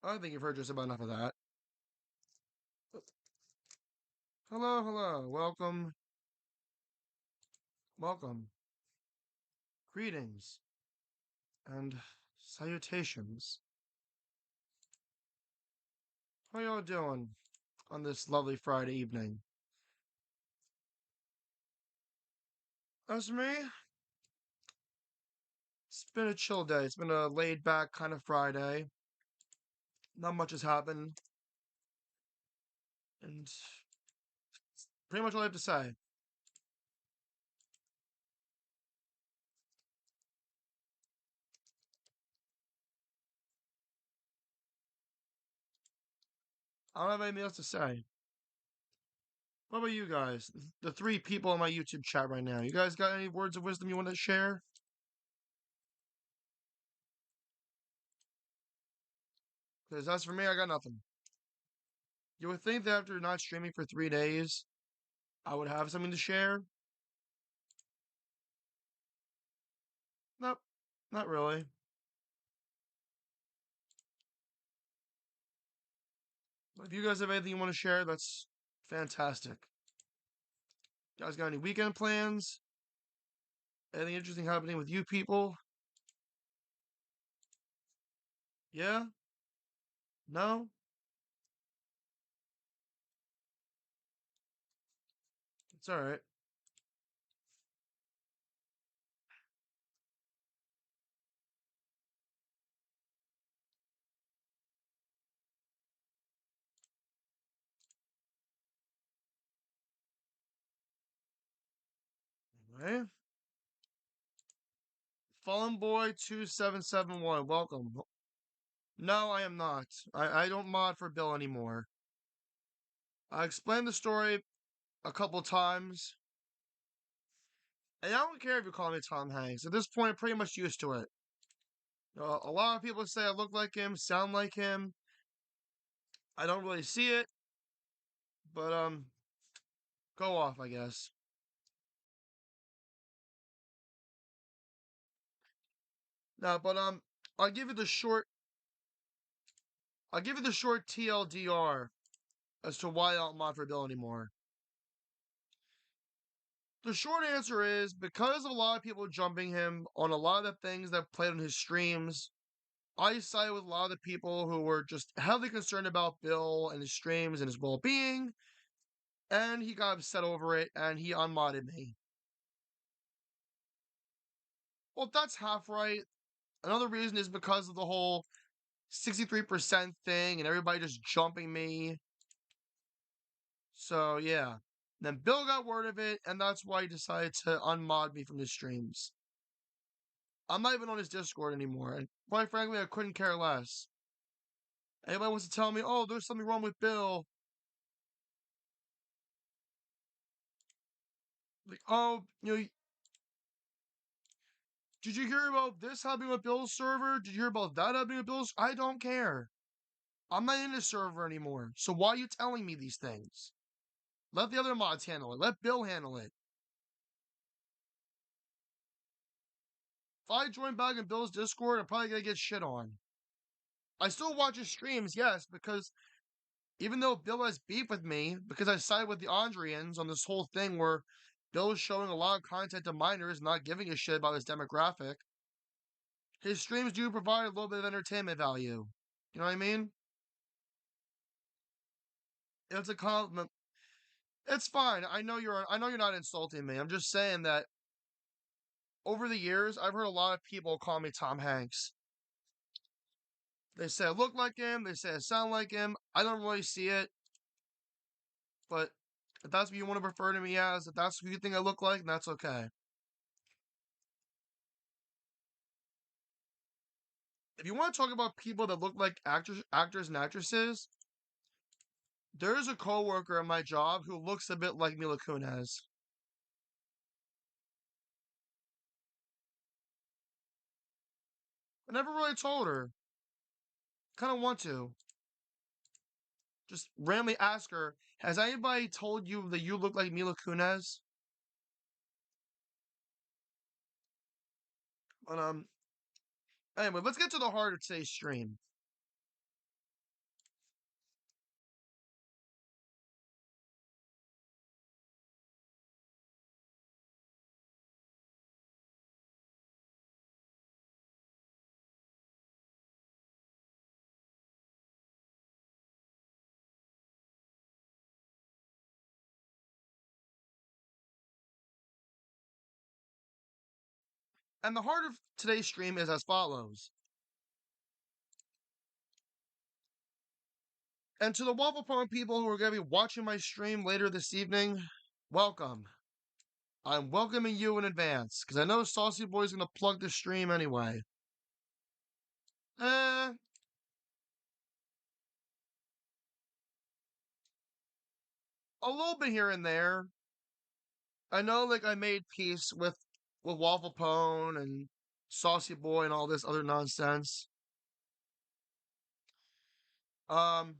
I think you've heard just about enough of that. Hello, hello. Welcome, welcome. Greetings and salutations. How y'all doing on this lovely Friday evening? As for me, it's been a chill day. It's been a laid back kind of Friday. Not much has happened, and pretty much all I have to say. I don't have anything else to say. What about you guys? The three people on my YouTube chat right now. You guys got any words of wisdom you want to share? Because as for me, I got nothing. You would think that after not streaming for 3 days, I would have something to share. Nope, not really. If you guys have anything you want to share, that's fantastic. You guys got any weekend plans? Anything interesting happening with you people? Yeah? No? It's alright. Anyway. Fallen Boy 2771, welcome. No, I am not. I don't mod for Bill anymore. I explained the story a couple times. And I don't care if you call me Tom Hanks. At this point, I'm pretty much used to it. A lot of people say I look like him, sound like him. I don't really see it, but go off, I guess. No, but I'll give you the short. I'll give you the short TLDR as to why I don't mod for Bill anymore. The short answer is because of a lot of people jumping him on a lot of the things that played on his streams. I sided with a lot of the people who were just heavily concerned about Bill and his streams and his well-being, and he got upset over it and he unmodded me. Well, that's half right. Another reason is because of the whole 63% thing and everybody just jumping me. So, yeah. Then Bill got word of it, and that's why he decided to unmod me from his streams. I'm not even on his Discord anymore, and quite frankly, I couldn't care less. Anybody wants to tell me, oh, there's something wrong with Bill. Like, oh, did you hear about this happening with Bill's server? Did you hear about that happening with Bill's? I don't care. I'm not in the server anymore. So why are you telling me these things? Let the other mods handle it. Let Bill handle it. If I join back in Bill's Discord, I'm probably gonna get shit on. I still watch his streams, yes, because even though Bill has beef with me, because I sided with the Andrians on this whole thing where Bill is showing a lot of content to minors, not giving a shit about his demographic, his streams do provide a little bit of entertainment value. You know what I mean? It's a compliment. It's fine. I know you're not insulting me. I'm just saying that over the years, I've heard a lot of people call me Tom Hanks. They say I look like him. They say I sound like him. I don't really see it, but if that's what you want to refer to me as, if that's who you think I look like, then that's okay. If you want to talk about people that look like actors and actresses, there's a coworker at my job who looks a bit like Mila Kunis. I never really told her. Kind of want to. Just randomly ask her, has anybody told you that you look like Mila Kunis? But anyway, let's get to the heart of today's stream. And the heart of today's stream is as follows. And to the Waffle Punk people who are going to be watching my stream later this evening, welcome. I'm welcoming you in advance, because I know Saucy Boy's going to plug the stream anyway. Eh, a little bit here and there. I know, like, I made peace with Waffle Pone and Saucy Boy and all this other nonsense. Um,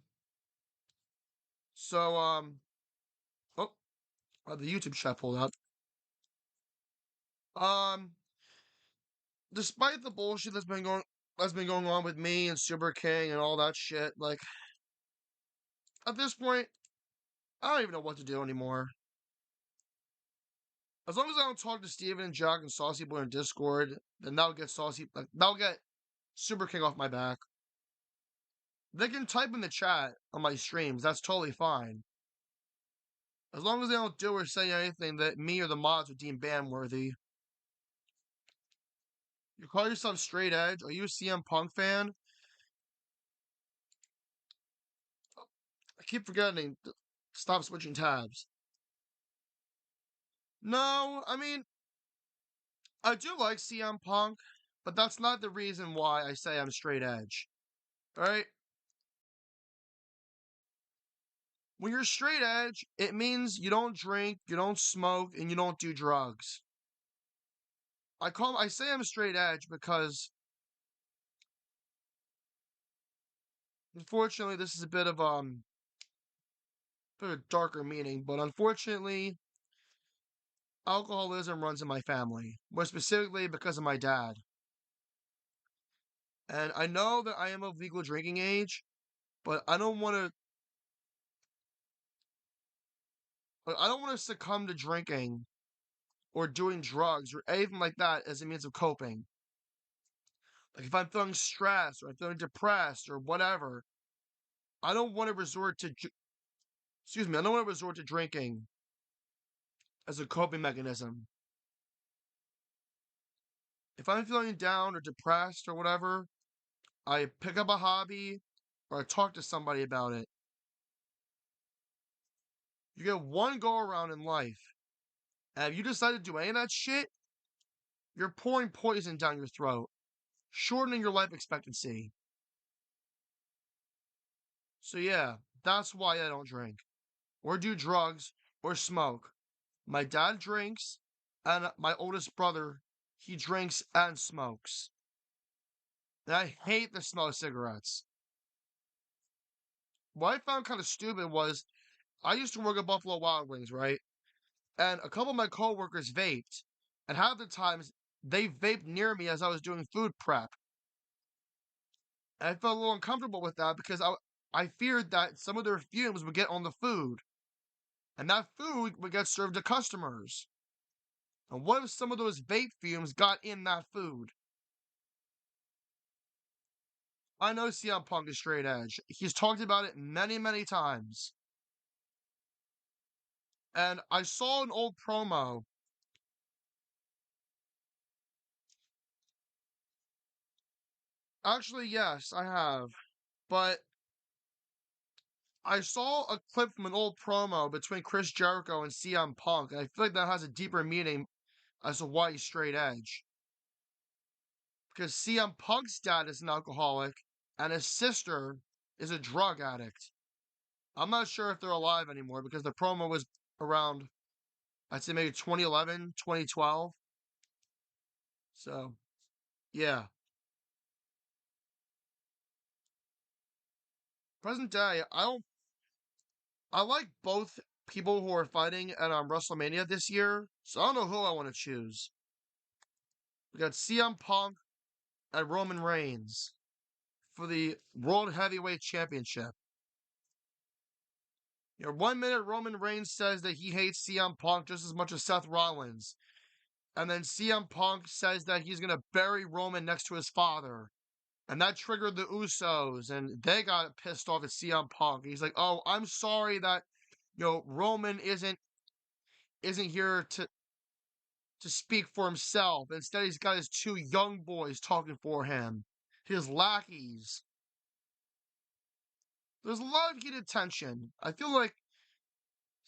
so, oh, the YouTube chat pulled up. Um, Despite the bullshit that's been going on with me and Super King and all that shit, like, at this point, I don't even know what to do anymore. As long as I don't talk to Steven and Jack and Saucy Boy in Discord, then that'll get Super King off my back. They can type in the chat on my streams, that's totally fine. As long as they don't do or say anything that me or the mods would deem ban worthy. You call yourself straight edge? Are you a CM Punk fan? I keep forgetting to stop switching tabs. No, I mean, I do like CM Punk, but that's not the reason why I say I'm straight edge. Alright? When you're straight edge, it means you don't drink, you don't smoke, and you don't do drugs. I say I'm straight edge because unfortunately this is a bit of a darker meaning, but unfortunately alcoholism runs in my family, more specifically because of my dad. And I know that I am of legal drinking age, but I don't want to succumb to drinking or doing drugs or anything like that as a means of coping. Like if I'm feeling stressed or I'm feeling depressed or whatever, I don't want to resort to I don't want to resort to drinking as a coping mechanism. If I'm feeling down or depressed or whatever, I pick up a hobby or I talk to somebody about it. You get one go around in life. And if you decide to do any of that shit, you're pouring poison down your throat, shortening your life expectancy. So yeah, that's why I don't drink, or do drugs, or smoke. My dad drinks, and my oldest brother, he drinks and smokes. And I hate the smell of cigarettes. What I found kind of stupid was I used to work at Buffalo Wild Wings, right? And a couple of my coworkers vaped, and half the times they vaped near me as I was doing food prep. And I felt a little uncomfortable with that because I feared that some of their fumes would get on the food, and that food would get served to customers. And what if some of those vape fumes got in that food? I know CM Punk is straight edge. He's talked about it many, many times. And I saw an old promo. Actually, yes, I have. But I saw a clip from an old promo between Chris Jericho and CM Punk, and I feel like that has a deeper meaning as to why he's straight edge. Because CM Punk's dad is an alcoholic, and his sister is a drug addict. I'm not sure if they're alive anymore because the promo was around, I'd say maybe 2011, 2012. So, yeah. Present day, I like both people who are fighting at WrestleMania this year, so I don't know who I want to choose. We got CM Punk and Roman Reigns for the World Heavyweight Championship. 1 minute Roman Reigns says that he hates CM Punk just as much as Seth Rollins. And then CM Punk says that he's going to bury Roman next to his father. And that triggered the Usos, and they got pissed off at CM Punk. He's like, "Oh, I'm sorry that Roman isn't here to to speak for himself. Instead, he's got his two young boys talking for him, his lackeys. There's a lot of heated tension. I feel like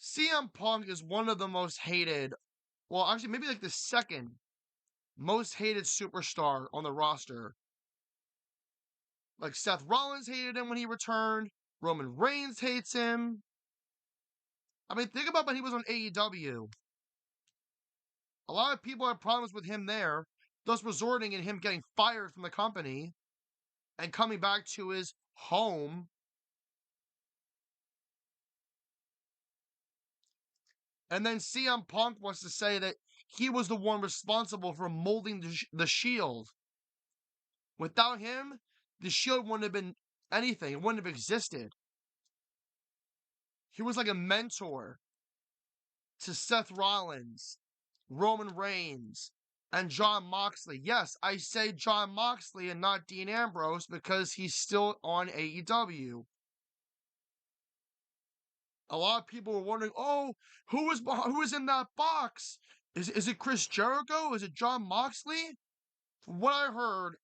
CM Punk is one of the most hated, well, actually, maybe like the second most hated superstar on the roster. Like Seth Rollins hated him when he returned, Roman Reigns hates him. I mean, think about when he was on AEW. A lot of people had problems with him there, thus resorting in him getting fired from the company and coming back to his home. And then CM Punk wants to say that he was the one responsible for molding the Shield. Without him, the Shield wouldn't have been anything. It wouldn't have existed. He was like a mentor to Seth Rollins, Roman Reigns, and Jon Moxley. Yes, I say Jon Moxley and not Dean Ambrose because he's still on AEW. A lot of people were wondering, oh, who is in that box? Is it Chris Jericho? Is it Jon Moxley? From what I heard,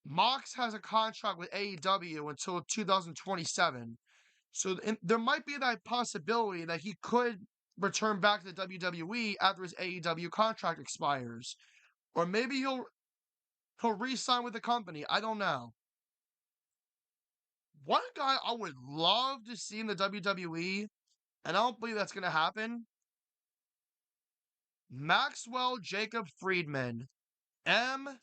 Mox has a contract with AEW until 2027. So there might be that possibility that he could return back to the WWE after his AEW contract expires. Or maybe he'll re-sign with the company. I don't know. One guy I would love to see in the WWE, and I don't believe that's going to happen, Maxwell Jacob Friedman, MJF.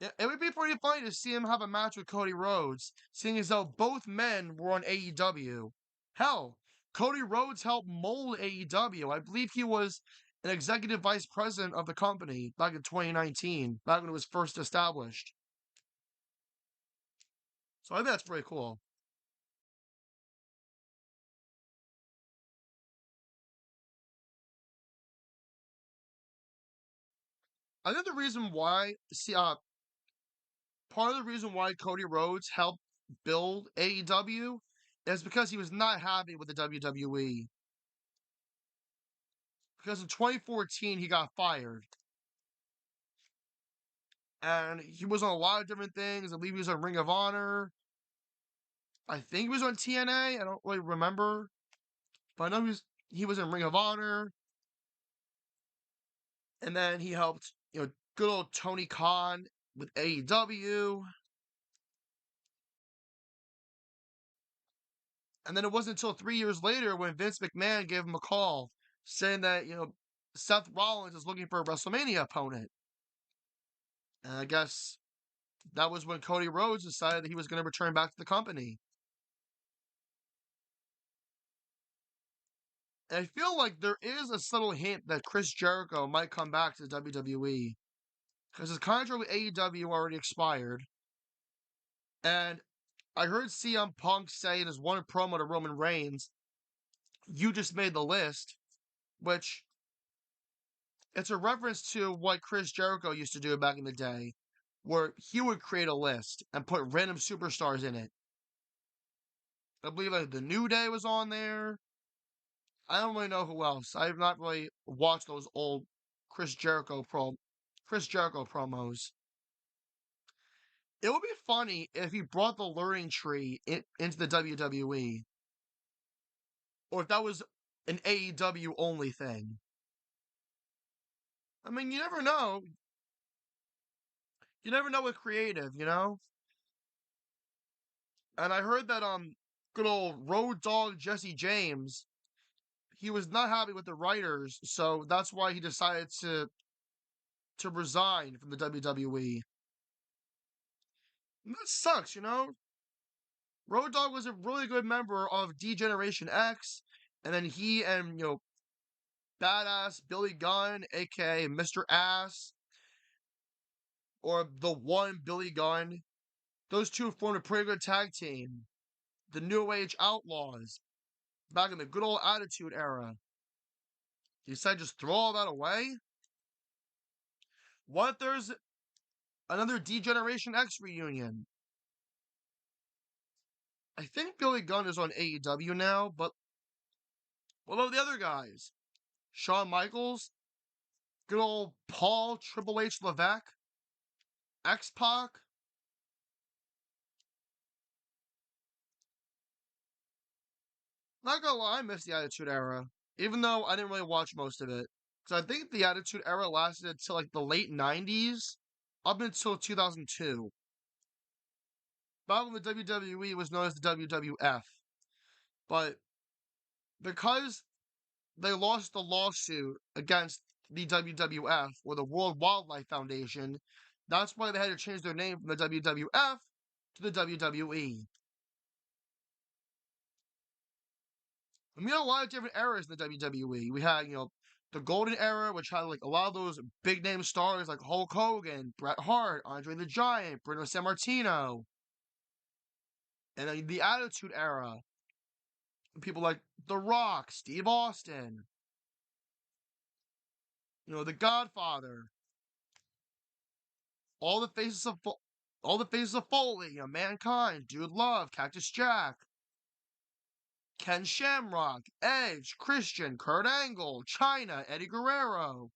It would be pretty funny to see him have a match with Cody Rhodes, seeing as though both men were on AEW. Hell, Cody Rhodes helped mold AEW. I believe he was an executive vice president of the company back in 2019, back when it was first established. So I think that's pretty cool. I think the reason why, part of the reason why Cody Rhodes helped build AEW is because he was not happy with the WWE. Because in 2014 he got fired. And he was on a lot of different things. I believe he was on Ring of Honor. I think he was on TNA. I don't really remember. But I know he was in Ring of Honor. And then he helped, good old Tony Khan with AEW. And then it wasn't until 3 years later when Vince McMahon gave him a call saying that, Seth Rollins is looking for a WrestleMania opponent. And I guess that was when Cody Rhodes decided that he was going to return back to the company. And I feel like there is a subtle hint that Chris Jericho might come back to the WWE. Because his contract with AEW already expired. And I heard CM Punk say in his one promo to Roman Reigns, "You just made the list," which it's a reference to what Chris Jericho used to do back in the day, where he would create a list and put random superstars in it. I believe like the New Day was on there. I don't really know who else. I have not really watched those old Chris Jericho promos. It would be funny if he brought the learning tree into the WWE, or if that was an AEW only thing. I mean, you never know. You never know with creative. And I heard that good old Road Dogg Jesse James, he was not happy with the writers, so that's why he decided to resign from the WWE. And that sucks. Road Dogg was a really good member of D Generation X, and then he and badass Billy Gunn, aka Mr. Ass, or the one Billy Gunn, those two formed a pretty good tag team. The New Age Outlaws, back in the good old Attitude Era. You decide just throw all that away? What if there's another D Generation X reunion? I think Billy Gunn is on AEW now, but What about the other guys? Shawn Michaels, good old Paul Triple H Levesque, X Pac. Not gonna lie, I miss the Attitude Era, even though I didn't really watch most of it. Because I think the Attitude Era lasted until like the late 90s, up until 2002. Back when the WWE was known as the WWF. But because they lost the lawsuit against the WWF, or the World Wildlife Foundation, that's why they had to change their name from the WWF to the WWE. And we had a lot of different eras in the WWE. We had, the Golden Era, which had like a lot of those big name stars like Hulk Hogan, Bret Hart, Andre the Giant, Bruno Sammartino. And then the Attitude Era, people like The Rock, Steve Austin, The Godfather, all the faces of Foley, Mankind, Dude Love, Cactus Jack, Ken Shamrock, Edge, Christian, Kurt Angle, China, Eddie Guerrero.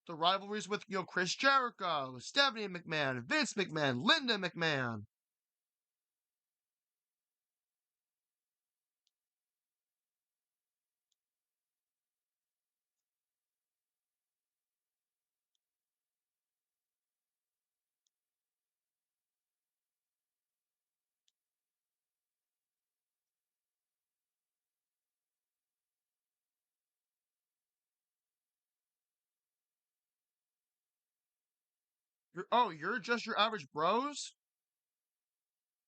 The rivalries with Chris Jericho, Stephanie McMahon, Vince McMahon, Linda McMahon. You're just your average bros?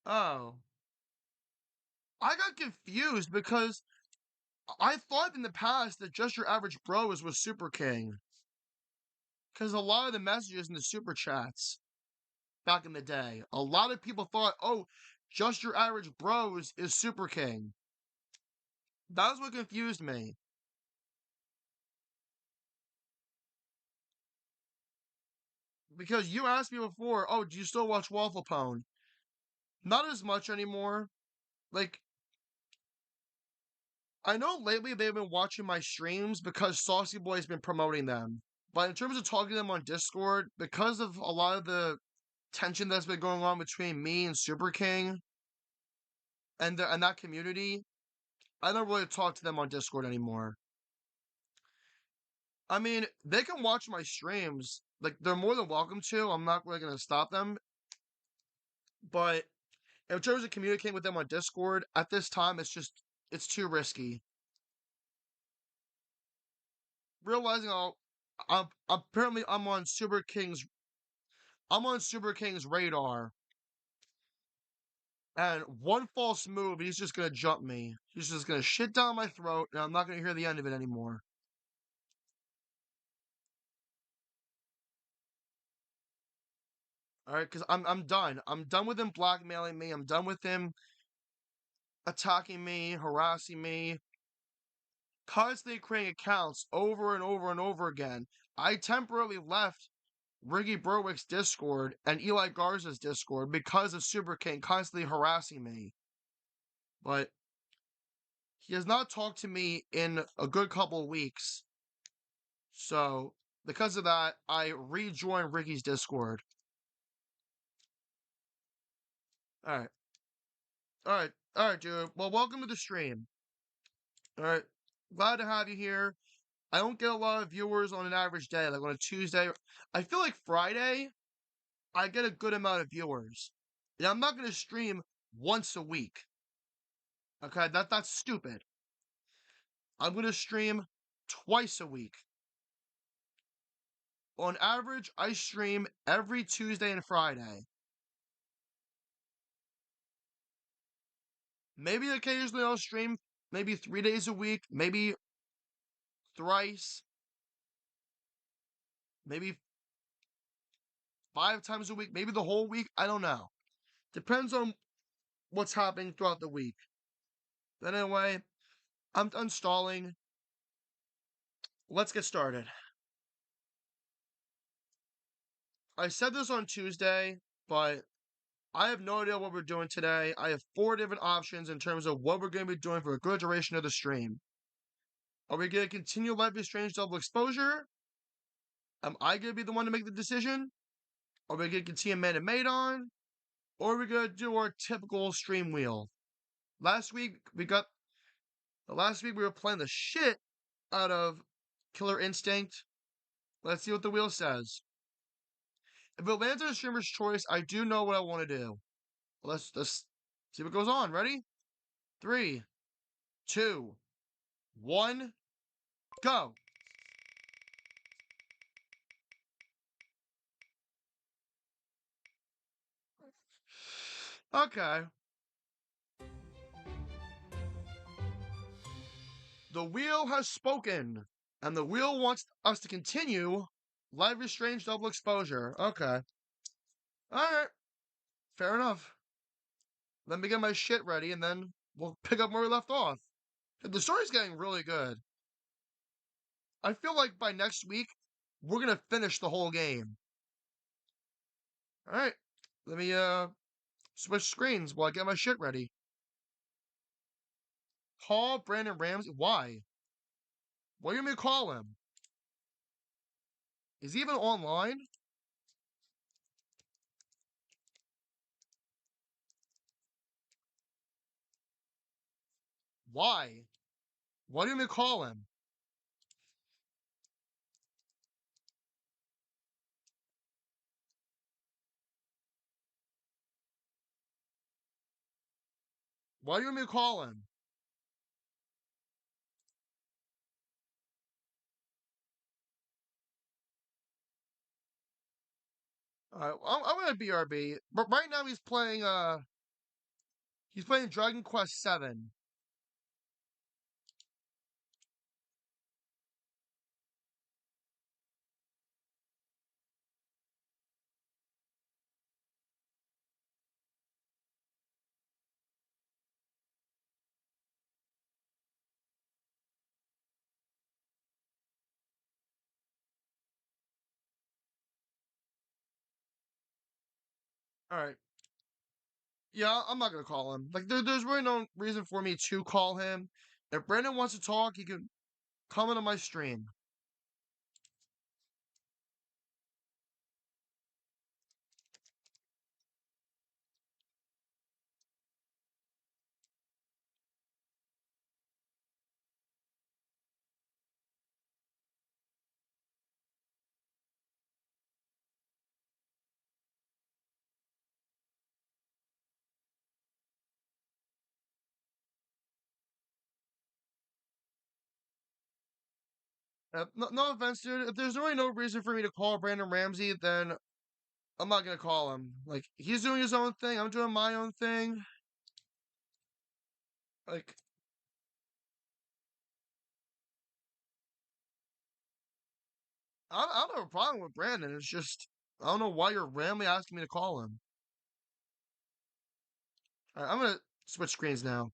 Oh. I got confused because I thought in the past that just your average bros was Super King. Because a lot of the messages in the super chats back in the day, a lot of people thought, oh, just your average bros is Super King. That's what confused me. Because you asked me before, oh, do you still watch Waffle Pone? Not as much anymore. Like, I know lately they've been watching my streams because Saucy Boy's been promoting them. But in terms of talking to them on Discord, because of a lot of the tension that's been going on between me and Super King and that community, I don't really talk to them on Discord anymore. I mean, they can watch my streams. Like, they're more than welcome to. I'm not really going to stop them. But in terms of communicating with them on Discord, at this time, it's too risky. Realizing apparently I'm on Super King's radar, and one false move, he's just gonna jump me. He's just gonna shit down my throat, and I'm not gonna hear the end of it anymore. All right, because I'm done. I'm done with him blackmailing me. I'm done with him attacking me, harassing me, constantly creating accounts over and over and over again. I temporarily left Ricky Berwick's Discord and Eli Garza's Discord because of Super King constantly harassing me. But he has not talked to me in a good couple of weeks. So, because of that, I rejoined Ricky's Discord. Alright. Alright, dude. Well, welcome to the stream. Alright. Glad to have you here. I don't get a lot of viewers on an average day, like on a Tuesday. I feel like Friday, I get a good amount of viewers. And I'm not going to stream once a week. Okay, that's stupid. I'm going to stream twice a week. On average, I stream every Tuesday and Friday. Maybe occasionally I'll stream maybe 3 days a week, maybe thrice, maybe 5 times a week, maybe the whole week. I don't know. Depends on what's happening throughout the week. But anyway, I'm installing. Let's get started. I said this on Tuesday, but I have no idea what we're doing today. I have four different options in terms of what we're going to be doing for a good duration of the stream. Are we going to continue Life is Strange Double Exposure? Am I going to be the one to make the decision? Are we going to continue Man and Maid on? Or are we going to do our typical stream wheel? Last week we were playing the shit out of Killer Instinct. Let's see what the wheel says. If it lands on a streamer's choice, I do know what I want to do. Let's see what goes on. Ready? 3, 2, 1, go. Okay. The wheel has spoken, and the wheel wants us to continue Life is Strange Double Exposure. Okay. Alright. Fair enough. Let me get my shit ready, and then we'll pick up where we left off. The story's getting really good. I feel like by next week, we're gonna finish the whole game. Alright. Let me, switch screens while I get my shit ready. Call Brandon Ramsey. Why? What do you mean call him? Is he even online? Why? Why do you mean call him? Why do you mean call him? Alright, I'm gonna BRB. But right now he's playing Dragon Quest 7. Alright. Yeah, I'm not gonna call him. Like there's really no reason for me to call him. If Brandon wants to talk, he can come into my stream. No offense, dude. If there's really no reason for me to call Brandon Ramsey, then I'm not gonna call him. Like he's doing his own thing. I'm doing my own thing. Like I don't have a problem with Brandon. It's just I don't know why you're randomly asking me to call him. All right, I'm gonna switch screens now.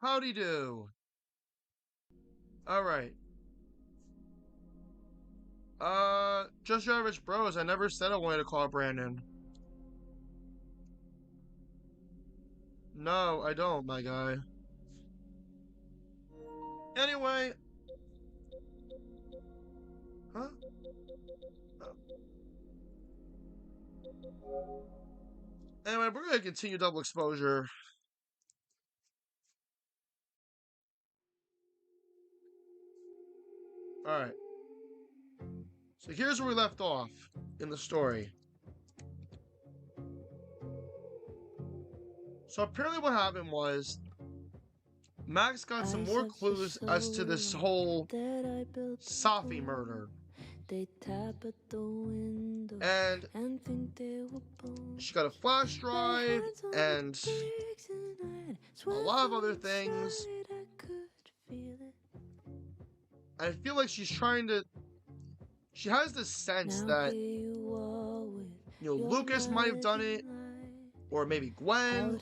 Howdy do. Alright. Just your average bros. I never said I wanted to call Brandon. No, I don't, my guy. Anyway. Huh? Anyway, we're gonna continue double exposure. Alright. So here's where we left off in the story. So apparently what happened was Max got some more clues as to this whole Safi murder. They tap at the window and she got a flash drive and a lot of other things. I feel like she's trying to. She has this sense that Lucas might have done it, or maybe Gwen.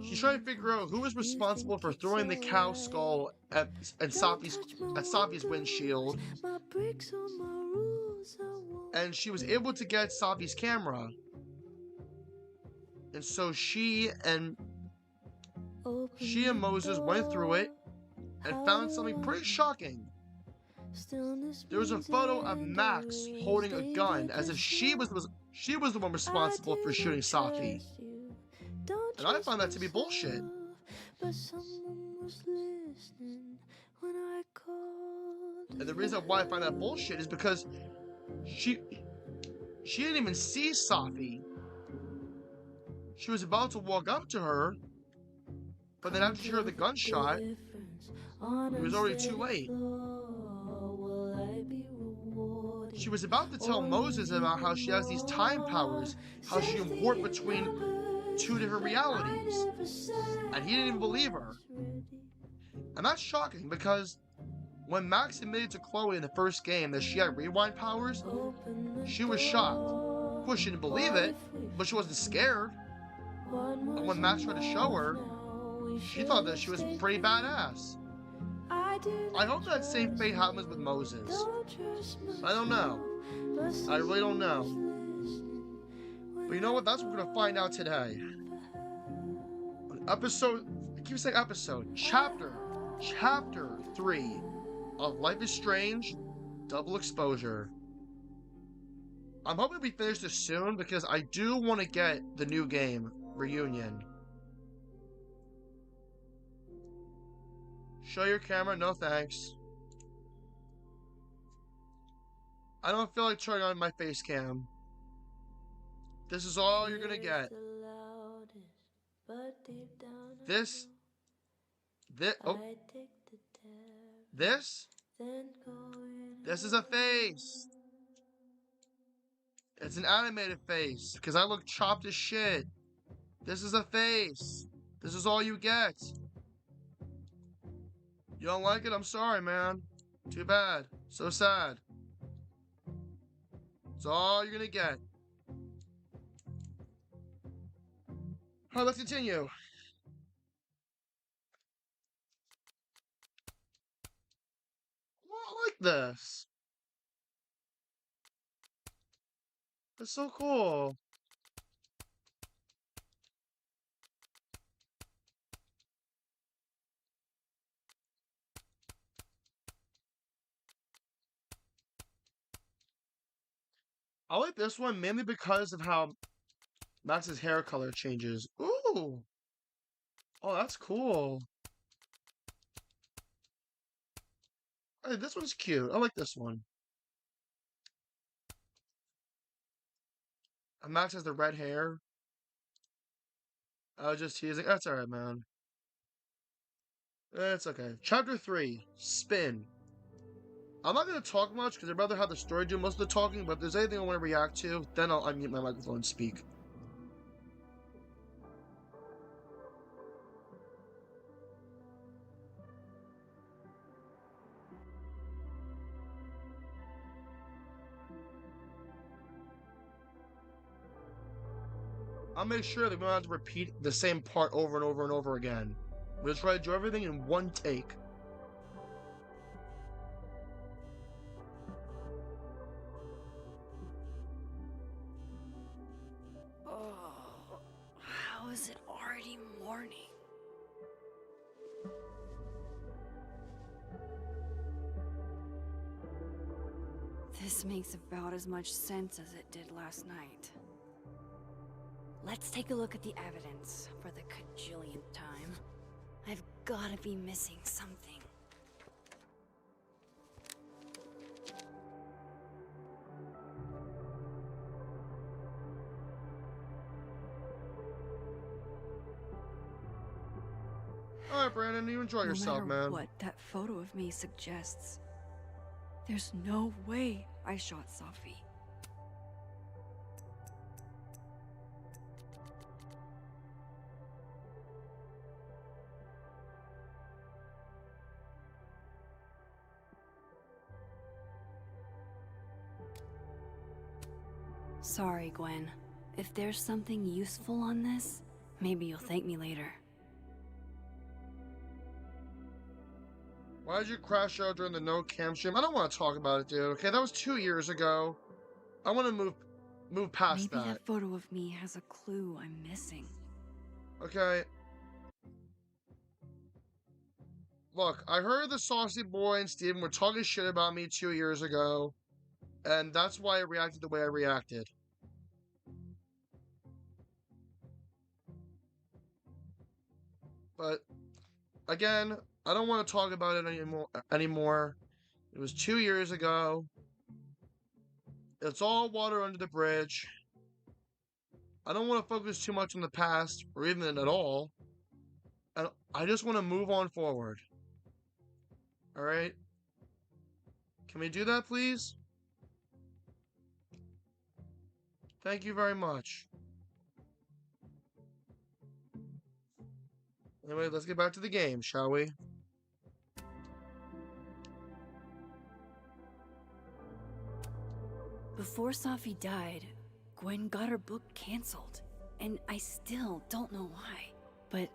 She's trying to figure out who was responsible for throwing the cow skull at Safi's windshield. And she was able to get Safi's camera. And so she and Moses went through it and found something pretty shocking. There was a photo of Max holding a gun as if she was the one responsible for shooting Safi. And I found that to be bullshit. And the reason why I find that bullshit is because she didn't even see Safi. She was about to walk up to her, but then after she heard the gunshot, it was already too late. She was about to tell Moses about how she has these time powers, how she can warp between two different realities, and he didn't even believe her. And that's shocking because when Max admitted to Chloe in the first game that she had rewind powers, she was shocked. Of course, she didn't believe it, but she wasn't scared. And when Max tried to show her, she thought that she was pretty badass. I hope that same fate happens with Moses. I don't know. I really don't know. But you know what? That's what we're going to find out today. Episode, I keep saying episode, chapter 3 of Life is Strange, Double Exposure. I'm hoping we finish this soon because I do want to get the new game, Reunion. Show your camera, no thanks. I don't feel like turning on my face cam. This is all you're gonna get. This, oh. This is a face. It's an animated face, because I look chopped as shit. This is a face. This is all you get. You don't like it? I'm sorry, man. Too bad. So sad. It's all you're gonna get. Alright, let's continue. Well, I like this. It's so cool. I like this one mainly because of how Max's hair color changes. Ooh! Oh, that's cool. Hey, this one's cute. I like this one. And Max has the red hair. I was just teasing. That's alright, man. It's okay. Chapter 3, Spin. I'm not going to talk much because I'd rather have the story do most of the talking, but if there's anything I want to react to, then I'll unmute my microphone and speak. I'll make sure that we don't have to repeat the same part over and over and over again. We'll try to do everything in one take. Oh, how is it already morning? This makes about as much sense as it did last night. Let's take a look at the evidence for the cajillionth time. I've gotta be missing something. Alright, Brandon, you enjoy yourself, No matter man. what that photo of me suggests, there's no way I shot Safi. Sorry, Gwen. If there's something useful on this, maybe you'll thank me later. Why did you crash out during the no cam stream? I don't want to talk about it, dude. Okay, that was 2 years ago. I want to move past Maybe that. that photo of me has a clue I'm missing. Okay. Look, I heard the Saucy Boy and Steven were talking shit about me 2 years ago, and that's why I reacted the way I reacted. But again, I don't want to talk about it anymore. It was 2 years ago. It's all water under the bridge. I don't want to focus too much on the past, or even at all. And I just want to move on forward. Alright? Can we do that, please? Thank you very much. Anyway, let's get back to the game, shall we? Before Safi died, Gwen got her book canceled, and I still don't know why. But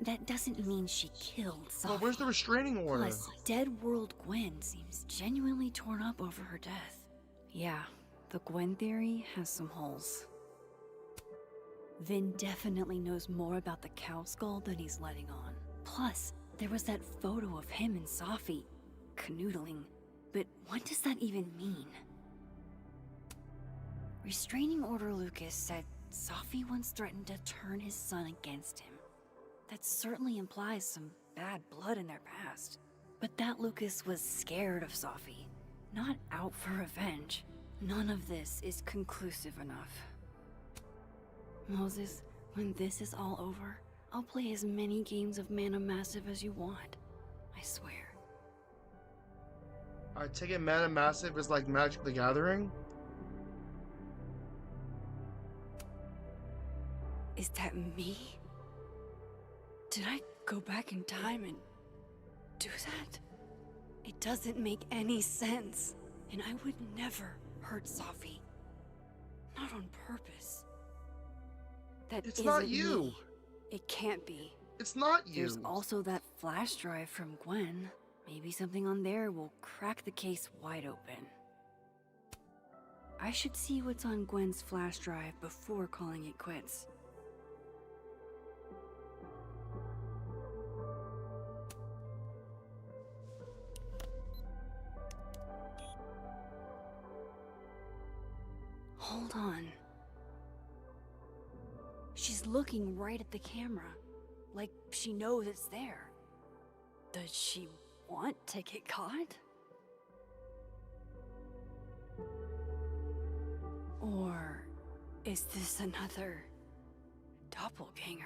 that doesn't mean she killed Safi. Well, where's the restraining order? Plus, Dead World Gwen seems genuinely torn up over her death. Yeah, the Gwen theory has some holes. Vin definitely knows more about the cow skull than he's letting on. Plus, there was that photo of him and Safi canoodling. But what does that even mean? Restraining Order Lucas said Safi once threatened to turn his son against him. That certainly implies some bad blood in their past. But that Lucas was scared of Safi, not out for revenge. None of this is conclusive enough. Moses, when this is all over, I'll play as many games of Mana Massive as you want. I swear. I take it Mana Massive is like Magic the Gathering? Is that me? Did I go back in time and do that? It doesn't make any sense. And I would never hurt Safi. Not on purpose. It's not you. Me. It can't be. It's not you. There's also that flash drive from Gwen. Maybe something on there will crack the case wide open. I should see what's on Gwen's flash drive before calling it quits. Hold on. She's looking right at the camera, like she knows it's there. Does she want to get caught? Or is this another doppelganger?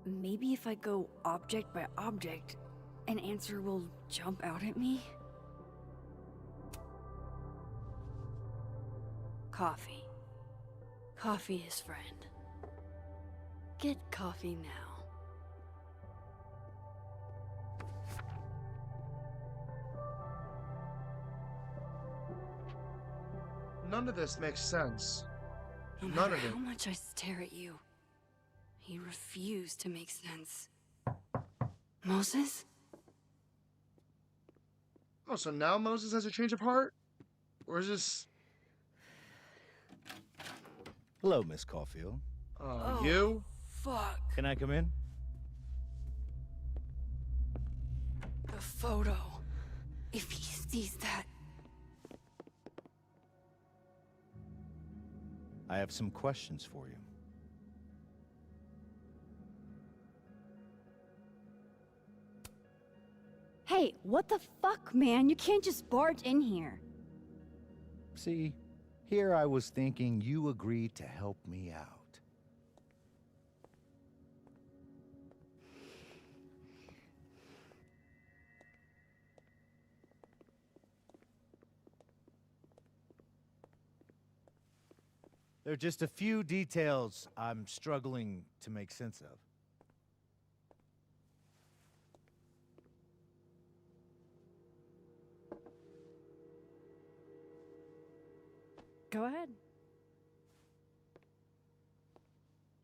Maybe if I go object by object, an answer will jump out at me? Coffee. Coffee is friend. Get coffee now. None of this makes sense. No None matter of it. how much I stare at you, he refused to make sense. Moses? Oh, so now Moses has a change of heart? Or is this... Hello, Miss Caulfield. You? Fuck. Can I come in? The photo. If he sees that. I have some questions for you. Hey, what the fuck, man? You can't just barge in here. See, here I was thinking you agreed to help me out. There are just a few details I'm struggling to make sense of. Go ahead.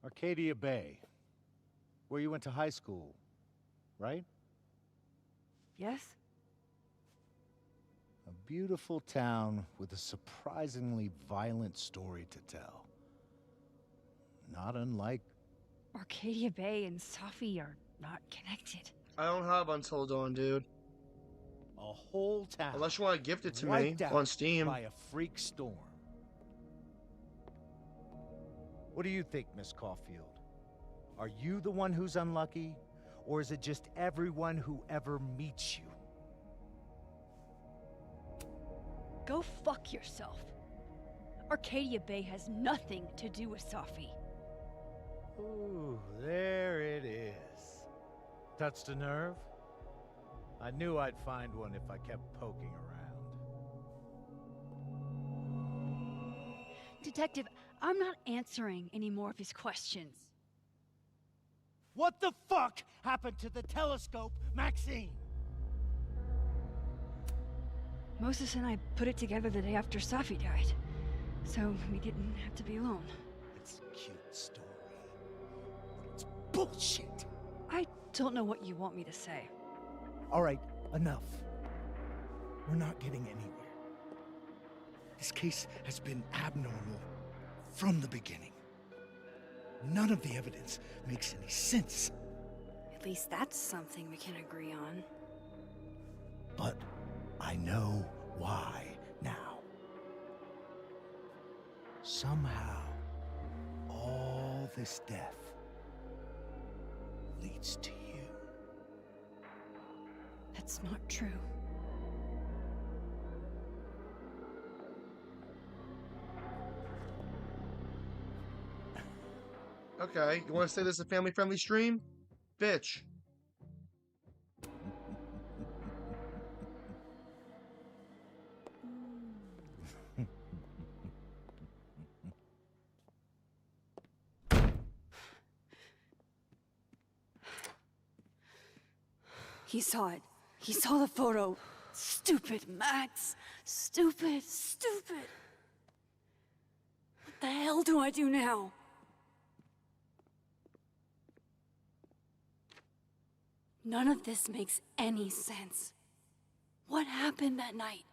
Arcadia Bay, where you went to high school, right? Yes? A beautiful town with a surprisingly violent story to tell. Not unlike... Arcadia Bay and Safi are not connected. I don't have Until Dawn, dude. a whole town. Unless you want to gift it to me wiped out on Steam. by a freak storm. What do you think, Miss Caulfield? Are you the one who's unlucky, or is it just everyone who ever meets you? Go fuck yourself. Arcadia Bay has nothing to do with Safi. Ooh, there it is. Touched a nerve? I knew I'd find one if I kept poking around. Detective, I'm not answering any more of his questions. What the fuck happened to the telescope, Maxine? Moses and I put it together the day after Safi died, so we didn't have to be alone. It's a cute story, but it's bullshit. I don't know what you want me to say. All right, enough. We're not getting anywhere. This case has been abnormal from the beginning. None of the evidence makes any sense. At least that's something we can agree on. But I know why now. Somehow, all this death leads to you. That's not true. Okay, you want to say this is a family-friendly stream? Bitch. He saw it. He saw the photo. Stupid, Max. Stupid, stupid. What the hell do I do now? None of this makes any sense. What happened that night?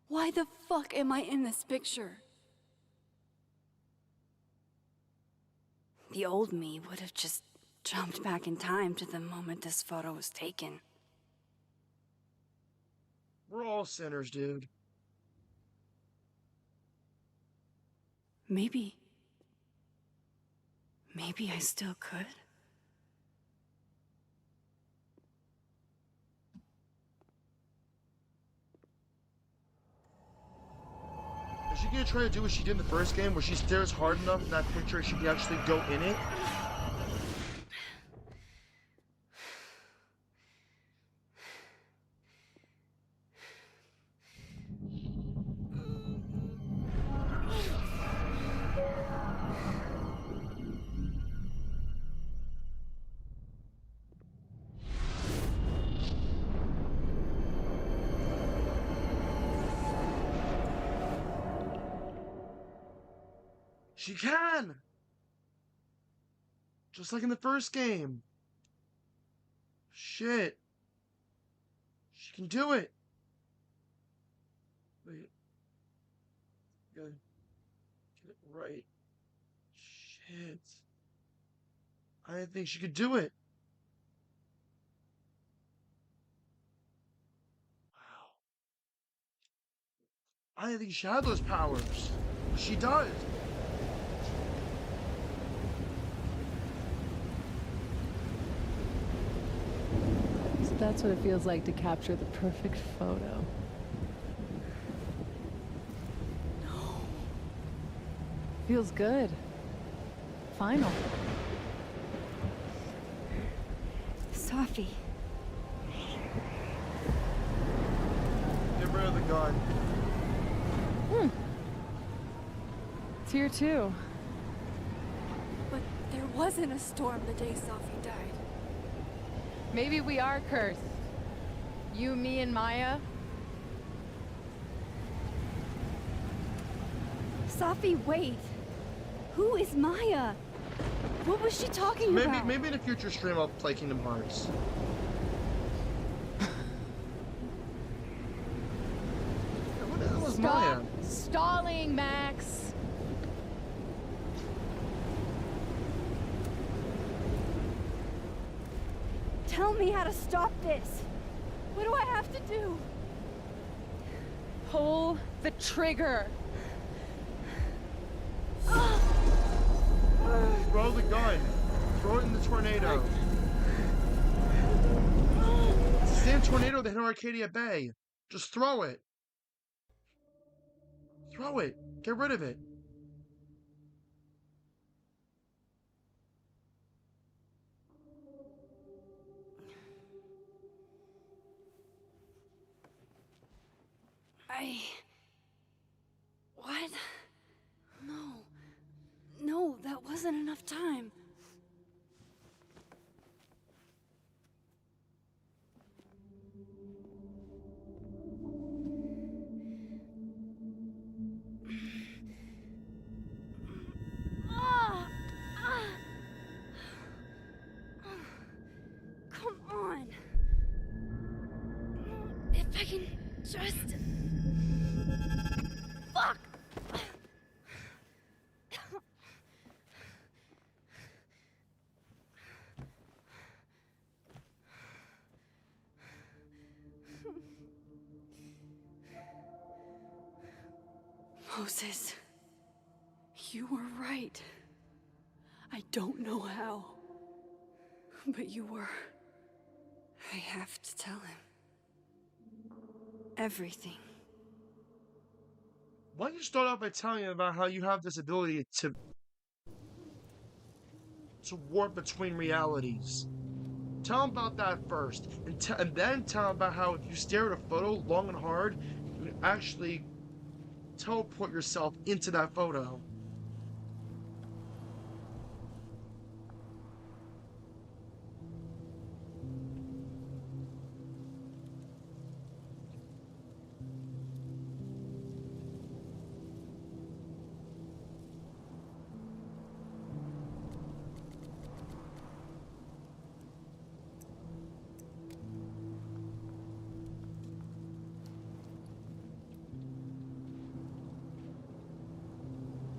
Why the fuck am I in this picture? The old me would have just jumped back in time to the moment this photo was taken. We're all sinners, dude. Maybe I still could. Is she gonna try to do what she did in the first game, where she stares hard enough in that picture she can actually go in it? She can! Just like in the first game. Shit. She can do it. Wait. Gotta get it right. Shit. I didn't think she could do it. Wow. I didn't think she had those powers. She does. So that's what it feels like to capture the perfect photo. No. Feels good. Final. Safi. Get rid of the gun. It's here too. But there wasn't a storm the day Safi died. Maybe we are cursed. You, me, and Maya. Safi, wait. Who is Maya? What was she talking about? Maybe in a future stream I'll play Kingdom Hearts. What the hell is Maya? Stop stalling, Max. Tell me how to stop this. What do I have to do? Pull the trigger. Throw the gun. Throw it in the tornado. It's the same tornado that hit Arcadia Bay. Just throw it. Throw it. Get rid of it. What? No. No, that wasn't enough time. Come on. If I can just... Fuck! Moses, you were right. I don't know how, but you were. I have to tell him. Everything. Why don't you start off by telling him about how you have this ability to warp between realities? Tell him about that first, and then tell him about how if you stare at a photo long and hard, you can actually teleport yourself into that photo.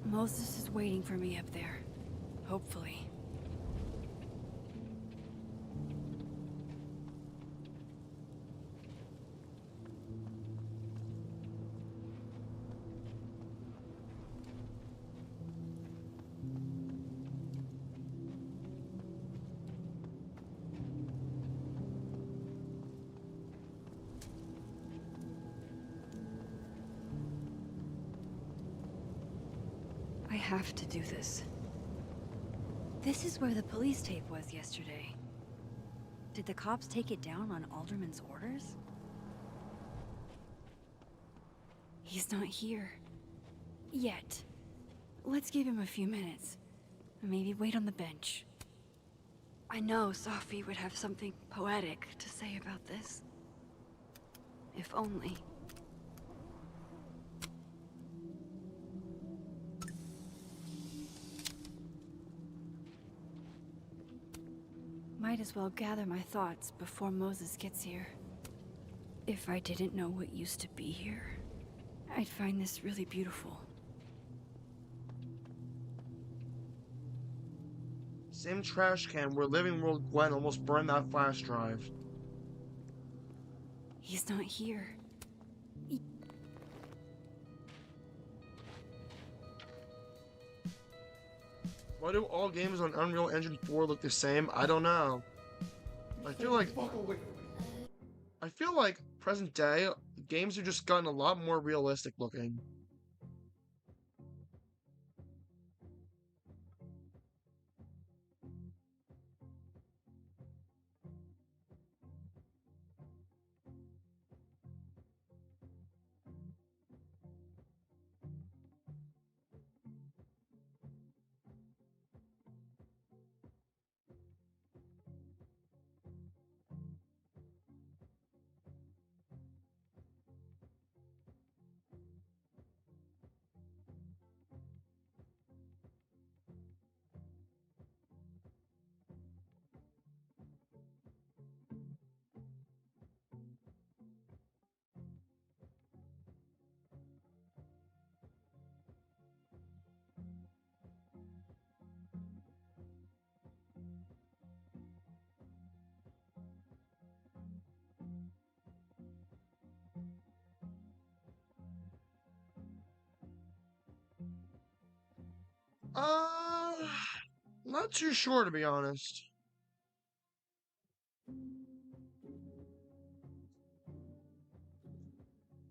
Moses is waiting for me up there. Hopefully. I have to do this. This is where the police tape was yesterday. Did the cops take it down on Alderman's orders? He's not here. Yet. Let's give him a few minutes. Maybe wait on the bench. I know Safi would have something poetic to say about this. If only. Might as well gather my thoughts before Moses gets here. If I didn't know what used to be here, I'd find this really beautiful. Same trash can where Living World Gwen almost burned that flash drive. He's not here. Why do all games on Unreal Engine 4 look the same? I don't know. I feel like present day games have just gotten a lot more realistic looking. Uh, Not too sure to be honest.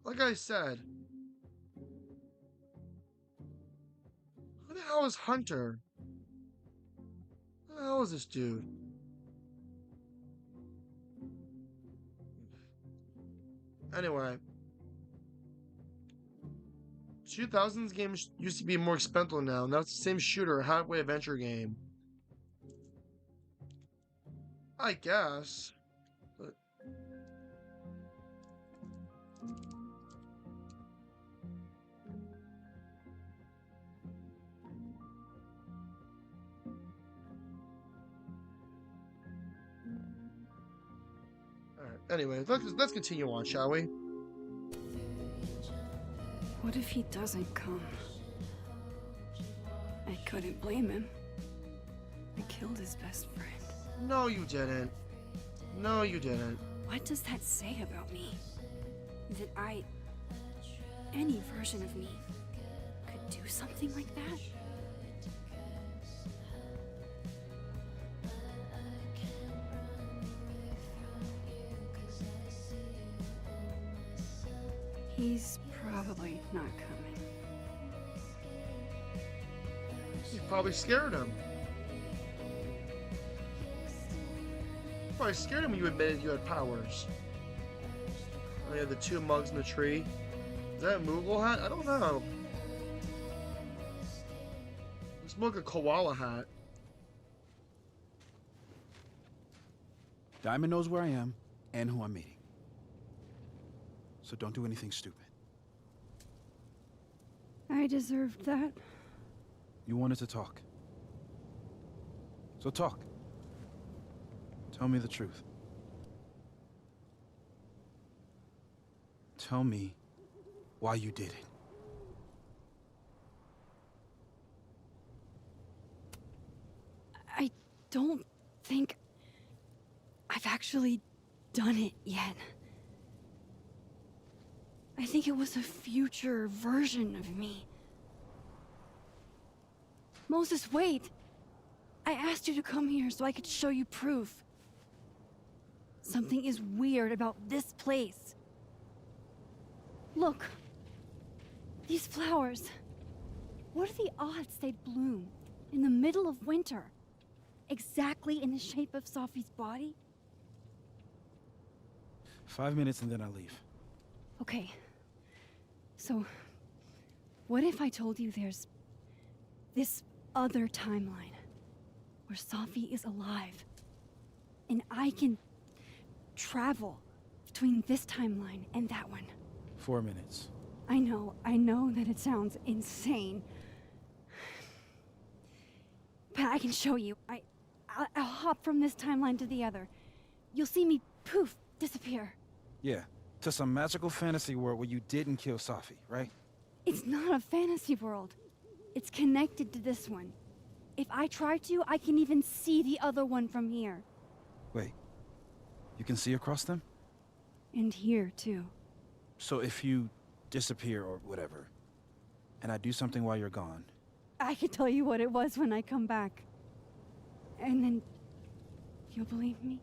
Like I said, who the hell is Hunter? Who the hell is this dude? Anyway, 2000s games used to be more expensive now. Now it's the same shooter, halfway adventure game. I guess. But alright, anyway, let's continue on, shall we? What if he doesn't come? I couldn't blame him. I killed his best friend. No, you didn't. No, you didn't. What does that say about me? That any version of me, could do something like that? He's probably not coming. You probably scared him. Probably scared him when you admitted you had powers. Oh yeah, the two mugs in the tree. Is that a Moogle hat? I don't know. Looks more like a koala hat. Diamond knows where I am and who I'm meeting. So don't do anything stupid. I deserved that. You wanted to talk. So talk. Tell me the truth. Tell me why you did it. I don't think I've actually done it yet. I think it was a future version of me. Moses, wait! I asked you to come here so I could show you proof. Something is weird about this place. Look. These flowers. What are the odds they'd bloom in the middle of winter? Exactly in the shape of Safi's body? 5 minutes and then I'll leave. Okay. So, what if I told you there's this other timeline where Safi is alive and I can travel between this timeline and that one? 4 minutes. I know that it sounds insane. But I can show you. I'll hop from this timeline to the other. You'll see me, poof, disappear. Yeah, to some magical fantasy world where you didn't kill Safi, right? It's not a fantasy world. It's connected to this one. If I try to, I can even see the other one from here. Wait, you can see across them? And here, too. So if you disappear or whatever, and I do something while you're gone, I can tell you what it was when I come back. And then... you'll believe me?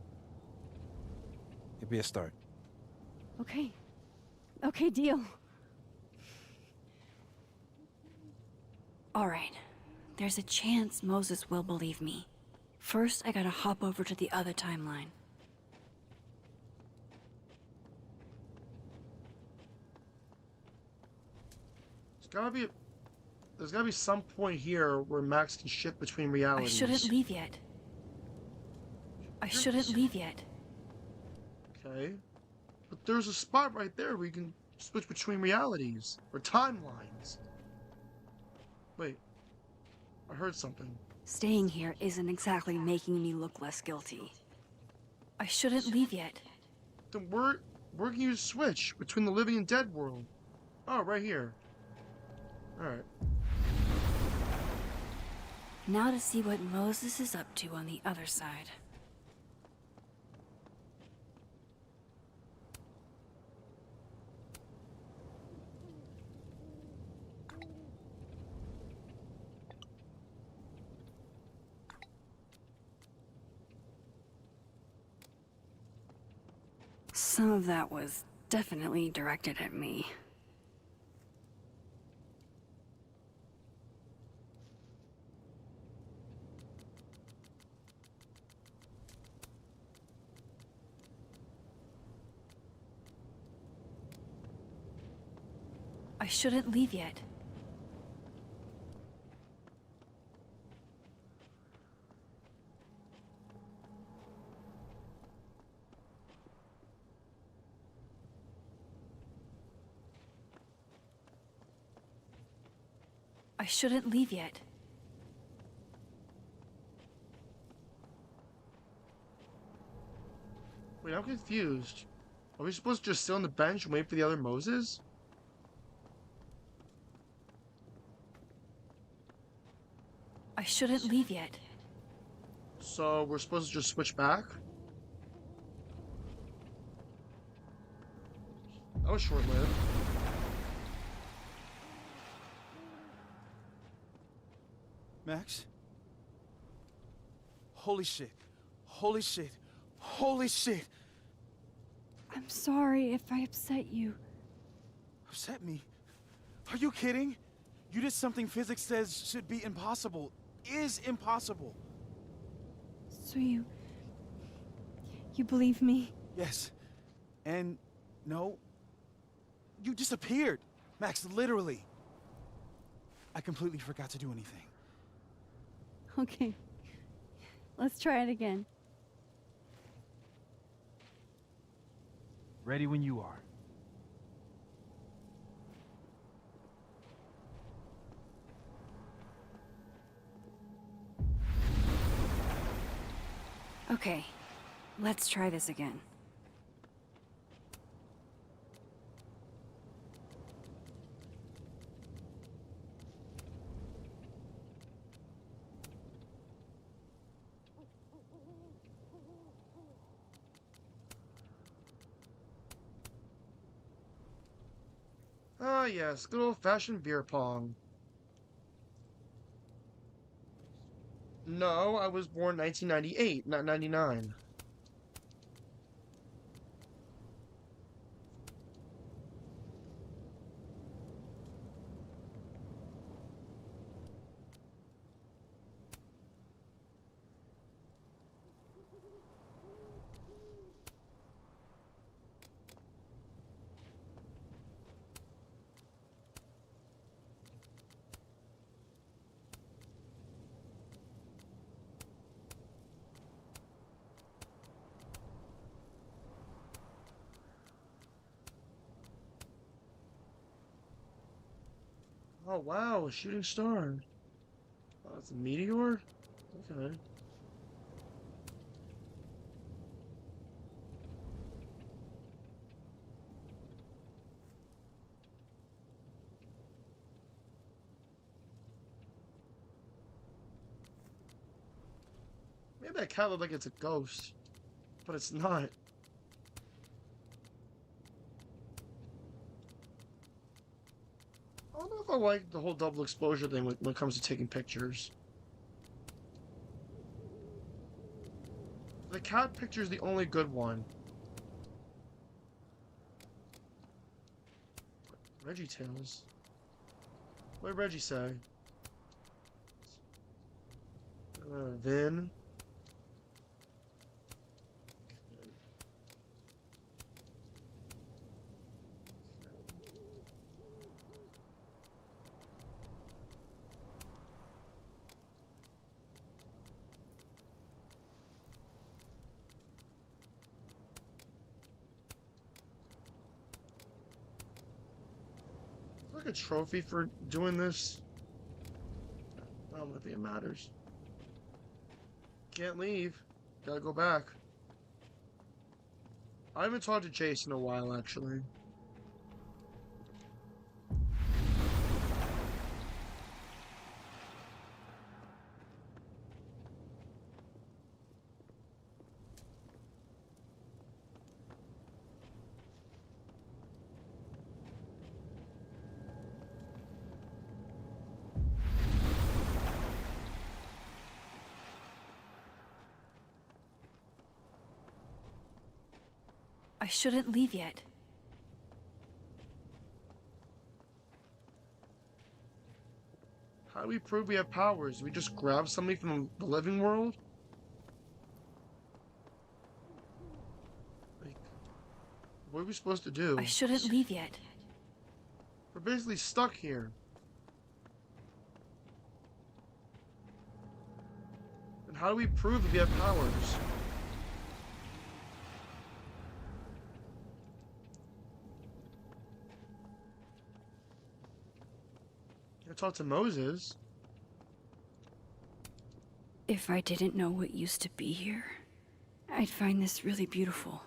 it'd be a start. Okay. Okay, deal. Alright, there's a chance Moses will believe me. First, I gotta hop over to the other timeline. There's gotta be some point here where Max can shift between I realities. shouldn't leave yet. I shouldn't leave yet. Okay. But there's a spot right there where you can switch between realities. Or timelines. Wait. I heard something. Staying here isn't exactly making me look less guilty. I shouldn't leave yet. Then where can you switch between the living and dead world? Oh, right here. Alright. Now to see what Moses is up to on the other side. Some of that was definitely directed at me. I shouldn't leave yet. I shouldn't leave yet. Wait, I'm confused. Are we supposed to just sit on the bench and wait for the other Moses? I shouldn't leave yet. So we're supposed to just switch back? That was short-lived. Max? Holy shit. Holy shit. Holy shit. I'm sorry if I upset you. Upset me? Are you kidding? You did something physics says should be impossible. Is impossible. So you believe me? Yes. And no. You disappeared. Max, literally. I completely forgot to do anything. Okay. Let's try it again. Ready when you are. Okay, let's try this again. Ah, yes, good old-fashioned beer pong. No, I was born 1998, not 99. Oh, wow, a shooting star. Oh, it's a meteor? Okay. Maybe that cat looks like it's a ghost, but it's not. I don't know if I like the whole double exposure thing when it comes to taking pictures. The cat picture is the only good one. Reggie Tales. What did Reggie say? Vin. Like a trophy for doing this. I don't think it matters. Can't leave. Gotta go back. I haven't talked to Jason in a while, actually. I shouldn't leave yet. How do we prove we have powers? Do we just grab somebody from the living world? Like, what are we supposed to do? I shouldn't leave yet. We're basically stuck here. And how do we prove that we have powers? I talked to Moses. If I didn't know what used to be here, I'd find this really beautiful.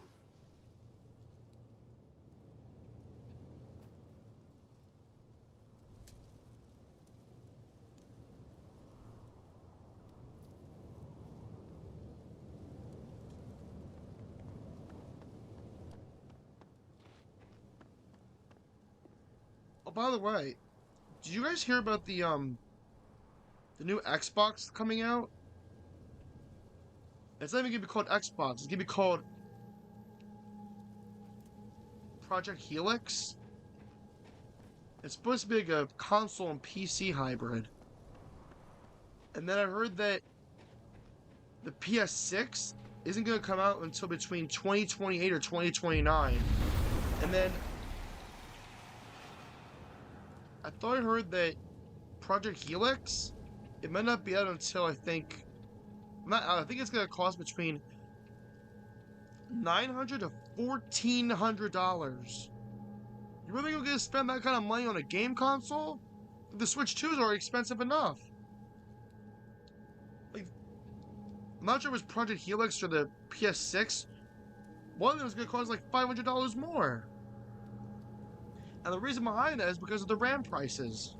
Oh, by the way, did you guys hear about the new Xbox coming out? It's not even gonna be called Xbox. It's gonna be called Project Helix. It's supposed to be like a console and PC hybrid. And then I heard that the PS6 isn't gonna come out until between 2028 or 2029. And then I thought I heard that Project Helix, it might not be out until I think it's gonna cost between $900 to $1,400. You really gonna spend that kind of money on a game console? The Switch 2 is already expensive enough. Like, I'm not sure if it was Project Helix or the PS6. One of them was gonna cost like $500 more. And the reason behind that is because of the RAM prices.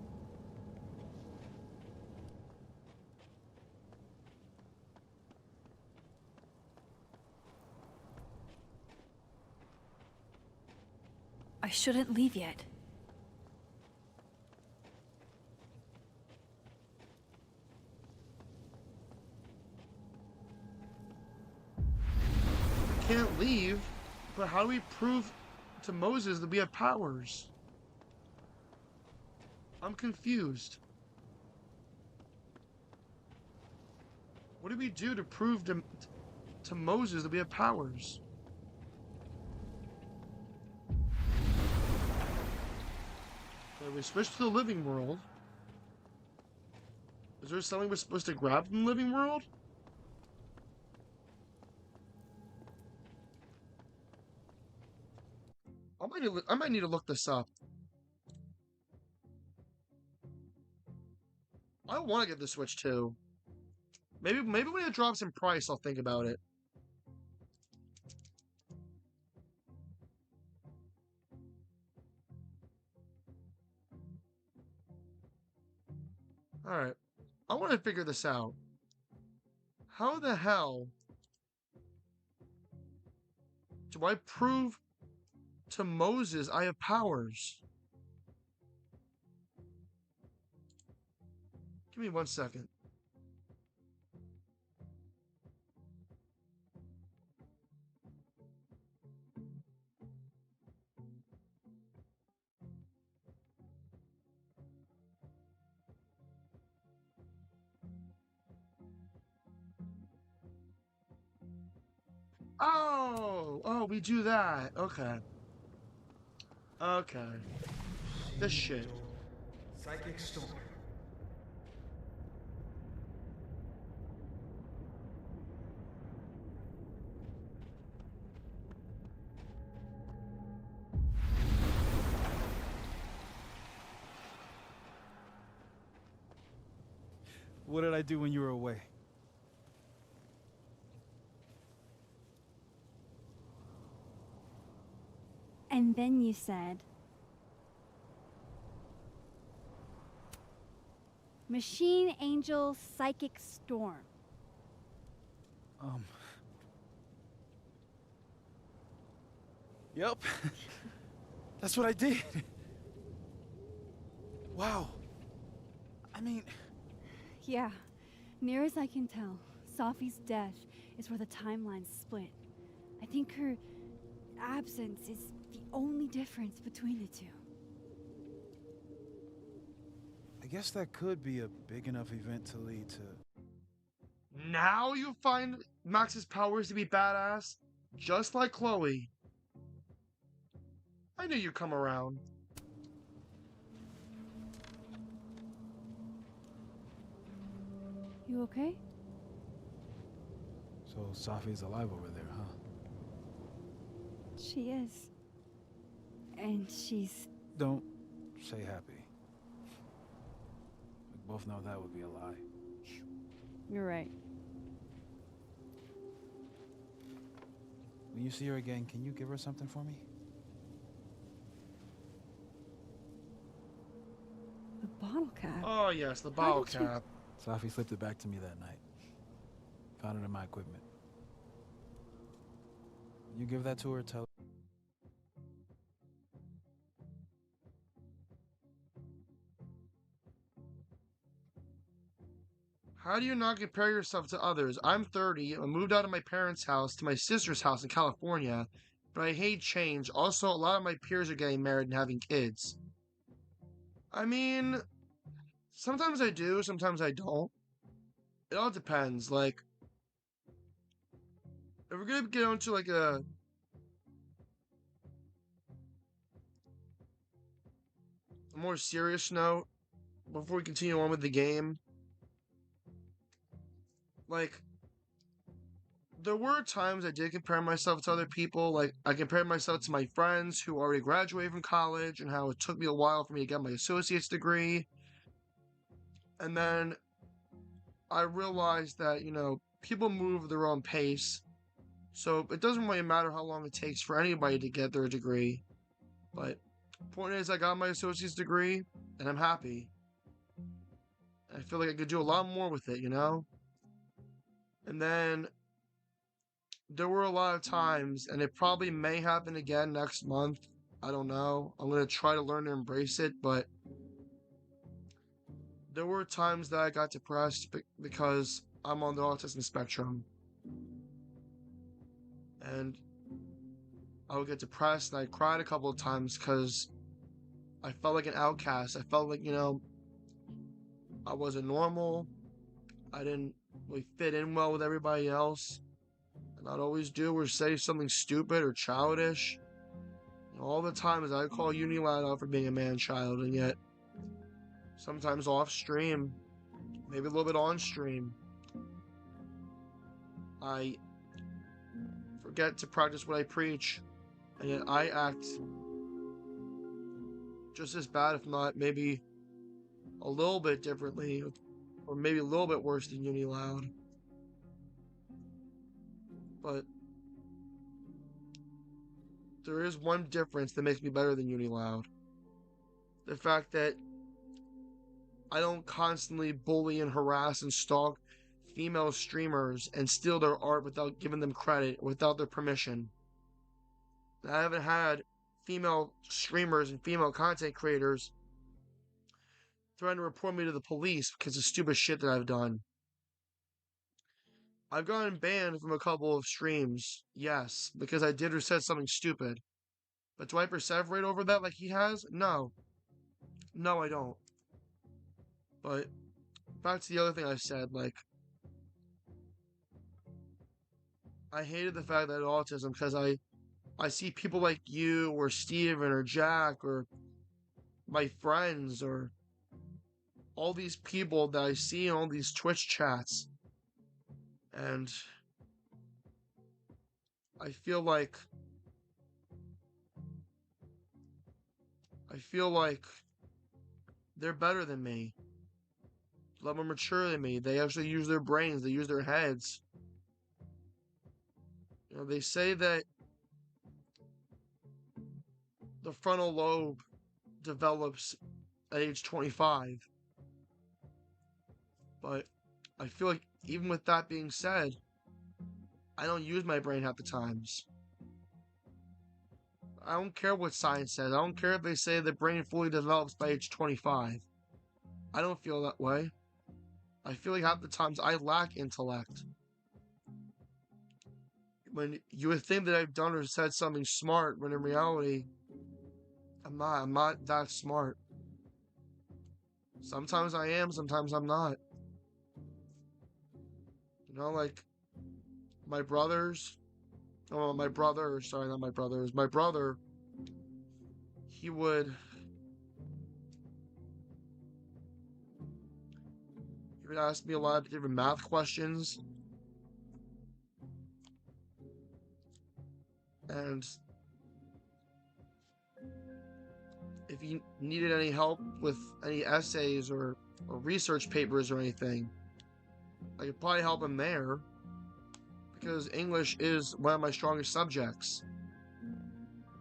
I shouldn't leave yet. We can't leave, but how do we prove to Moses that we have powers? I'm confused. What do we do to prove to Moses that we have powers? Okay, we switched to the living world. Is there something we're supposed to grab from the living world? I might need to look this up. I want to get the Switch too. Maybe when it drops in price, I'll think about it. All right, I want to figure this out. How the hell do I prove to Moses I have powers? Give me 1 second. Oh, we do that. Okay. Okay. This shit. Psychic storm. What did I do when you were away? And then you said, Machine Angel Psychic Storm. Yep. That's what I did. Wow. I mean, Yeah, near as I can tell, Safi's death is where the timelines split. I think her absence is the only difference between the two. I guess that could be a big enough event to lead to... Now you find Max's powers to be badass? Just like Chloe. I knew you'd come around. You okay? So Safi's alive over there, huh? She is. And she's... Don't say happy. We both know that would be a lie. You're right. When you see her again, can you give her something for me? The bottle cap. Oh yes, the bottle did you- cap. Safi slipped it back to me that night. Found it in my equipment. When you give that to her, tell her... How do you not compare yourself to others? I'm 30. I moved out of my parents' house to my sister's house in California, but I hate change. Also, a lot of my peers are getting married and having kids. I mean, sometimes I do, sometimes I don't. It all depends. Like, if we're gonna get onto like a more serious note before we continue on with the game, like, there were times I did compare myself to other people. Like, I compared myself to my friends who already graduated from college and how it took me a while for me to get my associate's degree. And then I realized that, people move at their own pace. So it doesn't really matter how long it takes for anybody to get their degree. But point is, I got my associate's degree and I'm happy. I feel like I could do a lot more with it, And then there were a lot of times, and it probably may happen again next month. I don't know. I'm going to try to learn to embrace it, but there were times that I got depressed because I'm on the autism spectrum. And I would get depressed, and I cried a couple of times because I felt like an outcast. I felt like, I wasn't normal. I didn't really fit in well with everybody else. And I'd always do or say something stupid or childish. And all the time as I call Uniloud out for being a man-child, and yet sometimes off-stream, maybe a little bit on-stream, I forget to practice what I preach, and yet I act just as bad, if not maybe a little bit differently, or maybe a little bit worse than Uniloud. But there is one difference that makes me better than Uniloud. The fact that I don't constantly bully and harass and stalk female streamers and steal their art without giving them credit, without their permission. I haven't had female streamers and female content creators trying to report me to the police because of stupid shit that I've done. I've gotten banned from a couple of streams, yes, because I did or said something stupid. But do I perseverate over that like he has? No. No, I don't. But back to the other thing I said, like, I hated the fact that I had autism because I see people like you or Steven or Jack or my friends or all these people that I see in all these Twitch chats, and I feel like they're better than me, a lot more mature than me. They actually use their brains, they use their heads. You know, they say that the frontal lobe develops at age 25. But I feel like even with that being said, I don't use my brain half the times. I don't care what science says. I don't care if they say the brain fully develops by age 25. I don't feel that way. I feel like half the times I lack intellect. When you would think that I've done or said something smart, when in reality, I'm not that smart. Sometimes I am, sometimes I'm not. You know, like, my brothers, my brother, sorry, not my brothers, my brother, he would ask me a lot of different math questions. And if he needed any help with any essays or research papers or anything, I could probably help him there, because English is one of my strongest subjects.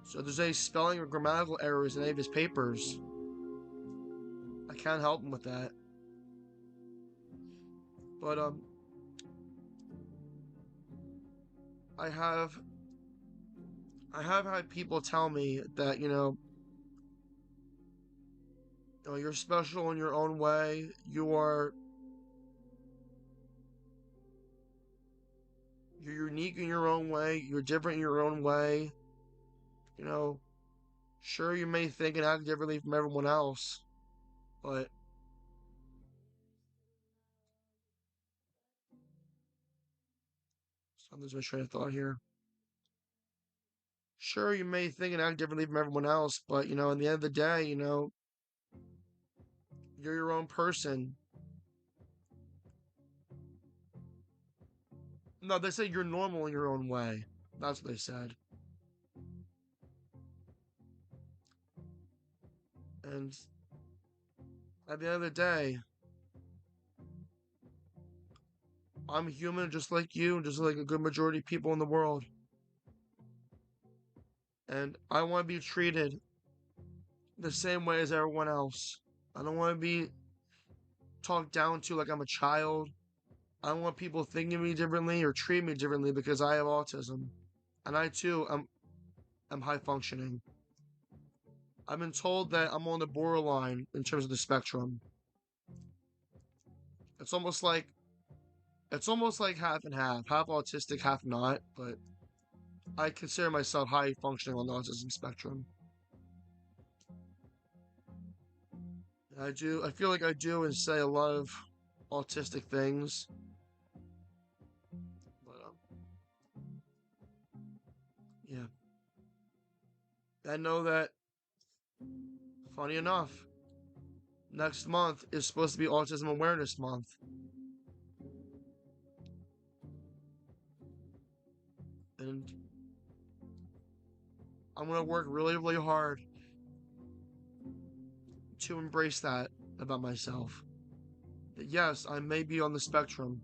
So if there's any spelling or grammatical errors in any of his papers, I can't help him with that. But I have had people tell me that, you're special in your own way. You're unique in your own way. You're different in your own way. Sure, you may think and act differently from everyone else, but something's my train of thought here. Sure, you may think and act differently from everyone else, but, in the end of the day, you're your own person. No, they say you're normal in your own way. That's what they said. And at the end of the day, I'm human just like you, just like a good majority of people in the world. And I want to be treated the same way as everyone else. I don't want to be talked down to like I'm a child. I don't want people thinking of me differently or treating me differently because I have autism. And I too am high functioning. I've been told that I'm on the borderline in terms of the spectrum. It's almost like half and half autistic, half not, but I consider myself high functioning on the autism spectrum. I feel like I do and say a lot of autistic things. But, yeah. I know that, funny enough, next month is supposed to be Autism Awareness Month. And I'm going to work really, really hard to embrace that about myself. That yes, I may be on the spectrum,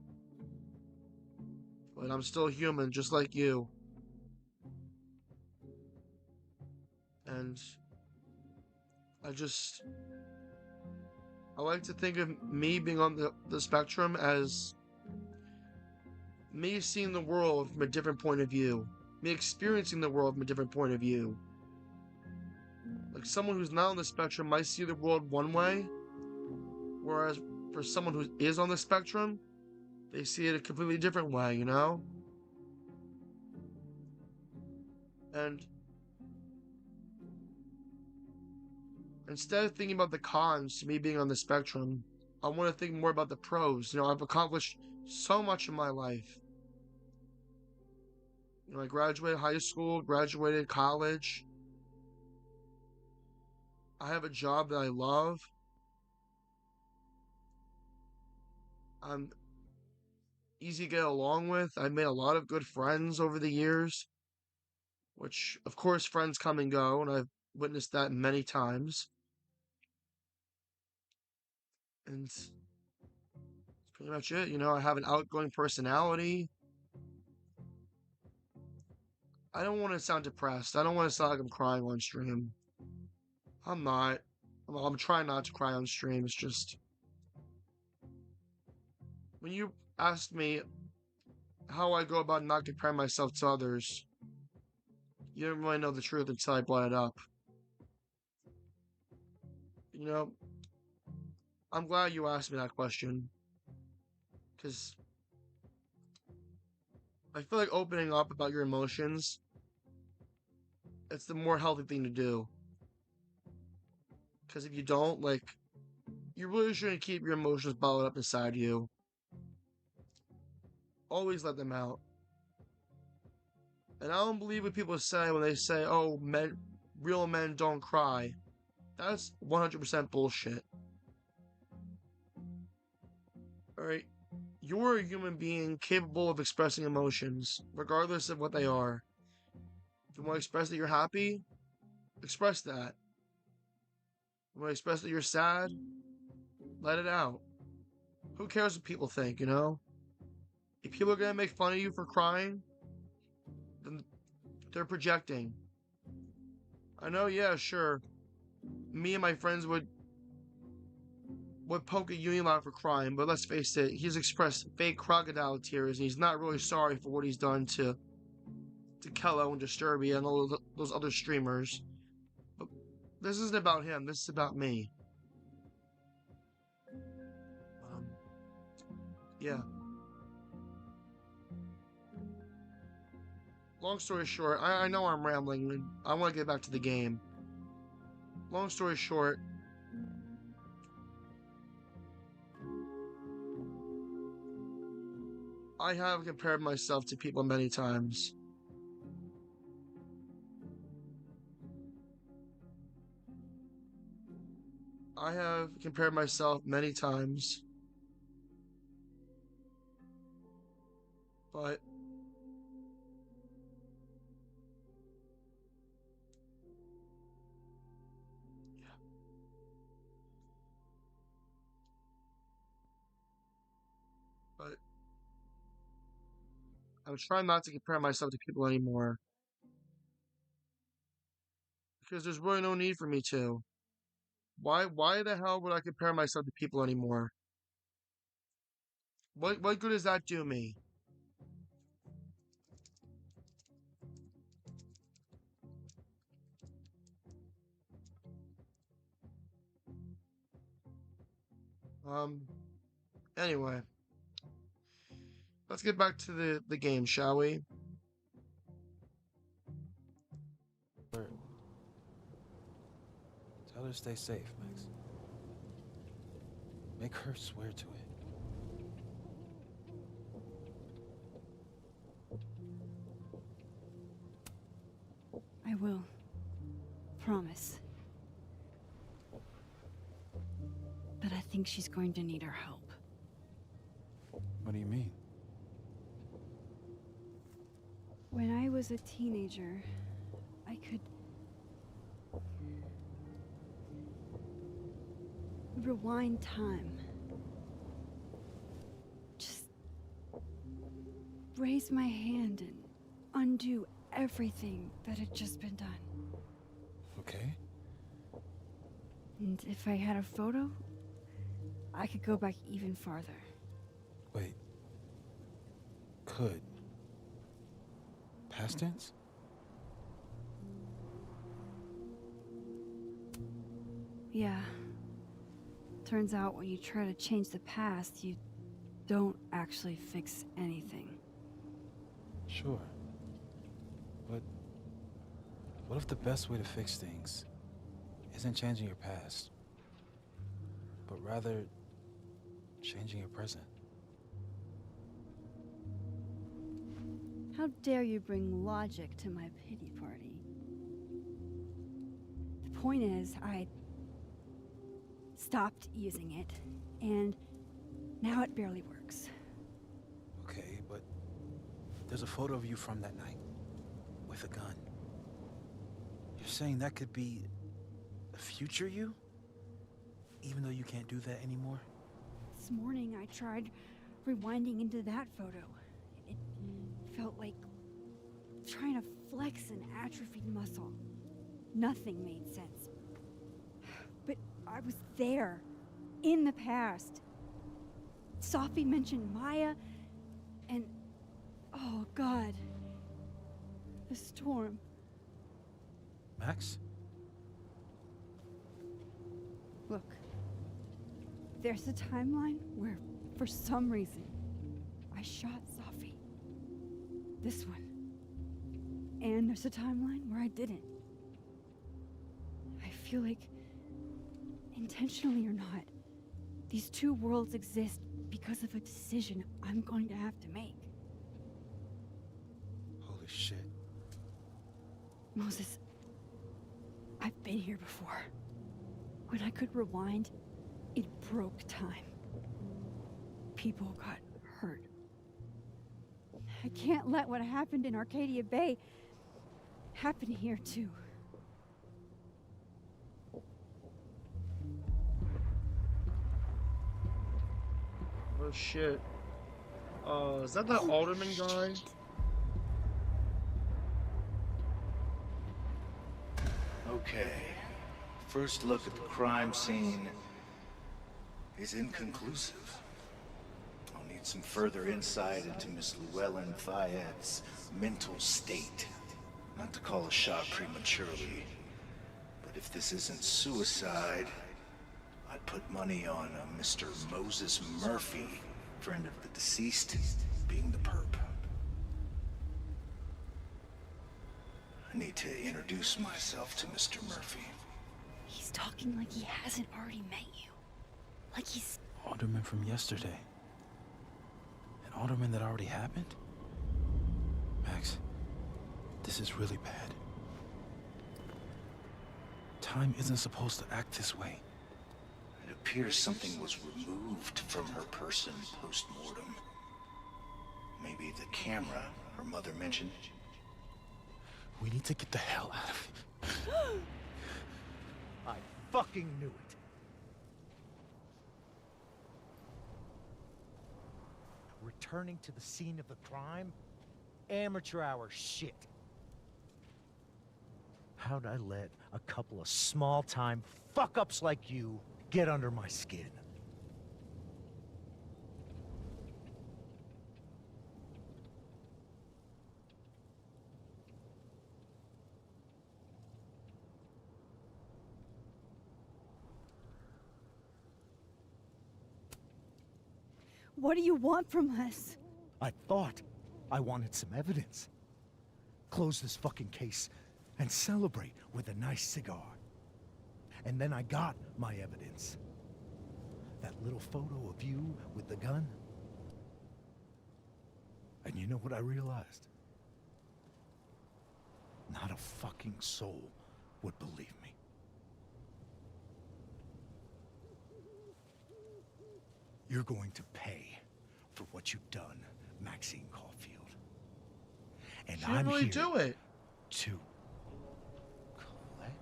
but I'm still human, just like you. And I like to think of me being on the spectrum as me seeing the world from a different point of view, me experiencing the world from a different point of view. Like someone who's not on the spectrum might see the world one way, whereas for someone who is on the spectrum, they see it a completely different way, you know? And instead of thinking about the cons to me being on the spectrum, I want to think more about the pros. You know, I've accomplished so much in my life. You know, I graduated high school, graduated college. I have a job that I love. I'm easy to get along with. I've made a lot of good friends over the years, which, of course, friends come and go, and I've witnessed that many times. And that's pretty much it. You know, I have an outgoing personality. I don't want to sound depressed. I don't want to sound like I'm crying on stream. I'm not. I'm trying not to cry on stream. It's just when you asked me how I go about not comparing myself to others, you didn't really know the truth until I brought it up. You know, I'm glad you asked me that question, because I feel like opening up about your emotions, it's the more healthy thing to do. Because if you don't, like, you really shouldn't keep your emotions bottled up inside you. Always let them out. And I don't believe what people say when they say, oh, real men don't cry. That's 100% bullshit. Alright? You're a human being capable of expressing emotions, regardless of what they are. If you want to express that you're happy, express that. If you want to express that you're sad, let it out. Who cares what people think, you know? If people are gonna make fun of you for crying, then they're projecting. I know, yeah, sure. Me and my friends would poke at Unilon for crying, but let's face it, he's expressed fake crocodile tears, and he's not really sorry for what he's done to Kello and Disturbia and all those other streamers. But this isn't about him, this is about me. Yeah. Long story short, I know I'm rambling, and I want to get back to the game. Long story short, I have compared myself to people many times. I have compared myself many times. But yeah. But I'm trying not to compare myself to people anymore. Because there's really no need for me to. Why the hell would I compare myself to people anymore? What good does that do me? Anyway. Let's get back to the game, shall we? Tell her to stay safe, Max. Make her swear to it. I will. Promise. But I think she's going to need our help. What do you mean? When I was a teenager, I could rewind time. Just raise my hand and undo everything that had just been done. Okay. And if I had a photo, I could go back even farther. Wait. could. Past tense? Yeah. Turns out when you try to change the past, you don't actually fix anything. Sure. But what if the best way to fix things isn't changing your past, but rather changing your present? How dare you bring logic to my pity party? The point is, I stopped using it, and now it barely works. Okay, but there's a photo of you from that night, with a gun. You're saying that could be a future you? Even though you can't do that anymore? This morning I tried rewinding into that photo. It felt like trying to flex an atrophied muscle. Nothing made sense. But I was there, in the past. Sophie mentioned Maya, and oh God, the storm. Max? Look, there's a timeline where, for some reason, I shot Sophie. This one. And there's a timeline where I didn't. I feel like, intentionally or not, these two worlds exist because of a decision I'm going to have to make. Holy shit. Moses, I've been here before. When I could rewind, it broke time. People got hurt. I can't let what happened in Arcadia Bay happen here too. Oh shit. Is that the alderman guy? Okay. First look at the crime scene is inconclusive. I'll need some further insight into Miss Llewellyn Fayette's mental state. Not to call a shot prematurely, but if this isn't suicide, I'd put money on a Mr. Moses Murphy, friend of the deceased, being the perp. I need to introduce myself to Mr. Murphy. He's talking like he hasn't already met you. Like he's... Alderman from yesterday. An alderman that already happened? Max, this is really bad. Time isn't supposed to act this way. It appears something was removed from her person post-mortem. Maybe the camera her mother mentioned. We need to get the hell out of here. I fucking knew it. Returning to the scene of the crime? Amateur hour shit. How'd I let a couple of small-time fuck-ups like you get under my skin? What do you want from us? I thought I wanted some evidence. Close this fucking case and celebrate with a nice cigar. And then I got my evidence. That little photo of you with the gun. And you know what I realized? Not a fucking soul would believe me. You're going to pay for what you've done, Maxine Caulfield. And She didn't I'm really here do it. to collect.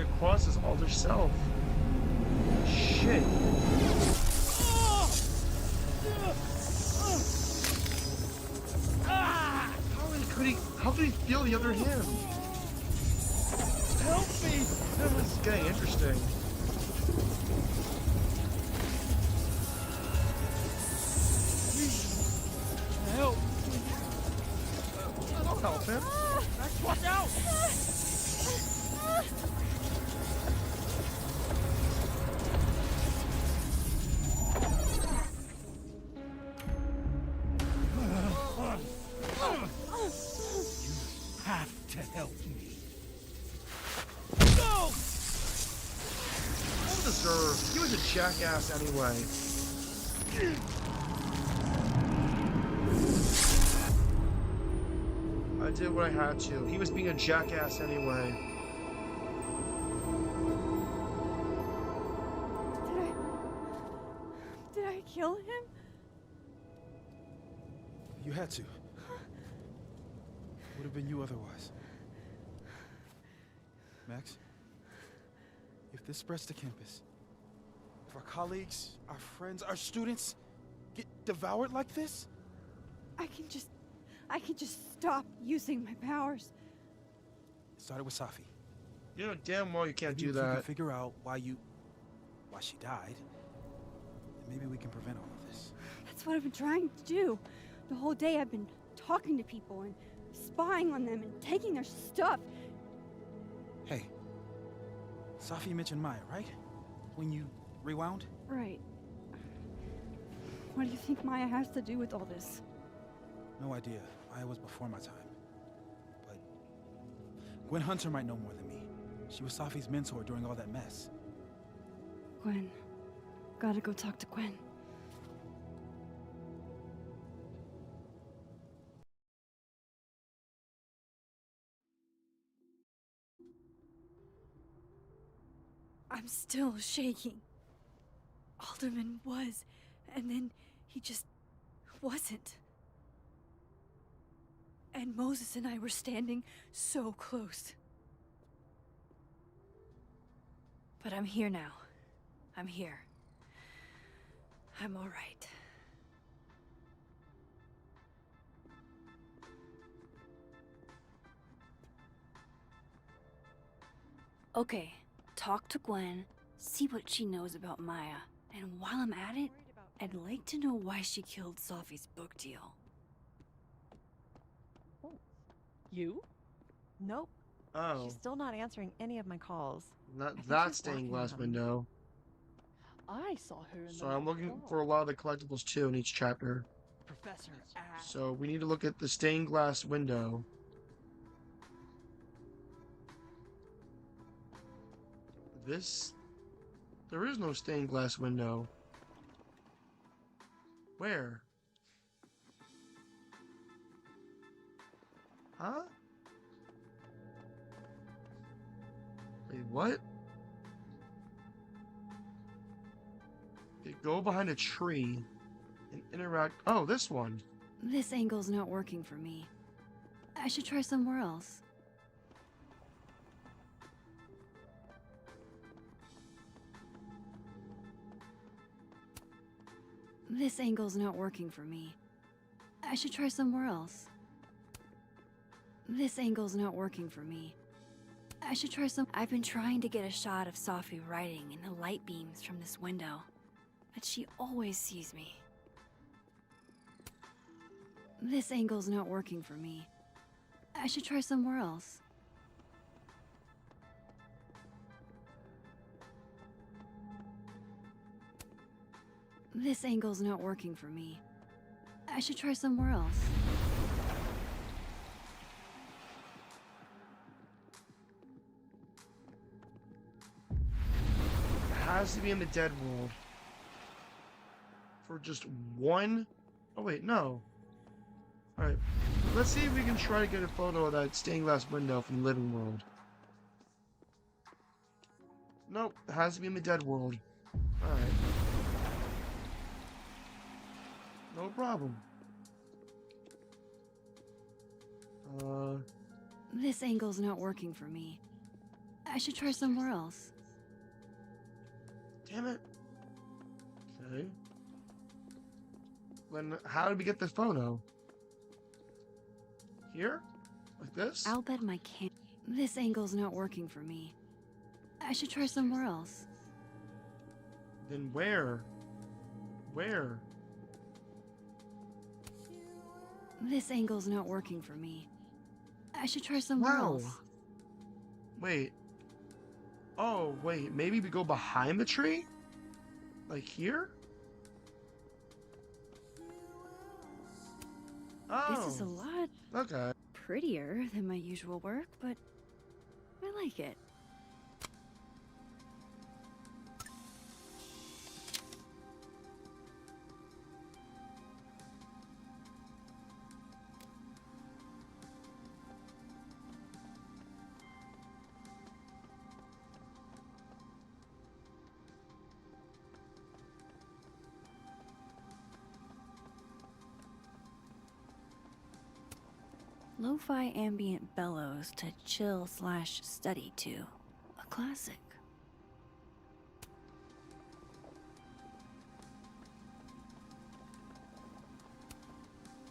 Coming across as alter self. Shit. How could he feel the other him? Help me! This is getting interesting. Help! I'll help him. Max, watch out! You have to help me. Go! Well deserved. He was a jackass anyway. I did what I had to. He was being a jackass anyway. Did I kill him? You had to. Would have been you otherwise. Max, if this spreads to campus, if our colleagues, our friends, our students get devoured like this, I can just stop using my powers. it started with Safi. You know damn well you can't Maybe do if we can that. figure out why she died, then maybe we can prevent all of this. That's what I've been trying to do. The whole day I've been talking to people and spying on them and taking their stuff. Hey, Safi mentioned Maya, right? When you rewound? Right. What do you think Maya has to do with all this? No idea. Maya was before my time. But Gwen Hunter might know more than me. She was Safi's mentor during all that mess. Gwen. Gotta go talk to Gwen. I'm still shaking. Alderman was, and then he just wasn't. And Moses and I were standing so close. But I'm here now. I'm here. I'm all right. Okay, talk to Gwen, see what she knows about Maya, and while I'm at it, I'd like to know why she killed Safi's book deal. You? Nope. Oh, She's still not answering any of my calls. I not think that she's stained blocking glass them. window. I saw her in So the I'm looking next for a lot of the collectibles too in each chapter. Professor Ash. So we need to look at the stained glass window. There is no stained glass window. Where? Huh? Wait, what? Okay, go behind a tree and interact. Oh, this one. This angle's not working for me. I should try somewhere else. This angle's not working for me. I should try somewhere else. This angle's not working for me. I should try some. I've been trying to get a shot of Safi writing in the light beams from this window, but she always sees me. This angle's not working for me. I should try somewhere else. This angle's not working for me. I should try somewhere else. It has to be in the dead world. For just one? Oh wait, no. Alright, let's see if we can try to get a photo of that stained glass window from the living world. Nope, it has to be in the dead world. Alright. No problem. This angle's not working for me. I should try somewhere else. Damn it. Okay. Then how did we get this photo? Here? Like this? I'll bet my This angle's not working for me. I should try somewhere else. Then where? Where? This angle's not working for me. I should try somewhere else. Wait. Oh, wait. Maybe we go behind the tree? Like here? Oh. This is a lot Okay. prettier than my usual work, but I like it. Lo-fi ambient bellows to chill/study to. A classic.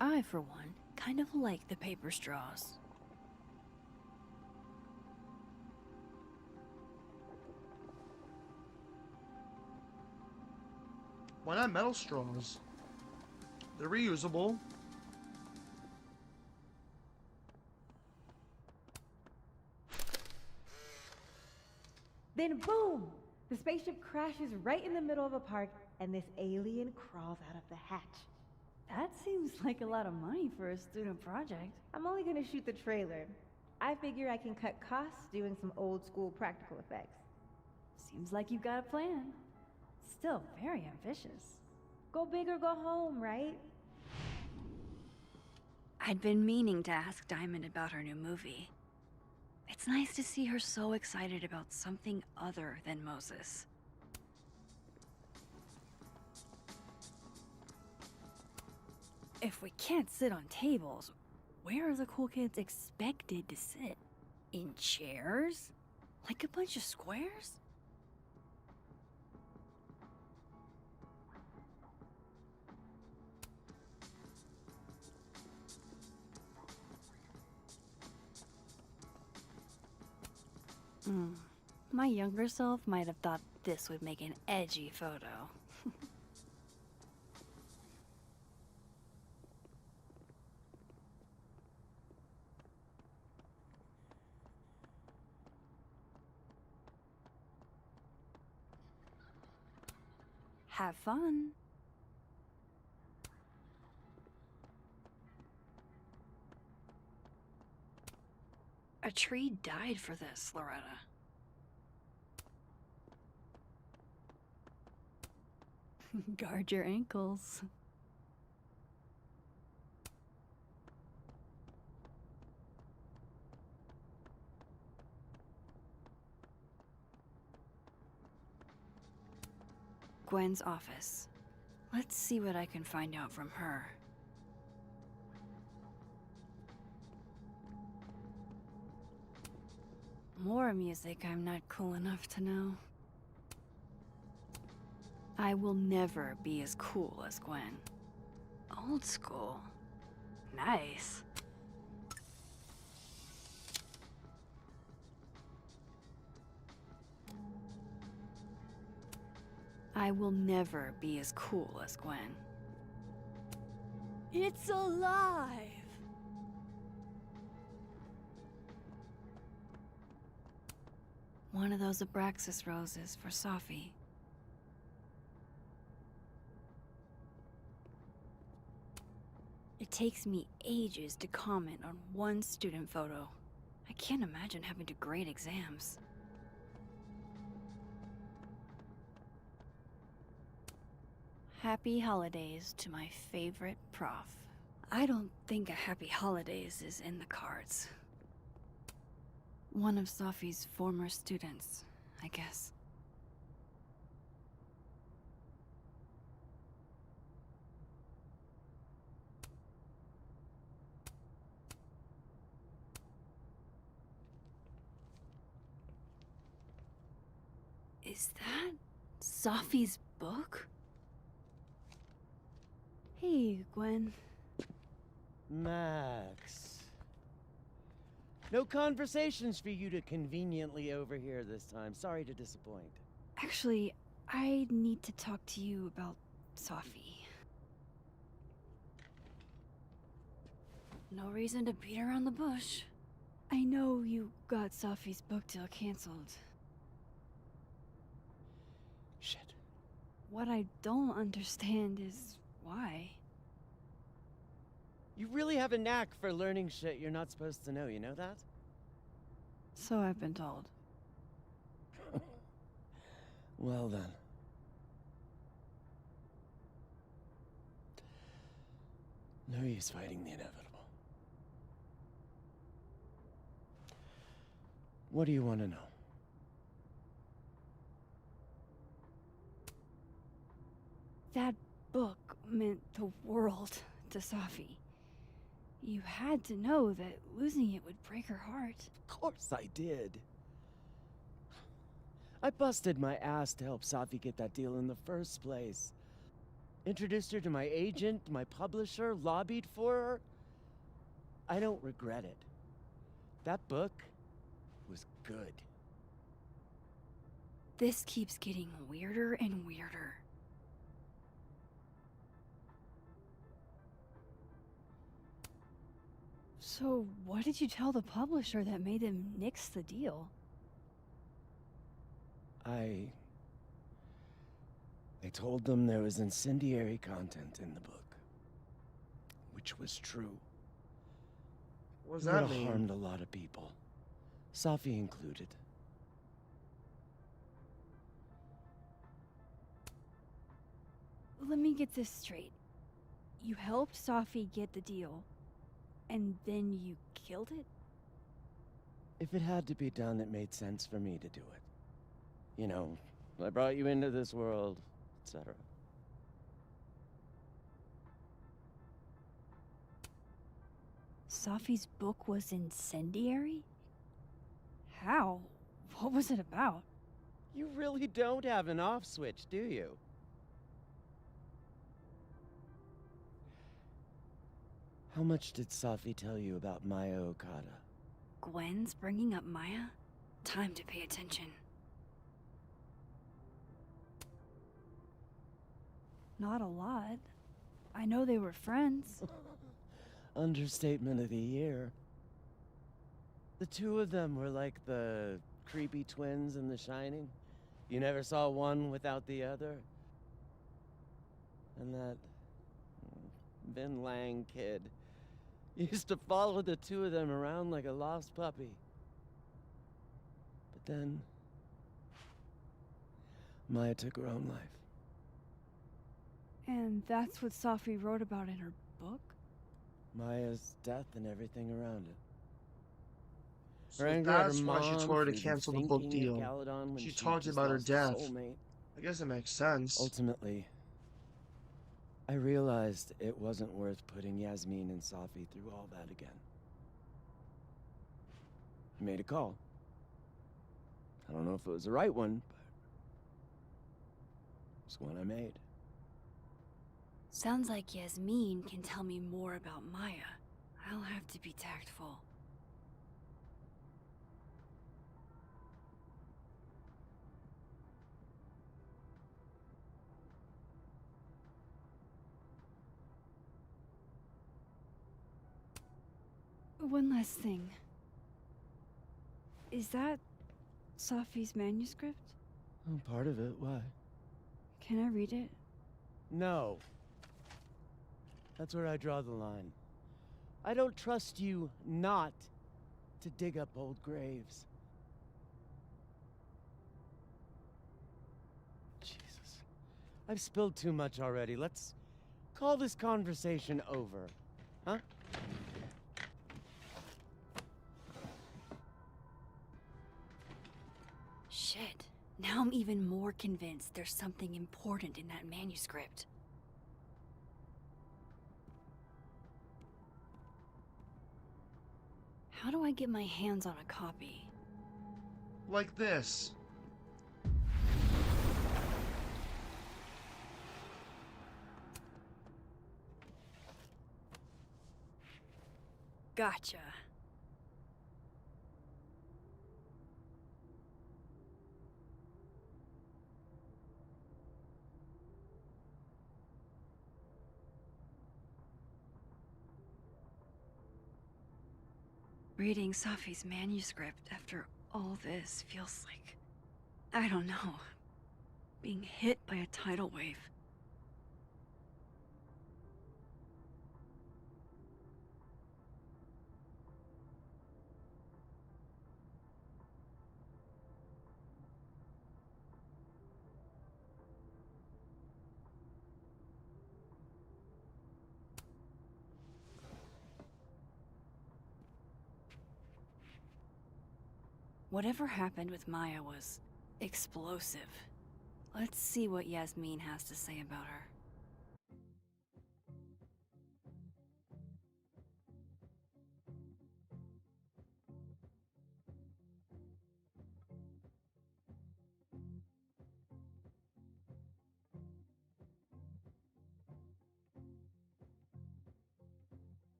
I, for one, kind of like the paper straws. Why not metal straws? They're reusable. Then boom! The spaceship crashes right in the middle of a park, and this alien crawls out of the hatch. That seems like a lot of money for a student project. I'm only gonna shoot the trailer. I figure I can cut costs doing some old school practical effects. Seems like you've got a plan. Still very ambitious. Go big or go home, right? I'd been meaning to ask Diamond about her new movie. It's nice to see her so excited about something other than Moses. If we can't sit on tables, where are the cool kids expected to sit? In chairs? Like a bunch of squares? My younger self might have thought this would make an edgy photo. Have fun. A tree died for this, Loretta. Guard your ankles. Gwen's office. Let's see what I can find out from her. More music I'm not cool enough to know. I will never be as cool as Gwen. Old school. Nice. I will never be as cool as Gwen. It's alive! One of those Abraxas roses for Safi. It takes me ages to comment on one student photo. I can't imagine having to grade exams. Happy holidays to my favorite prof. I don't think a happy holidays is in the cards. One of Safi's former students, I guess. Is that Safi's book? Hey, Gwen. Max. No conversations for you to conveniently overhear this time. Sorry to disappoint. Actually, I need to talk to you about Safi. No reason to beat around the bush. I know you got Safi's book deal canceled. Shit. What I don't understand is why. You really have a knack for learning shit you're not supposed to know, you know that? So I've been told. Well then. No use fighting the inevitable. What do you want to know? That book meant the world to Safi. You had to know that losing it would break her heart. Of course I did. I busted my ass to help Safi get that deal in the first place. Introduced her to my agent, my publisher, lobbied for her. I don't regret it. That book was good. This keeps getting weirder and weirder. So, what did you tell the publisher that made them nix the deal? I told them there was incendiary content in the book, which was true. What does It that would've mean? harmed a lot of people, Safi included. Let me get this straight. You helped Safi get the deal, and then you killed it? If it had to be done, it made sense for me to do it. You know, I brought you into this world, etc. Safi's book was incendiary? How? What was it about? You really don't have an off switch, do you? How much did Safi tell you about Maya Okada? Gwen's bringing up Maya? Time to pay attention. Not a lot. I know they were friends. Understatement of the year. The two of them were like the creepy twins in The Shining. You never saw one without the other. And that Vin Lang kid used to follow the two of them around like a lost puppy. But then Maya took her own life. And that's what Safi wrote about in her book? Maya's death and everything around it. So Her anger at her that's why she mom told her to for cancel the book thinking of deal. Caledon when She she talked just about her lost a death. soulmate. I guess it makes sense. Ultimately, I realized it wasn't worth putting Yasmin and Safi through all that again. I made a call. I don't know if it was the right one, but it's one I made. Sounds like Yasmin can tell me more about Maya. I'll have to be tactful. One last thing. Is that Safi's manuscript? Oh, part of it. Why? Can I read it? No. That's where I draw the line. I don't trust you not to dig up old graves. Jesus. I've spilled too much already. Let's call this conversation over. Huh? Shit. Now I'm even more convinced there's something important in that manuscript. How do I get my hands on a copy? Like this. Gotcha. Reading Safi's manuscript after all this feels like, I don't know, being hit by a tidal wave. Whatever happened with Maya was explosive. Let's see what Yasmin has to say about her.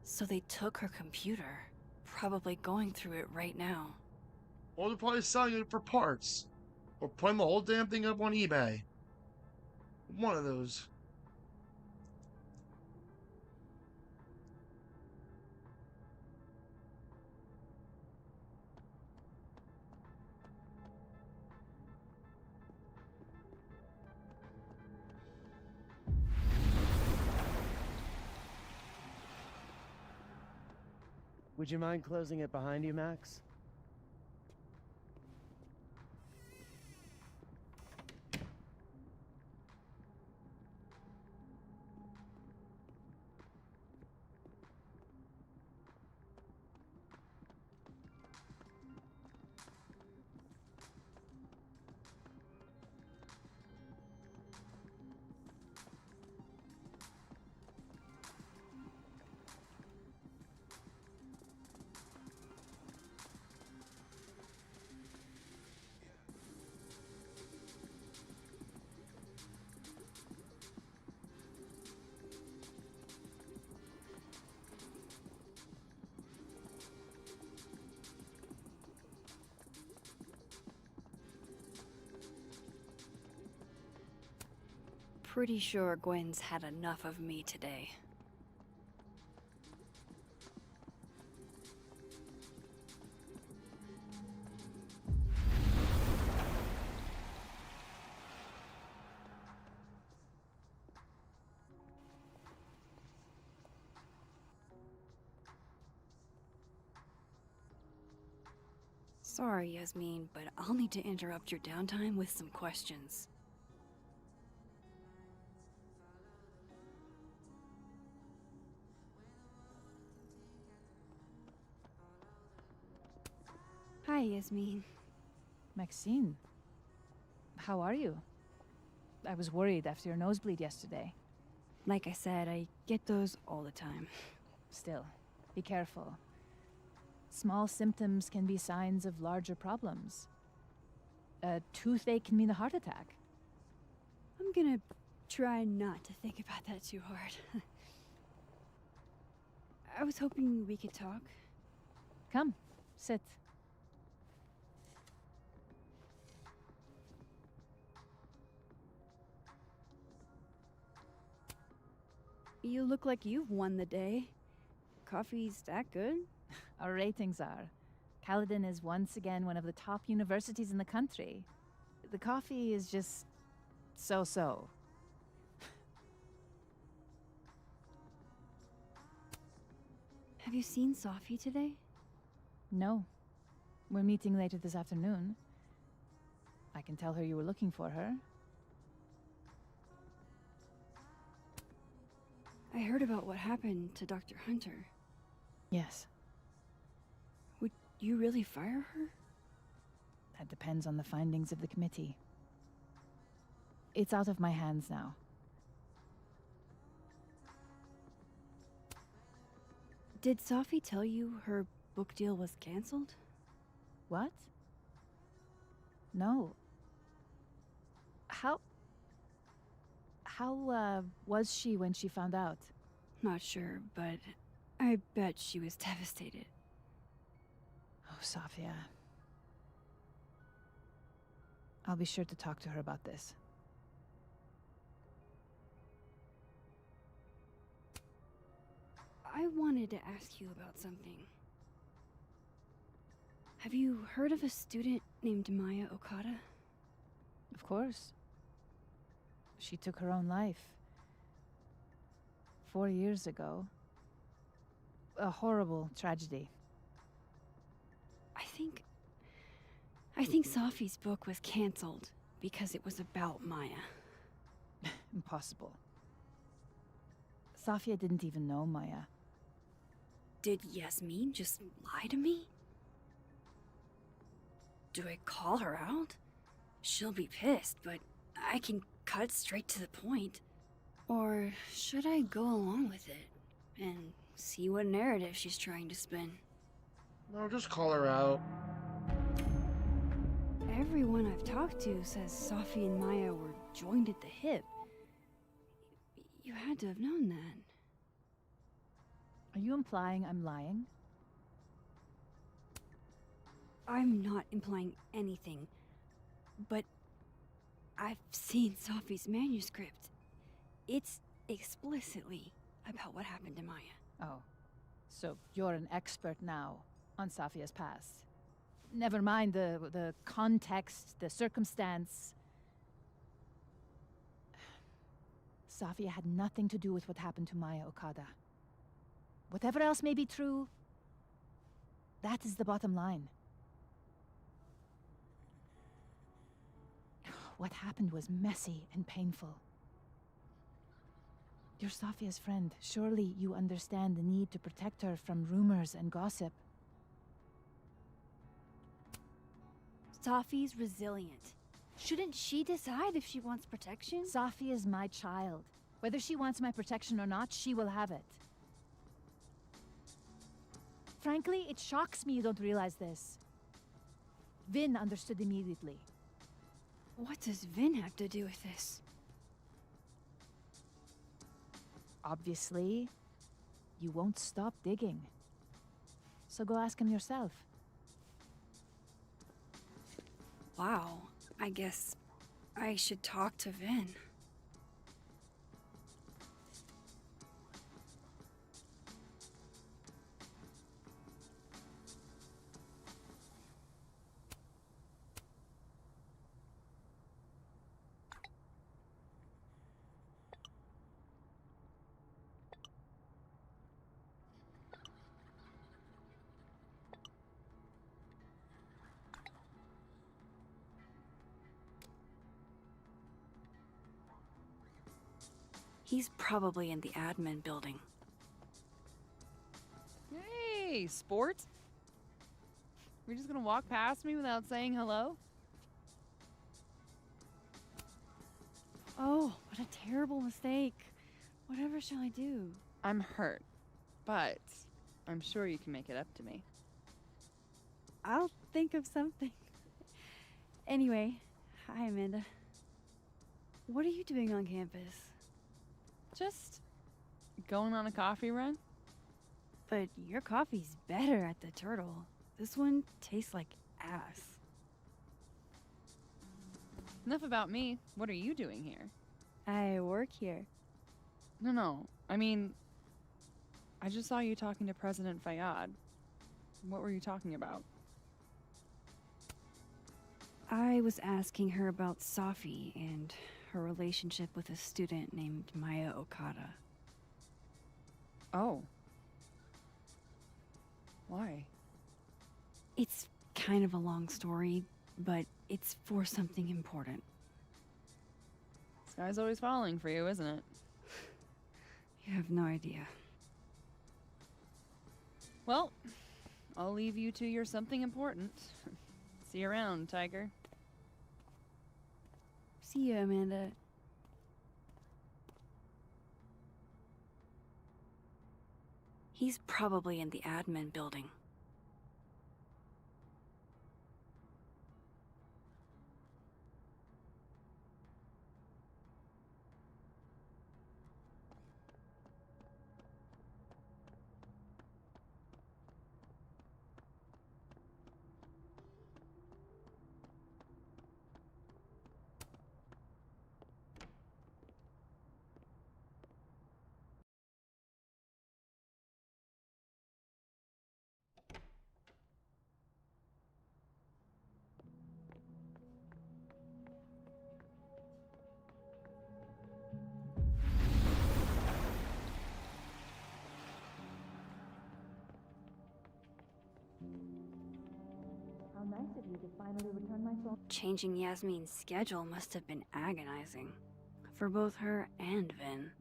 So they took her computer, probably going through it right now. Or they're probably selling it for parts. Or putting the whole damn thing up on eBay. One of those. Would you mind closing it behind you, Max? Pretty sure Gwen's had enough of me today. Sorry, Yasmin, but I'll need to interrupt your downtime with some questions. Hi, Yasmin. Maxine, how are you? I was worried after your nosebleed yesterday. Like I said, I get those all the time. Still, be careful. Small symptoms can be signs of larger problems. A toothache can mean a heart attack. I'm gonna try not to think about that too hard. I was hoping we could talk. Come, sit. You look like you've won the day. Coffee's that good? Our ratings are. Caledon is once again one of the top universities in the country. The coffee is just so-so. Have you seen Sophie today? No. We're meeting later this afternoon. I can tell her you were looking for her. I heard about what happened to Dr. Hunter. Yes. Would you really fire her? That depends on the findings of the committee. It's out of my hands now. Did Sophie tell you her book deal was canceled? What? No. How was she when she found out? Not sure, but I bet she was devastated. Oh, Sophia. I'll be sure to talk to her about this. I wanted to ask you about something. Have you heard of a student named Maya Okada? Of course. She took her own life. 4 years ago. A horrible tragedy. I think Sophie's book was canceled because it was about Maya. Impossible. Sophia didn't even know Maya. Did Yasmin just lie to me? Do I call her out? She'll be pissed, but I can cut straight to the point. Or should I go along with it and see what narrative she's trying to spin? No, just call her out. Everyone I've talked to says Sophie and Maya were joined at the hip. You had to have known that. Are you implying I'm lying? I'm not implying anything, but I've seen Sophie's manuscript. It's explicitly about what happened to Maya. Oh, so you're an expert now on Sophia's past. Never mind the context, the circumstance. Sophia had nothing to do with what happened to Maya Okada. Whatever else may be true, that is the bottom line. What happened was messy and painful. You're Sophia's friend. Surely you understand the need to protect her from rumors and gossip. Sophie's resilient. Shouldn't she decide if she wants protection? Sophie is my child. Whether she wants my protection or not, she will have it. Frankly, it shocks me you don't realize this. Vin understood immediately. What does Vin have to do with this? Obviously, you won't stop digging. So go ask him yourself. Wow, I guess I should talk to Vin. He's probably in the admin building. Hey, sport. You're just gonna walk past me without saying hello? Oh, what a terrible mistake. Whatever shall I do? I'm hurt, but I'm sure you can make it up to me. I'll think of something. Anyway, hi, Amanda. What are you doing on campus? Just going on a coffee run? But your coffee's better at the Turtle. This one tastes like ass. Enough about me. What are you doing here? I work here. No. I mean, I just saw you talking to President Fayyad. What were you talking about? I was asking her about Safi and her relationship with a student named Maya Okada. Oh. Why? It's kind of a long story, but it's for something important. Sky's always falling for you, isn't it? You have no idea. Well, I'll leave you to your something important. See you around, Tiger. See you, Amanda. He's probably in the admin building. How nice of you to finally return my phone. Changing Yasmin's schedule must have been agonizing. For both her and Vin.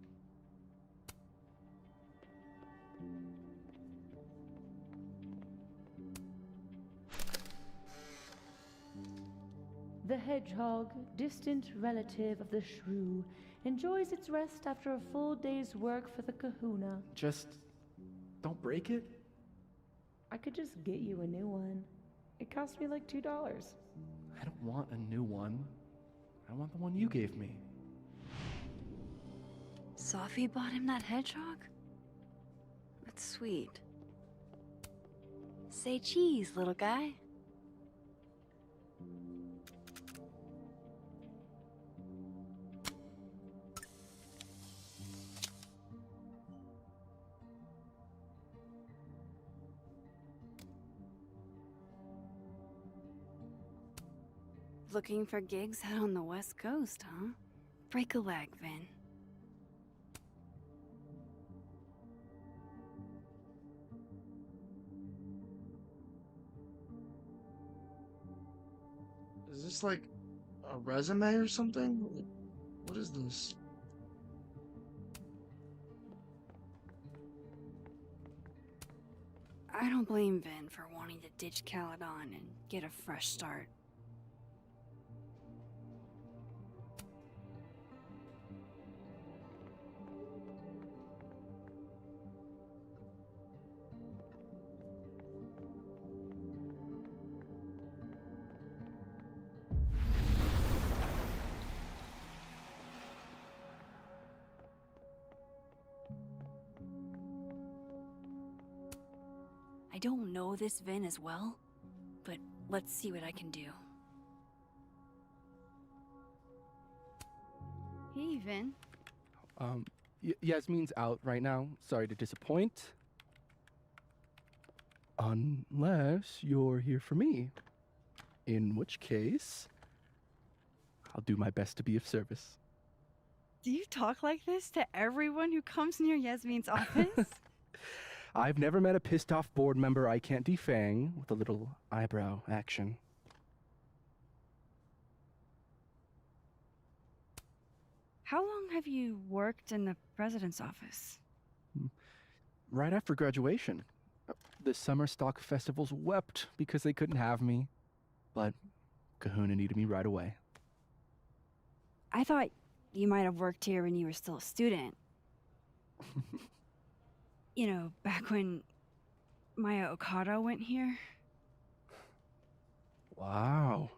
The hedgehog, distant relative of the shrew, enjoys its rest after a full day's work for the kahuna. Just don't break it? I could just get you a new one. It cost me like $2. I don't want a new one. I want the one you gave me. Safi bought him that hedgehog? That's sweet. Say cheese, little guy. Looking for gigs out on the West Coast, huh? Break a leg, Vin. Is this like a resume or something? What is this? I don't blame Vin for wanting to ditch Caledon and get a fresh start. I don't know this Vin as well, but let's see what I can do. Hey, Vin. Yasmin's out right now. Sorry to disappoint. Unless you're here for me. In which case, I'll do my best to be of service. Do you talk like this to everyone who comes near Yasmin's office? I've never met a pissed off board member I can't defang with a little eyebrow action. How long have you worked in the president's office? Right after graduation. The summer stock festivals wept because they couldn't have me. But Kahuna needed me right away. I thought you might have worked here when you were still a student. You know, back when Maya Okada went here. Wow.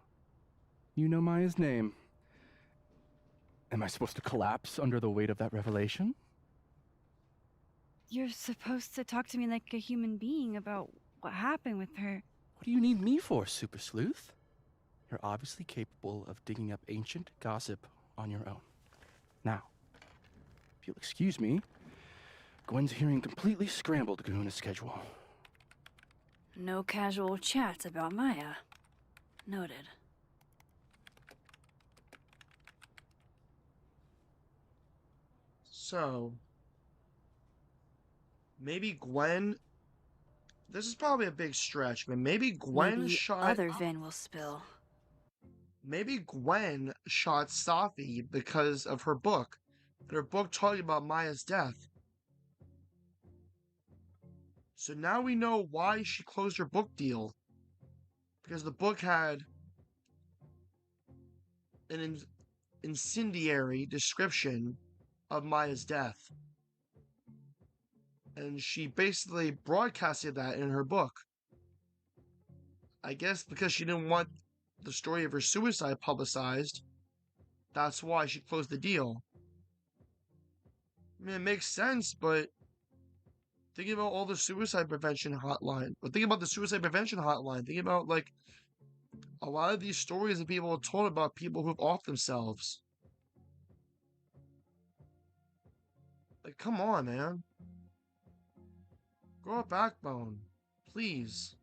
You know Maya's name. Am I supposed to collapse under the weight of that revelation? You're supposed to talk to me like a human being about what happened with her. What do you need me for, Super Sleuth? You're obviously capable of digging up ancient gossip on your own. Now, if you'll excuse me, Gwen's hearing completely scrambled Kahuna's schedule. No casual chats about Maya. Noted. So, maybe Gwen. This is probably a big stretch, but maybe Gwen Maybe shot. other Vin will spill. Maybe Gwen shot Safi because of her book. And her book talking about Maya's death. So now we know why she closed her book deal. Because the book had an incendiary description of Maya's death. And she basically broadcasted that in her book. I guess because she didn't want the story of her suicide publicized, that's why she closed the deal. I mean, it makes sense, but thinking about all the suicide prevention hotline, but think about the suicide prevention hotline, think about, like, a lot of these stories that people have told about people who've offed themselves. Like, come on, man. Grow a backbone. Please.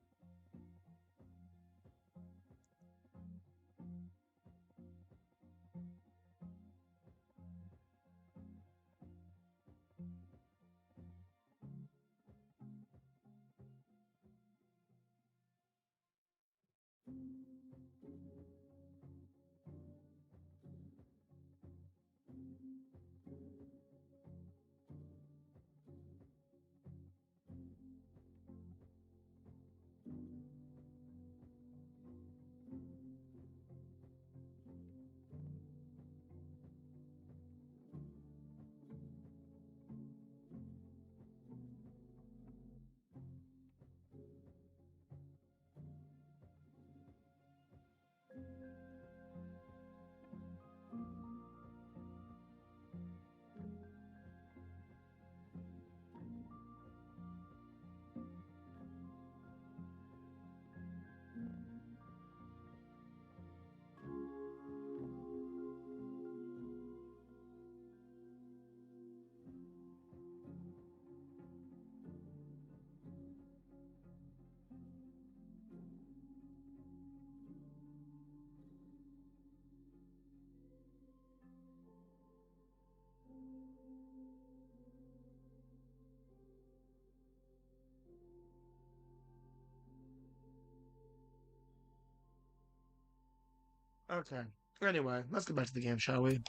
Okay. Anyway, let's get back to the game, shall we?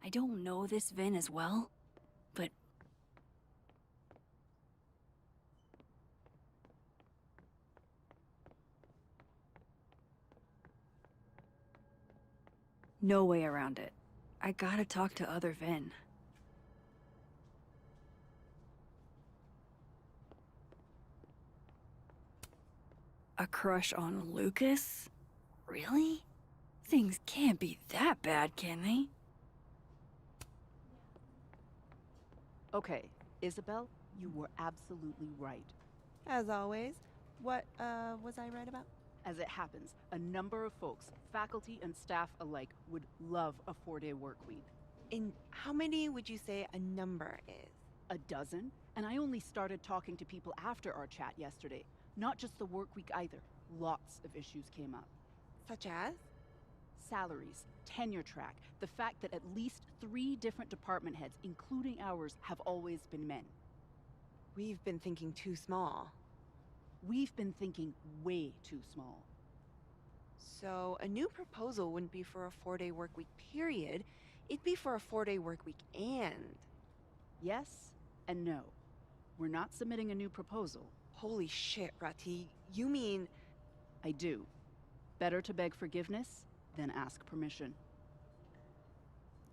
I don't know this Vin as well, but no way around it. I gotta talk to other Vin. A crush on Lucas? Really? Things can't be that bad, can they? Okay, Isabel, you were absolutely right. As always. What, was I right about? As it happens, a number of folks, faculty and staff alike, would love a 4-day work week. And how many would you say a number is? A dozen? And I only started talking to people after our chat yesterday. Not just the work week either. Lots of issues came up. Such as? Salaries, tenure track, the fact that at least 3 different department heads, including ours, have always been men. We've been thinking too small. We've been thinking way too small. So a new proposal wouldn't be for a 4-day work week period. It'd be for a 4-day work week and... Yes and no. We're not submitting a new proposal. Holy shit, Rati. You mean... I do. Better to beg forgiveness than ask permission.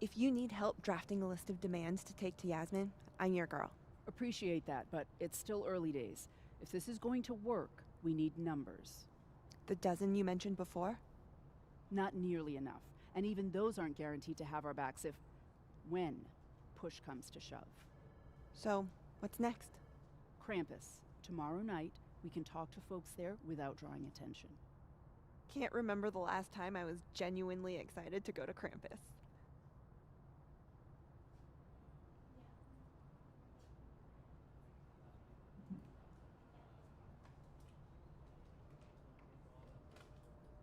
If you need help drafting a list of demands to take to Yasmin, I'm your girl. Appreciate that, but it's still early days. If this is going to work, we need numbers. The dozen you mentioned before? Not nearly enough. And even those aren't guaranteed to have our backs when push comes to shove. So, what's next? Krampus. Tomorrow night, we can talk to folks there without drawing attention. Can't remember the last time I was genuinely excited to go to Krampus.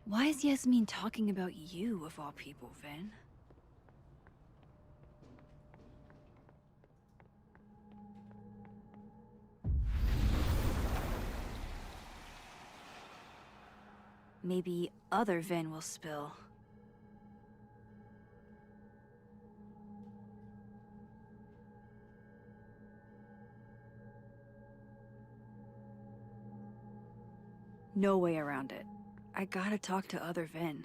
Why is Yasmin talking about you, of all people, Vin? Maybe other Vin will spill. No way around it. I gotta talk to other Vin.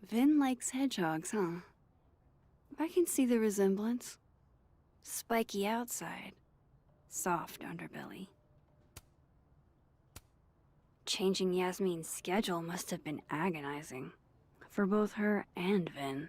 Vin likes hedgehogs, huh? I can see the resemblance. Spiky outside, soft underbelly. Changing Yasmin's schedule must have been agonizing. For both her and Vin.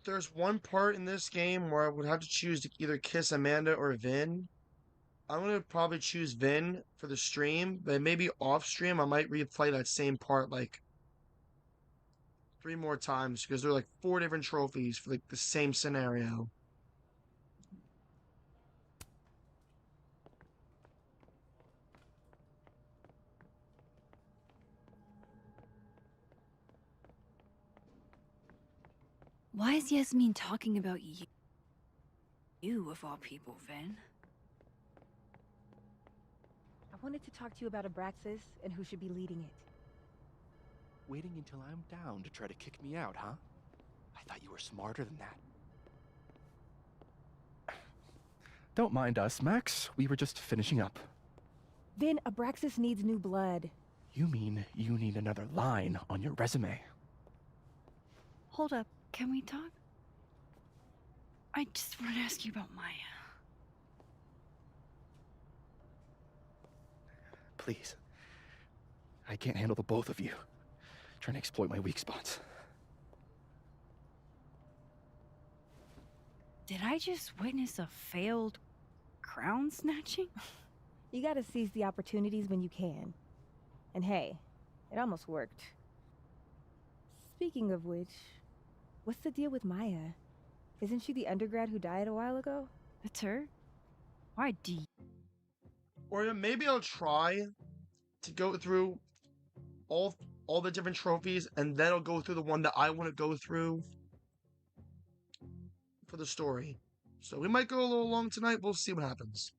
There's one part in this game where I would have to choose to either kiss Amanda or Vin. I'm gonna probably choose Vin for the stream, but maybe off stream I might replay that same part like 3 more times because there are like 4 different trophies for like the same scenario. Why is Yasmin talking about you? You, of all people, Vin. I wanted to talk to you about Abraxas and who should be leading it. Waiting until I'm down to try to kick me out, huh? I thought you were smarter than that. Don't mind us, Max. We were just finishing up. Vin, Abraxas needs new blood. You mean you need another line on your resume? Hold up, can we talk? I just want to ask you about Maya. Please. I can't handle the both of you. Trying to exploit my weak spots. Did I just witness a failed crown snatching? You gotta seize the opportunities when you can. And hey, it almost worked. Speaking of which, what's the deal with Maya? Isn't she the undergrad who died a while ago? That's her? Why do you... Or maybe I'll try to go through all the different trophies and then I'll go through the one that I want to go through for the story. So we might go a little long tonight. We'll see what happens.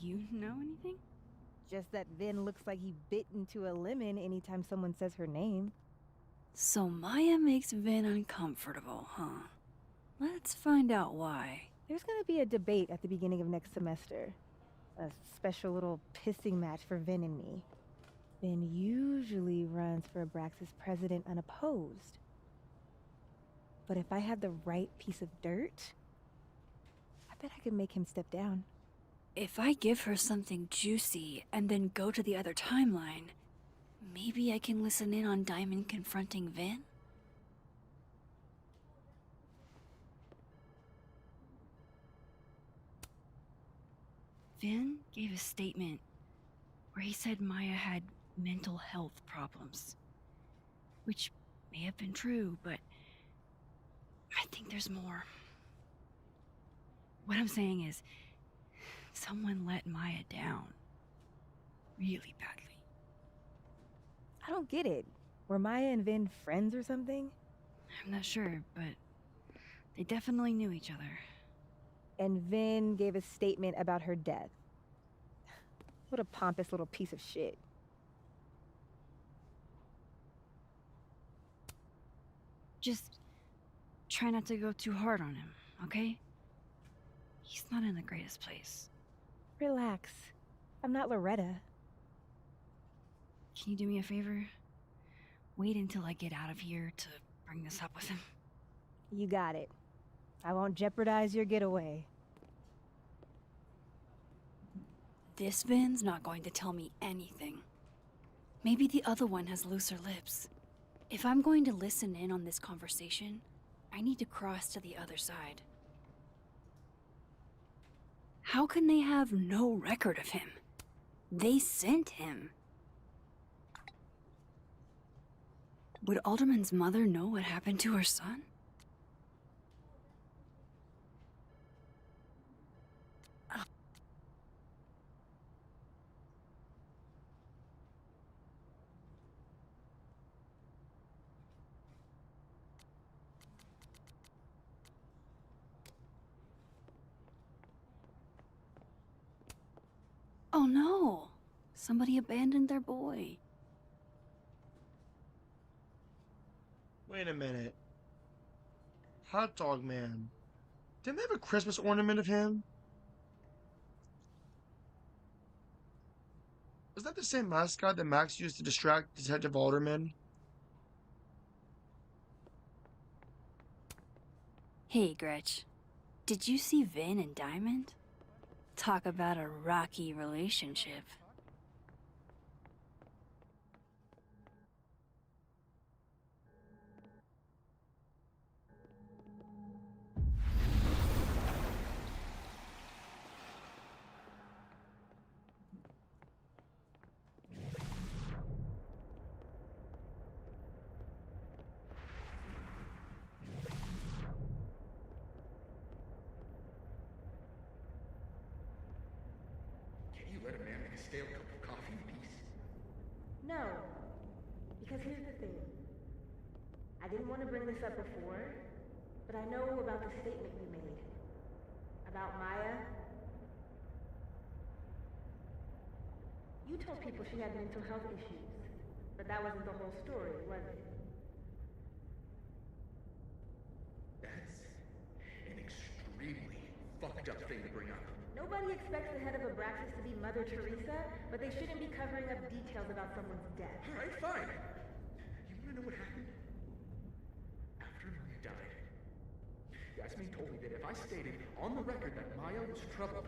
You know anything? Just that Vin looks like he bit into a lemon anytime someone says her name. So Maya makes Vin uncomfortable, huh? Let's find out why. There's gonna be a debate at the beginning of next semester. A special little pissing match for Vin and me. Vin usually runs for Abraxas president unopposed. But if I had the right piece of dirt, I bet I could make him step down. If I give her something juicy and then go to the other timeline, maybe I can listen in on Diamond confronting Vin? Vin gave a statement where he said Maya had mental health problems. Which may have been true, but I think there's more. What I'm saying is, someone let Maya down. Really badly. I don't get it. Were Maya and Vin friends or something? I'm not sure, but they definitely knew each other. And Vin gave a statement about her death. What a pompous little piece of shit. Just try not to go too hard on him, okay? He's not in the greatest place. Relax. I'm not Loretta. Can you do me a favor? Wait until I get out of here to bring this up with him. You got it. I won't jeopardize your getaway. This Vin's not going to tell me anything. Maybe the other one has looser lips. If I'm going to listen in on this conversation, I need to cross to the other side. How can they have no record of him? They sent him. Would Alderman's mother know what happened to her son? Oh no! Somebody abandoned their boy. Wait a minute. Hot Dog Man. Didn't they have a Christmas ornament of him? Was that the same mascot that Max used to distract Detective Alderman? Hey, Gretch. Did you see Vin and Diamond? Talk about a rocky relationship. Let a man make a stale cup of coffee in peace? No. Because here's the thing. I didn't want to bring this up before, but I know about the statement you made. About Maya. You told people she had mental health issues, but that wasn't the whole story, was it? That's an extremely fucked up thing to bring up. Nobody expects the head of Abraxas to be Mother Teresa, but they shouldn't be covering up details about someone's death. Alright, fine. You wanna know what happened? After Maya died, Yasmin told me that if I stated on the record that Maya was troubled,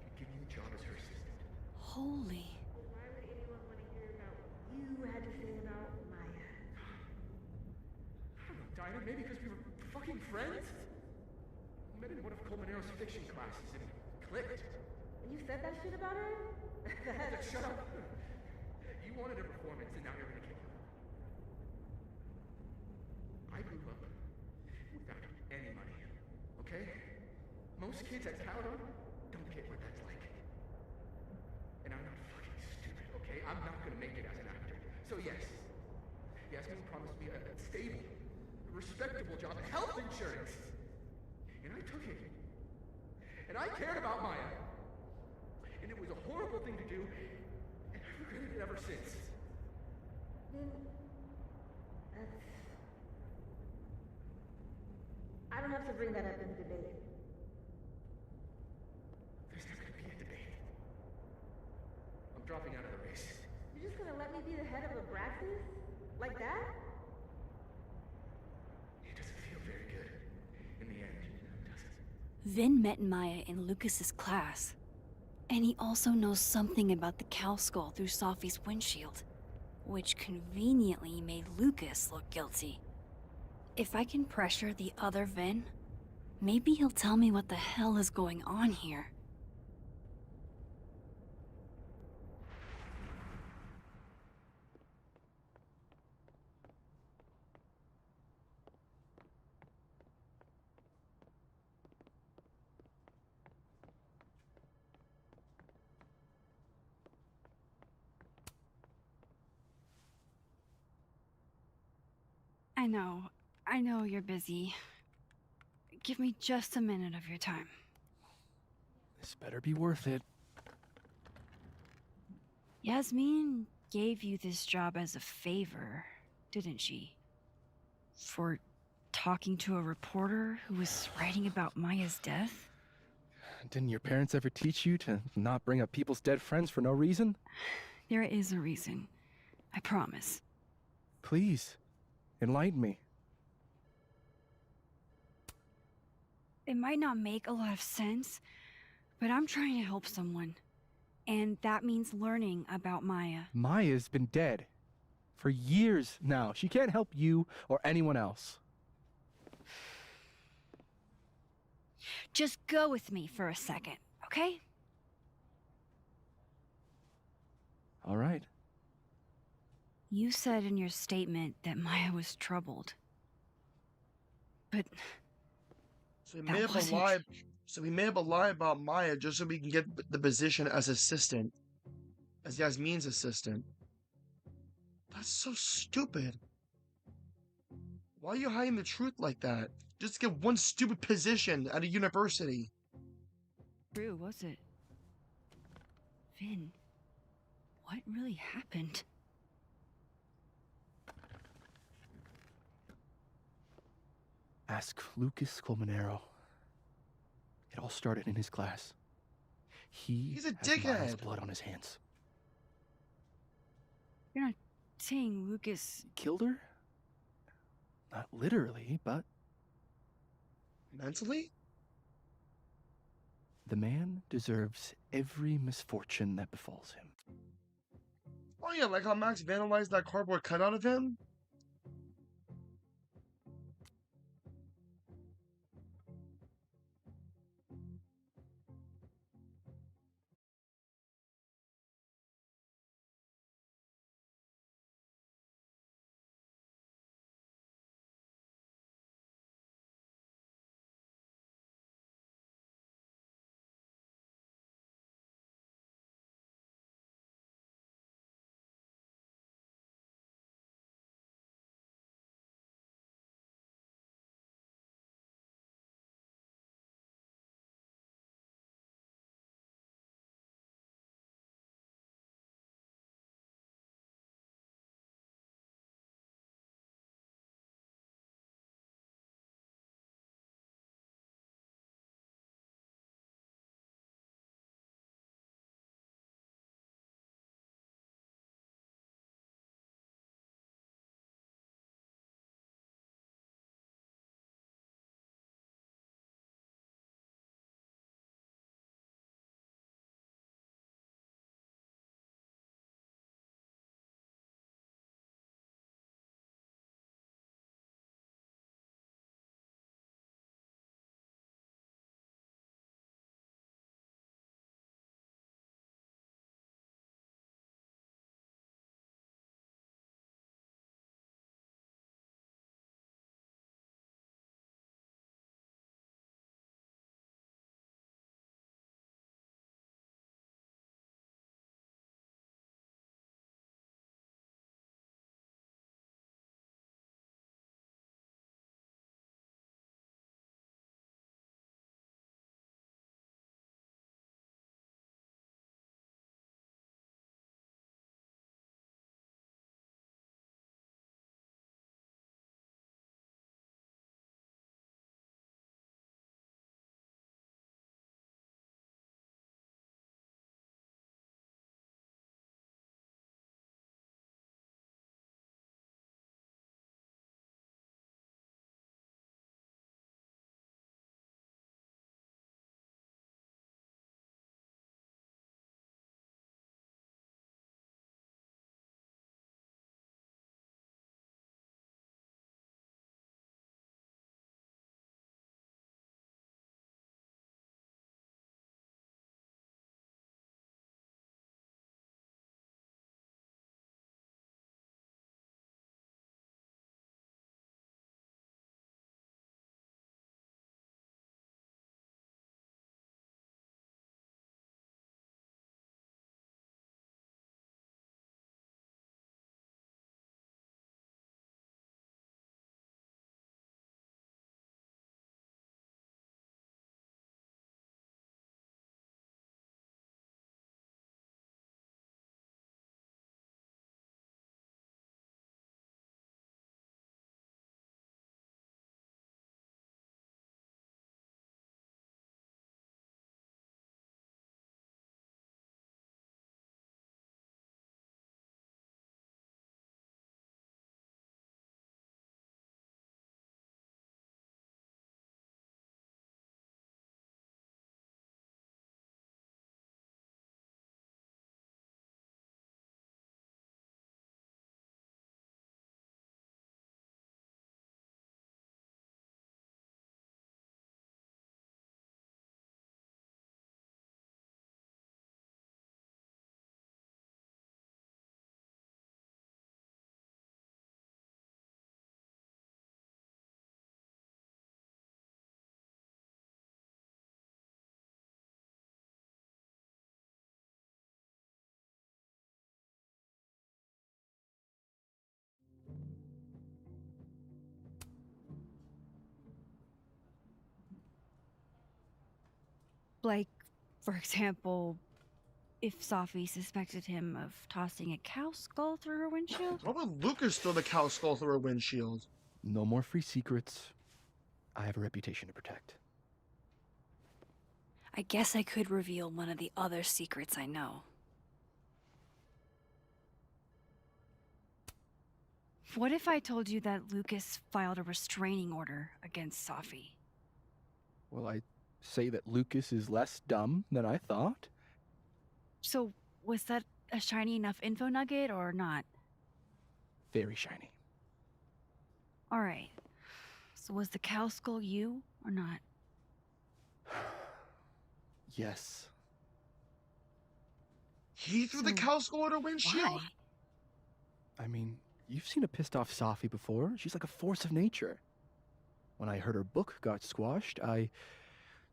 she'd give me the job as her assistant. Holy. Why would anyone want to hear about what you had to say about Maya? I don't know, Dinah, maybe because we were fucking friends? Met in one of Colmenaro's fiction classes and it clicked. And you said that shit about her? Shut up! You wanted a performance and now you're gonna kill her. I grew up without any money, okay? Most kids at Paladon don't get what that's like. And I'm not fucking stupid, okay? I'm not gonna make it as an actor. So yes, Yasmin promised me a stable, respectable job and health insurance. And I took it. And I cared about Maya. And it was a horrible thing to do, and I've regretted it ever since. Then, that's... I don't have to bring that up in debate. There's not gonna be a debate. I'm dropping out of the race. You're just gonna let me be the head of Abraxas? Like that? It doesn't feel very good. In the end, does it? Vin met Maya in Lucas's class. And he also knows something about the cow skull through Safi's windshield, which conveniently made Lucas look guilty. If I can pressure the other Vin, maybe he'll tell me what the hell is going on here. I know you're busy. Give me just a minute of your time. This better be worth it. Yasmin gave you this job as a favor, didn't she? For talking to a reporter who was writing about Maya's death? Didn't your parents ever teach you to not bring up people's dead friends for no reason? There is a reason. I promise. Please, enlighten me. It might not make a lot of sense, but I'm trying to help someone. And that means learning about Maya. Maya's been dead for years now. She can't help you or anyone else. Just go with me for a second, okay? All right. You said in your statement that Maya was troubled. But So he made up a lie about Maya just so we can get the position as assistant. As Yasmin's assistant. That's so stupid. Why are you hiding the truth like that? Just to get one stupid position at a university. True, was it? Vin, what really happened? Ask Lucas Colmenero. It all started in his class. He's a has Maya's dickhead. blood on his hands. You're not saying Lucas Killed her? Not literally, but mentally? The man deserves every misfortune that befalls him. Oh yeah, like how Max vandalized that cardboard cutout of him? Like, for example, if Safi suspected him of tossing a cow skull through her windshield? Why would Lucas throw the cow skull through her windshield? No more free secrets. I have a reputation to protect. I guess I could reveal one of the other secrets I know. What if I told you that Lucas filed a restraining order against Safi? Well, I say that Lucas is less dumb than I thought. So, was that a shiny enough info nugget or not? Very shiny. Alright. So was the cow skull you, or not? Yes. He threw the cow skull at her windshield? Why? I mean, you've seen a pissed off Safi before. She's like a force of nature. When I heard her book got squashed, I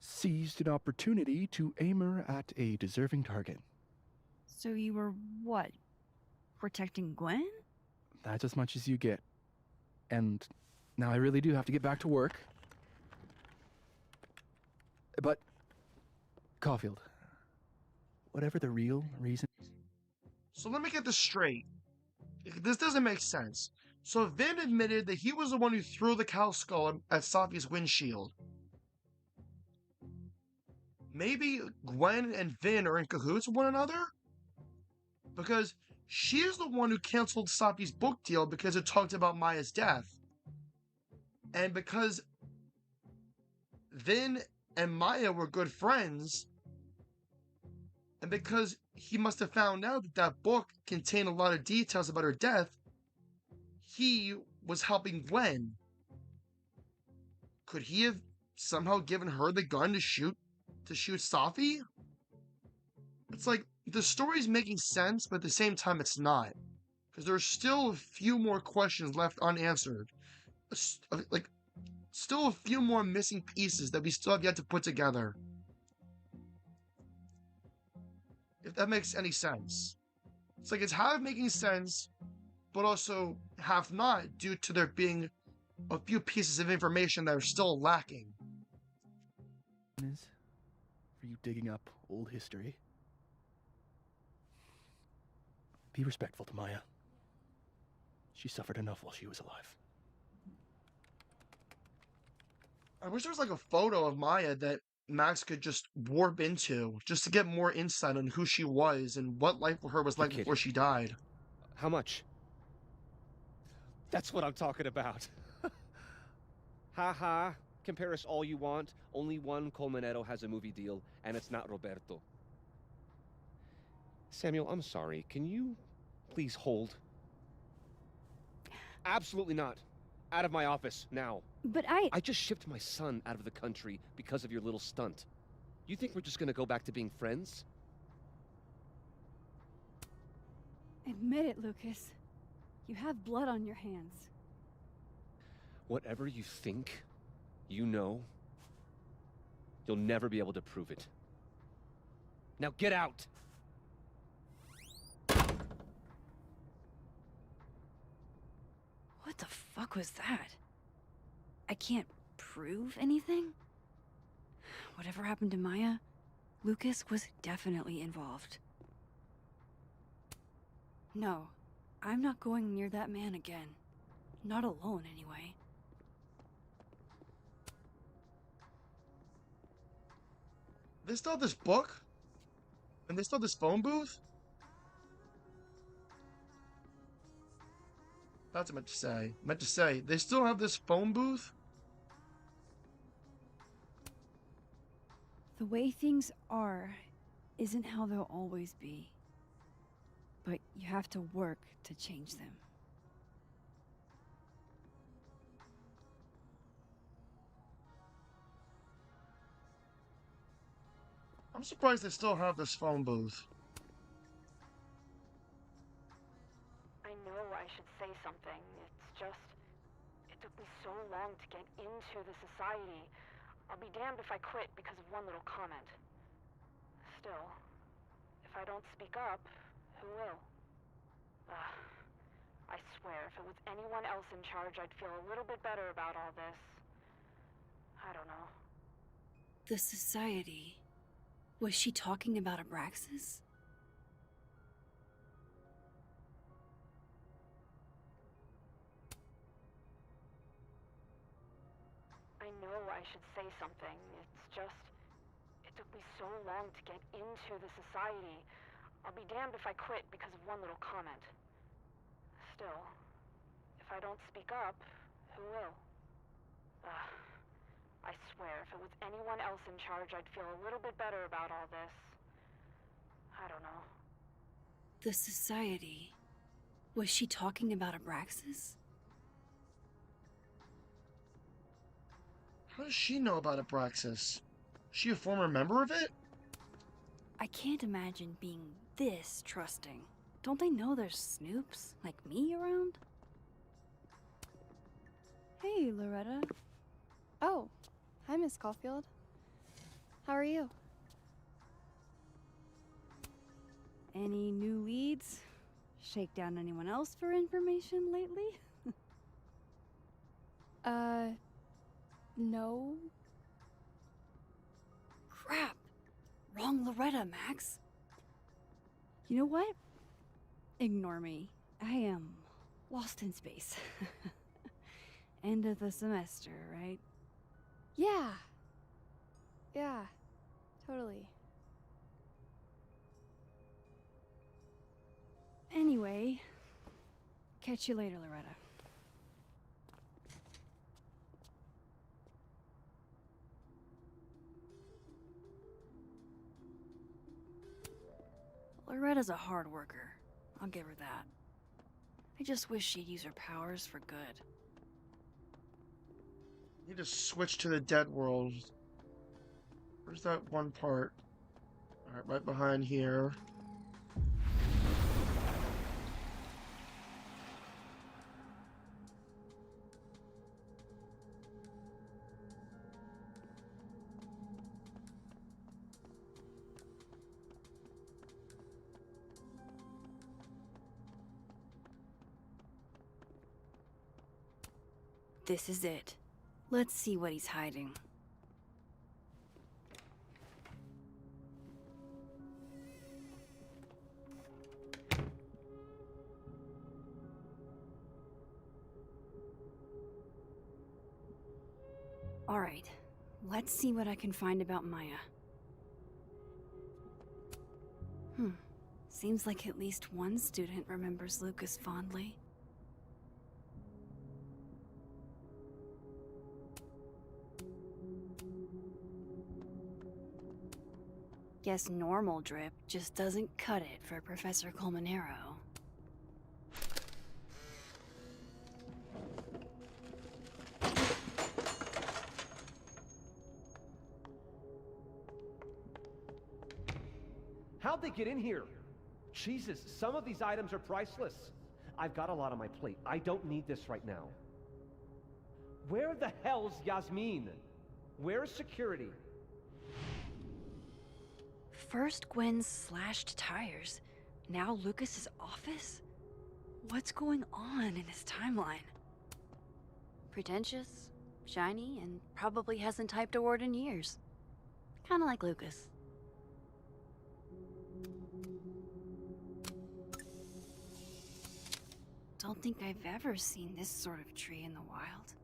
seized an opportunity to aim her at a deserving target. So you were, what, protecting Gwen? That's as much as you get. And now I really do have to get back to work. But, Caulfield, whatever the real reason... So let me get this straight. This doesn't make sense. So Vin admitted that he was the one who threw the cow skull at Safi's windshield. Maybe Gwen and Vin are in cahoots with one another? Because she is the one who canceled Safi's book deal because it talked about Maya's death. And because Vin and Maya were good friends, and because he must have found out that that book contained a lot of details about her death, he was helping Gwen. Could he have somehow given her the gun to shoot Safi? It's like, the story's making sense, but at the same time it's not. Because there's still a few more questions left unanswered. Like, still a few more missing pieces that we still have yet to put together. If that makes any sense. It's like, it's half making sense, but also half not, due to there being a few pieces of information that are still lacking. Is for you digging up old history. Be respectful to Maya. She suffered enough while she was alive. I wish there was like a photo of Maya that Max could just warp into, just to get more insight on who she was and what life for her was like before she died. How much? That's what I'm talking about. Ha ha. Compare us all you want. Only one Colmenero has a movie deal, and it's not Roberto. Samuel, I'm sorry. Can you please hold? Absolutely not. Out of my office, now. But I just shipped my son out of the country because of your little stunt. You think we're just gonna go back to being friends? Admit it, Lucas. You have blood on your hands. Whatever you think, you know, you'll never be able to prove it. Now get out! What the fuck was that? I can't prove anything? Whatever happened to Maya, Lucas was definitely involved. No, I'm not going near that man again. Not alone, anyway. They still have this book? And they still have this phone booth? That's what I meant to say. They still have this phone booth? The way things are isn't how they'll always be. But you have to work to change them. I'm surprised they still have this phone booth. I know I should say something. It's just... it took me so long to get into the society. I'll be damned if I quit because of one little comment. Still, if I don't speak up, who will? I swear, if it was anyone else in charge, I'd feel a little bit better about all this. I don't know. The society. Was she talking about Abraxas? I know I should say something. It's just, it took me so long to get into the society. I'll be damned if I quit because of one little comment. Still, if I don't speak up, who will? I swear, if it was anyone else in charge, I'd feel a little bit better about all this. I don't know. The society. Was she talking about Abraxas? How does she know about Abraxas? Is she a former member of it? I can't imagine being this trusting. Don't they know there's snoops like me around? Hey, Loretta. Oh, hi, Miss Caulfield. How are you? Any new leads? Shake down anyone else for information lately? No. Crap! Wrong Loretta, Max. You know what? Ignore me. I am lost in space. End of the semester, right? Yeah. Yeah, totally. Anyway, catch you later, Loretta. Loretta's a hard worker. I'll give her that. I just wish she'd use her powers for good. Need to switch to the dead world. Where's that one part? Alright, right behind here. This is it. Let's see what he's hiding. All right, let's see what I can find about Maya. Seems like at least one student remembers Lucas fondly. Guess normal drip just doesn't cut it for Professor Colmenero. How'd they get in here? Jesus, some of these items are priceless. I've got a lot on my plate. I don't need this right now. Where the hell's Yasmin? Where's security? First Gwen's slashed tires, now Lucas's office? What's going on in his timeline? Pretentious, shiny, and probably hasn't typed a word in years. Kinda like Lucas. Don't think I've ever seen this sort of tree in the wild.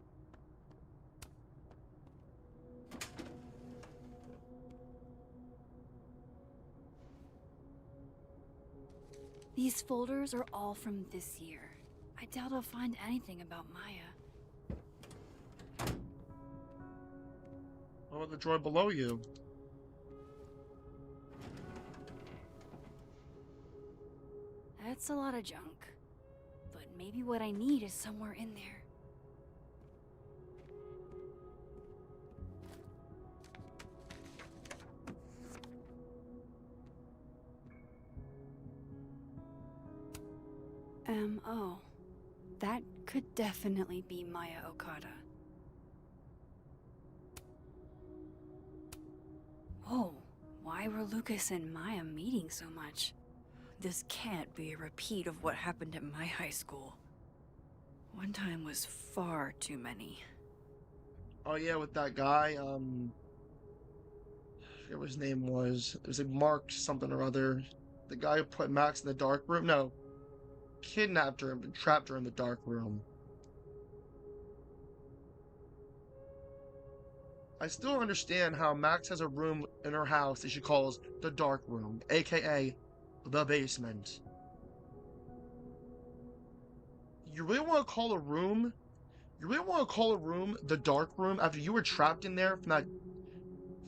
These folders are all from this year. I doubt I'll find anything about Maya. What about the droid below you? That's a lot of junk. But maybe what I need is somewhere in there. Oh. That could definitely be Maya Okada. Whoa, why were Lucas and Maya meeting so much? This can't be a repeat of what happened at my high school. One time was far too many. Oh yeah, with that guy, forget what his name was. It was like Mark something or other. The guy who put Max in the dark room. No, kidnapped her and trapped her in the dark room. I still don't understand how Max has a room in her house that she calls the dark room, aka the basement. You really want to call a room? You really want to call a room the dark room after you were trapped in there from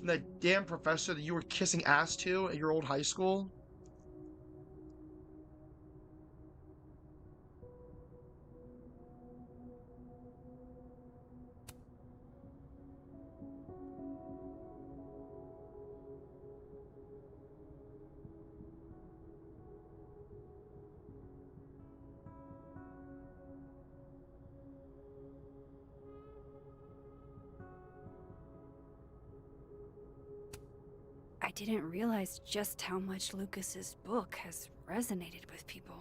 that damn professor that you were kissing ass to at your old high school? I didn't realize just how much Lucas's book has resonated with people.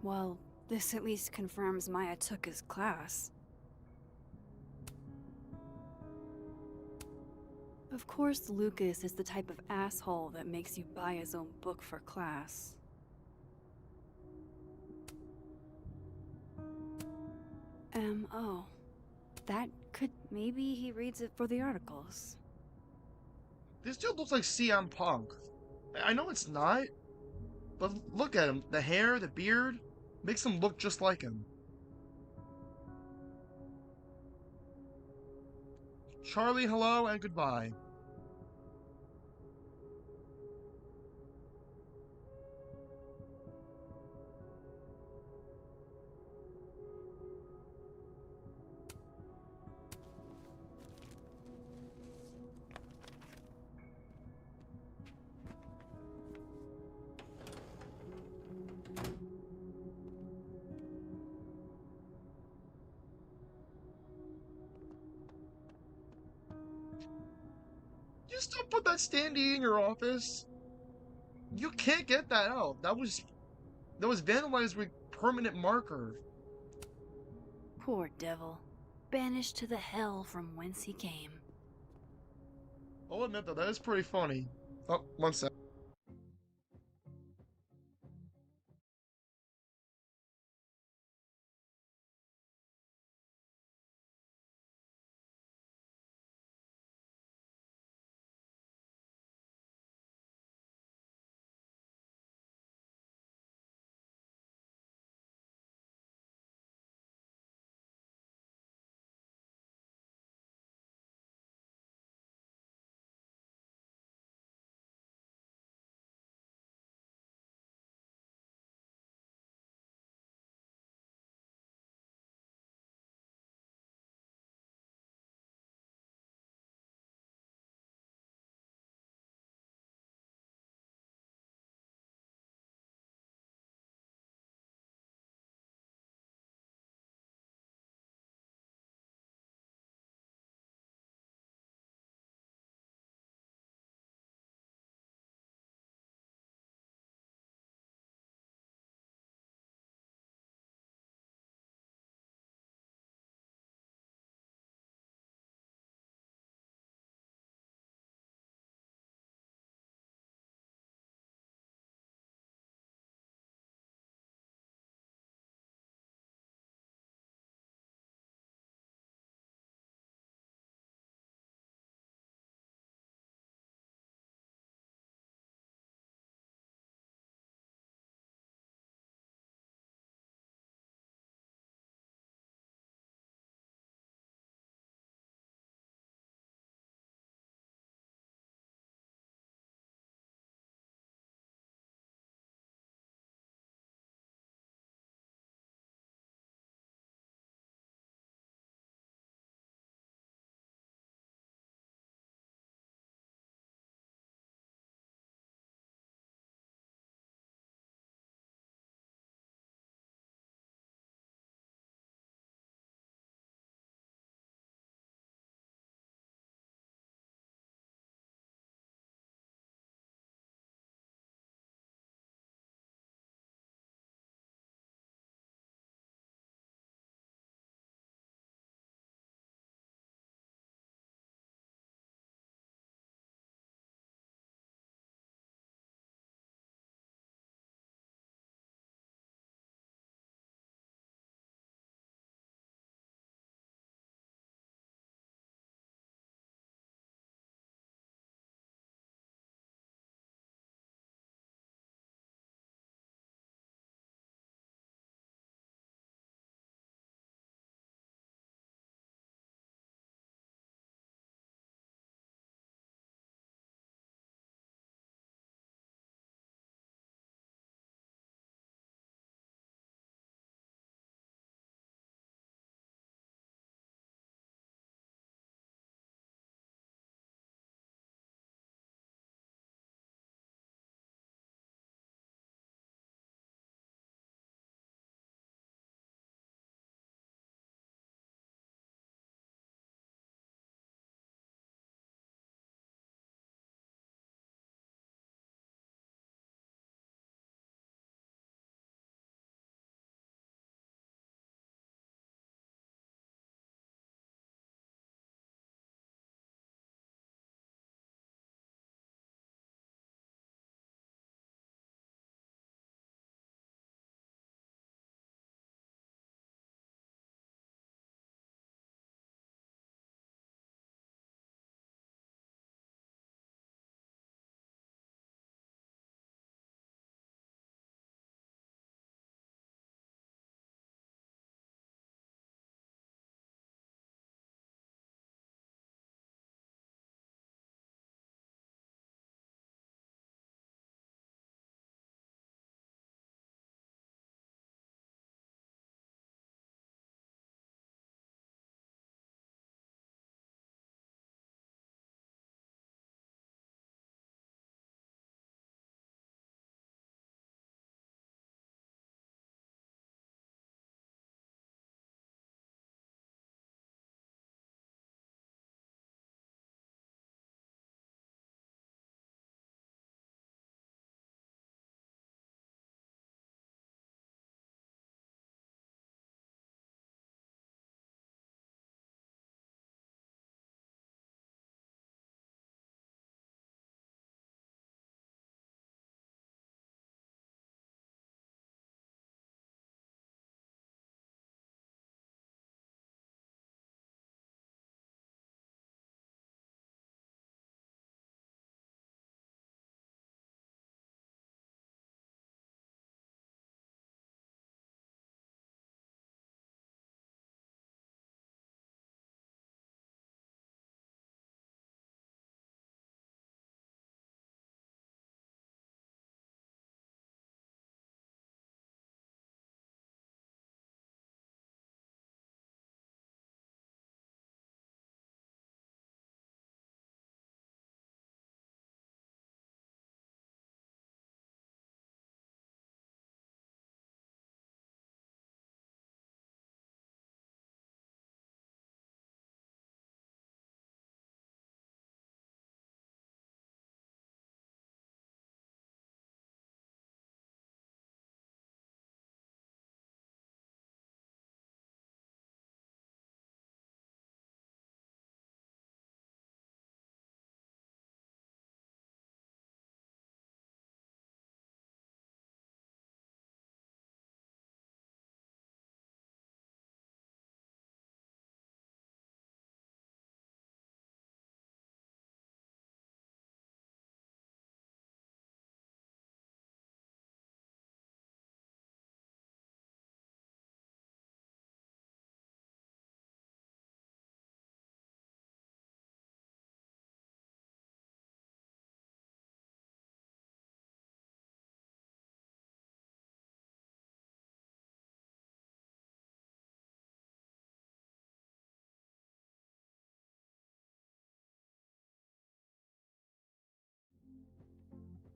Well, this at least confirms Maya took his class. Of course, Lucas is the type of asshole that makes you buy his own book for class. Oh. That could... maybe he reads it for the articles. This dude looks like CM Punk. I know it's not, but look at him. The hair, the beard, makes him look just like him. Charlie, hello and goodbye. You still put that standee in your office? You can't get that out. That was vandalized with permanent marker. Poor devil. banished to the hell from whence he came. I'll admit that is pretty funny. Oh, one sec.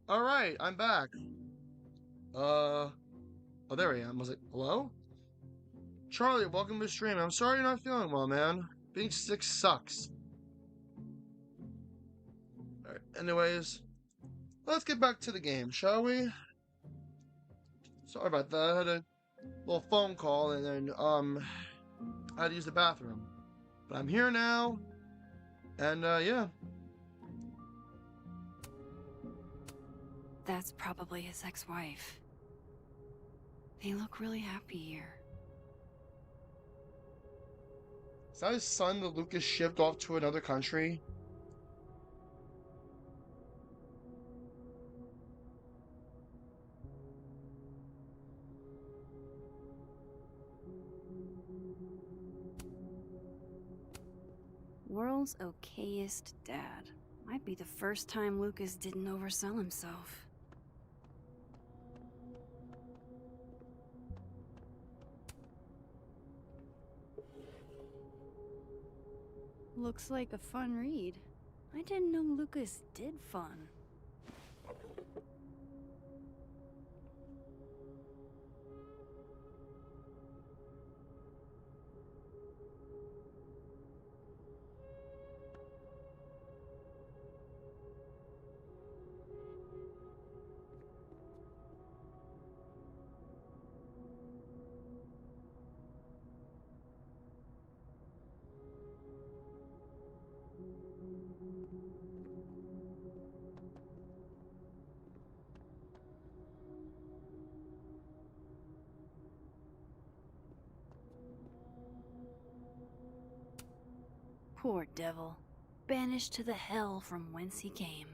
Alright, I'm back. Oh, there I am. Was it, hello? Charlie, welcome to the stream. I'm sorry you're not feeling well, man. Being sick sucks. Alright, anyways, let's get back to the game, shall we? Sorry about that. I had a little phone call and then, I had to use the bathroom. But I'm here now, and, yeah. That's probably his ex-wife. They look really happy here. Is that his son that Lucas shipped off to another country? World's okayest dad. Might be the first time Lucas didn't oversell himself. Looks like a fun read. I didn't know Lucas did fun. Poor devil. Banished to the hell from whence he came.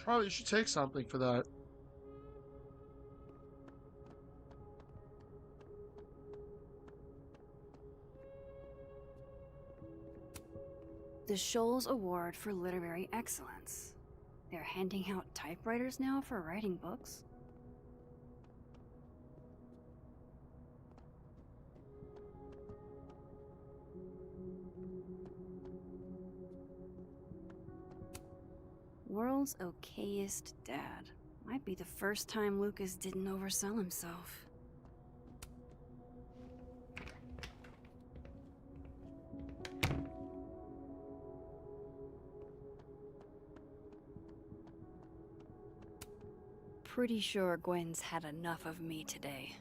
Charlie, you should take something for that. The Shoals Award for Literary Excellence. They're handing out typewriters now for writing books. World's okayest dad. Might be the first time Lucas didn't oversell himself. Pretty sure Gwen's had enough of me today.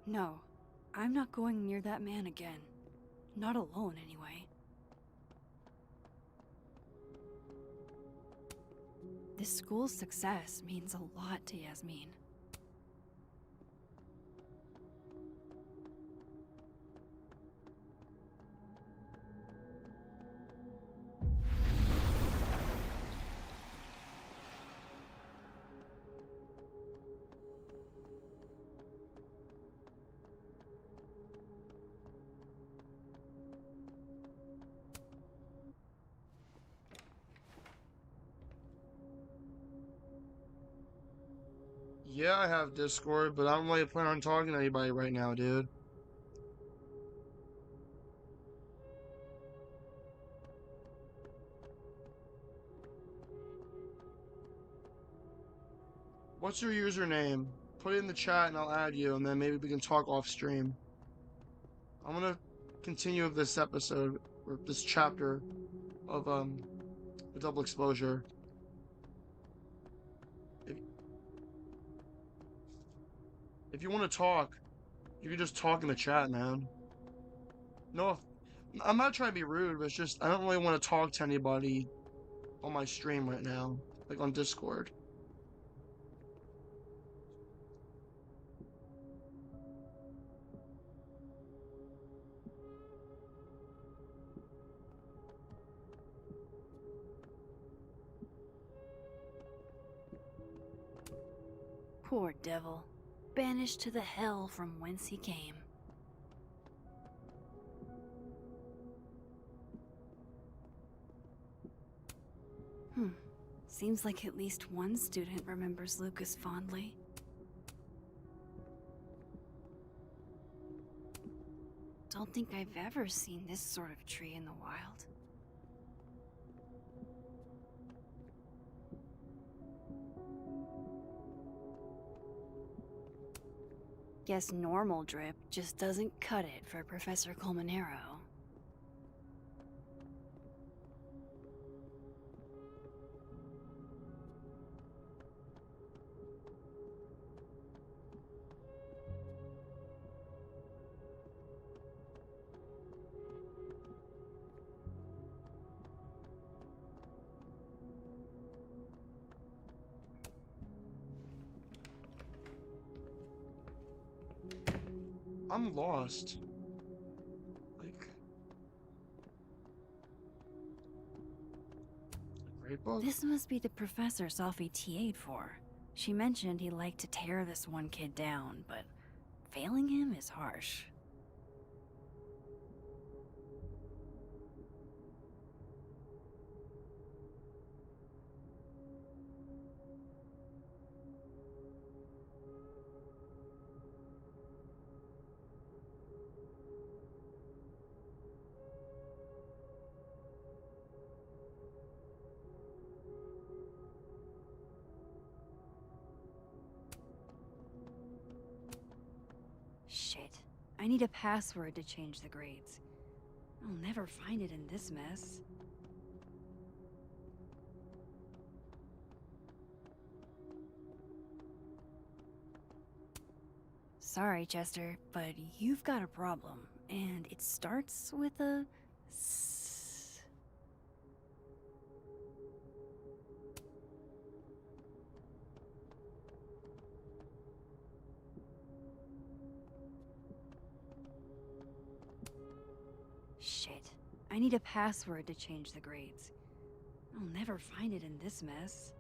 No, I'm not going near that man again. Not alone, anyway. This school's success means a lot to Yasmin. Yeah, I have Discord, but I don't really plan on talking to anybody right now, dude. What's your username? Put it in the chat and I'll add you, and then maybe we can talk off stream. I'm gonna continue with this episode, or this chapter of the double exposure. If you want to talk, you can just talk in the chat, man. No, I'm not trying to be rude, but it's just I don't really want to talk to anybody on my stream right now, like on Discord. Poor devil, banished to the hell from whence he came. Seems like at least one student remembers Lucas fondly. Don't think I've ever seen this sort of tree in the wild. Guess normal drip just doesn't cut it for Professor Colmenero. I'm lost. Like, a great book? This must be the professor Sophie TA'd for. She mentioned he liked to tear this one kid down, but failing him is harsh. Shit. I need a password to change the grades. I'll never find it in this mess. Sorry, Chester, but you've got a problem, and it starts with a S. Shit. I need a password to change the grades. I'll never find it in this mess.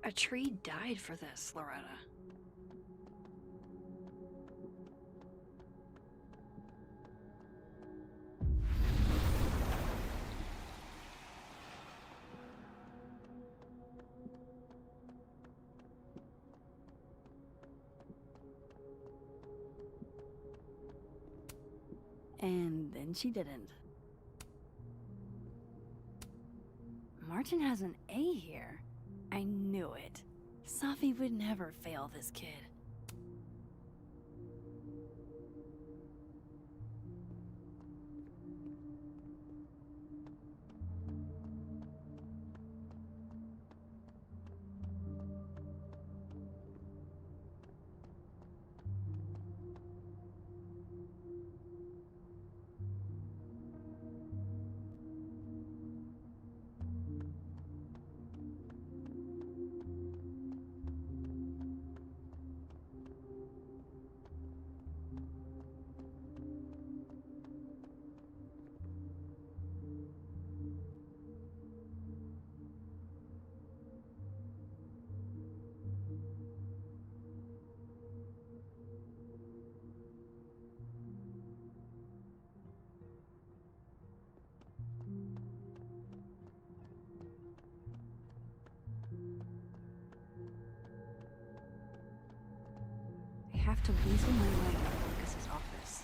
A tree died for this, Loretta. And then she didn't. Martin has an A here. I knew it. Sophie would never fail this kid. have to weasel my way out of Lucas's office.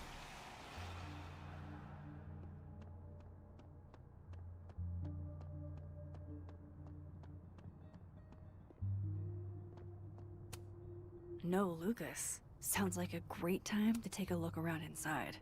No Lucas. Sounds like a great time to take a look around inside.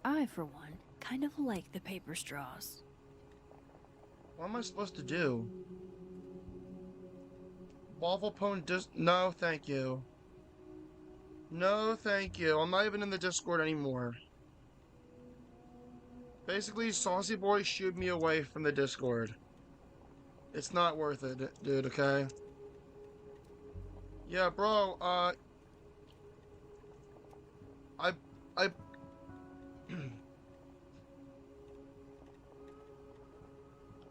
I, for one, kind of like the paper straws. What am I supposed to do? Waffle Pone no, thank you. No, thank you. I'm not even in the Discord anymore. Basically, Saucy Boy shooed me away from the Discord. It's not worth it, dude, okay? Yeah, bro, I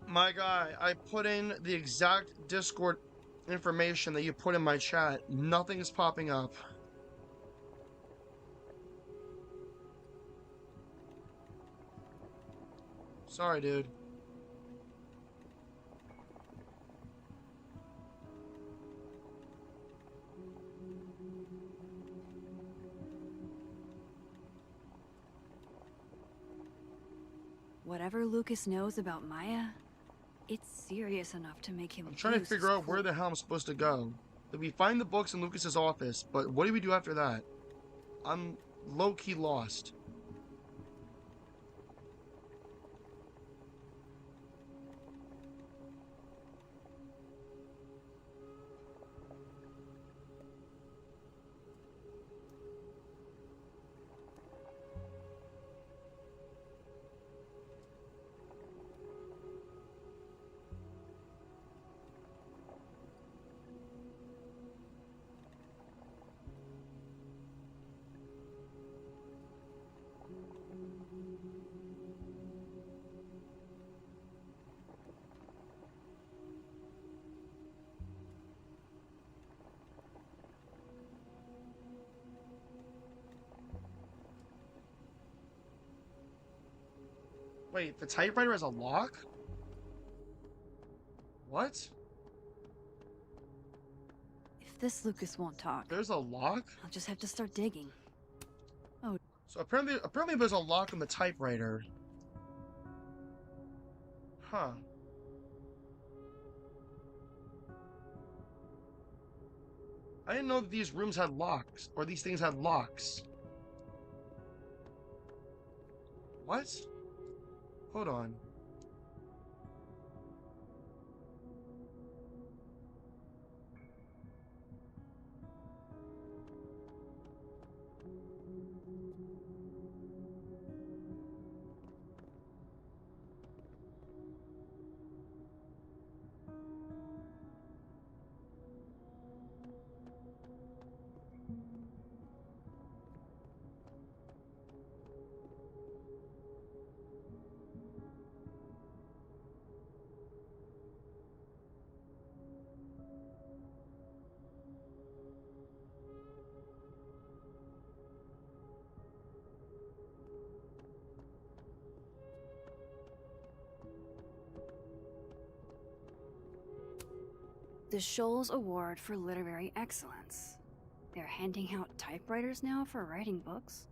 my guy, I put in the exact Discord information that you put in my chat. Nothing's popping up. Sorry, dude. Whatever Lucas knows about Maya, it's serious enough to make him. I'm trying to figure out where the hell I'm supposed to go. Did we find the books in Lucas's office, but what do we do after that? I'm low-key lost. Wait, the typewriter has a lock? What? If this Lucas won't talk, there's a lock? I'll just have to start digging. Oh. So apparently there's a lock on the typewriter. Huh. I didn't know that these rooms had locks, or these things had locks. What? Hold on. The Shoals Award for Literary Excellence. They're handing out typewriters now for writing books?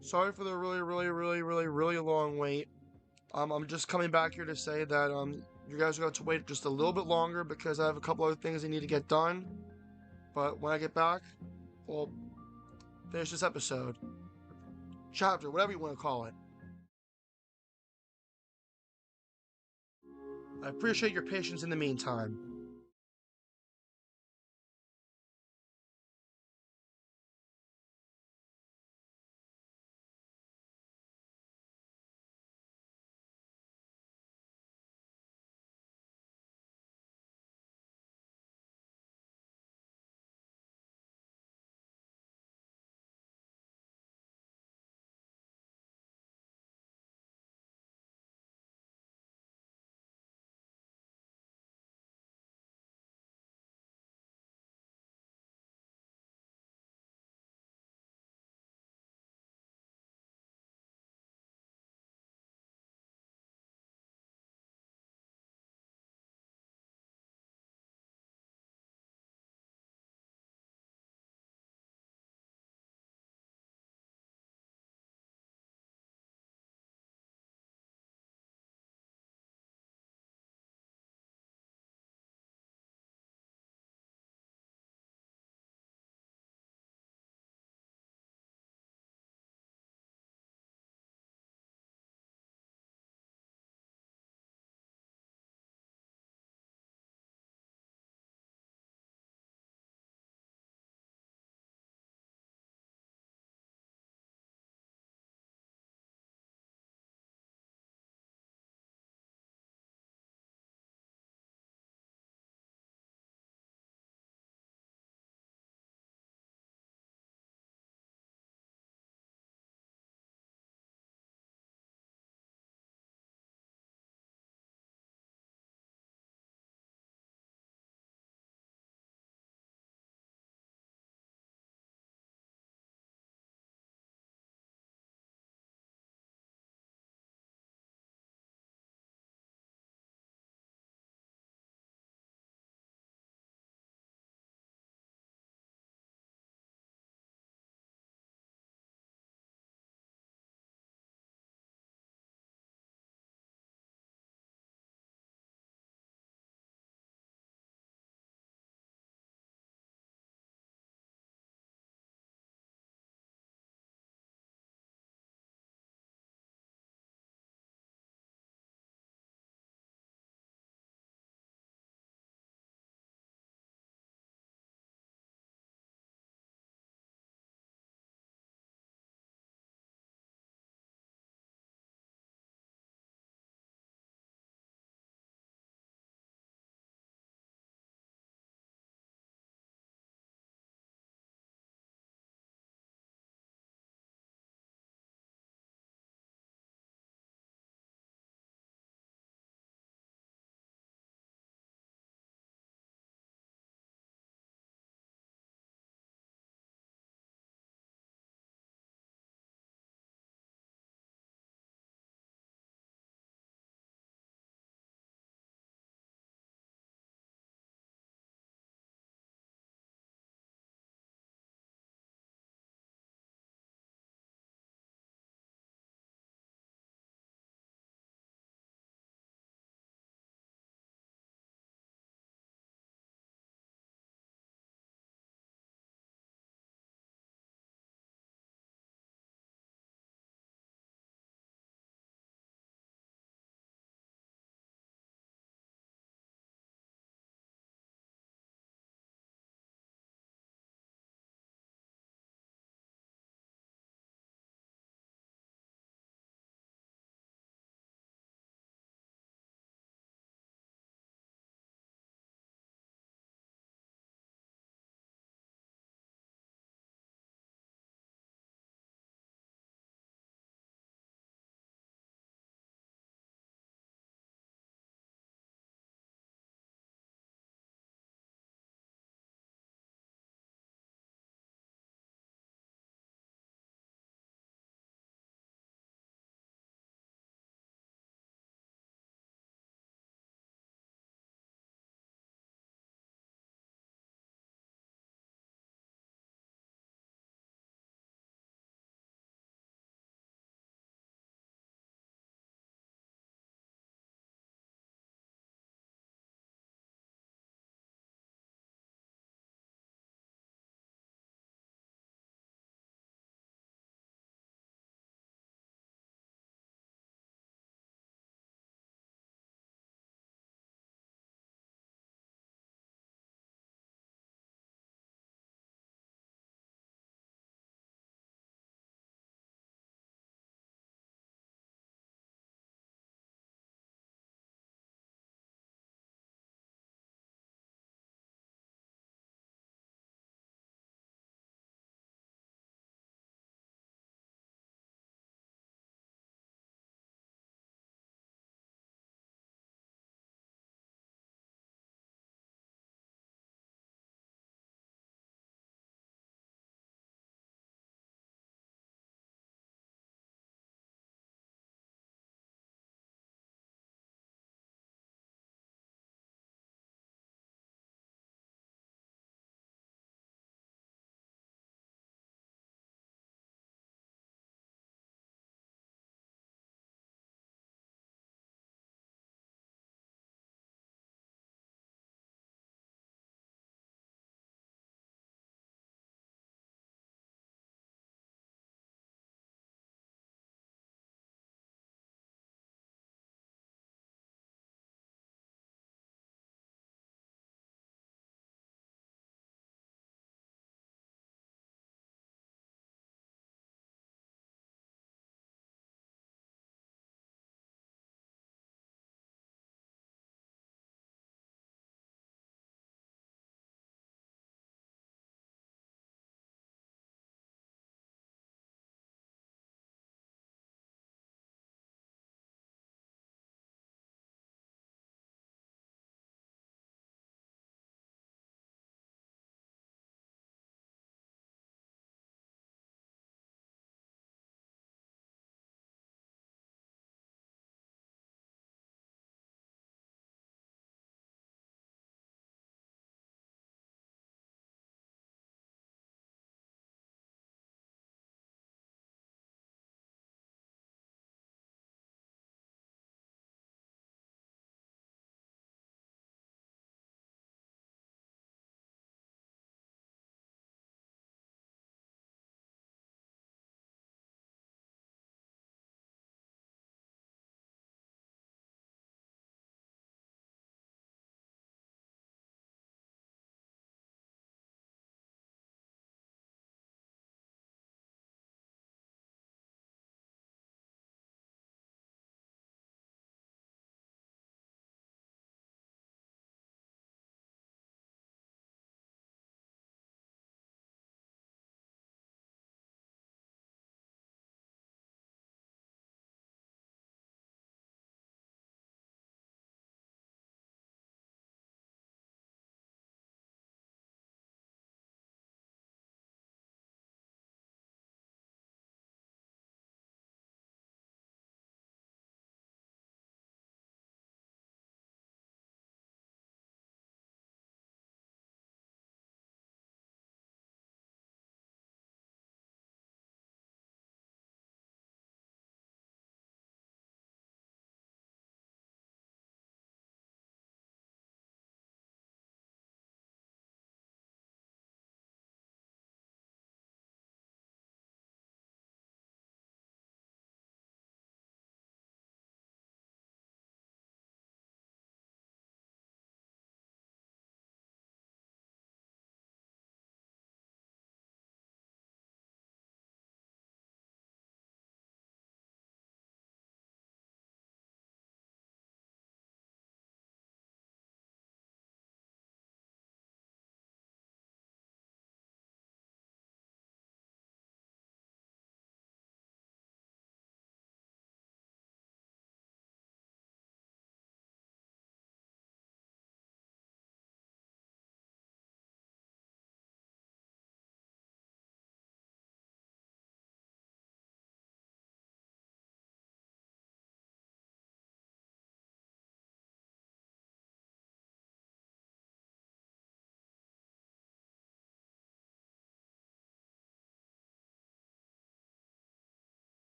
Sorry for the really long wait. I'm just coming back here to say that you guys are going to wait just a little bit longer because I have a couple other things I need to get done. But when I get back, we'll finish this episode. Chapter, whatever you want to call it. I appreciate your patience in the meantime.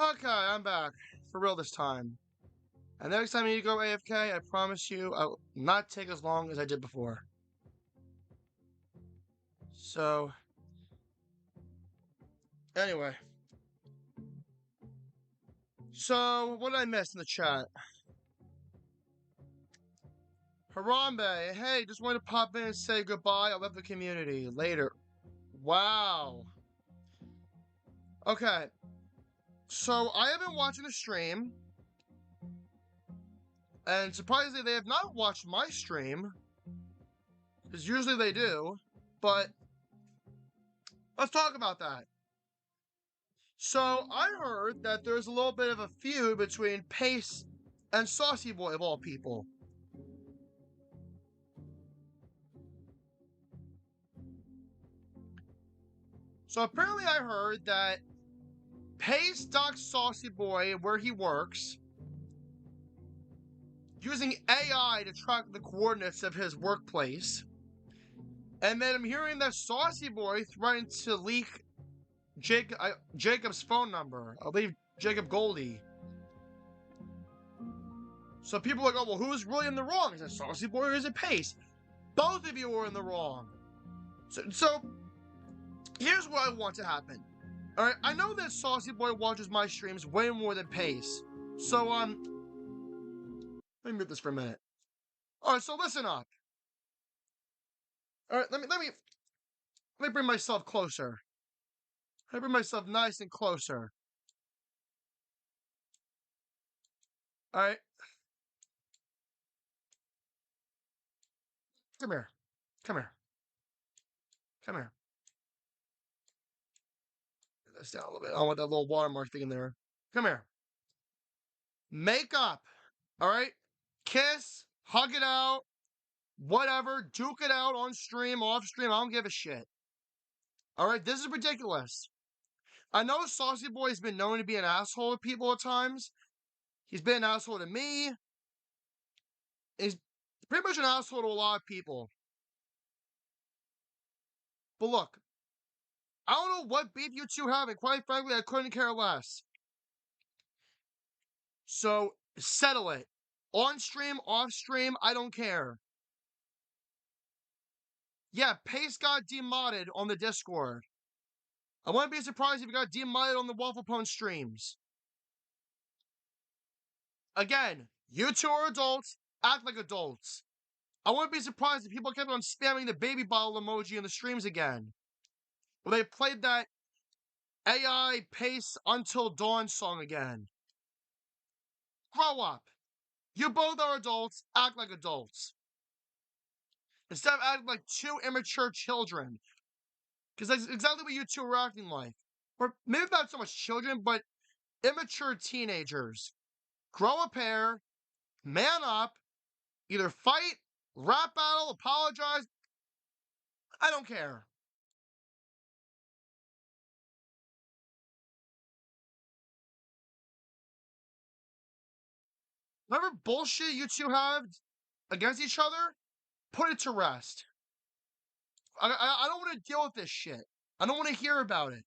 Okay, I'm back. For real this time. And next time you go AFK, I promise you I'll not take as long as I did before. So, anyway. So, what did I miss in the chat? Harambe, hey, just wanted to pop in and say goodbye. I love the community. Later. Wow. Okay. So, I have been watching the stream. And surprisingly, they have not watched my stream. Because usually they do. But, let's talk about that. So, I heard that there's a little bit of a feud between Pace and Saucy Boy, of all people. So, apparently I heard that Pace docs Saucy Boy where he works, using AI to track the coordinates of his workplace. And then I'm hearing that Saucy Boy threatened to leak Jacob's phone number. I believe Jacob Goldie. So people are like, oh, well, who's really in the wrong? Is it Saucy Boy or is it Pace? Both of you are in the wrong. So here's what I want to happen. Alright, I know that Saucy Boy watches my streams way more than Pace. So, let me mute this for a minute. Alright, so listen up. Alright, let me bring myself closer. Let me bring myself nice and closer. Alright. Come here. Come here. Come here. Get this down a little bit. I want that little watermark thing in there. Come here. Make up. Alright? Kiss. Hug it out. Whatever. Duke it out on stream, off stream. I don't give a shit. Alright? This is ridiculous. I know Saucy Boy has been known to be an asshole to people at times. He's been an asshole to me. He's pretty much an asshole to a lot of people. But look, I don't know what beef you two have, and quite frankly, I couldn't care less. So, settle it. On stream, off stream, I don't care. Yeah, Pace got demodded on the Discord. I wouldn't be surprised if he got demodded on the Waffle Pone streams. Again, you two are adults, act like adults. I wouldn't be surprised if people kept on spamming the baby bottle emoji in the streams again. Well, they played that AI Pace Until Dawn song again. Grow up. You both are adults. Act like adults. Instead of acting like two immature children. Because that's exactly what you two are acting like. Or maybe not so much children, but immature teenagers. Grow a pair. Man up. Either fight, rap battle, apologize. I don't care. Whatever bullshit you two have against each other, put it to rest. I don't want to deal with this shit. I don't want to hear about it.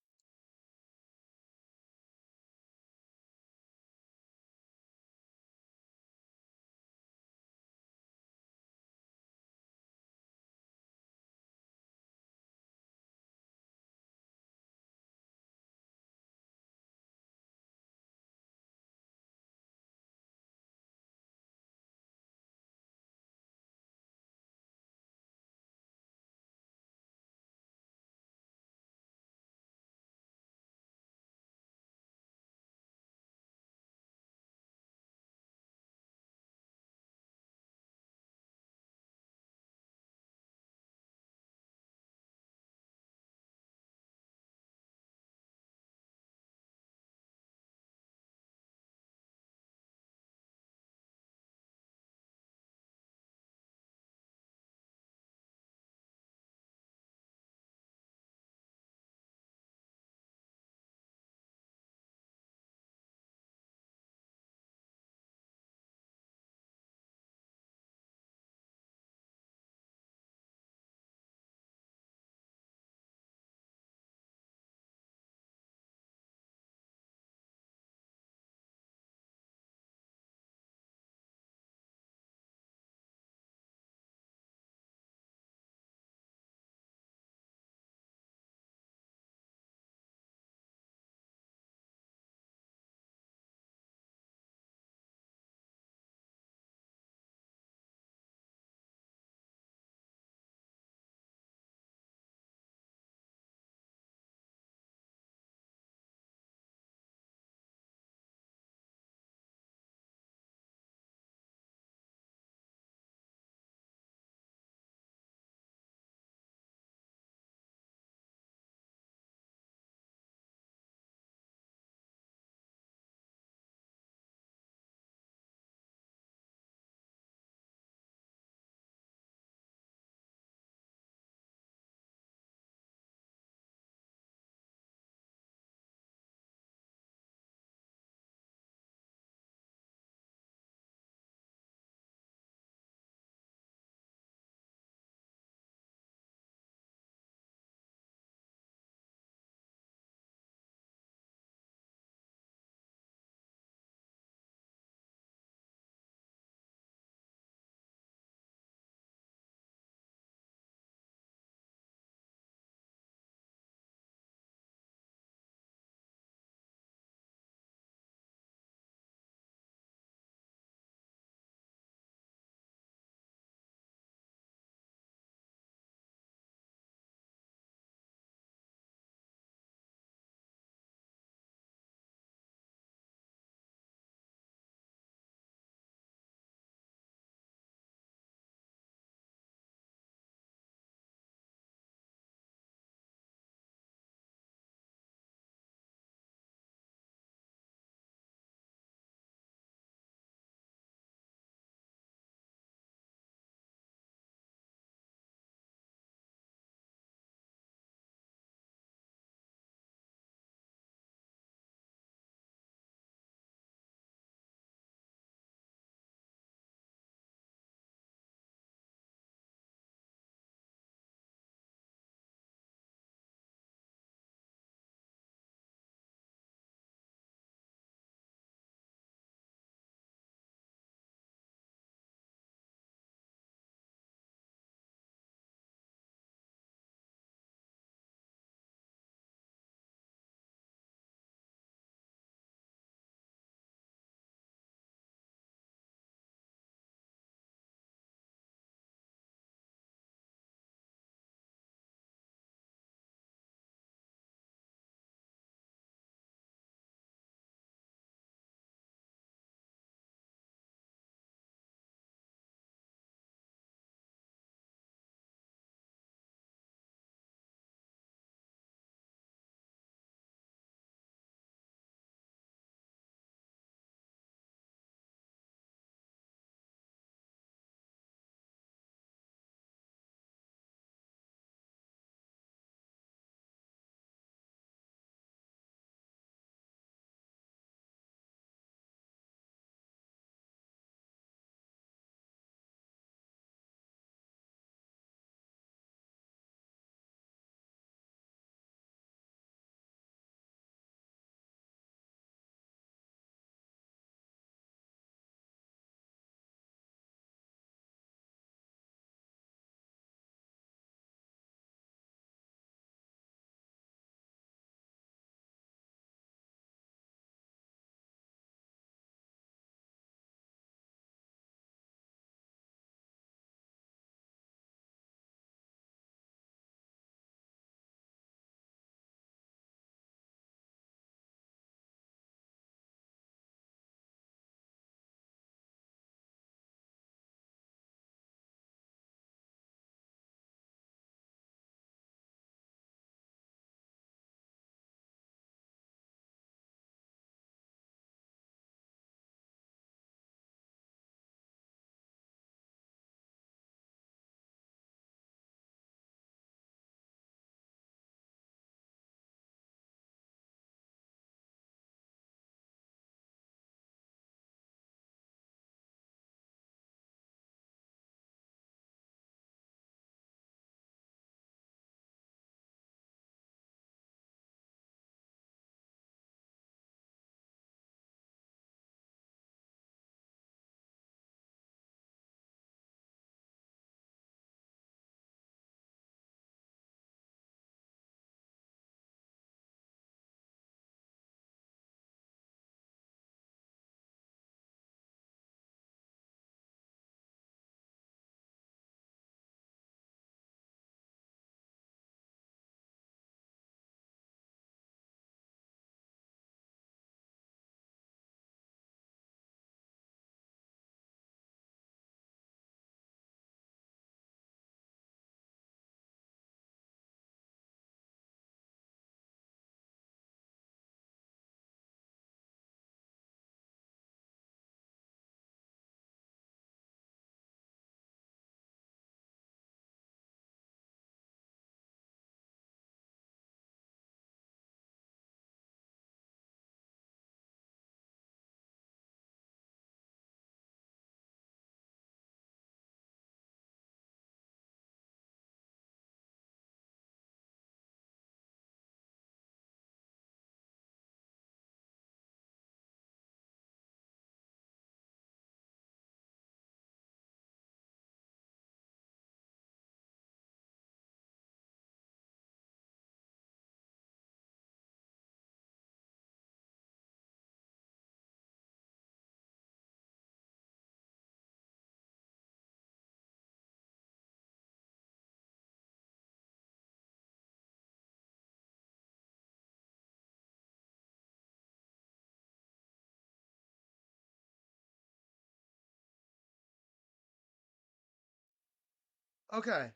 Okay.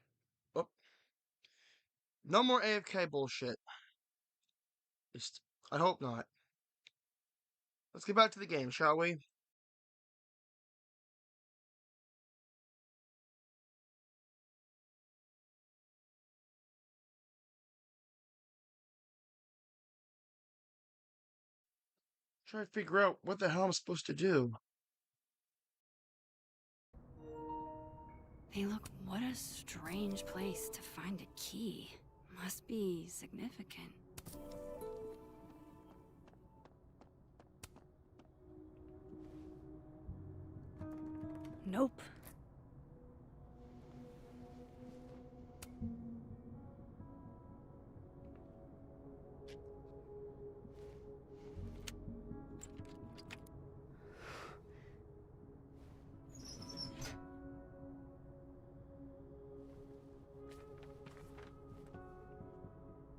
Oh, no more AFK bullshit. Just, I hope not. Let's get back to the game, shall we? Try to figure out what the hell I'm supposed to do. Hey, look, what a strange place to find a key. Must be significant. Nope.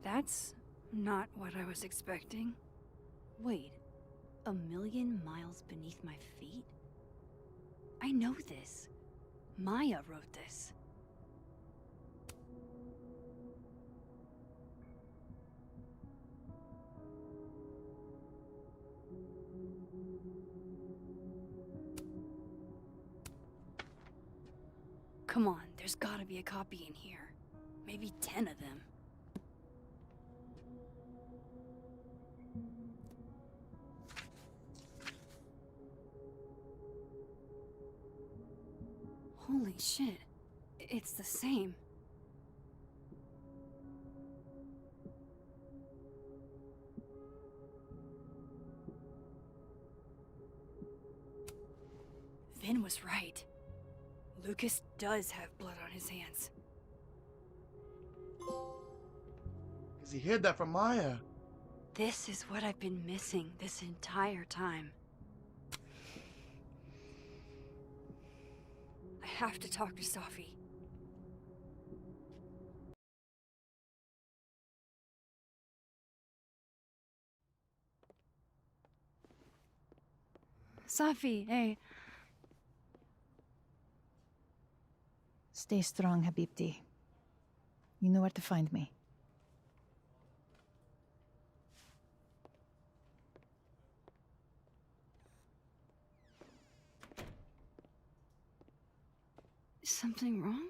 That's not what I was expecting. Wait, 1,000,000 miles beneath my feet? I know this. Maya wrote this. Come on, there's gotta be a copy in here. Maybe 10 of them. Holy shit. It's the same. Vin was right. Lucas does have blood on his hands. Because he hid that from Maya. This is what I've been missing this entire time. I have to talk to Safi. Safi, hey. Stay strong, Habibti. You know where to find me. Something wrong?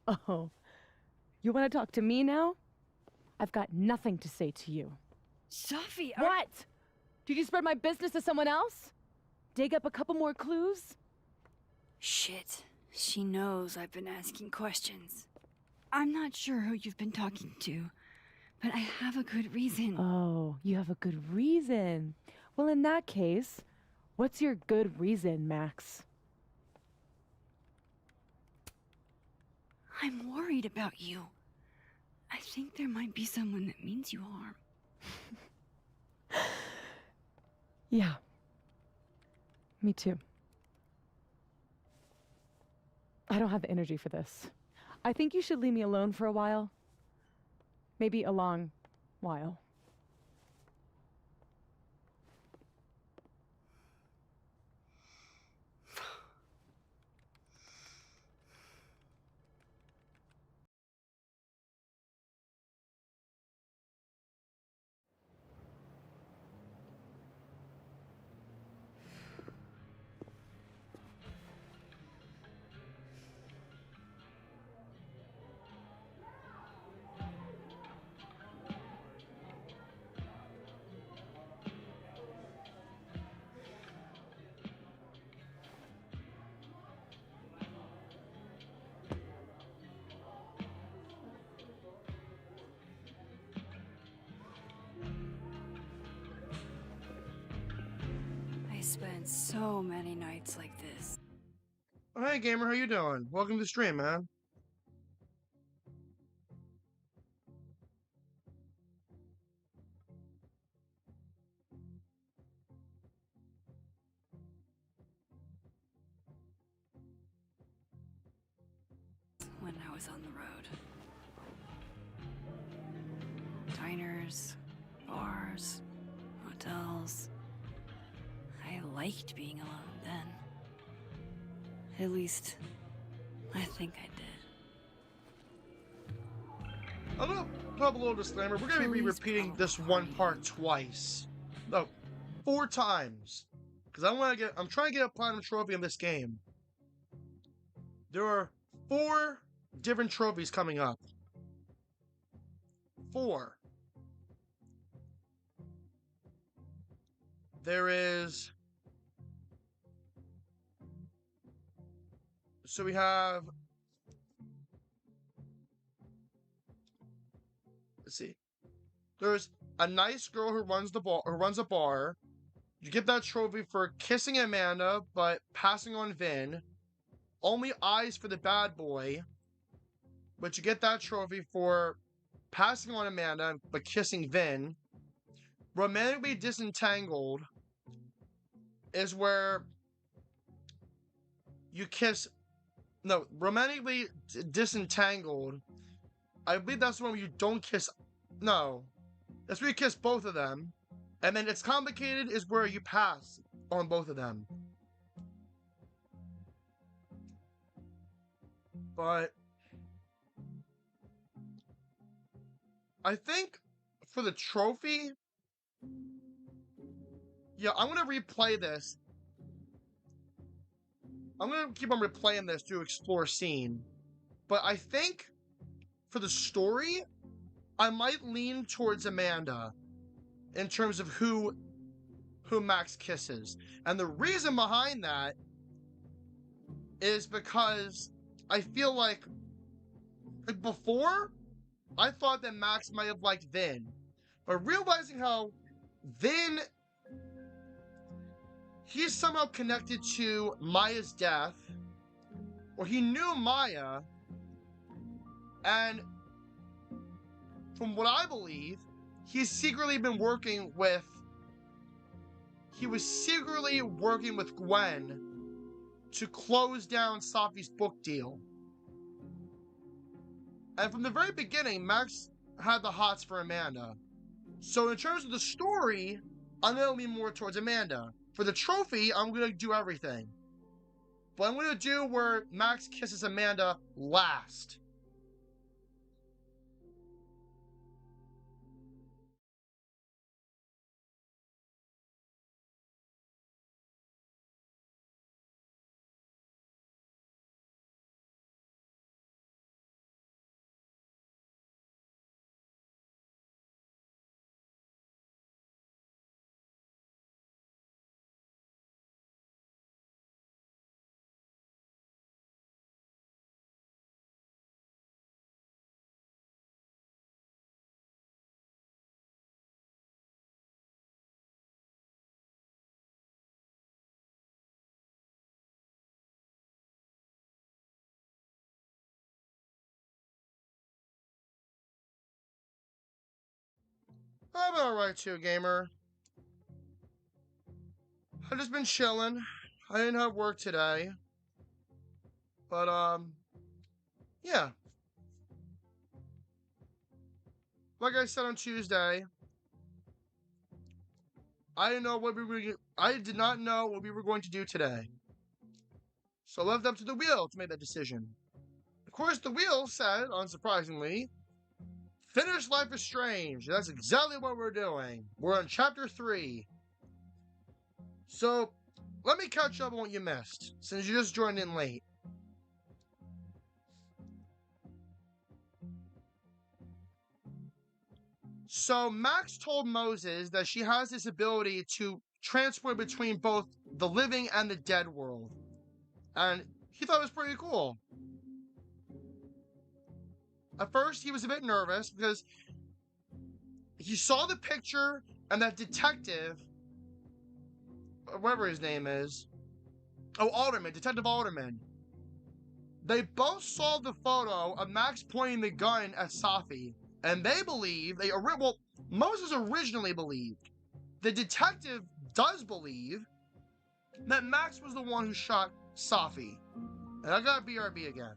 Oh, you want to talk to me now? I've got nothing to say to you. Safi, What? Did you spread my business to someone else? Dig up a couple more clues? Shit. She knows I've been asking questions. I'm not sure who you've been talking to, but I have a good reason. Oh, you have a good reason. Well, in that case, what's your good reason, Max? I'm worried about you. I think there might be someone that means you harm. Yeah. Me too. I don't have the energy for this. I think you should leave me alone for a while. Maybe a long while. I spent so many nights like this. Oh, hey, gamer, how you doing? Welcome to the stream, man. When I was on the road. Diners, bars, hotels. I liked being alone then. At least, I think I did. I'm gonna put up a little disclaimer. We're gonna be repeating this one part twice. No, 4 times. Because I'm trying to get a platinum trophy in this game. There are 4 different trophies coming up. 4. There is... So we have... Let's see. There's a nice girl who runs a bar. You get that trophy for kissing Amanda, but passing on Vin. Only eyes for the bad boy. But you get that trophy for passing on Amanda, but kissing Vin. Romantically disentangled is where you kiss... No, romantically disentangled. I believe that's the one where you don't kiss... No. That's where you kiss both of them. And then it's complicated is where you pass on both of them. But... I think for the trophy... Yeah, I'm going to replay this. I'm going to keep on replaying this to explore scene. But I think for the story, I might lean towards Amanda in terms of who Max kisses. And the reason behind that is because I feel like before, I thought that Max might have liked Vin. But realizing how Vin, he's somehow connected to Maya's death, or he knew Maya, and from what I believe, he's secretly been working with... He was secretly working with Gwen to close down Safi's book deal. And from the very beginning, Max had the hots for Amanda. So in terms of the story, I'm going to lean more towards Amanda. For the trophy, I'm going to do everything. But I'm going to do where Max kisses Amanda last. I'm alright too, gamer. I've just been chilling. I didn't have work today. But, yeah. Like I said on Tuesday, I did not know what we were going to do today. So I left it up to the wheel to make that decision. Of course, the wheel said, unsurprisingly, finish Life is Strange. That's exactly what we're doing. We're on chapter 3. So, let me catch up on what you missed, since you just joined in late. So, Max told Moses that she has this ability to transport between both the living and the dead world. And he thought it was pretty cool. At first, he was a bit nervous because he saw the picture and that detective, whatever his name is, Alderman, Detective Alderman. They both saw the photo of Max pointing the gun at Safi, and they believe, Moses originally believed, the detective does believe, that Max was the one who shot Safi. And I got BRB again.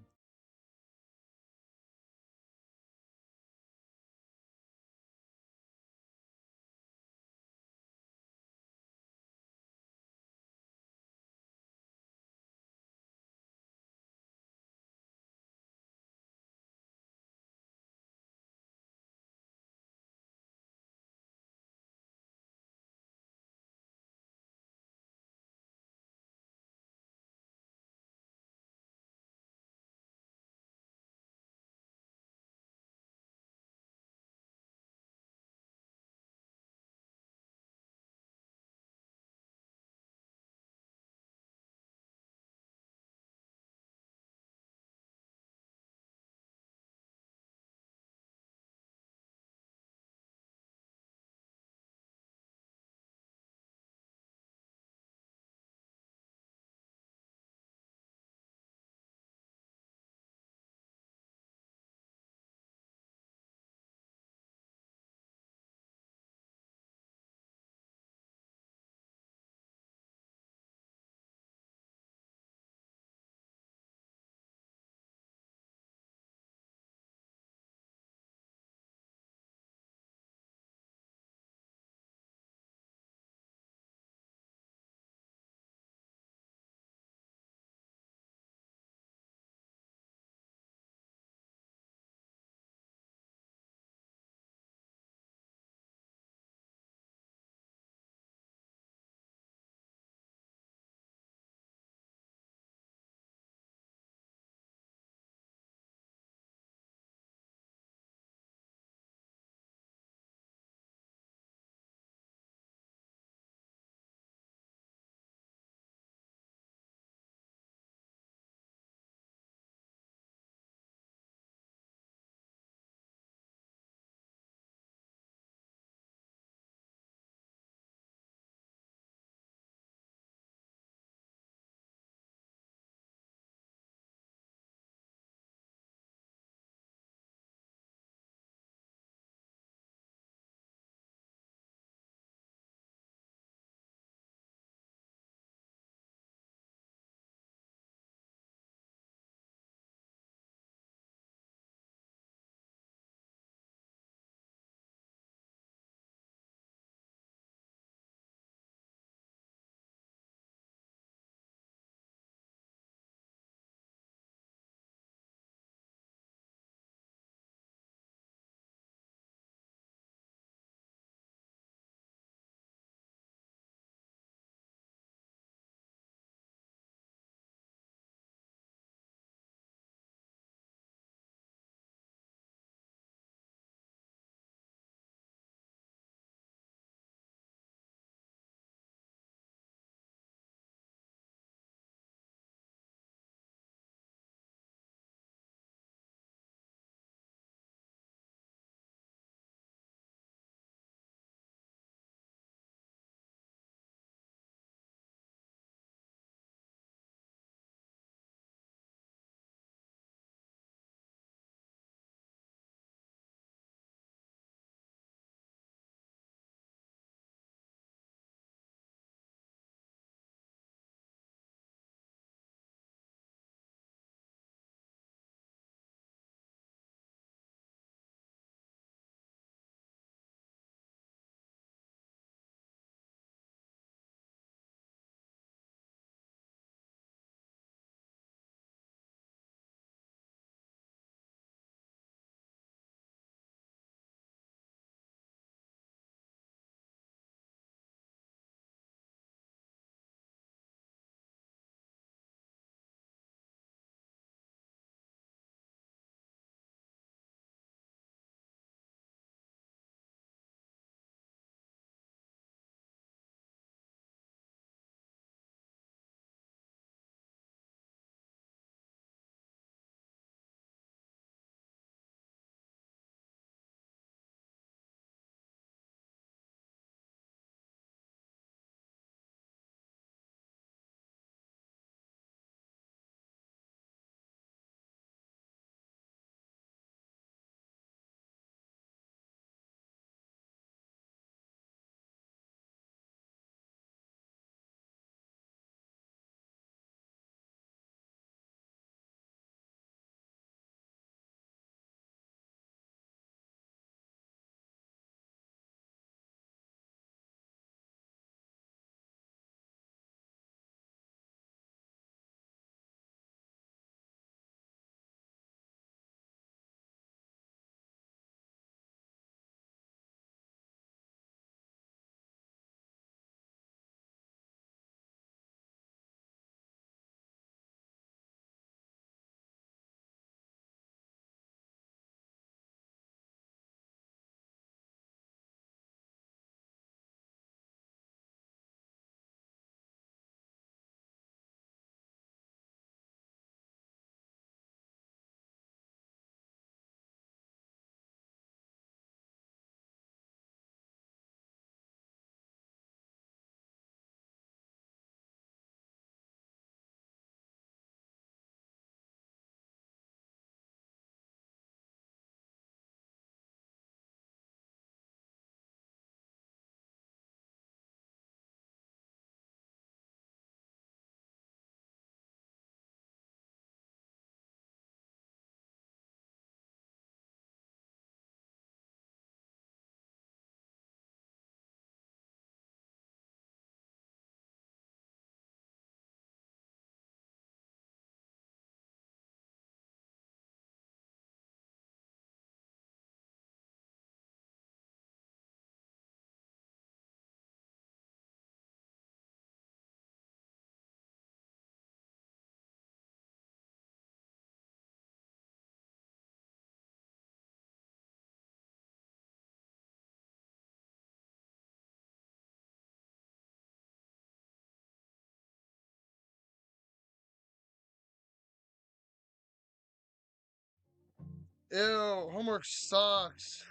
Ew, homework sucks.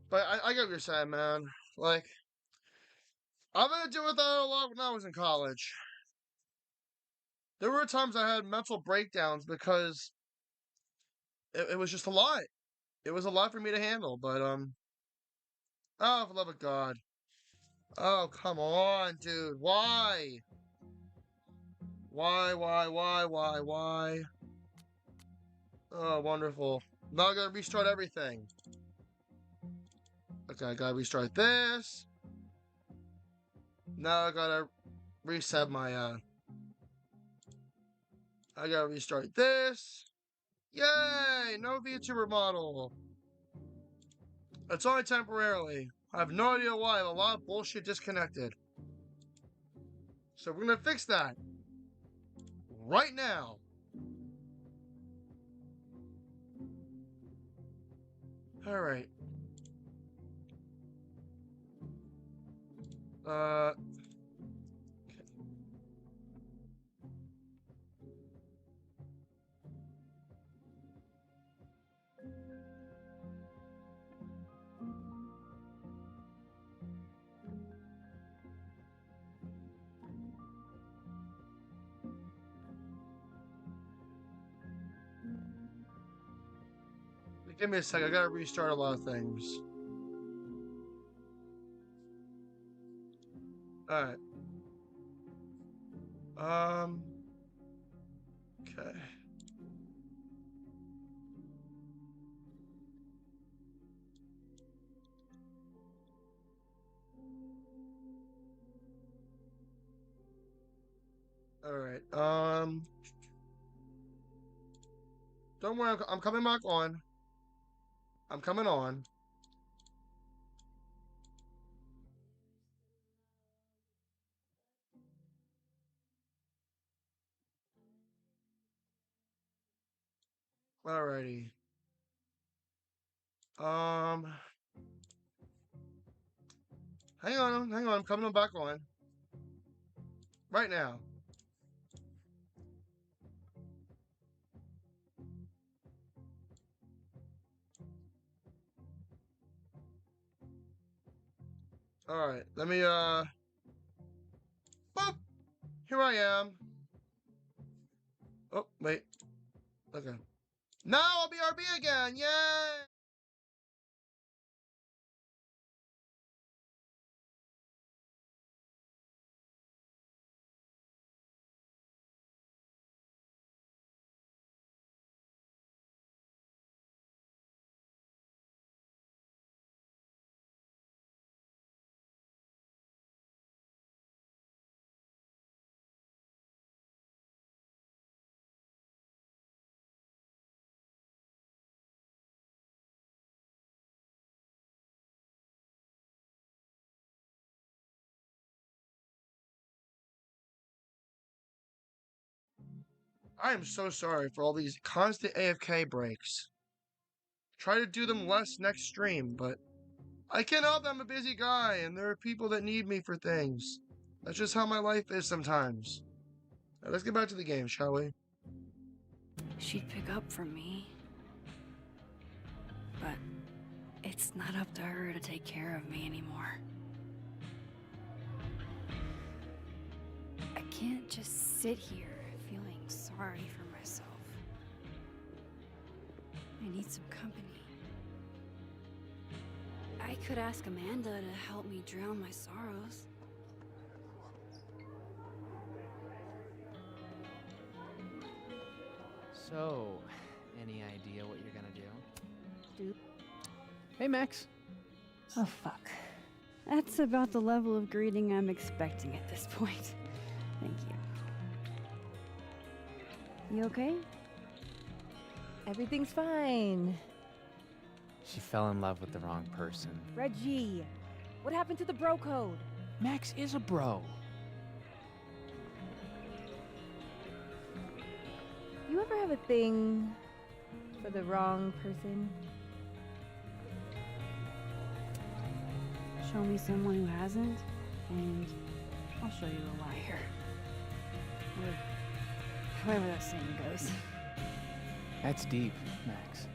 But I get what you're saying, man. Like, I've had to deal with that a lot when I was in college. There were times I had mental breakdowns because it was just a lot. It was a lot for me to handle, but, oh, for the love of God. Oh, come on, dude. Why? Why? Oh, wonderful. Now I gotta restart everything. Okay, I gotta restart this. Now I gotta reset my, I gotta restart this. Yay! No VTuber model. It's only temporarily. I have no idea why. I have a lot of bullshit disconnected. So we're gonna fix that. Right now. Alright. Give me a sec, I gotta restart a lot of things. Alright. Okay. Alright, don't worry, I'm coming back on. I'm coming on. Alrighty. Hang on, I'm coming back on. Right now. Alright, let me, boop! Here I am. Oh, wait. Okay. Now I'll be RB again! Yay! I am so sorry for all these constant AFK breaks. Try to do them less next stream, but I can't help that I'm a busy guy and there are people that need me for things. That's just how my life is sometimes. Now, let's get back to the game, shall we? She'd pick up from me. But it's not up to her to take care of me anymore. I can't just sit here feeling sorry for myself. I need some company. I could ask Amanda to help me drown my sorrows. So, any idea what you're gonna do? Dude. Hey, Max. Oh, fuck. That's about the level of greeting I'm expecting at this point. Thank you. You okay? Everything's fine. She fell in love with the wrong person. Reggie, what happened to the bro code? Max is a bro. You ever have a thing for the wrong person? Show me someone who hasn't, and I'll show you a liar. Or however that saying goes. That's deep, Max.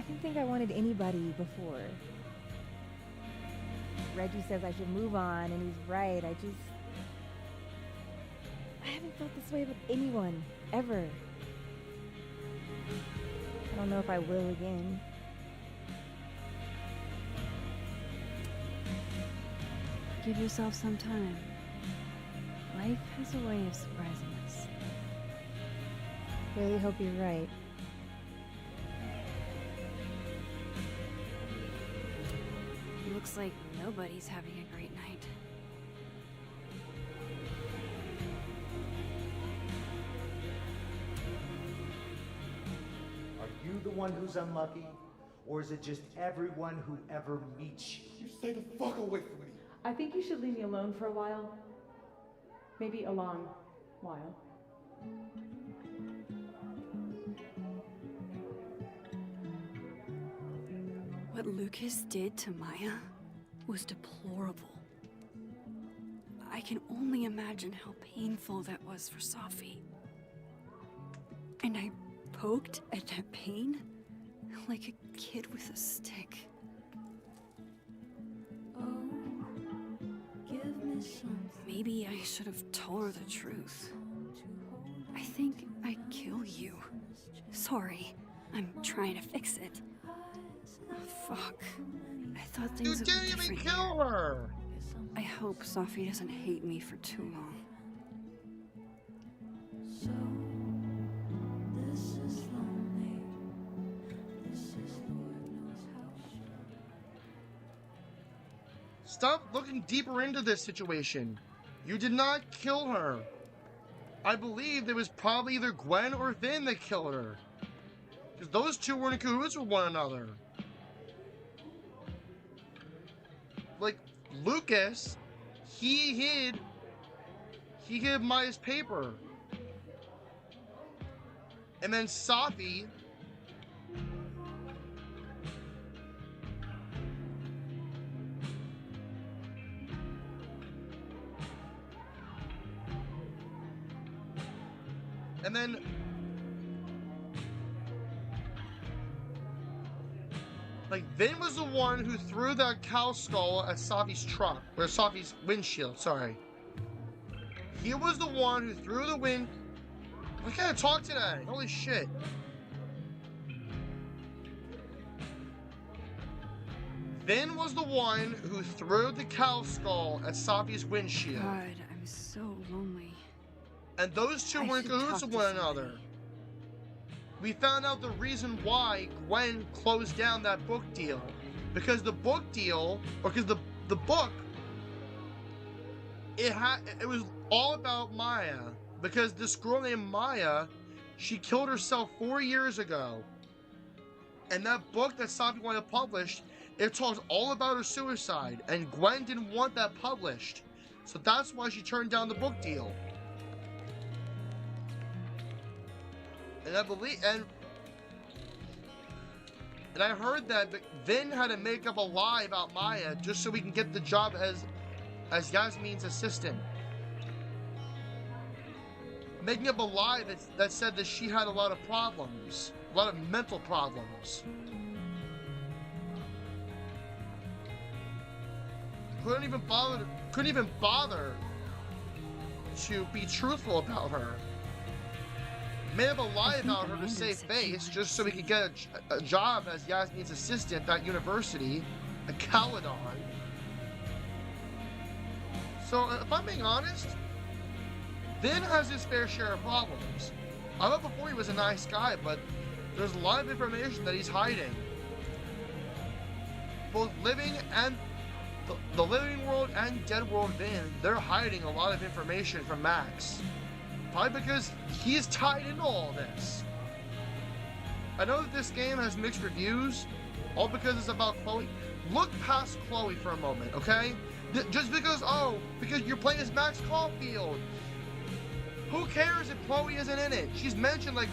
didn't think I wanted anybody before. Reggie says I should move on, and he's right. I haven't felt this way with anyone, ever. I don't know if I will again. Give yourself some time. Life has a way of surprising us. Really hope you're right. Looks like nobody's having a great night. Are you the one who's unlucky? Or is it just everyone who ever meets you? You stay the fuck away from me. I think you should leave me alone for a while. Maybe a long while. What Lucas did to Maya was deplorable. I can only imagine how painful that was for Safi. And I poked at that pain like a kid with a stick. Oh, give me something. Maybe I should have told her the truth. I think I'd kill you. Sorry, I'm trying to fix it. Oh, fuck. I thought things would be didn't even different kill here. her! I hope Safi doesn't hate me for too long. Stop looking deeper into this situation. You did not kill her. I believe it was probably either Gwen or Vin that killed her. Because those two were in cahoots with one another. Like, Lucas, he hid Maya's paper. And then Safi and then like Vin was the one who threw that cow skull at Safi's truck, or Safi's windshield, sorry. He was the one who threw the wind. I can't talk today. Holy shit. Vin was the one who threw the cow skull at Safi's windshield. God, I'm so lonely. And those two were in cahoots with one another. We found out the reason why Gwen closed down that book deal. Because the book deal, or because the book, it was all about Maya. Because this girl named Maya, she killed herself 4 years ago. And that book that Safi wanted published, it talks all about her suicide. And Gwen didn't want that published. So that's why she turned down the book deal. And I believe, and I heard that Vin had to make up a lie about Maya just so we can get the job as Yasmin's assistant. Making up a lie that said that she had a lot of problems, a lot of mental problems. Couldn't even bother to be truthful about her. Made up a lie about her to save face just so we could get a job as Yasmin's assistant at university at Caledon. So if I'm being honest, Vin has his fair share of problems. I thought before he was a nice guy, but there's a lot of information that he's hiding. Both living and the living world and dead world Vin, they're hiding a lot of information from Max. Probably because he's tied into all this. I know that this game has mixed reviews, all because it's about Chloe. Look past Chloe for a moment, okay? Just because you're playing as Max Caulfield. Who cares if Chloe isn't in it? She's mentioned like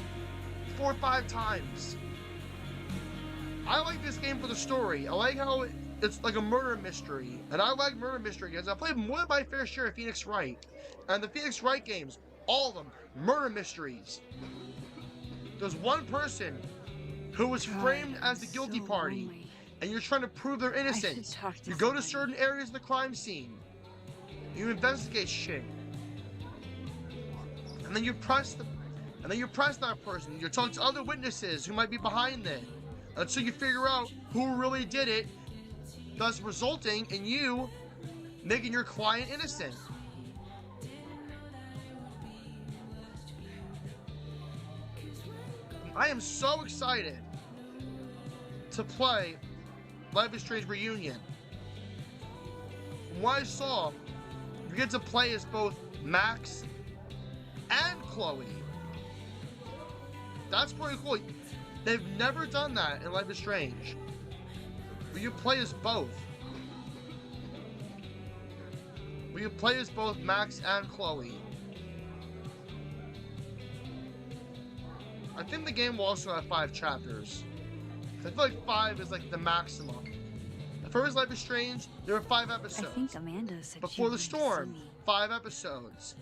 4 or 5 times. I like this game for the story. I like how it's like a murder mystery. And I like murder mystery games. I played more than my fair share of Phoenix Wright. And the Phoenix Wright games, all of them, murder mysteries. There's one person who was framed as the guilty party, and you're trying to prove their innocence. You go to certain areas of the crime scene, you investigate shit, and then you press that person. You talk to other witnesses who might be behind it, until you figure out who really did it, thus resulting in you making your client innocent. I am so excited to play Life is Strange Reunion. From what I saw, you get to play as both Max and Chloe. That's pretty cool. They've never done that in Life is Strange, where you play as both. Where you play as both Max and Chloe. I think the game will also have 5 chapters. I feel like 5 is like the maximum. The first Life is Strange, there were 5 episodes. I think Amanda said Before the Storm, 5 episodes.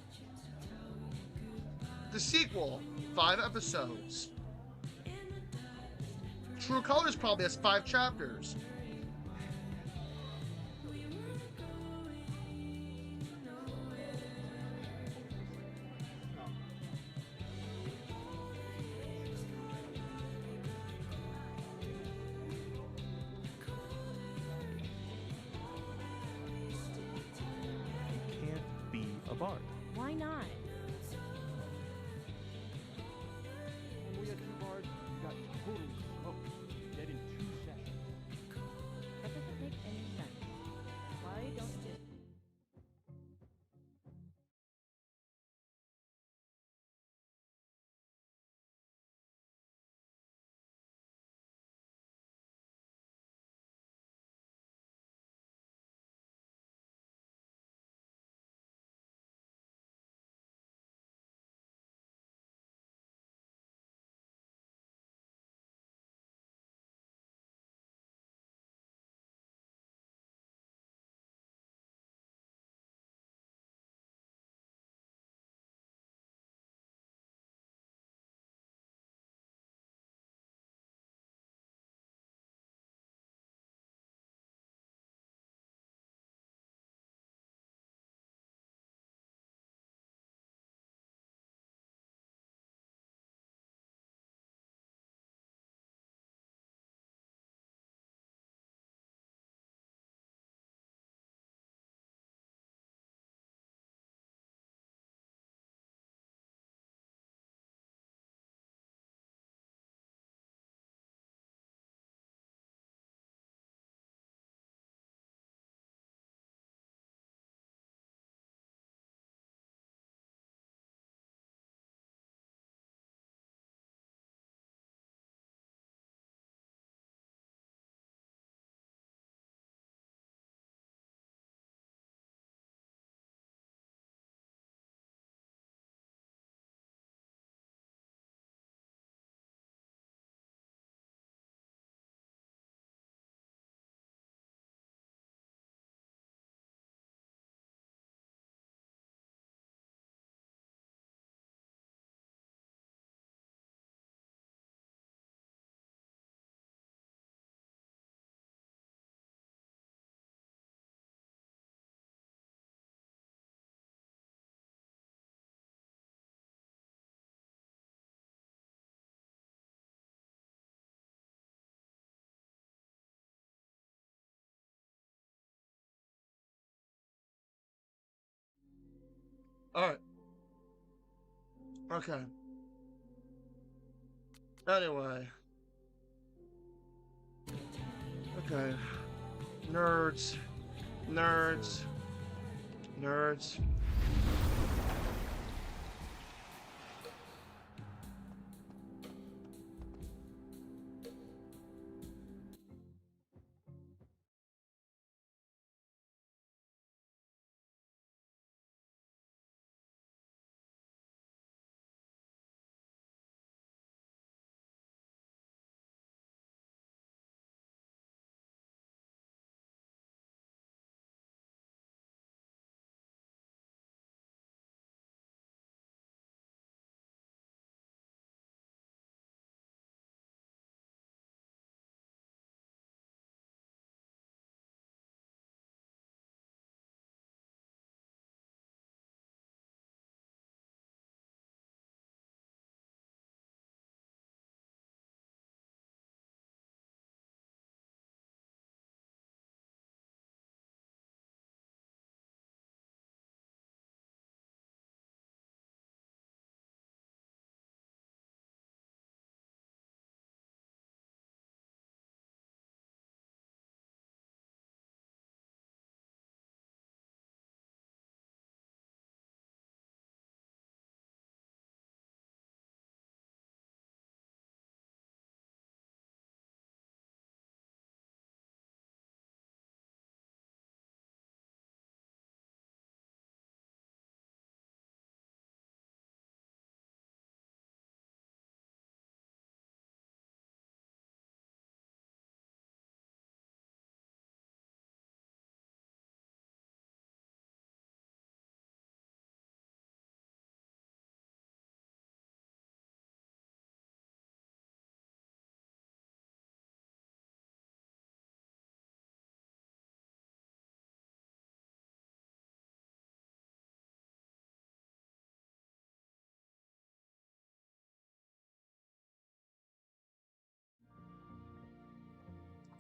The sequel, 5 episodes. True Colors probably has 5 chapters. Can't be a bard. Why not? When we had 2 bards, we got totally smoked. Dead in 2 sessions. That doesn't make any sense. Why don't you just... Alright. Okay. Anyway. Okay. Nerds. Nerds. Nerds.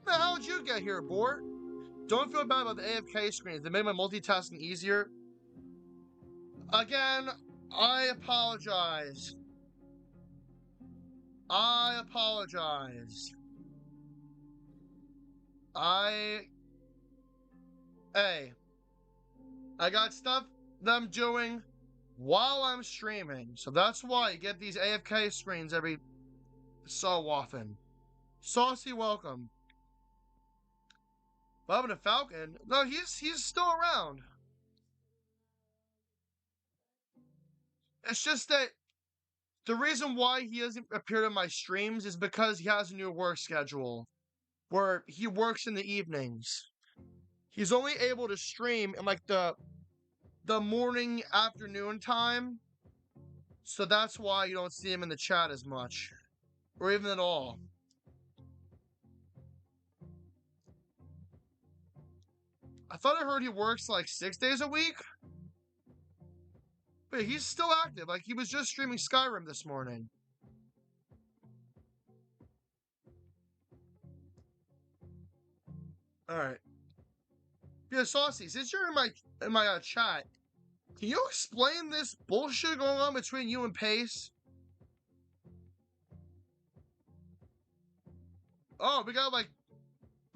Man, how'd you get here, Bort? Don't feel bad about the AFK screens. They made my multitasking easier. Again, I apologize. I apologize. Hey, I got stuff that I'm doing while I'm streaming, so that's why you get these AFK screens every so often. Saucy, welcome. Bobbin and Falcon? No, he's still around. It's just that the reason why he hasn't appeared on my streams is because he has a new work schedule where he works in the evenings. He's only able to stream in like the morning afternoon time. So that's why you don't see him in the chat as much. Or even at all. I thought I heard he works like 6 days a week. But he's still active. Like he was just streaming Skyrim this morning. Alright. Yeah, Saucy, since you're in my chat, can you explain this bullshit going on between you and Pace? Oh, we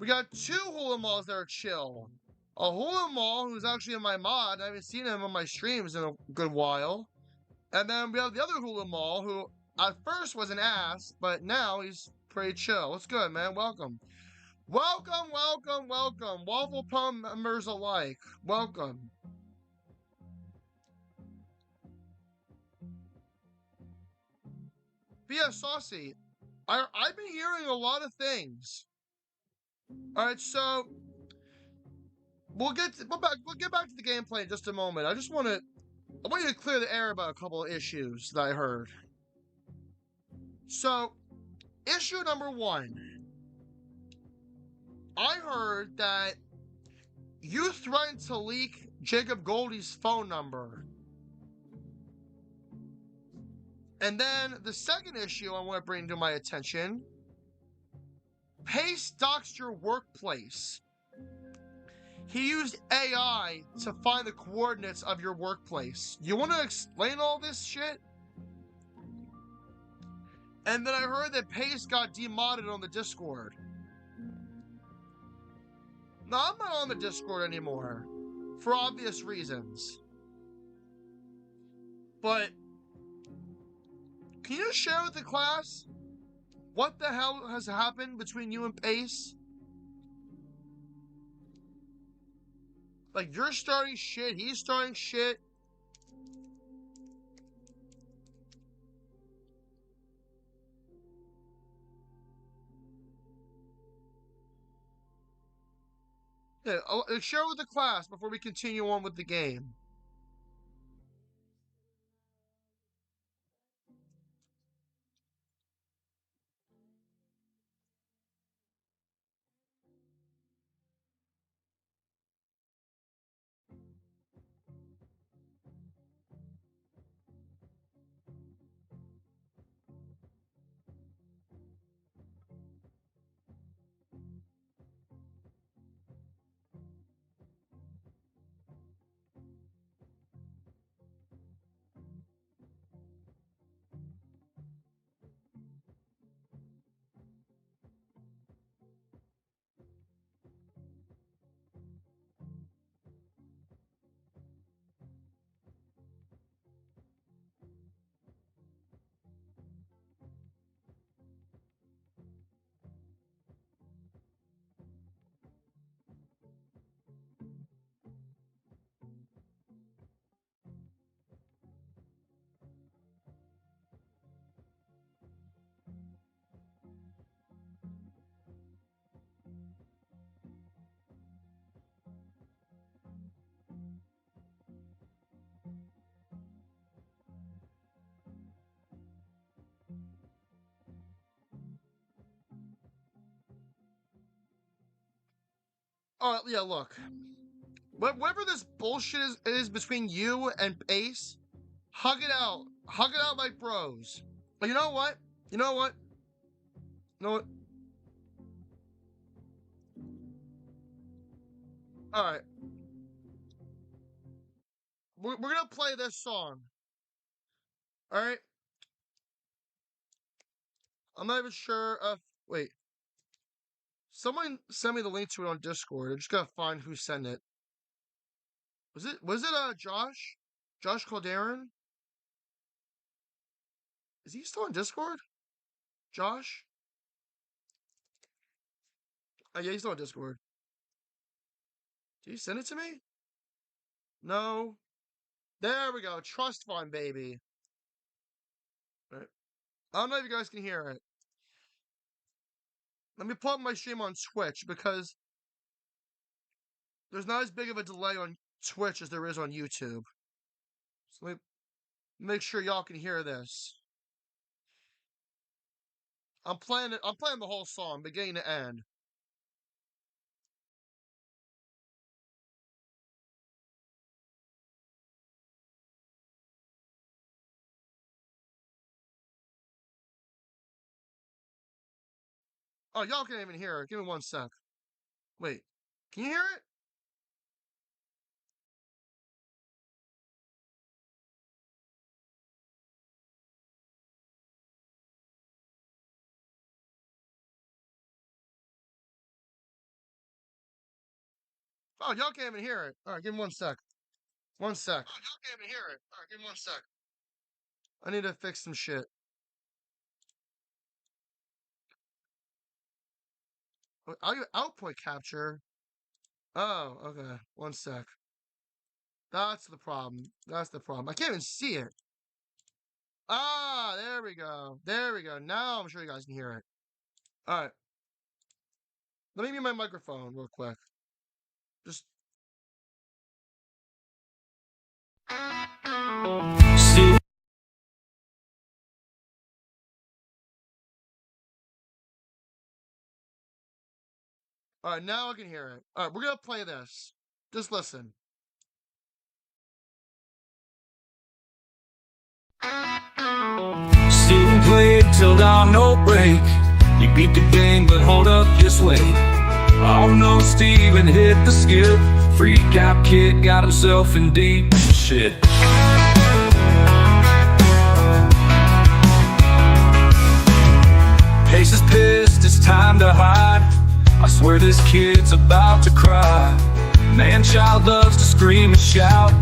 got two Hula Malls that are chill. A Hula Mall who's actually in my mod. I haven't seen him on my streams in a good while. And then we have the other Hula Mall who at first was an ass, but now he's pretty chill. What's good, man? Welcome. Welcome, welcome, welcome. Waffle Pum members alike. Welcome. But yeah, Saucy, I've been hearing a lot of things. Alright, so we'll get back to the gameplay in just a moment. I want you to clear the air about a couple of issues that I heard. So, issue number 1. I heard that you threatened to leak Jacob Goldie's phone number. And then the second issue I want to bring to my attention, Pace doxed your workplace. He used AI to find the coordinates of your workplace. You want to explain all this shit? And then I heard that Pace got demodded on the Discord. No, I'm not on the Discord anymore. For obvious reasons. But can you share with the class what the hell has happened between you and Pace? Like, you're starting shit, he's starting shit. Yeah, share with the class before we continue on with the game. Alright, yeah, look. Whatever this bullshit is between you and Ace, hug it out. Hug it out like bros. But you know what? You know what? You know what? Alright. We're gonna play this song. Alright? I'm not even sure if... Wait. Someone sent me the link to it on Discord. I just gotta find who sent it. Was it Josh? Josh Calderon? Is he still on Discord? Josh? Oh yeah, he's still on Discord. Did he send it to me? No. There we go. Trust fund, baby. Right. I don't know if you guys can hear it. Let me pull up my stream on Twitch because there's not as big of a delay on Twitch as there is on YouTube. So let me make sure y'all can hear this. I'm playing the whole song, beginning to end. Oh, y'all can't even hear it. Give me 1 sec. Wait. Can you hear it? Oh, y'all can't even hear it. Alright, give me 1 sec. 1 sec. Oh, y'all can't even hear it. Alright, give me 1 sec. I need to fix some shit. Audio output capture. Oh, okay. 1 sec. That's the problem. That's the problem. I can't even see it. Ah, there we go. There we go. Now I'm sure you guys can hear it. Alright. Let me mute my microphone real quick. Just... Alright, now I can hear it. Alright, we're gonna play this. Just listen. Sit and play till dawn, no break. You beat the game, but hold up, just wait. Oh no, Steven hit the skip. Freak out kid got himself in deep shit. Pace is pissed, it's time to hide. I swear this kid's about to cry. Man-child loves to scream and shout.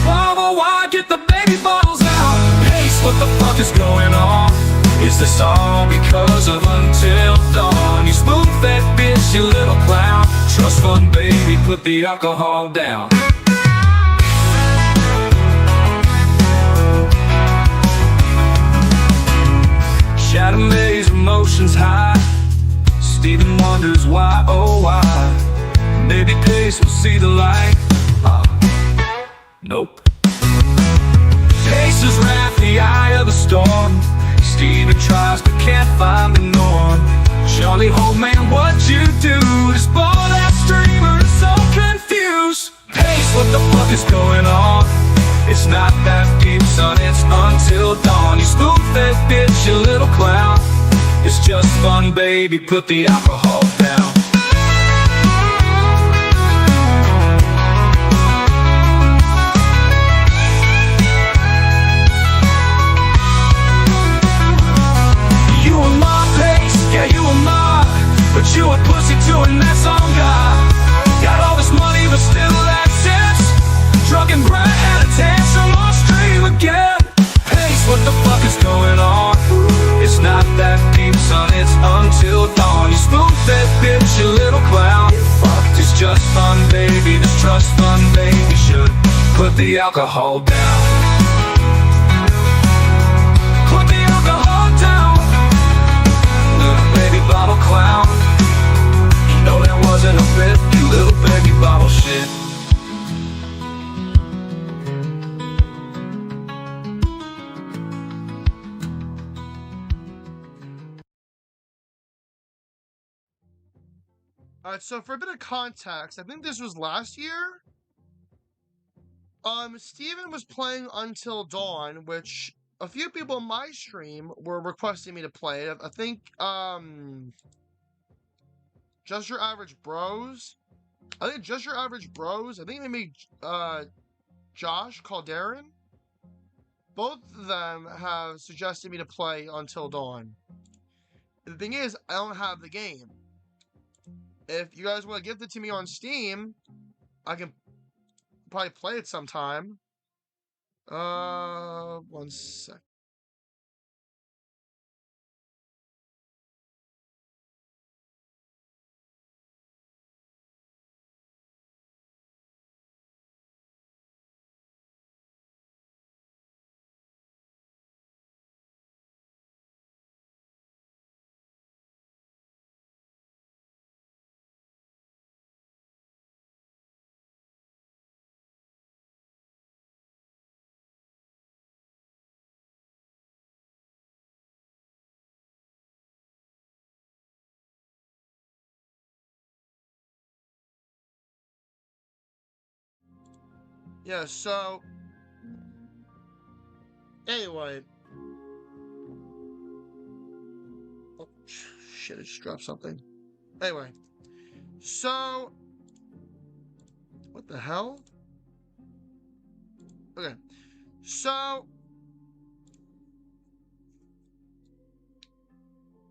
Mama, why get the baby bottles out? Pace, what the fuck is going on? Is this all because of Until Dawn? You spook that bitch, you little clown. Trust fund, baby, put the alcohol down. Shadow Maze, emotions high. Steven wonders why, oh why. Maybe Pace will see the light. Nope. Pace's wrath, the eye of the storm. Steven tries but can't find the norm. Charlie, old man, what you do? This ball-ass streamer is so confused. Pace, what the fuck is going on? It's not that deep, son, it's Until Dawn. You spook that bitch, you little clown. It's just fun, baby, put the alcohol down. You were my Pace, yeah, you were mine. But you a pussy too, and that's on God. Got all this money, but still lack sense. Drunken brat had a tantrum on stream again. Pace, what the fuck is going on? It's not that deep, son, it's Until Dawn. You spook that bitch, you little clown. It's just fun, baby, this trust fund, baby. Should put the alcohol down. Put the alcohol down. Little baby bottle clown. You know that wasn't a bit, you little baby bottle shit. Alright, so for a bit of context, I think this was last year. Steven was playing Until Dawn, which a few people in my stream were requesting me to play. I think, Just Your Average Bros I think Just Your Average Bros. I think they made Josh Calderon. Both of them have suggested me to play Until Dawn. The thing is, I don't have the game. If you guys want to gift it to me on Steam, I can probably play it sometime. 1 sec. Yeah, so anyway. Oh, shit, I just dropped something. Anyway. So what the hell? Okay. So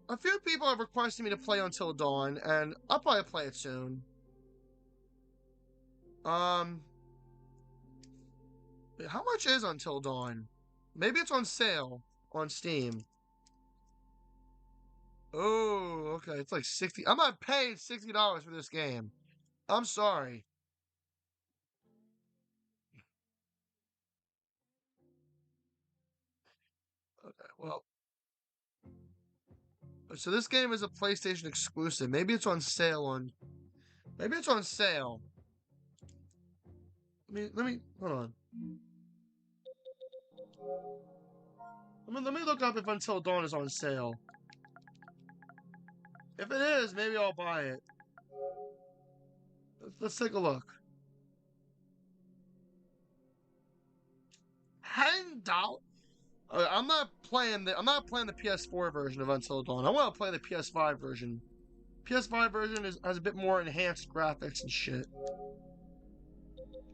a few people have requested me to play Until Dawn, and I'll probably play it soon. How much is Until Dawn? Maybe it's on sale on Steam. Oh, okay. It's like 60. I'm not paying $60 for this game. I'm sorry. Okay, well. So this game is a PlayStation exclusive. Maybe it's on sale on... Maybe it's on sale. Let me hold on. Let me look up if Until Dawn is on sale. If it is, maybe I'll buy it. Let's take a look. $10. I'm not playing the PS4 version of Until Dawn. I want to play the PS5 version. PS5 version has a bit more enhanced graphics and shit.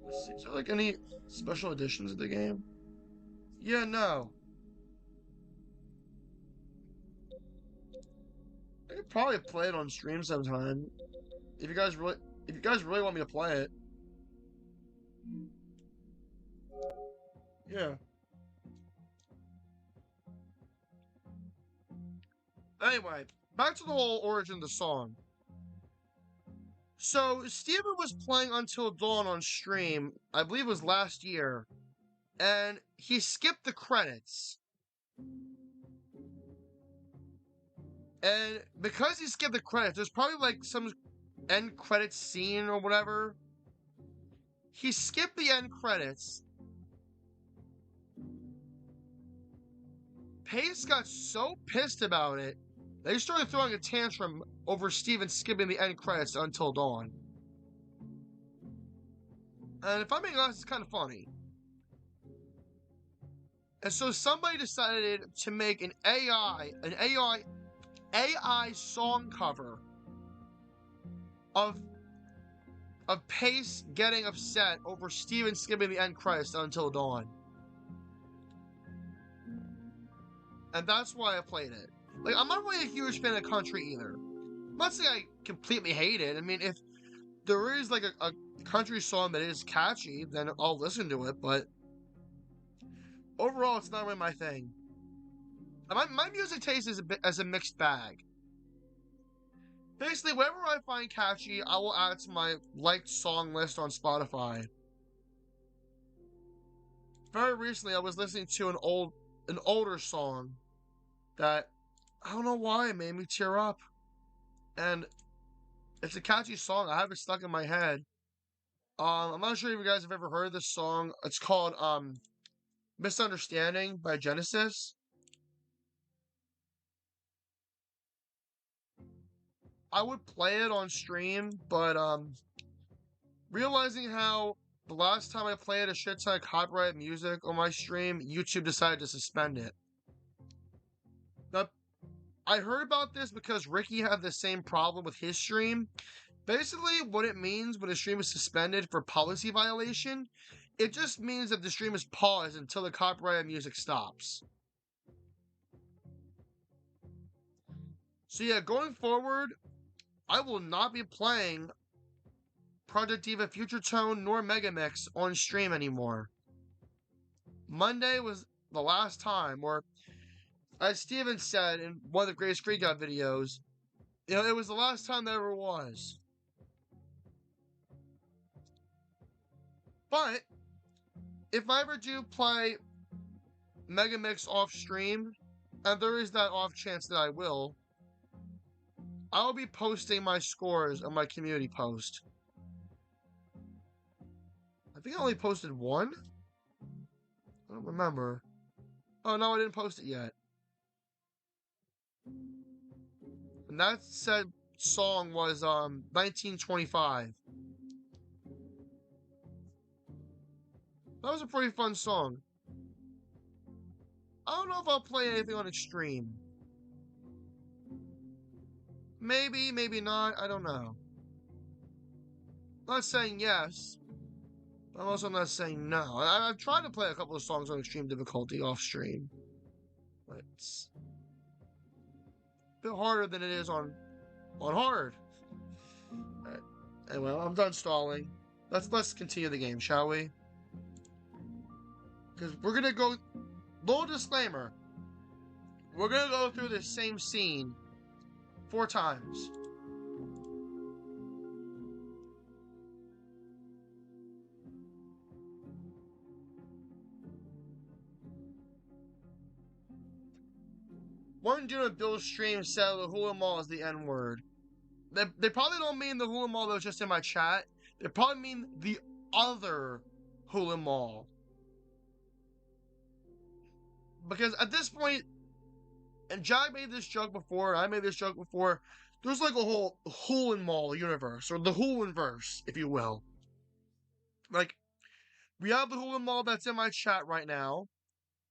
Let's see, is there like any special editions of the game? Yeah, no. I could probably play it on stream sometime. If you guys really want me to play it. Yeah. Anyway, back to the whole origin of the song. So, Steven was playing Until Dawn on stream, I believe it was last year, and he skipped the credits. And because he skipped the credits, there's probably like some end credits scene or whatever. He skipped the end credits. Pace got so pissed about it, they started throwing a tantrum over Steven skipping the end credits to Until Dawn. And if I'm being honest, it's kind of funny. And so somebody decided to make an AI song cover of Pace getting upset over Steven skipping the end credits to Until Dawn. And that's why I played it. Like, I'm not really a huge fan of country either. I'm not saying I completely hate it. I mean, if there is like a country song that is catchy, then I'll listen to it, but overall, it's not really my thing. My music taste is a mixed bag. Basically, whatever I find catchy, I will add to my liked song list on Spotify. Very recently, I was listening to an older song that, I don't know why, it made me tear up. And it's a catchy song. I have it stuck in my head. I'm not sure if you guys have ever heard this song. It's called Misunderstanding by Genesis. I would play it on stream, but realizing how the last time I played a shit ton of copyright music on my stream, YouTube decided to suspend it. Now, I heard about this because Ricky had the same problem with his stream. Basically, what it means when a stream is suspended for policy violation, it just means that the stream is paused until the copyrighted music stops. So yeah, going forward, I will not be playing Project Diva Future Tone nor Megamix on stream anymore. Monday was the last time, or as Steven said in one of the Greatest Freak Out videos, you know, it was the last time there ever was. But if I ever do play Megamix off stream, and there is that off chance that I will be posting my scores on my community post. I think I only posted one? I don't remember. Oh no, I didn't post it yet. And that said song was 1925. That was a pretty fun song. I don't know if I'll play anything on Extreme. Maybe, maybe not, I don't know. I'm not saying yes. I'm also not saying no. I've tried to play a couple of songs on Extreme difficulty off stream. But it's a bit harder than it is on hard. Alright. Anyway, I'm done stalling. Let's continue the game, shall we? Because we're gonna go. Little disclaimer. We're gonna go through this same scene 4 times. One dude on Bill's stream said the hula mall is the N-word. They probably don't mean the hula mall that was just in my chat. They probably mean the other hula mall. Because at this point, and Jack made this joke before, and I made this joke before, there's like a whole Hoolan Mall universe, or the Hoolanverse, if you will. Like, we have the Hoolan Mall that's in my chat right now.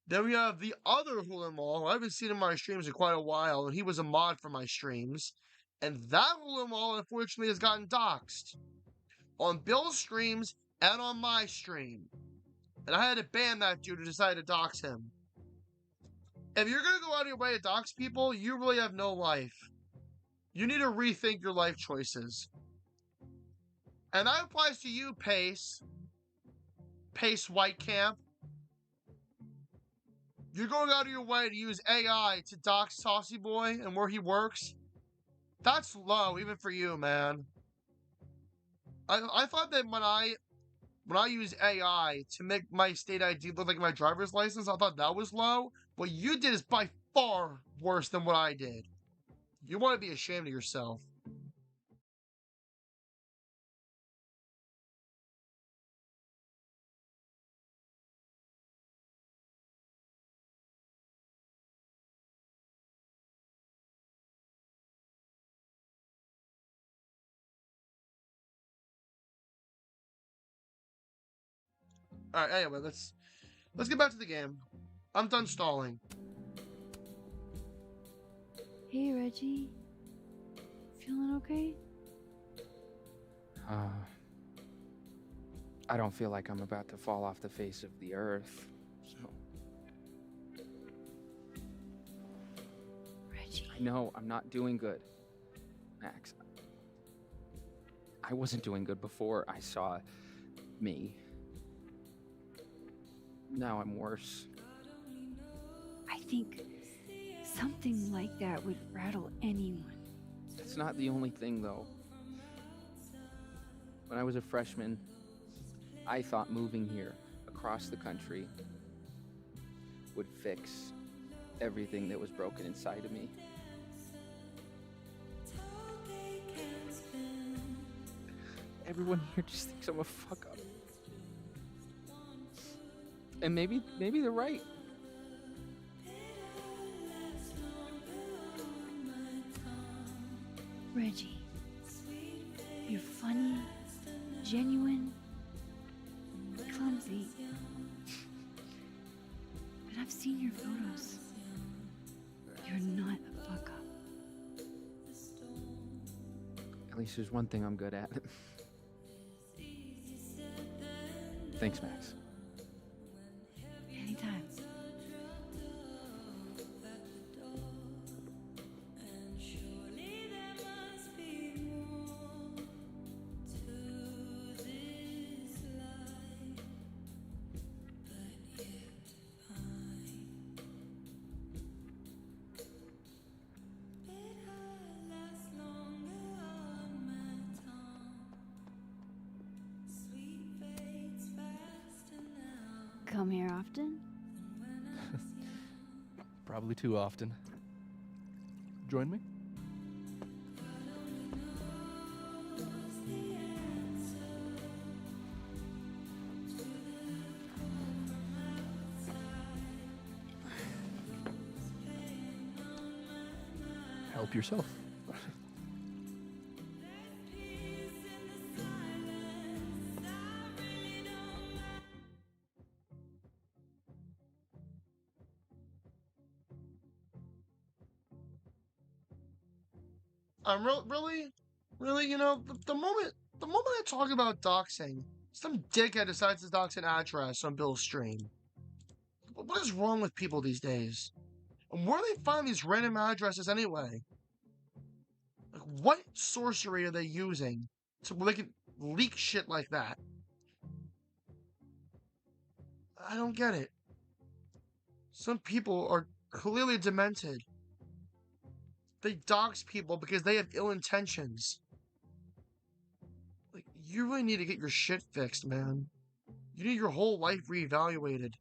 Then we have the other Hoolan Mall, who I haven't seen in my streams in quite a while, and he was a mod for my streams. And that Hoolan Mall, unfortunately, has gotten doxxed. On Bill's streams, and on my stream. And I had to ban that dude who decided to dox him. If you're gonna go out of your way to dox people, you really have no life. You need to rethink your life choices. And that applies to you, Pace. Pace Whitecamp. You're going out of your way to use AI to dox Saucy Boy and where he works. That's low, even for you, man. I thought that when I use AI to make my state ID look like my driver's license, I thought that was low. What you did is by far worse than what I did. You want to be ashamed of yourself. Alright, anyway, let's get back to the game. I'm done stalling. Hey, Reggie. Feeling okay? I don't feel like I'm about to fall off the face of the earth, so... Reggie. I know, I'm not doing good. Max. I wasn't doing good before I saw me. Now I'm worse. I think something like that would rattle anyone. That's not the only thing, though. When I was a freshman, I thought moving here across the country would fix everything that was broken inside of me. Everyone here just thinks I'm a fuck up. And maybe they're right. Reggie, you're funny, genuine, clumsy. But I've seen your photos. You're not a fuck up. least there's one thing I'm good at. Thanks, Max. Anytime. Come here often? Probably too often. Join me? Help yourself. Really, you know, the moment I talk about doxing, some dickhead decides to dox an address on Bill's stream. What is wrong with people these days? And where do they find these random addresses anyway? Like, what sorcery are they using so they can leak shit like that? I don't get it. Some people are clearly demented. They dox people because they have ill intentions. Like, you really need to get your shit fixed, man. You need your whole life reevaluated.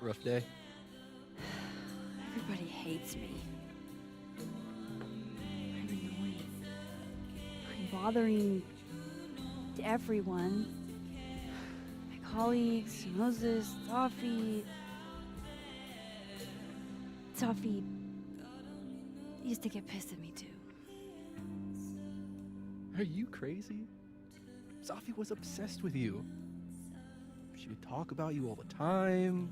Rough day. Everybody hates me. I'm annoying. I'm bothering everyone. My colleagues, Moses, Toffee. Toffee used to get pissed at me too. Are you crazy? Safi was obsessed with you. She would talk about you all the time.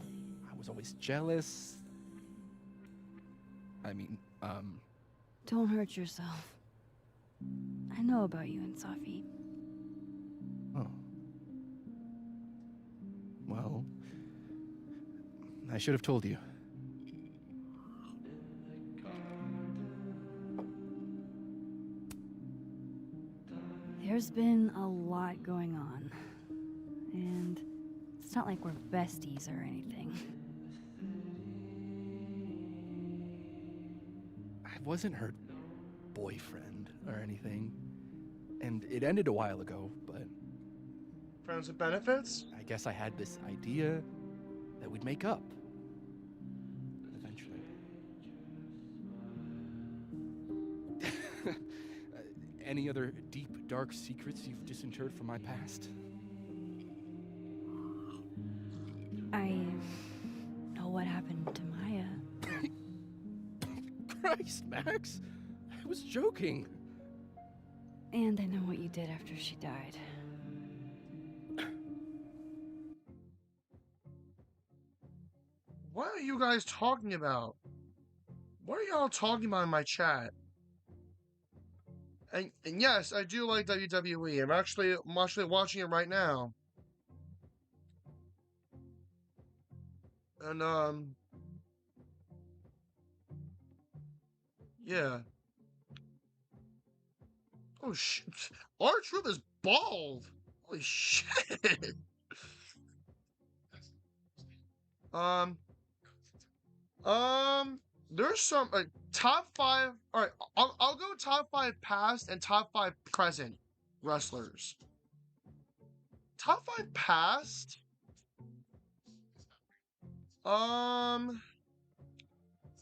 I was always jealous. I mean, Don't hurt yourself. I know about you and Safi. Oh. Well, I should have told you. There's been a lot going on. And it's not like we're besties or anything. I wasn't her boyfriend or anything. And it ended a while ago, but Friends with benefits? I guess I had this idea that we'd make up. Eventually. Any other deep, dark secrets you've disinterred from my past? I know what happened to Maya. Christ, Max! I was joking. And I know what you did after she died. What are you guys talking about? What are y'all talking about in my chat? And yes, I do like WWE. I'm actually watching it right now. And yeah. Oh shit. R-Truth is bald. Holy shit. There's some top 5. All right, I'll go top 5 past and top 5 present wrestlers. Top 5 past.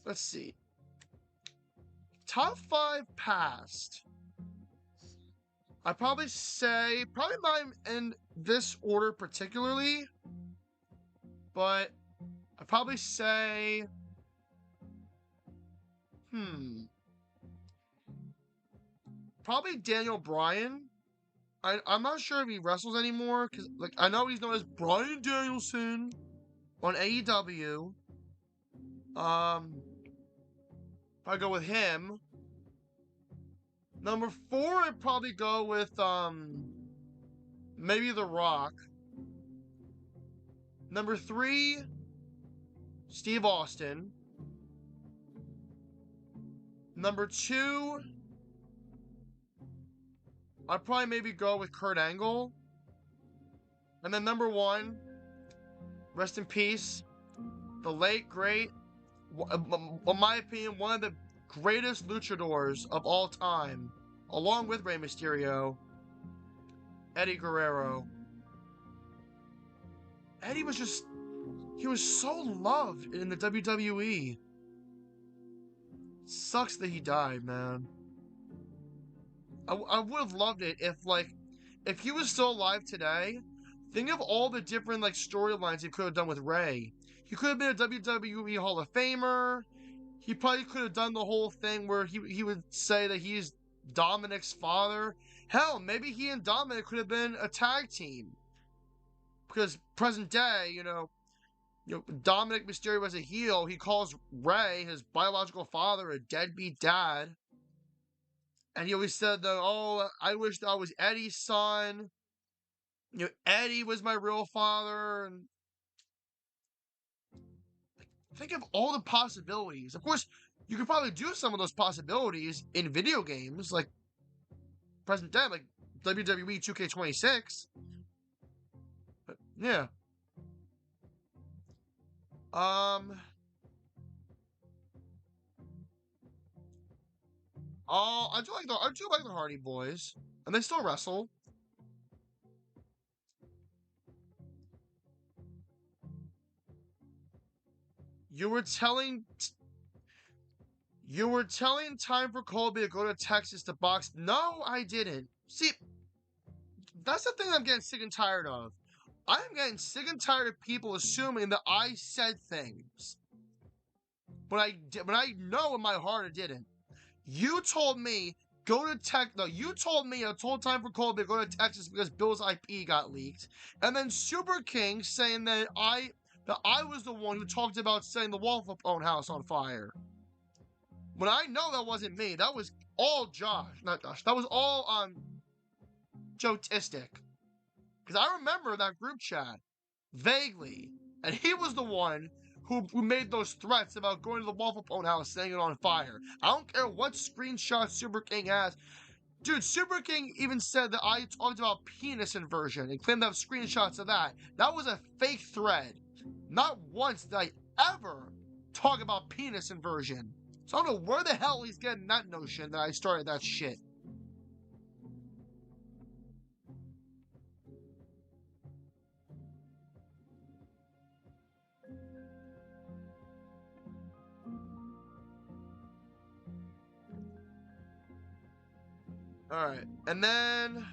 Let's see. Top 5 past. I probably say not in this order particularly, but I'd probably say probably Daniel Bryan. I'm not sure if he wrestles anymore, because like I know he's known as Bryan Danielson on AEW. If I go with him. Number 4, I'd probably go with maybe The Rock. Number 3, Steve Austin. Number 2, I'd probably maybe go with Kurt Angle. And then number 1, rest in peace, the late, great, in my opinion, one of the greatest luchadors of all time, along with Rey Mysterio, Eddie Guerrero. Eddie was just, he was so loved in the WWE. Sucks that he died, man. I would have loved it if he was still alive today. Think of all the different storylines he could have done with Rey. He could have been a WWE Hall of Famer. He probably could have done the whole thing where he would say that he's Dominic's father. Hell, maybe he and Dominic could have been a tag team. Because present day, Dominic Mysterio was a heel. He calls Rey, his biological father, a deadbeat dad. And he always said that, oh, I wish I was Eddie's son. Eddie was my real father. And think of all the possibilities. Of course, you could probably do some of those possibilities in video games, like present day, like WWE 2K26. But yeah. I do like the Hardy Boys, and they still wrestle. You were telling Time for Colby to go to Texas to box. No, I didn't. See, that's the thing I'm getting sick and tired of. I'm getting sick and tired of people assuming that I said things, but I know in my heart I didn't. You told me you told me I told Time for Colby to go to Texas because Bill's IP got leaked, and then Super King saying that I was the one who talked about setting the Waffle Cone house on fire. When I know that wasn't me, that was all Josh, not Josh. That was all Joe Tistic. Because I remember that group chat vaguely, and he was the one who made those threats about going to the Waffle Cone house, setting it on fire. I don't care what screenshot Super King has. Dude, Super King even said that I talked about penis inversion and claimed to have screenshots of that. That was a fake thread. Not once did I ever talk about penis inversion. So I don't know where the hell he's getting that notion that I started that shit. Alright, and then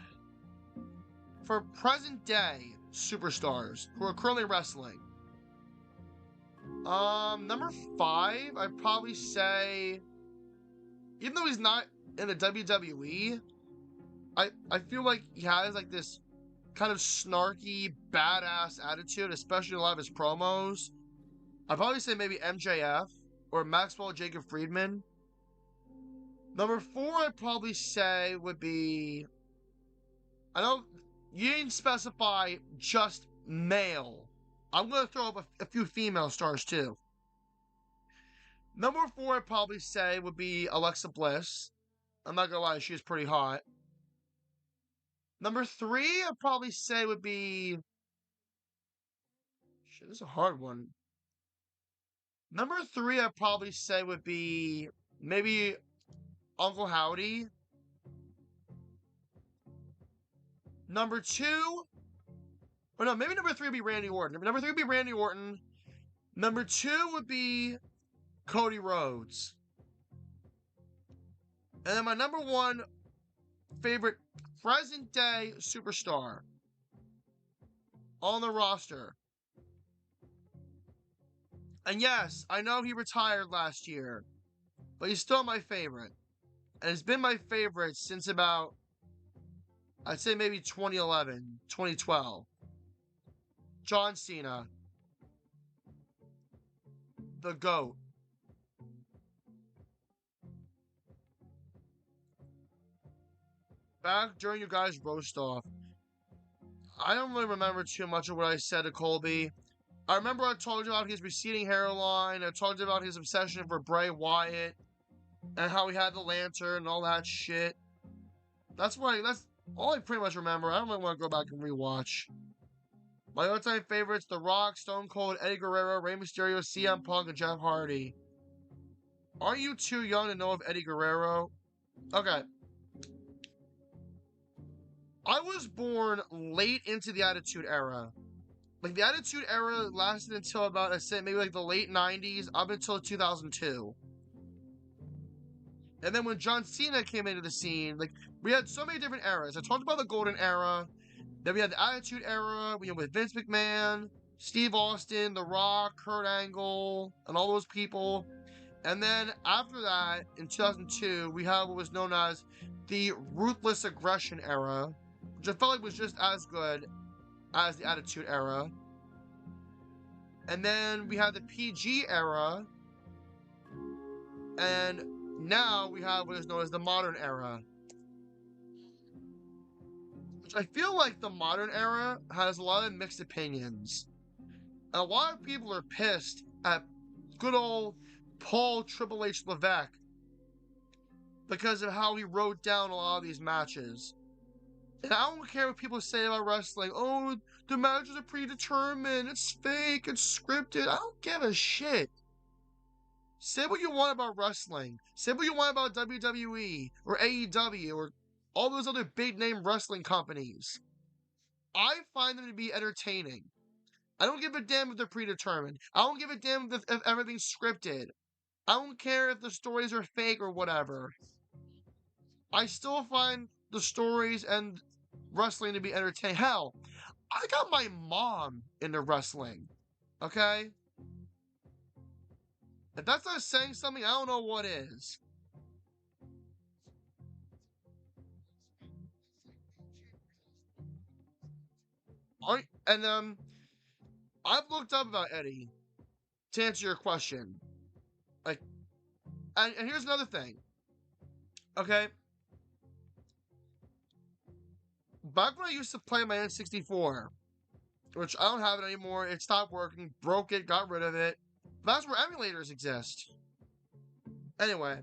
for present day superstars who are currently wrestling. Number 5, I'd probably say, even though he's not in the WWE, I feel like he has this kind of snarky, badass attitude, especially in a lot of his promos. I'd probably say maybe MJF or Maxwell Jacob Friedman. Number 4, I'd probably say would be, I know you didn't specify just male. I'm going to throw up a few female stars too. Number 4, I'd probably say would be Alexa Bliss. I'm not going to lie, she's pretty hot. Number 3, I'd probably say would be, shit, this is a hard one. Number 3, I'd probably say would be maybe Uncle Howdy. Number 2, or no, maybe number 3 would be Randy Orton. Number 3 would be Randy Orton. Number 2 would be Cody Rhodes. And then my number 1 favorite present day superstar on the roster. And yes, I know he retired last year, but he's still my favorite. And it's been my favorite since about I'd say maybe 2011, 2012. John Cena. The GOAT. Back during you guys' roast off, I don't really remember too much of what I said to Colby. I remember I told you about his receding hairline. I told you about his obsession for Bray Wyatt and how he had the lantern and all that shit. That's all I pretty much remember. I don't really want to go back and rewatch. My all-time favorites: The Rock, Stone Cold, Eddie Guerrero, Rey Mysterio, CM Punk, and Jeff Hardy. Aren't you too young to know of Eddie Guerrero? Okay. I was born late into the Attitude Era. Like, the Attitude Era lasted until about, I say, maybe like the late 90s, up until 2002. And then when John Cena came into the scene, like, we had so many different eras. I talked about the Golden Era. Then we had the Attitude Era, with Vince McMahon, Steve Austin, The Rock, Kurt Angle, and all those people. And then after that, in 2002, we have what was known as the Ruthless Aggression Era, which I felt like was just as good as the Attitude Era. And then we have the PG Era. And now we have what is known as the Modern Era. Which I feel like the Modern Era has a lot of mixed opinions. And a lot of people are pissed at good old Paul Triple H Levesque because of how he wrote down a lot of these matches. And I don't care what people say about wrestling. Oh, the matches are predetermined. It's fake. It's scripted. I don't give a shit. Say what you want about wrestling. Say what you want about WWE or AEW or all those other big name wrestling companies. I find them to be entertaining. I don't give a damn if they're predetermined. I don't give a damn if everything's scripted. I don't care if the stories are fake or whatever. I still find the stories and wrestling to be entertaining. Hell, I got my mom into wrestling. Okay? If that's not saying something, I don't know what is. And I've looked up about Eddie to answer your question. Like, and here's another thing. Okay? Back when I used to play my N64, which I don't have it anymore, it stopped working, broke it, got rid of it. That's where emulators exist. Anyway,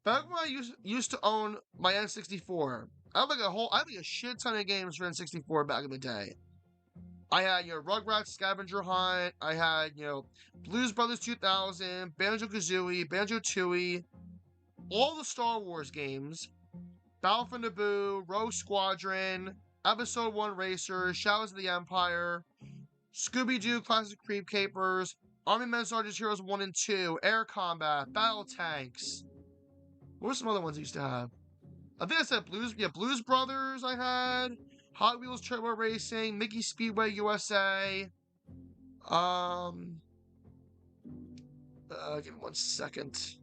back when I used to own my N64, I had a shit ton of games for N64 back in the day. I had, Rugrats Scavenger Hunt, I had, Blues Brothers 2000, Banjo-Kazooie, Banjo-Tooie, all the Star Wars games, Battle for Naboo, Rogue Squadron, Episode 1 Racer, Shadows of the Empire, Scooby-Doo Classic Creep Capers, Army Men Sergeant Heroes 1 and 2, Air Combat, Battle Tanks. What were some other ones I used to have? I think I said Blues Brothers I had, Hot Wheels Turbo Racing, Mickey Speedway USA. Give me 1 second.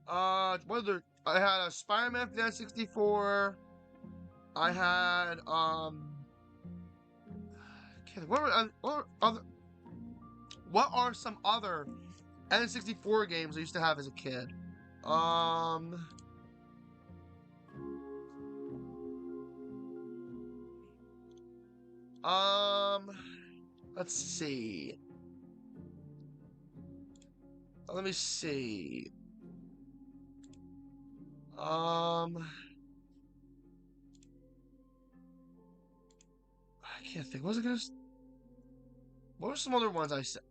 I had a Spider-Man for the N64. I had, what are some other N64 games I used to have as a kid? Let's see. Let me see. I can't think. What were some other ones I said?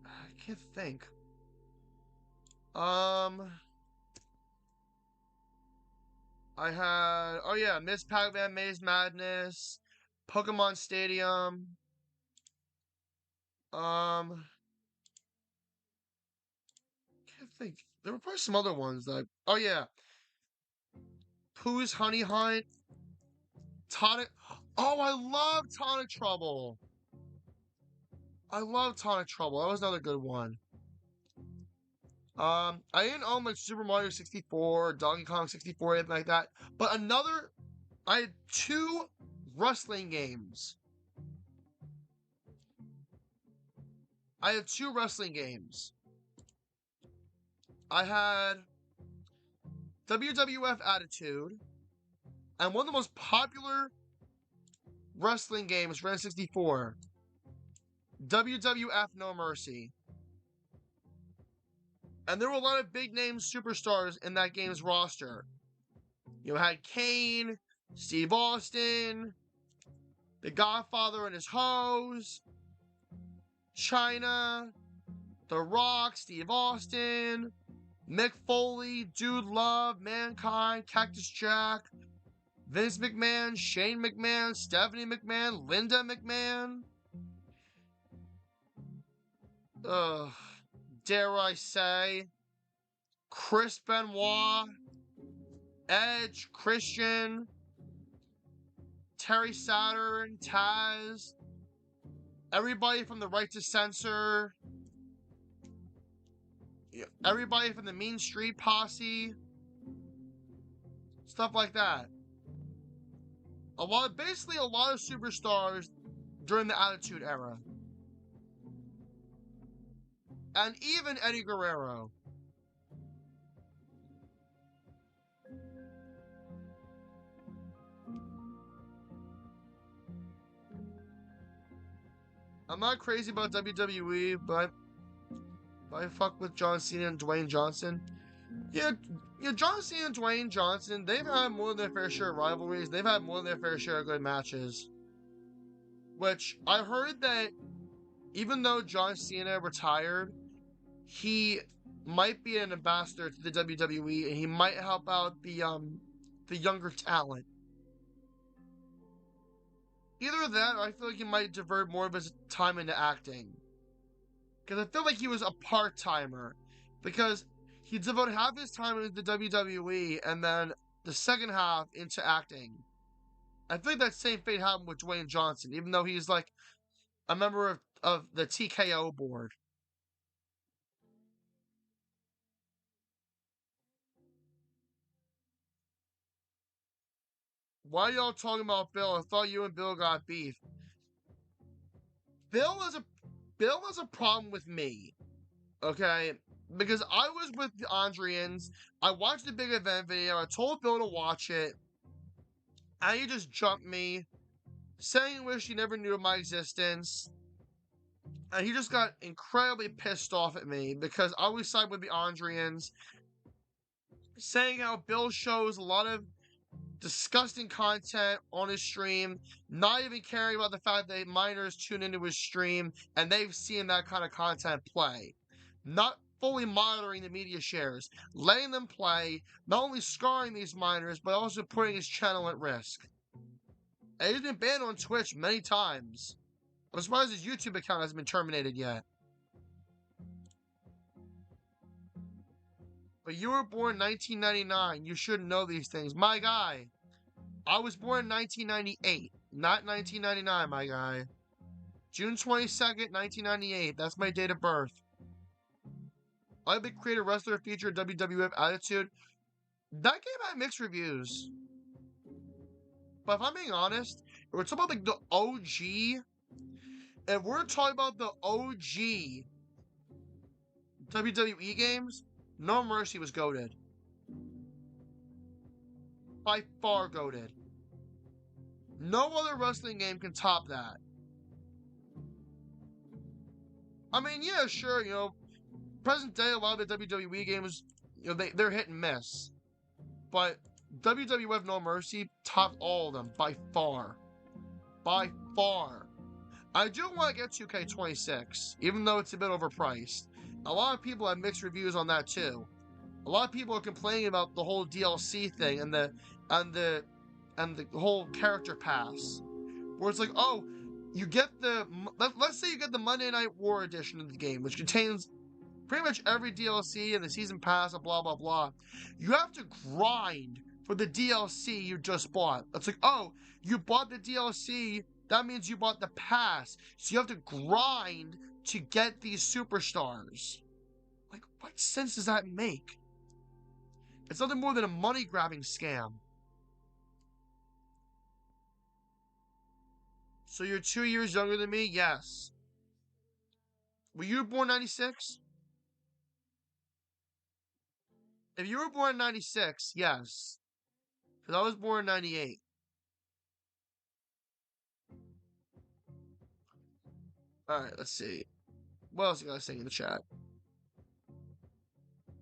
I can't think. I had, oh yeah, Miss Pac-Man Maze Madness, Pokemon Stadium. Can't think. There were probably some other ones that oh yeah. Pooh's Honey Hunt. Tonic. Oh, I love Tonic Trouble. I love Tonic Trouble. That was another good one. I didn't own like Super Mario 64, Donkey Kong 64, anything like that. But I had 2 wrestling games. I had 2 wrestling games. I had WWF Attitude, and one of the most popular wrestling games for N64, WWF No Mercy. And there were a lot of big name superstars in that game's roster. You had Kane, Steve Austin, The Godfather and his hoes, Chyna, The Rock, Steve Austin, Mick Foley, Dude Love, Mankind, Cactus Jack, Vince McMahon, Shane McMahon, Stephanie McMahon, Linda McMahon. Dare I say, Chris Benoit, Edge, Christian, Terry Saturn, Taz, everybody from the Right to Censor, everybody from the Mean Street Posse, stuff like that. Basically a lot of superstars during the Attitude Era. And even Eddie Guerrero. I'm not crazy about WWE, but I fuck with John Cena and Dwayne Johnson. Yeah, John Cena and Dwayne Johnson, they've had more than their fair share of rivalries. They've had more than their fair share of good matches. Which, I heard that even though John Cena retired, he might be an ambassador to the WWE, and he might help out the younger talent. Either that, or I feel like he might divert more of his time into acting. Because I feel like he was a part-timer. Because he devoted half his time into the WWE, and then the second half into acting. I think that same fate happened with Dwayne Johnson, even though he's like a member of the TKO board. Why are y'all talking about Bill? I thought you and Bill got beef. Bill has a problem with me. Okay? Because I was with the Andrians. I watched the big event video. I told Bill to watch it. And he just jumped me, saying he wished he never knew of my existence. And he just got incredibly pissed off at me because I always side with the Andrians, saying how Bill shows a lot of disgusting content on his stream, not even caring about the fact that minors tune into his stream and they've seen that kind of content play. Not fully monitoring the media shares, letting them play, not only scarring these minors, but also putting his channel at risk. And he's been banned on Twitch many times. I'm surprised his YouTube account hasn't been terminated yet. But you were born in 1999. You shouldn't know these things. My guy, I was born in 1998, not 1999, my guy. June 22nd, 1998. That's my date of birth. I Big Creator Wrestler featured WWF Attitude. That game had mixed reviews. But if I'm being honest, if we're talking about like the OG, if we're talking about the OG WWE games, No Mercy was goated. By far goated. No other wrestling game can top that. I mean, yeah, sure, you know, present day, a lot of the WWE games, you know, they're hit and miss. But WWF No Mercy topped all of them by far. By far. I do want to get 2K26, even though it's a bit overpriced. A lot of people have mixed reviews on that too. A lot of people are complaining about the whole DLC thing and the whole character pass, where it's like, oh, you get let's say you get the Monday Night War edition of the game, which contains pretty much every DLC and the season pass and blah blah blah. You have to grind for the DLC you just bought. It's like, oh, you bought the DLC, that means you bought the pass. So you have to grind to get these superstars. Like, what sense does that make? It's nothing more than a money-grabbing scam. So you're 2 years younger than me? Yes. Were you born 96? If you were born in 96, yes. Because I was born in 98. Alright, let's see. What else you guys saying in the chat?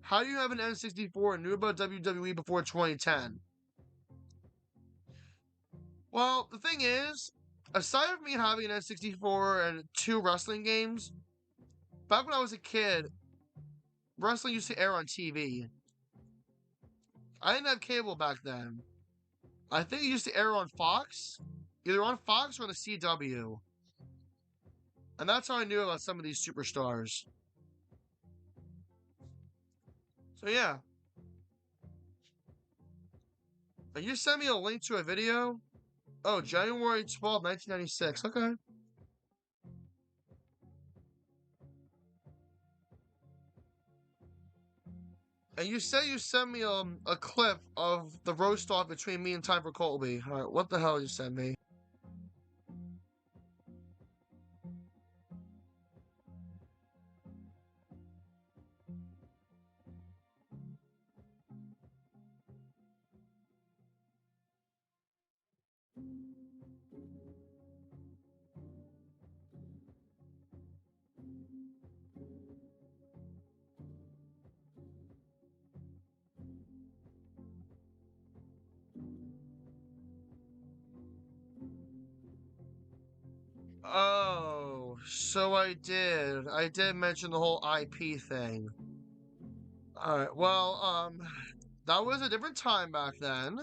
How do you have an N64 and knew about WWE before 2010? Well, the thing is, aside from me having an N64 and 2 wrestling games, back when I was a kid, wrestling used to air on TV. I didn't have cable back then. I think it used to air on Fox, either on Fox or the CW. And that's how I knew about some of these superstars. So yeah. And you sent me a link to a video? Oh, January 12, 1996. Okay. And you say you sent me a clip of the roast off between me and Time for Colby. Alright, what the hell you sent me? Oh, so I did. I did mention the whole IP thing. Alright, well, that was a different time back then.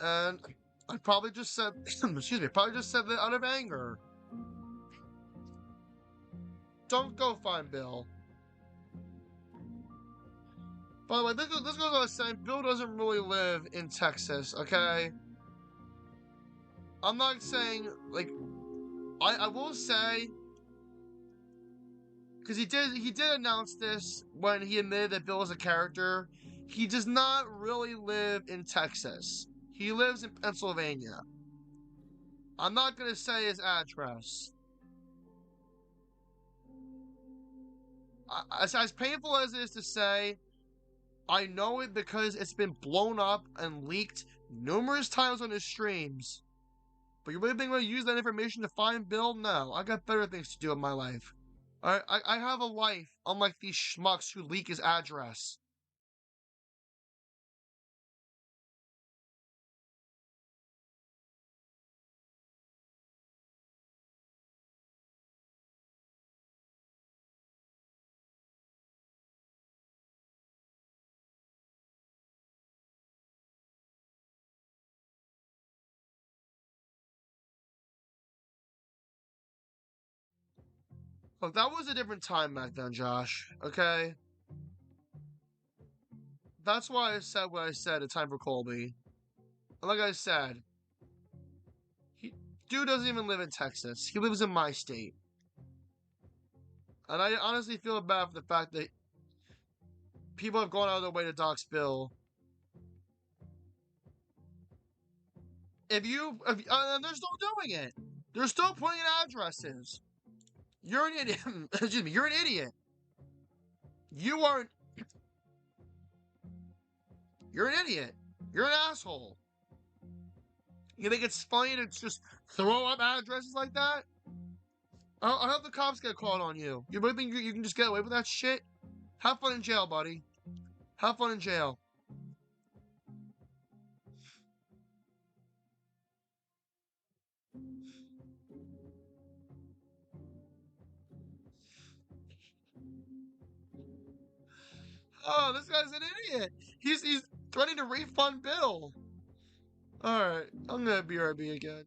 And I probably just said, excuse me, probably just said that out of anger. Don't go find Bill. By the way, this goes without saying, Bill doesn't really live in Texas, okay? I'm not saying, like, I will say, because he did announce this when he admitted that Bill is a character. He does not really live in Texas. He lives in Pennsylvania. I'm not going to say his address. As painful as it is to say, I know it because it's been blown up and leaked numerous times on his streams. But you really think I'm going to use that information to find Bill? No, I got better things to do in my life. I have a life, unlike these schmucks who leak his address. Look, that was a different time back then, Josh, okay? That's why I said what I said at Time for Colby. And like I said, dude doesn't even live in Texas. He lives in my state. And I honestly feel bad for the fact that people have gone out of their way to dox Bill. And they're still doing it. They're still putting in addresses. You're an idiot. Excuse me, you're an idiot. You're an idiot. You're an asshole. You think it's funny to just throw up addresses like that? I hope the cops get called on you. You really think you can just get away with that shit? Have fun in jail, buddy. Have fun in jail. Oh, this guy's an idiot. He's threatening to refund Bill. Alright, I'm gonna BRB again.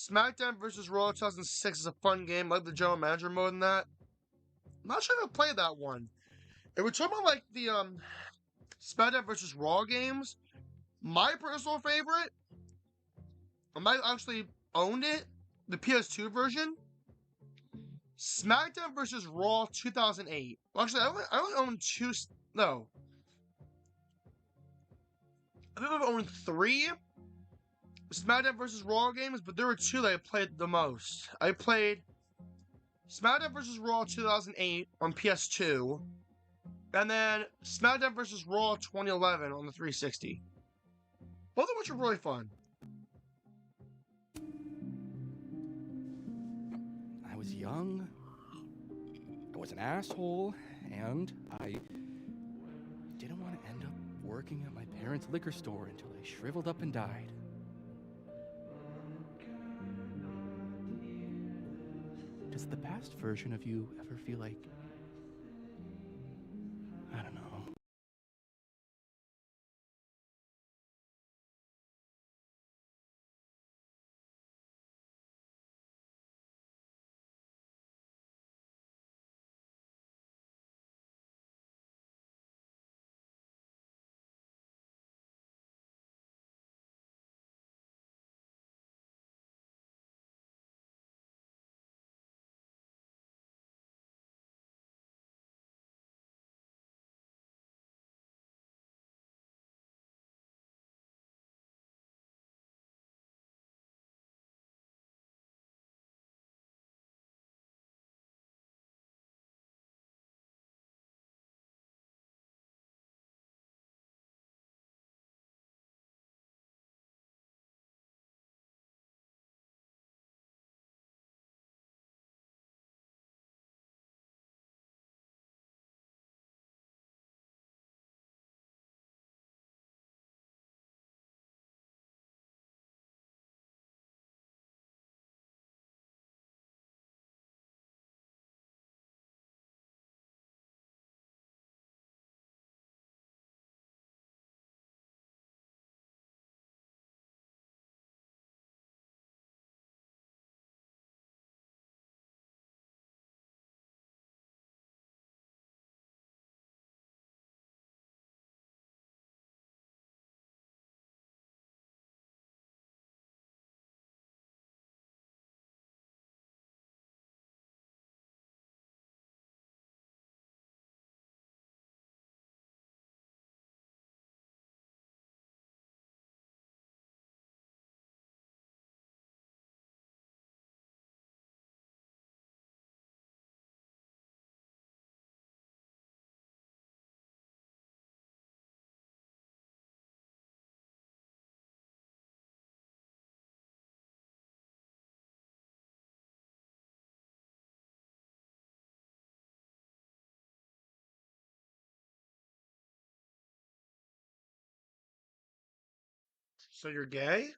SmackDown vs. Raw 2006 is a fun game. I like the general manager mode in that. I'm not sure if I played that one. If we're talking about like the SmackDown vs. Raw games, my personal favorite, I might actually owned it, the PS2 version. SmackDown vs. Raw 2008. Well, actually, I only own two. No, I think I've owned 3 SmackDown vs. Raw games, but there were 2 that I played the most. I played SmackDown vs. Raw 2008 on PS2, and then SmackDown vs. Raw 2011 on the 360. Both of which are really fun. I was young, I was an asshole, and I didn't want to end up working at my parents' liquor store until I shriveled up and died. Does the past version of you ever feel like, I don't know, So you're gay?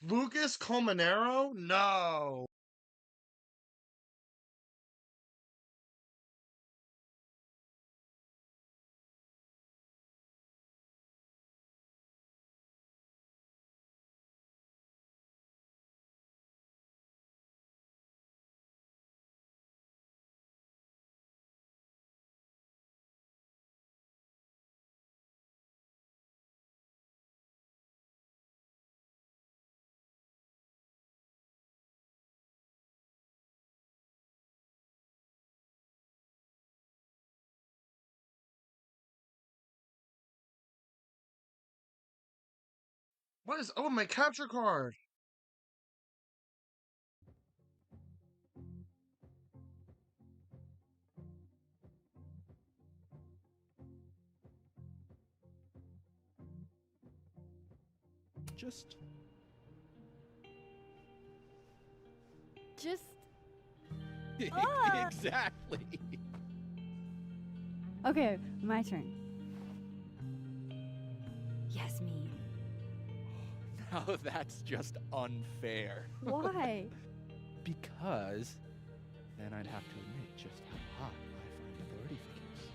Lucas Colmenero? No. What is... Oh, my capture card! Just exactly. Okay, my turn. Yasmin. Now that's just unfair. Why? Because then I'd have to admit just how hot I find authority figures.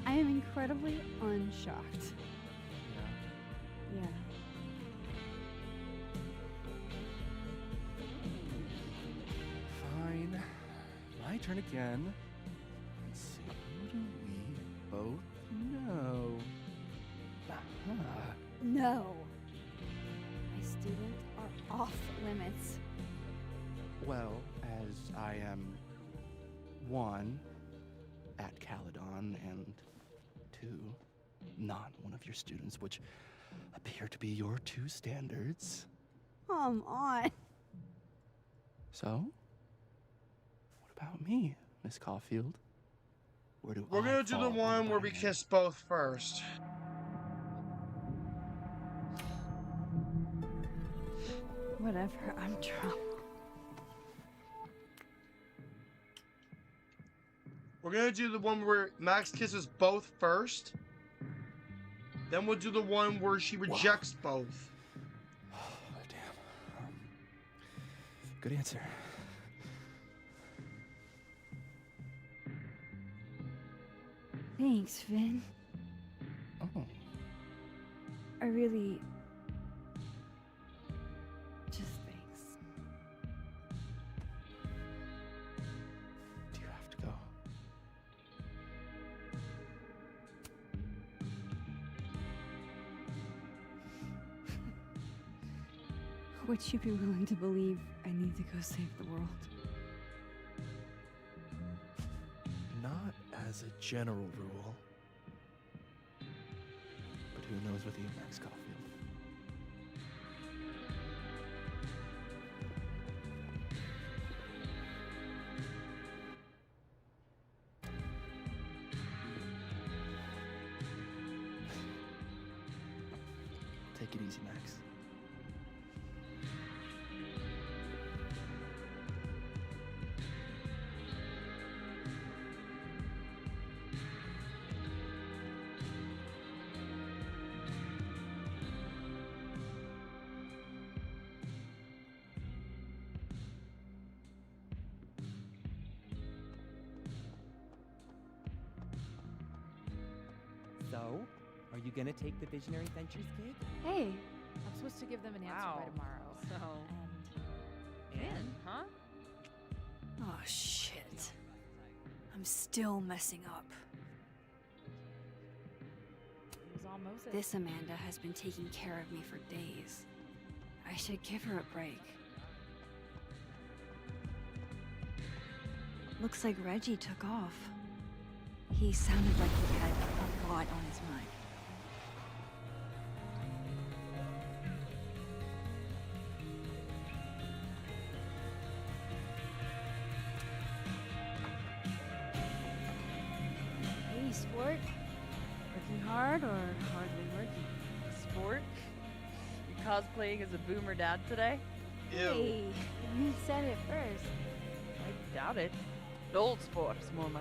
I am incredibly unshocked. Yeah. Fine. My turn again. Let's see. Who do we both know? No. My students are off limits. Well, as I am one at Caledon and two, not one of your students, which appear to be your two standards. Come on. So, what about me, Miss Caulfield? Where do We're I gonna do fall the on one where we binary? kiss both first. Whatever, I'm drunk. We're gonna do the one where Max kisses both first. Then we'll do the one where she rejects both. Damn. Good answer. Thanks, Vin. Oh. I really... Just thanks. Do you have to go? Would you be willing to believe I need to go save the world? Not as a general rule. But who knows with you, Max Caulfield? Take it easy, Max. So, are you gonna take the Visionary Ventures gig? Hey, I'm supposed to give them an answer by tomorrow. So, and, huh? Oh, shit. I'm still messing up. It was all Moses. This Amanda has been taking care of me for days. I should give her a break. Looks like Reggie took off. He sounded like he had a lot on his mind. Hey, sport. Working hard or hardly working? Sport? You cosplaying as a boomer dad today? Hey, you said it first. I doubt it. Old sport's more my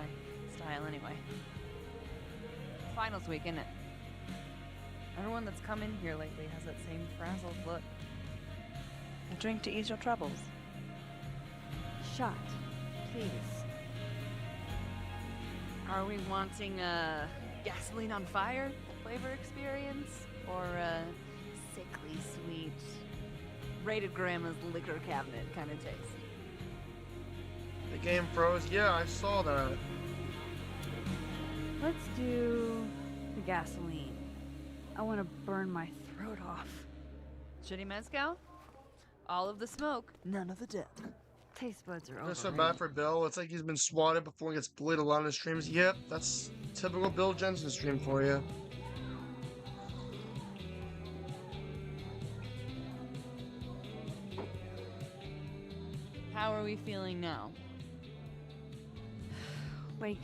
style anyway. Finals week, isn't it? Everyone that's come in here lately has that same frazzled look. A drink to ease your troubles. Shot, please. Are we wanting a gasoline on fire flavor experience? Or a sickly sweet, rated grandma's liquor cabinet kind of taste? The game froze. Yeah, I saw that. Let's do the gasoline. I want to burn my throat off. Shitty mezcal? All of the smoke, none of the depth. Taste buds are That's so overrated. bad for Bill. It's like he's been swatted before he gets bullied a lot on his streams. Yep, that's typical Bill Jensen stream for you. How are we feeling now? Like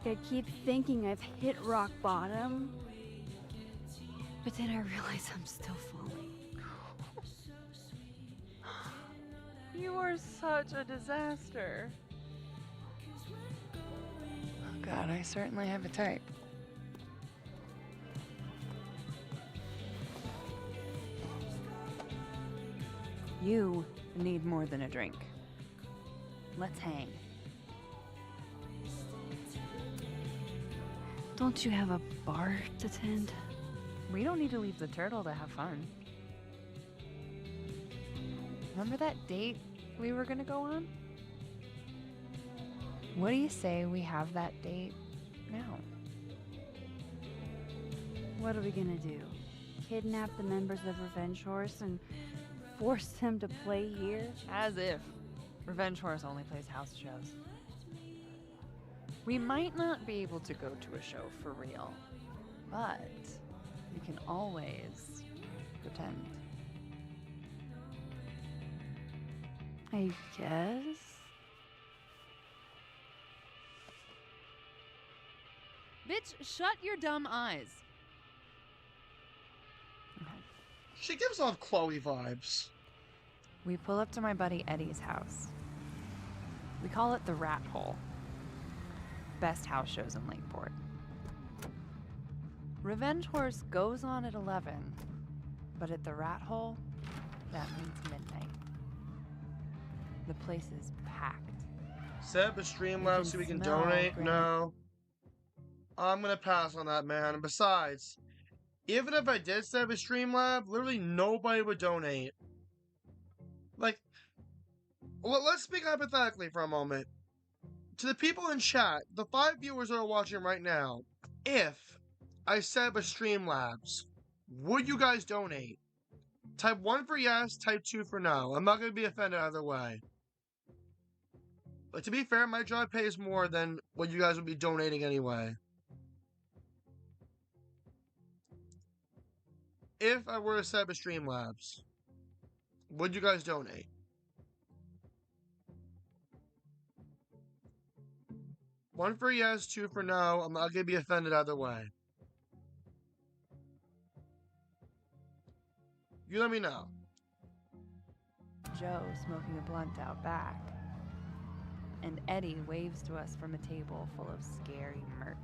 I keep thinking I've hit rock bottom, but then I realize I'm still falling. You are such a disaster. Oh God, I certainly have a type. You need more than a drink. Let's hang. Don't you have a bar to tend? We don't need to leave the turtle to have fun. Remember that date we were gonna go on? What do you say we have that date now? What are we gonna do? Kidnap the members of Revenge Horse and force them to play here? As if. Revenge Horse only plays house shows. We might not be able to go to a show for real, but we can always pretend. I guess. Bitch, shut your dumb eyes. She gives off Chloe vibes. We pull up to my buddy Eddie's house. We call it the Rat Hole. Best house shows in Lakeport. Revenge Horse goes on at 11, but at the Rat Hole, that means midnight. The place is packed. Set up a Streamlabs so we can donate? No. I'm gonna pass on that, man. And besides, even if I did set up a Streamlab, literally nobody would donate. Like, well, let's speak hypothetically for a moment. To the people in chat, the 5 viewers that are watching right now, if I set up a Streamlabs, would you guys donate? Type 1 for yes, type 2 for no. I'm not going to be offended either way. But to be fair, my job pays more than what you guys would be donating anyway. If I were to set up a Streamlabs, would you guys donate? One for yes, 2 for no. I'm not going to be offended either way. You let me know. Joe smoking a blunt out back. And Eddie waves to us from a table full of scary merch.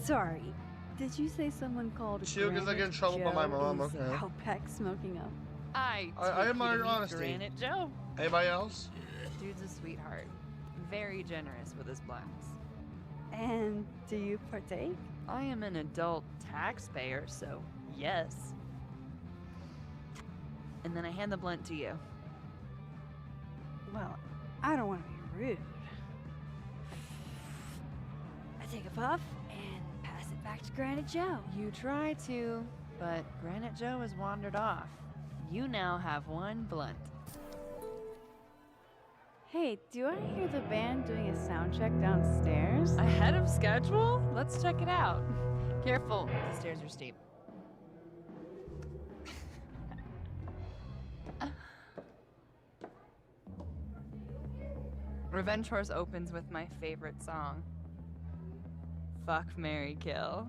Sorry, did you say someone called She gets like in Granite trouble by my Joe mom, is okay. out back smoking up? I admire your honesty. Granite Joe. Anybody else? Dude's a sweetheart. Very generous with his blunts. And do you partake? I am an adult taxpayer, so yes. And then I hand the blunt to you. Well, I don't want to be rude. I take a puff and pass it back to Granite Joe. You try to, but Granite Joe has wandered off. You now have one blunt. Hey, do I hear the band doing a sound check downstairs? Ahead of schedule? Let's check it out. Careful, the stairs are steep. Revenge Horse opens with my favorite song. Fuck, Marry, Kill.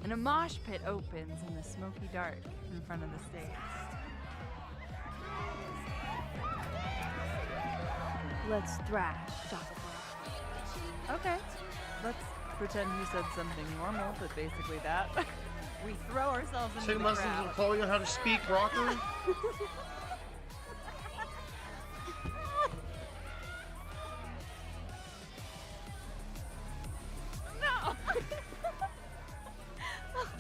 And a mosh pit opens in the smoky dark in front of the stage. Let's thrash, Shopify. Okay. Let's pretend you said something normal, but basically that. We throw ourselves into Take the lessons crowd. from Chloe on how to speak rocker. No!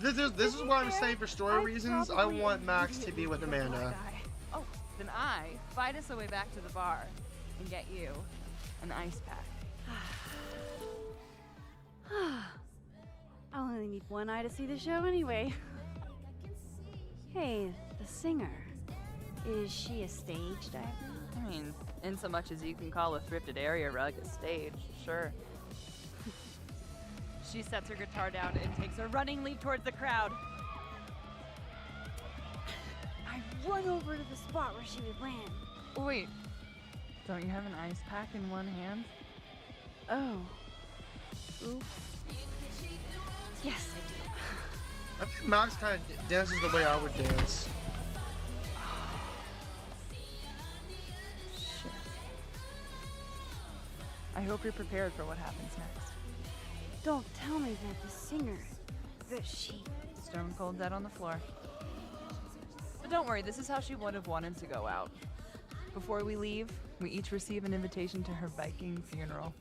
This is why I'm saying for story reasons, I want Max to be with Amanda. Oh, then I fight us away back to the bar and get you an ice pack. I only need one eye to see the show anyway. Hey, the singer. Is she a stage diver? I mean, in so much as you can call a thrifted area rug a stage, sure. She sets her guitar down and takes a running leap towards the crowd. I run over to the spot where she would land. Wait, don't you have an ice pack in one hand? Oh. Oops. Yes, I do. I think Max kind of dances the way I would dance. Shit. I hope you're prepared for what happens next. Don't tell me that the singer, that she... Stone cold dead on the floor. But don't worry, this is how she would have wanted to go out. Before we leave, we each receive an invitation to her Viking funeral.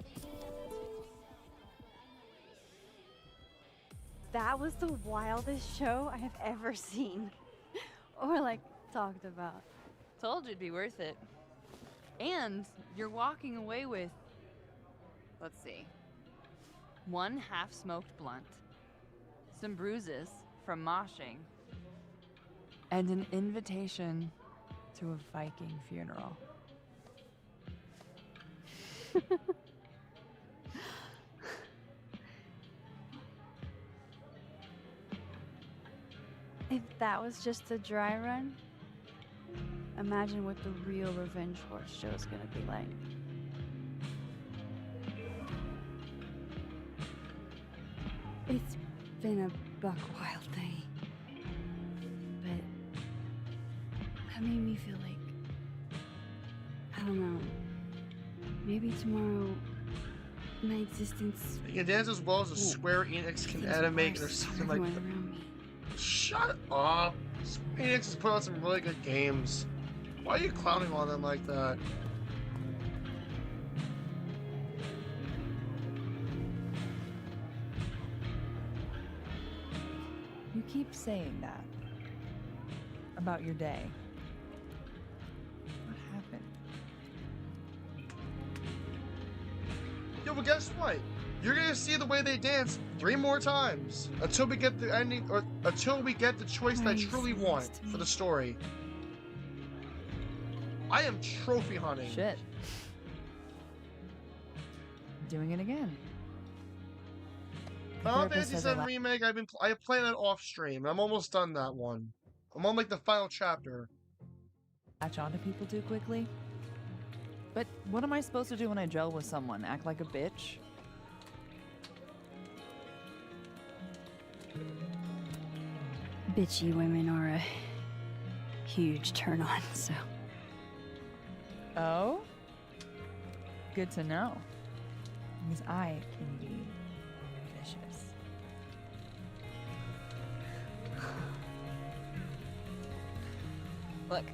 That was the wildest show I have ever seen. Or, like, talked about. Told you it'd be worth it. And you're walking away with, let's see, one half-smoked blunt, some bruises from moshing, and an invitation to a Viking funeral. If that was just a dry run, imagine what the real Revenge Horse show is gonna be like. It's been a buck wild day, but that made me feel like, I don't know, maybe tomorrow my existence... You can dance as well as a Square Enix can animate or something like that. Shut up! Square Enix has put out some really good games. Why are you clowning on them like that? You keep saying that about your day. What happened? Yo, but guess what? You're gonna see the way they dance 3 more times until we get the ending, or until we get the choice that I truly want for the story. I am trophy hunting. Shit. Doing it again. Final Fantasy VII Remake, I played that off stream. I'm almost done that one. I'm on like the final chapter. Latch on to people too quickly? But what am I supposed to do when I gel with someone? Act like a bitch? Bitchy women are a huge turn on, so... Oh? Good to know. Because I can be vicious. Look.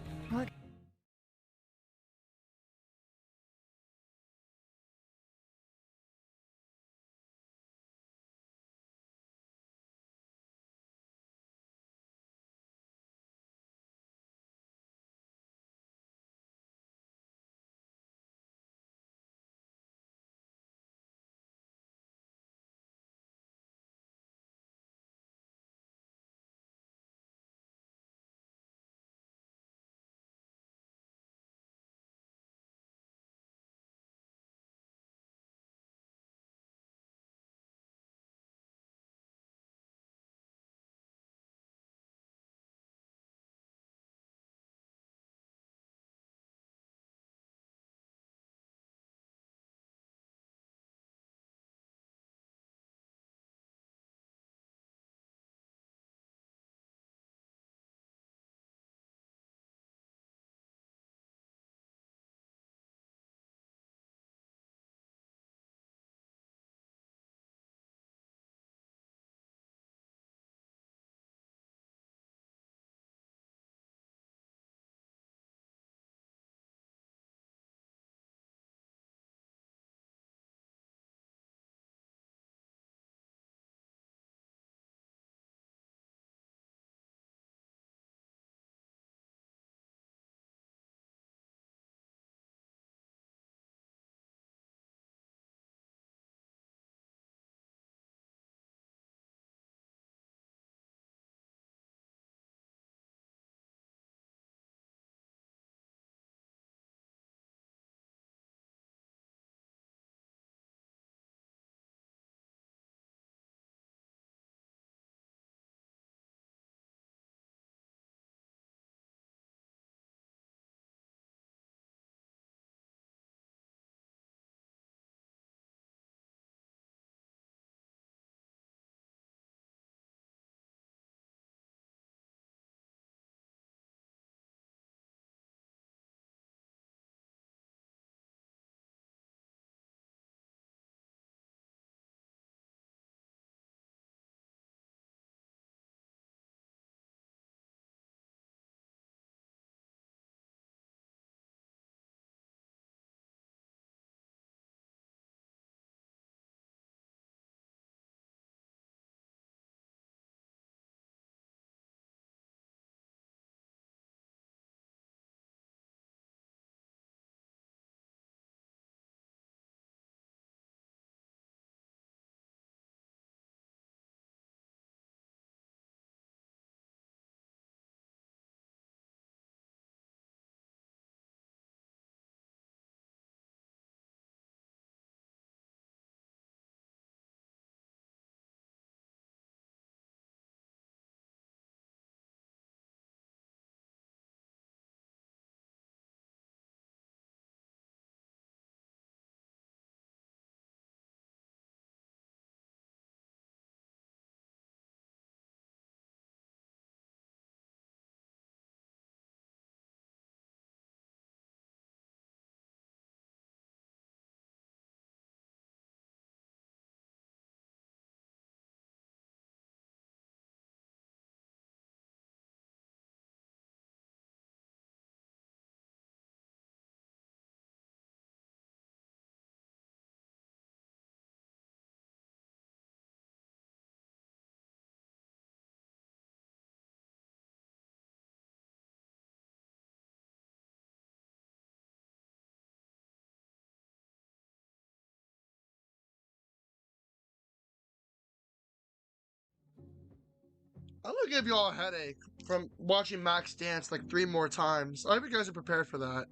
I'm gonna give y'all a headache from watching Max dance like 3 more times. I hope you guys are prepared for that.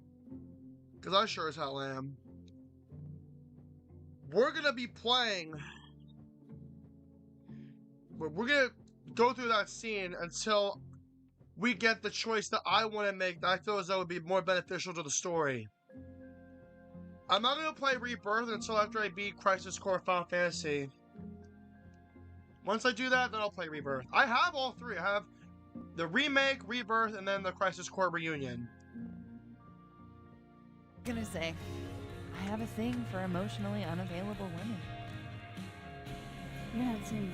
Because I sure as hell am. We're gonna be playing. We're gonna go through that scene until we get the choice that I want to make that I feel as though would be more beneficial to the story. I'm not gonna play Rebirth until after I beat Crisis Core Final Fantasy. Once I do that, then I'll play Rebirth. I have all 3. I have the remake, Rebirth, and then the Crisis Core Reunion. I'm gonna say, I have a thing for emotionally unavailable women. Yeah, same.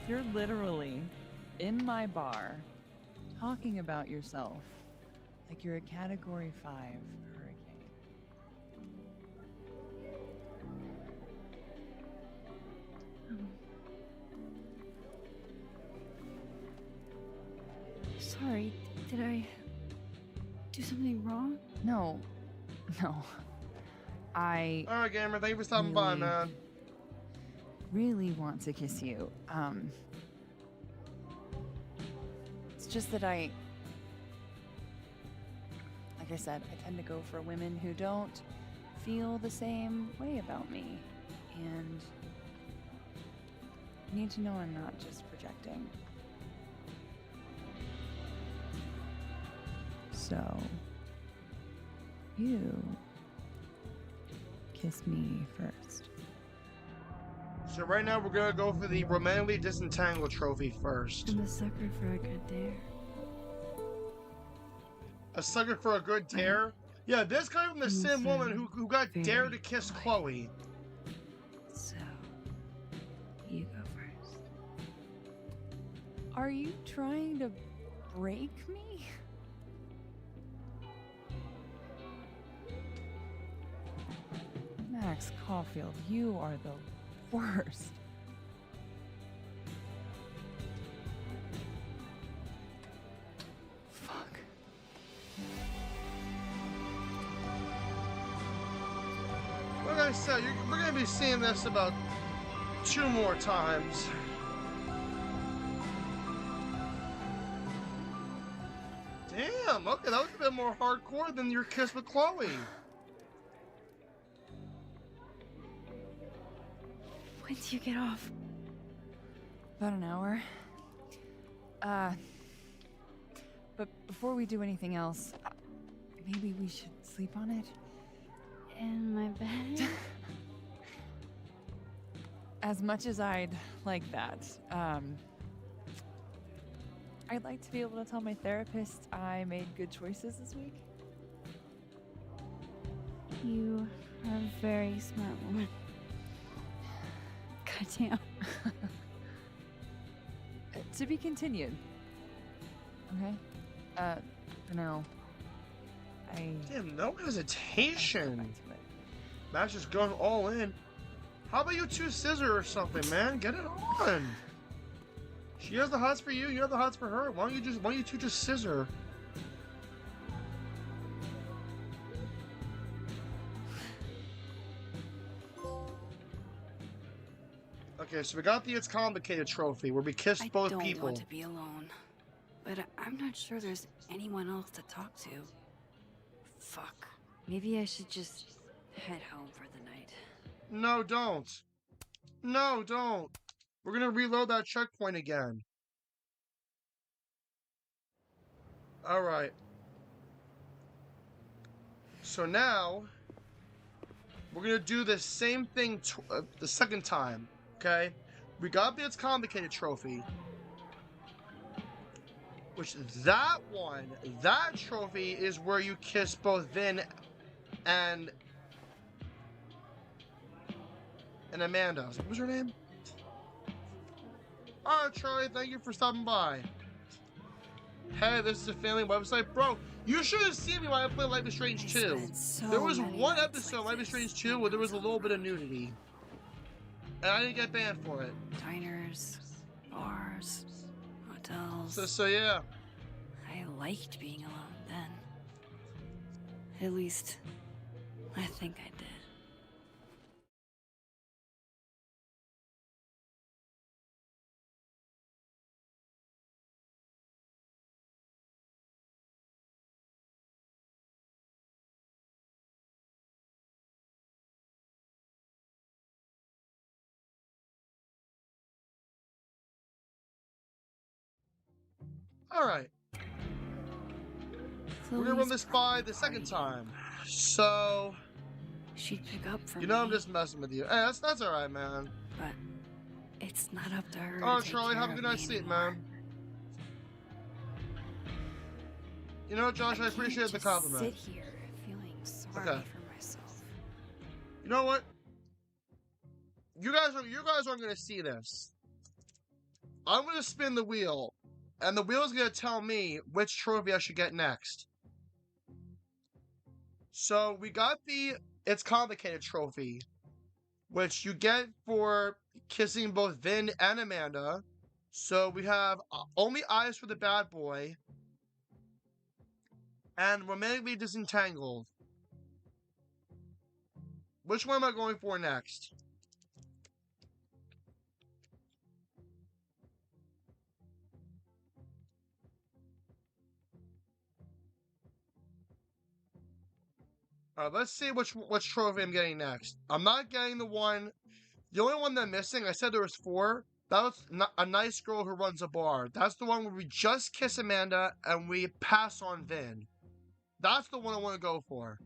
You're literally in my bar talking about yourself like you're a Category 5 hurricane. Sorry, did I do something wrong? No. Alright, gamer, thank you for stopping by, man. Really want to kiss you. It's just that like I said, I tend to go for women who don't feel the same way about me. And you need to know I'm not just projecting. So, you kiss me first. So right now we're gonna go for the romantically disentangled trophy first. I'm a sucker for a good dare. A sucker for a good dare? Yeah, this guy from the Sim woman who got dared to kiss Chloe. So, you go first. Are you trying to break me? Max Caulfield, you are the worst. Fuck. Like I said, we're gonna be seeing this about 2 more times. Damn, okay, that was a bit more hardcore than your kiss with Chloe. When do you get off? About an hour. But before we do anything else, maybe we should sleep on it? In my bed? As much as I'd like that, I'd like to be able to tell my therapist I made good choices this week. You are a very smart woman. Goddamn. To be continued. Okay? For now, Damn, no hesitation. Matt's just going all in. How about you 2 scissor or something, man? Get it on. She has the hots for you, you have the hots for her. Why don't you 2 just scissor? Okay, so we got the It's Complicated trophy where we kissed both I don't people. want to be alone, but I'm not sure there's anyone else to talk to. Fuck. Maybe I should just head home for the night. No, don't. No, don't. We're gonna reload that checkpoint again. Alright. So now, we're gonna do the same thing the second time, okay? We got the It's Complicated trophy. Which, that trophy is where you kiss both Vin and Amanda. What was her name? Alright, Charlie, thank you for stopping by. Hey, this is a family website. Bro, you should have seen me when I played Life is Strange 2. There was one episode of Life is Strange 2 where there was a little bit of nudity. And I didn't get banned for it. Diners, bars, hotels. So yeah. I liked being alone then. At least, I think I did. Alright. We're gonna run this by the second time. So she'd pick up from you know me, I'm just messing with you. Hey, that's alright, man. but it's not up to her. Oh, to take Charlie, care have a of good night's me sleep, anymore. man. You know what, Josh? I appreciate the Just compliment. sit here feeling sorry Okay. for myself. You know what? You guys aren't gonna see this. I'm gonna spin the wheel, and the wheel's gonna tell me which trophy I should get next. So we got the It's Complicated trophy, which you get for kissing both Vin and Amanda. So we have Only Eyes for the Bad Boy and Romantically Disentangled. Which one am I going for next? Alright, let's see which trophy I'm getting next. I'm not getting the only one that I'm missing, I said there was 4. That was A Nice Girl Who Runs a Bar. That's the one where we just kiss Amanda and we pass on Vin. That's the one I want to go for.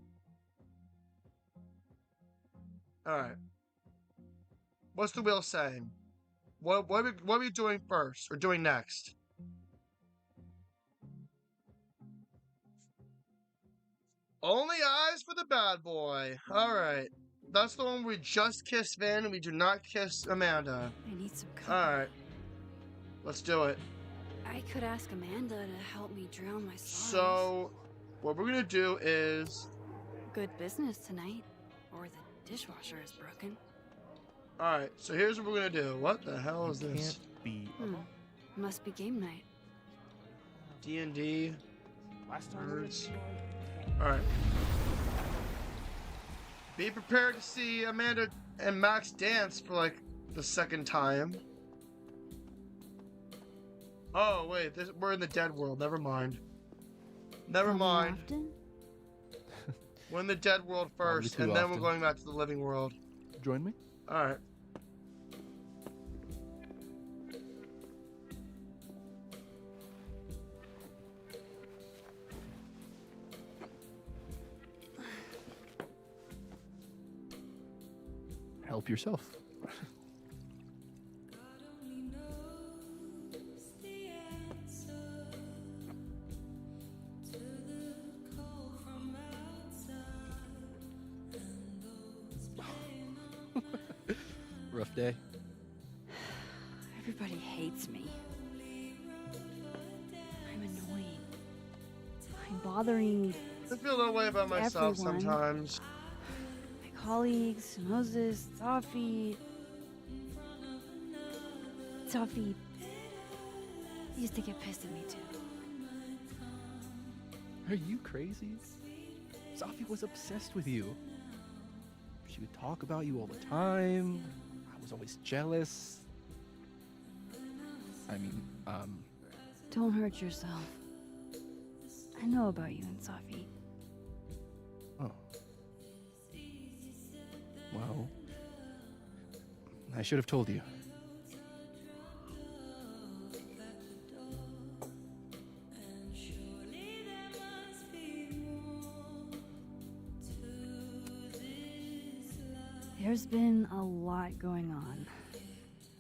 Alright. What's the wheel saying? What are we doing first, or doing next? Only Eyes for the Bad Boy. Alright. That's the one where we just kiss Vin and we do not kiss Amanda. I need some company. Alright. Let's do it. I could ask Amanda to help me drown my sorrows. So, what we're gonna do is... Good business tonight, or the dishwasher is broken. Alright, so here's what we're gonna do. What the hell is this? Can't be. Must be game night. D&D. Last time Nerds. Alright. Be prepared to see Amanda and Max dance for like the second time. Oh wait, we're in the dead world. Never mind. Never mind. Often? We're in the dead world first, and then we're often. going back to the living world. Join me? Alright. Help yourself. Rough day. Everybody hates me. I'm annoying. I'm bothering I feel that way about myself everyone. sometimes. My colleagues, Moses, Safi. Safi used to get pissed at me too. Are you crazy? Safi was obsessed with you. She would talk about you all the time. I was always jealous. I mean, Don't hurt yourself. I know about you and Safi. oh. Well, I should have told you. There's been a lot going on.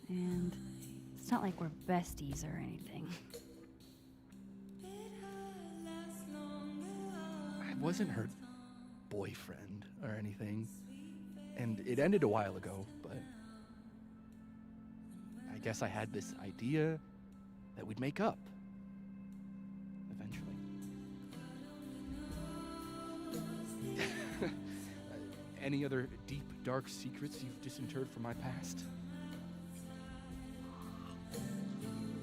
And it's not like we're besties or anything. I wasn't her boyfriend or anything. And it ended a while ago, but I guess I had this idea that we'd make up. Eventually. Any other deep, dark secrets you've disinterred from my past?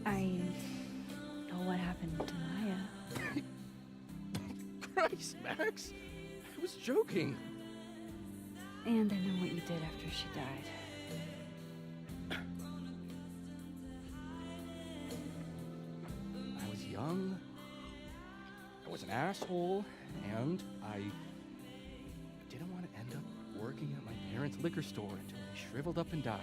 I know what happened to Maya. Christ, Max! I was joking. And I know what you did after she died. I was young, I was an asshole, and I didn't want to end up working at my parents' liquor store until they shriveled up and died.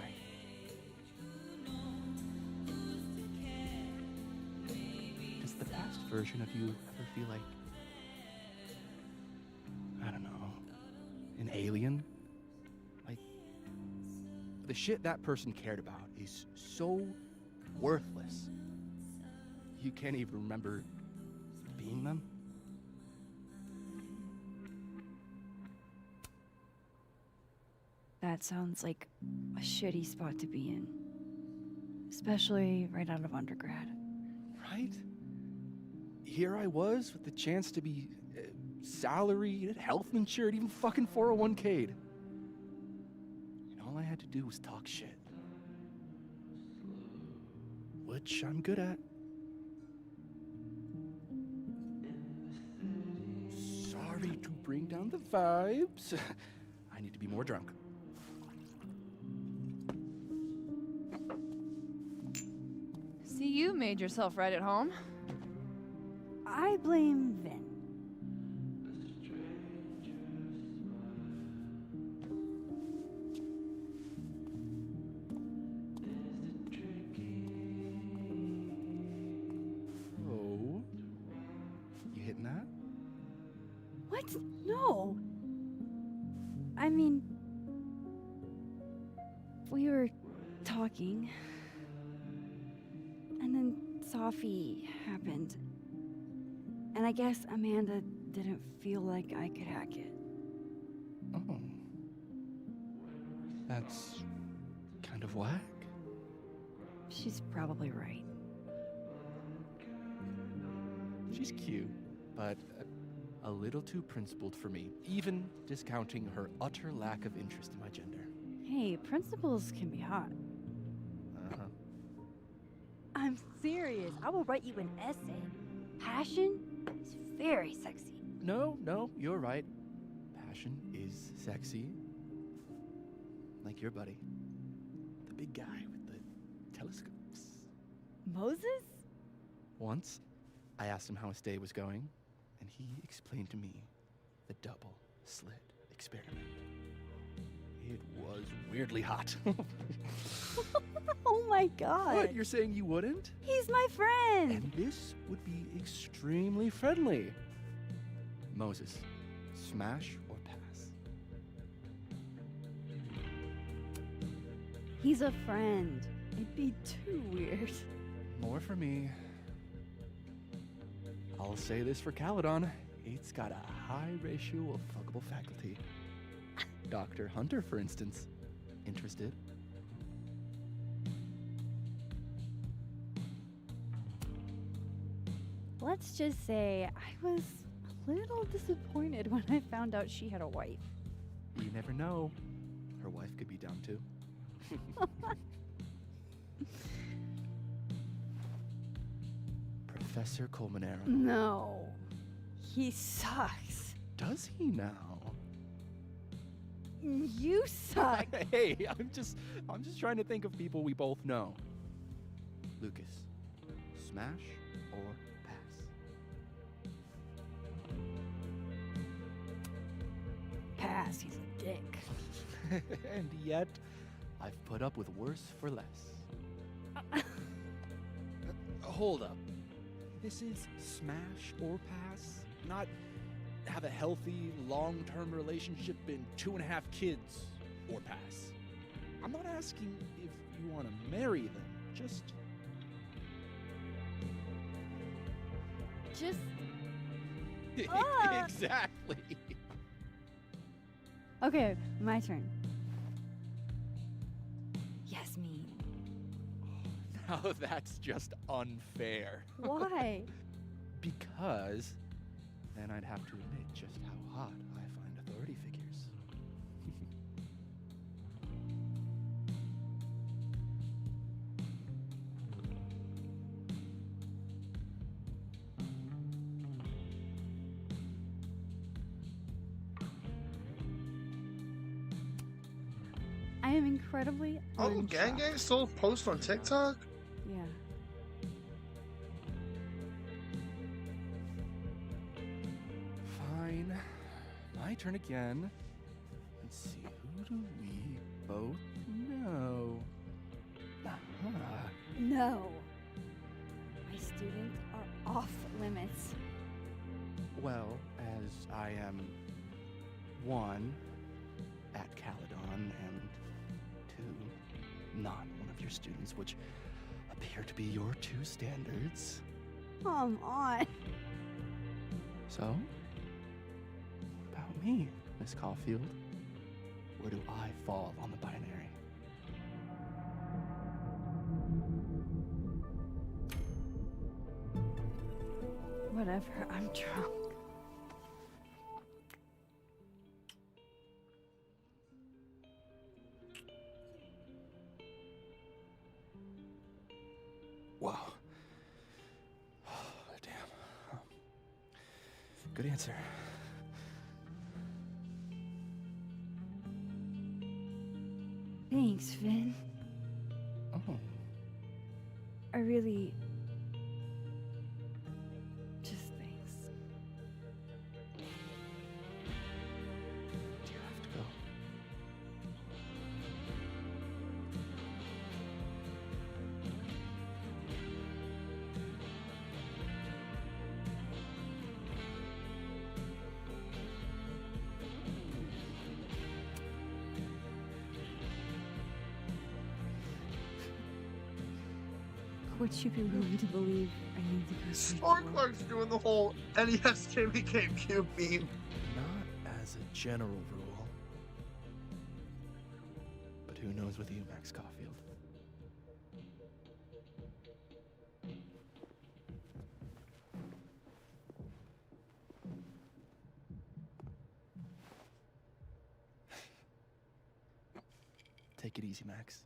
Does the best version of you ever feel like, I don't know, an alien? Like, the shit that person cared about is so worthless. You can't even remember being them. That sounds like a shitty spot to be in. Especially right out of undergrad. Right? Here I was with the chance to be salaried, health insured, even fucking 401k'd. And all I had to do was talk shit. Which I'm good at. Sorry to bring down the vibes. I need to be more drunk. See, you made yourself right at home. I blame Vin. Oh. You hitting that? What? No. I mean, we were talking, and then Safi happened. And I guess Amanda didn't feel like I could hack it. Oh. That's kind of whack. She's probably right. She's cute, but a little too principled for me, even discounting her utter lack of interest in my gender. Hey, principals can be hot. Uh-huh. I'm serious. I will write you an essay. Passion is very sexy. No, you're right. Passion is sexy. Like your buddy. The big guy with the telescopes. Moses? Once, I asked him how his day was going, and he explained to me the double slit experiment. It was weirdly hot. Oh my god. What, you're saying you wouldn't? He's my friend. And this would be extremely friendly. Moses, smash or pass? He's a friend. It'd be too weird. More for me. I'll say this for Caledon. It's got a high ratio of fuckable faculty. Dr. Hunter, for instance. Interested? Let's just say I was a little disappointed when I found out she had a wife. You never know. Her wife could be down too. Professor Colmenero. No. He sucks. Does he now? You suck. Hey, I'm just trying to think of people we both know. Lucas, smash or pass? Pass, he's a dick. And yet, I've put up with worse for less. Hold up. This is smash or pass? Not have a healthy, long-term relationship and 2.5 kids or pass. I'm not asking if you want to marry them, just... Exactly. Okay, my turn. Yasmin. Now that's just unfair. Why? Because then I'd have to admit just how hot I find authority figures. I am incredibly Oh, unshocked. Gang Gang still post on TikTok? Yeah. Fine. My turn again. Let's see, who do we both know? No. My students are off limits. Well, as I am one, at Caledon, and two, not one of your students, which appear to be your two standards. Come on. So, what about me, Miss Caulfield? Where do I fall on the binary? Whatever, I'm drunk. Wow. Damn. Good answer. Thanks, Vin. Oh. I really... just thanks. Do you have to go? Would you be willing to believe I need to go sleep? Sparklark's doing the whole NES game became cube meme. Not as a general rule. But who knows with you, Max Caulfield? Take it easy, Max.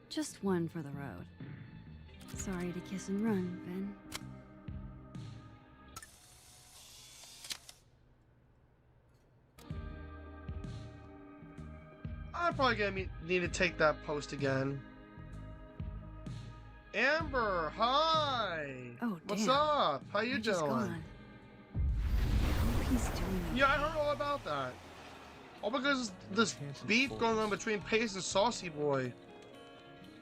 Just one for the road. Sorry to kiss and run, Ben. I'm probably gonna need to take that post again. Amber, hi. Oh, What's damn. up? How you I just doing? gone. I hope he's doing Yeah, I heard all about that. All because this beef going on between Pace and Saucy Boy.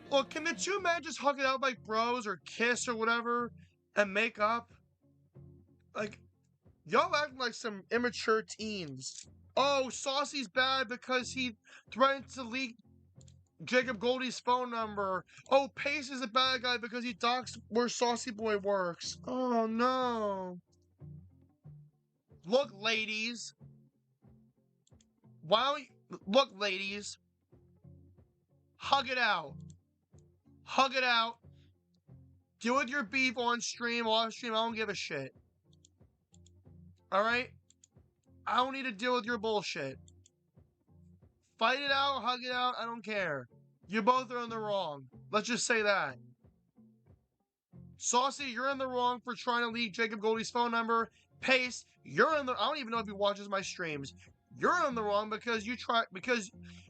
Look, can the two men just hug it out like bros or kiss or whatever and make up? Like, y'all acting like some immature teens. Oh, Saucy's bad because he threatened to leak Jacob Goldie's phone number. Oh, Pace is a bad guy because he doxed where Saucy Boy works. Oh, no. Look, ladies. Look, ladies. Hug it out. Hug it out. Deal with your beef on stream, off stream. I don't give a shit. Alright? I don't need to deal with your bullshit. Fight it out, hug it out, I don't care. You both are in the wrong. Let's just say that. Saucy, you're in the wrong for trying to leak Jacob Goldie's phone number. Pace, you're in the... I don't even know if he watches my streams. You're in the wrong because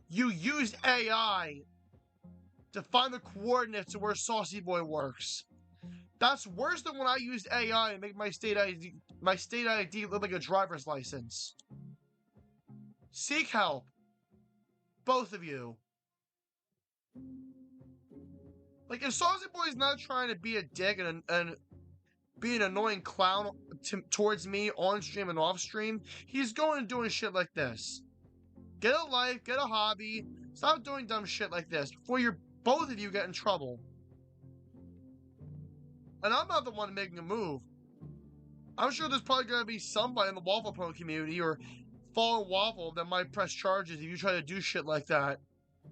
you used AI to find the coordinates of where Saucy Boy works. That's worse than when I used AI to make my state ID look like a driver's license. Seek help. Both of you. Like, if Saucy Boy's not trying to be a dick and be an annoying clown towards me on stream and off stream, he's going and doing shit like this. Get a life, get a hobby, stop doing dumb shit like this before both of you get in trouble. And I'm not the one making a move. I'm sure there's probably going to be somebody in the Waffle Pro community or Fallen Waffle that might press charges if you try to do shit like that.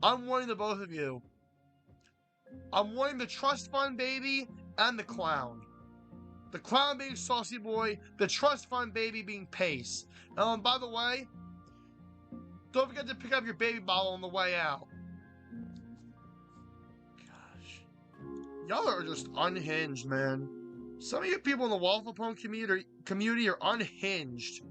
I'm warning the both of you. I'm warning the trust fund baby and the clown. The clown being Saucy Boy, the trust fund baby being Pace. By the way, don't forget to pick up your baby bottle on the way out. Gosh. Y'all are just unhinged, man. Some of you people in the Waffle Pone community are unhinged.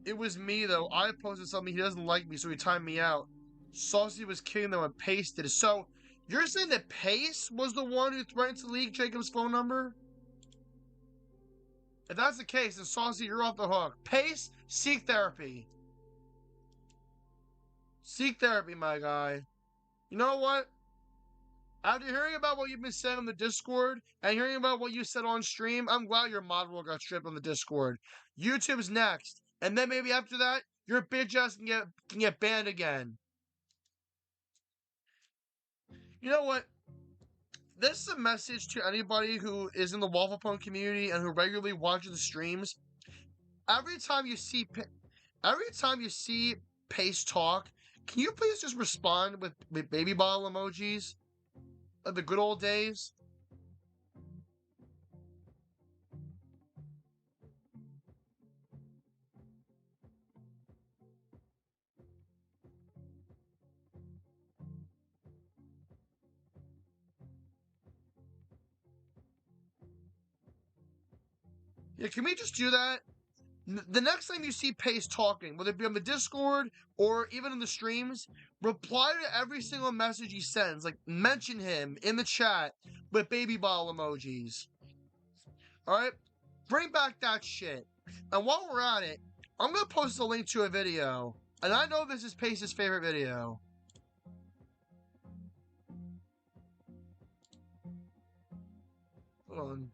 It was me, though. I posted something, he doesn't like me, so he timed me out. Saucy was kidding, though, and pasted it. So, you're saying that Pace was the one who threatened to leak Jacob's phone number? If that's the case, then Saucy, you're off the hook. Pace, seek therapy. Seek therapy, my guy. You know what? After hearing about what you've been saying on the Discord and hearing about what you said on stream, I'm glad your mod role got stripped on the Discord. YouTube's next. And then maybe after that, your bitch ass can get banned again. You know what? This is a message to anybody who is in the Waffle Pone community and who regularly watches the streams. Every time you see Pace talk, can you please just respond with baby bottle emojis? Like the good old days? Yeah, can we just do that? The next time you see Pace talking, whether it be on the Discord or even in the streams, reply to every single message he sends. Like, mention him in the chat with baby bottle emojis. Alright? Bring back that shit. And while we're at it, I'm going to post a link to a video. And I know this is Pace's favorite video. Hold on.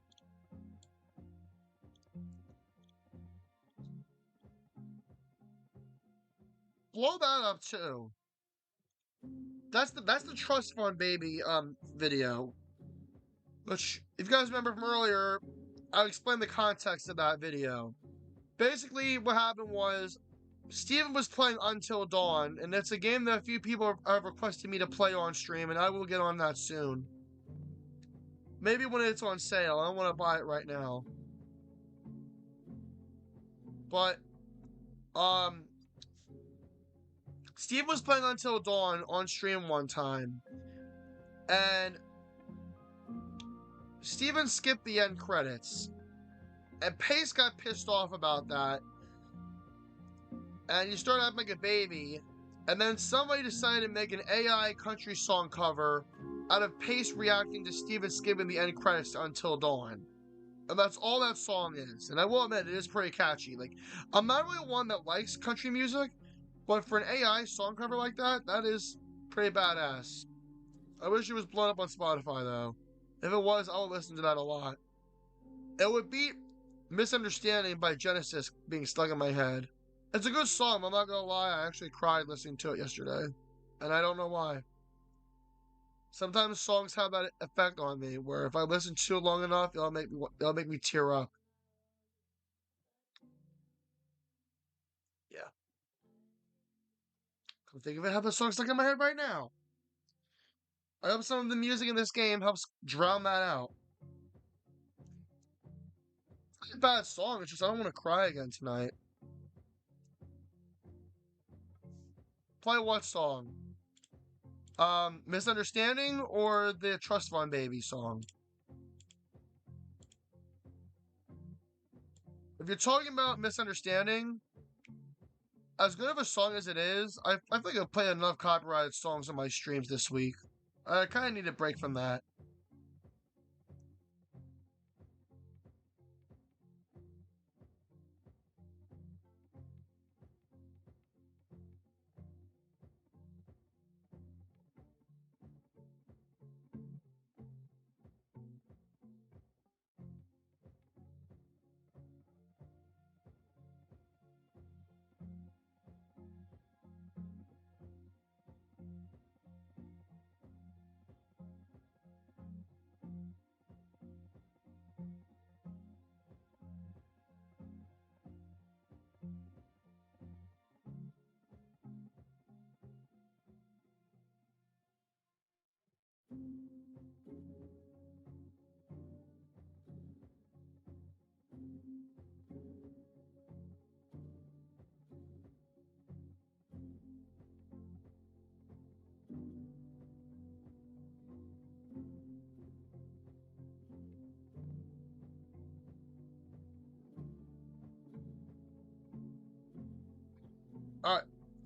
Blow that up too. That's the trust fund baby video. Which, if you guys remember from earlier, I explained the context of that video. Basically, what happened was Steven was playing Until Dawn, and it's a game that a few people have requested me to play on stream, and I will get on that soon. Maybe when it's on sale. I don't want to buy it right now. But, Steve was playing Until Dawn on stream one time, and Steven skipped the end credits, and Pace got pissed off about that, and he started acting like a baby, and then somebody decided to make an AI country song cover out of Pace reacting to Steven skipping the end credits to Until Dawn. And that's all that song is, and I will admit, it is pretty catchy. Like, I'm not really one that likes country music, but for an AI song cover like that, that is pretty badass. I wish it was blown up on Spotify, though. If it was, I would listen to that a lot. It would beat Misunderstanding by Genesis being stuck in my head. It's a good song, I'm not gonna lie, I actually cried listening to it yesterday. And I don't know why. Sometimes songs have that effect on me, where if I listen to it long enough, it'll make me tear up. Yeah. Come think of it, I have the song stuck in my head right now. I hope some of the music in this game helps drown that out. It's not a bad song, it's just I don't want to cry again tonight. Play what song? Misunderstanding or the Trust Fund Baby song? If you're talking about Misunderstanding, as good of a song as it is, I think I've played enough copyrighted songs on my streams this week. I kind of need a break from that.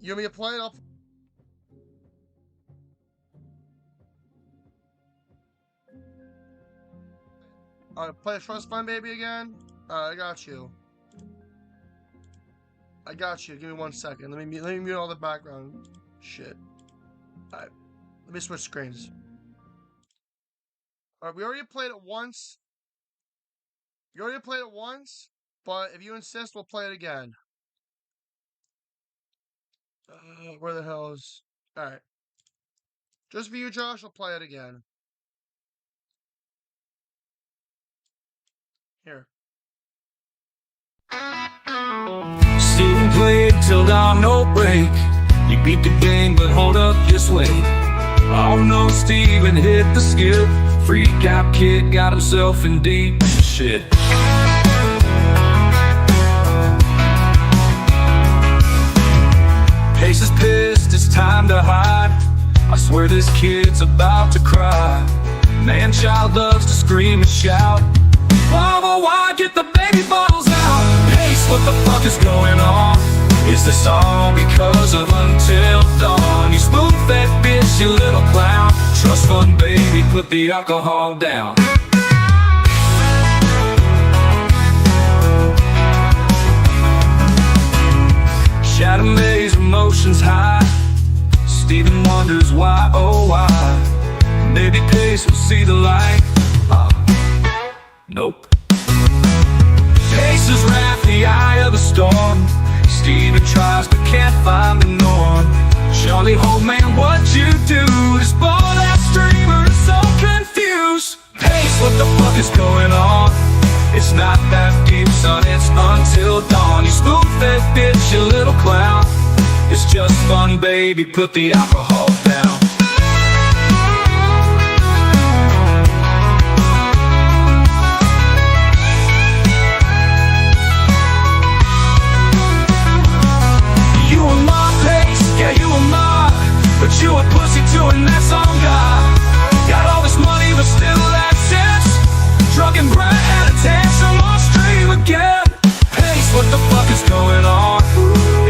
You want me to play it? Play Trust Fund Baby again? I got you. I got you. Give me 1 second. Let me mute all the background shit. Alright. Let me switch screens. Alright, we already played it once. But if you insist, we'll play it again. Where the hell is... Alright. Just for you, Josh, I'll play it again. Here. Still playing till dawn, no break. You beat the game, but hold up, just wait. Oh no, Steven hit the skip. Freak out kid got himself in deep shit. Pace is pissed, it's time to hide. I swear this kid's about to cry. Man-child loves to scream and shout. Mama, why get the baby bottles out? Pace, what the fuck is going on? Is this all because of Until Dawn? You spoon-fed bitch, you little clown. Trust fund baby, put the alcohol down. Shadow Maze, emotions high. Steven wonders why, oh why. Maybe Pace will see the light. Nope. Pace's wrath, the eye of the storm. Steven tries but can't find the norm. Charlie Holt, man, what you do? This bold-ass streamer is so confused. Pace, what the fuck is going on? It's not that deep, son, it's Until Dawn. You spoon-fed bitch, you little clown. It's just fun, baby, put the alcohol down. You were my Pace, yeah, you were mine. But you a pussy too, and that's on God. Got all this money, but still lack sense. Drunken brat had a tantrum on stream again. Pace, what the fuck is going on?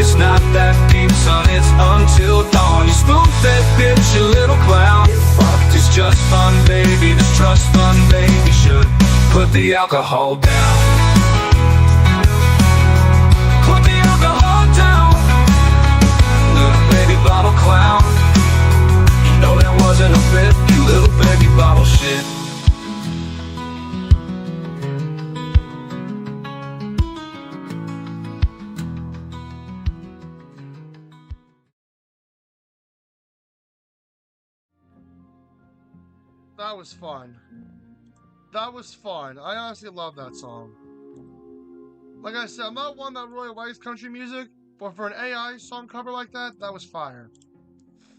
It's not that deep, son, it's Until Dawn. You spoon-fed bitch, you little clown. It's just fun, baby, this trust fund baby should put the alcohol down. Put the alcohol down. Little baby bottle clown. You know that wasn't a bit, you little baby bottle shit. That was fun. That was fun. I honestly love that song. Like I said, I'm not one that really likes country music, but for an AI song cover like that, that was fire.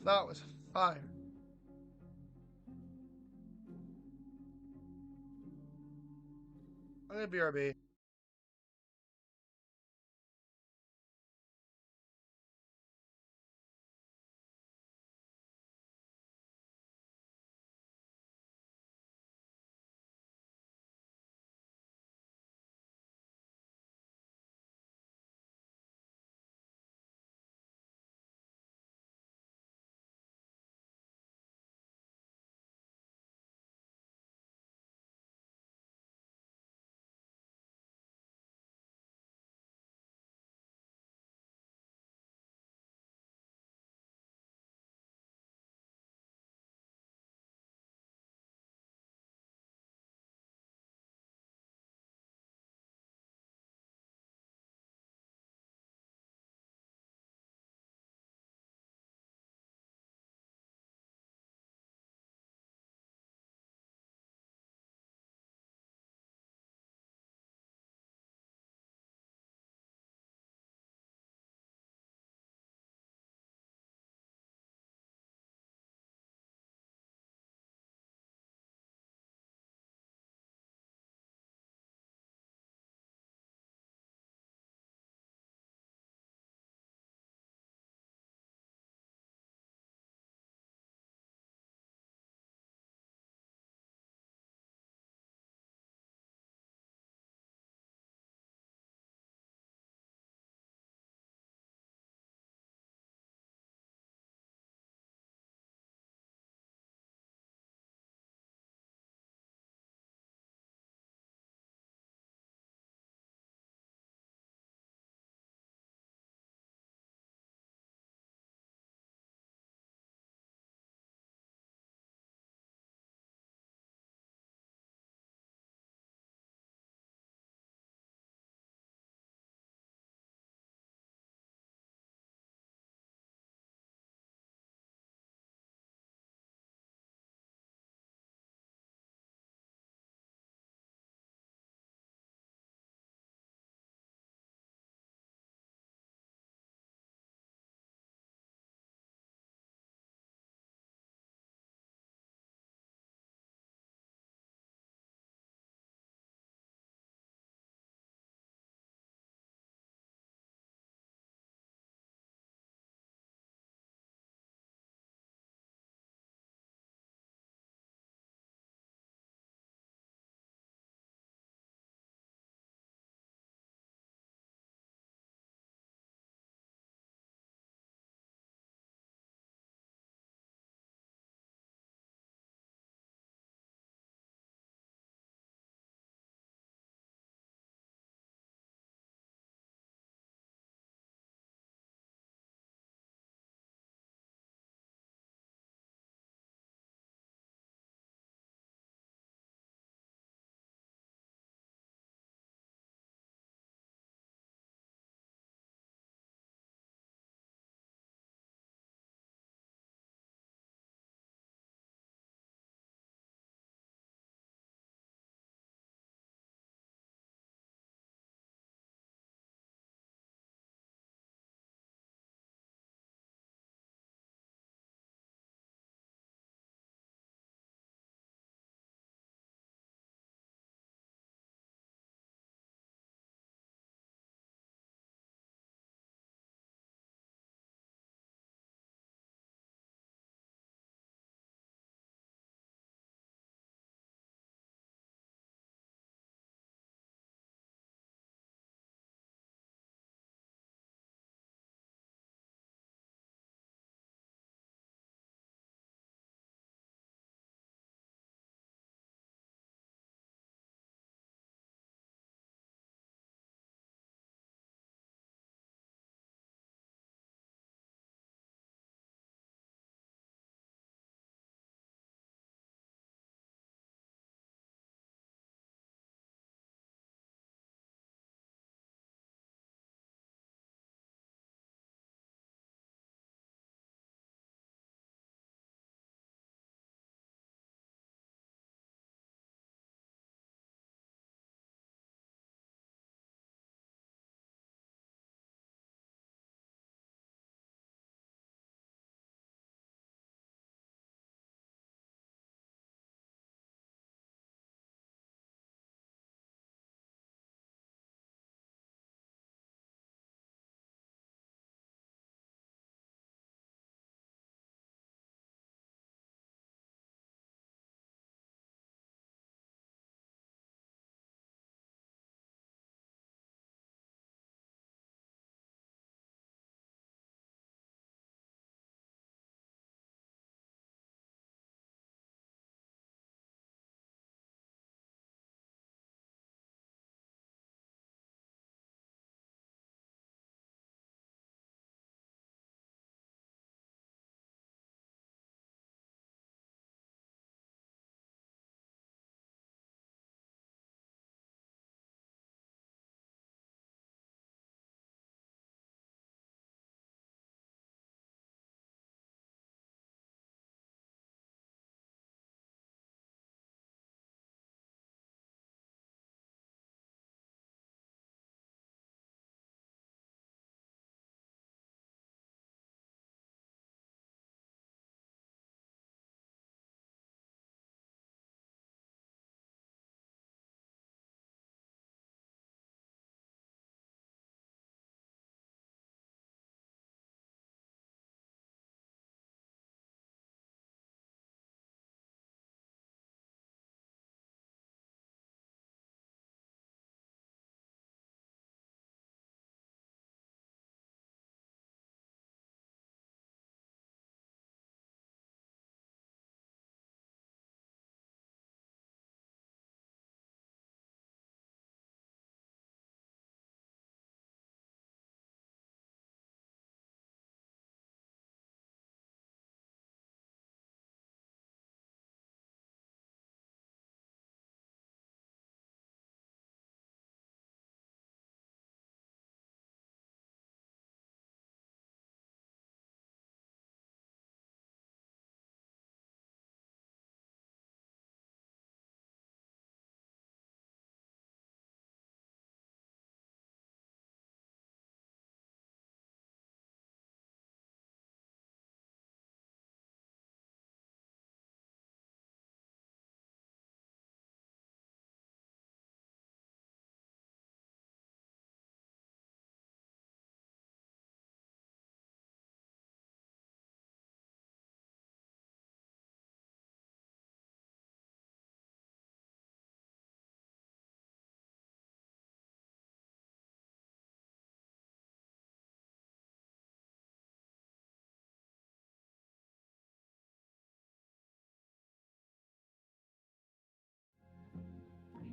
That was fire. I'm gonna BRB.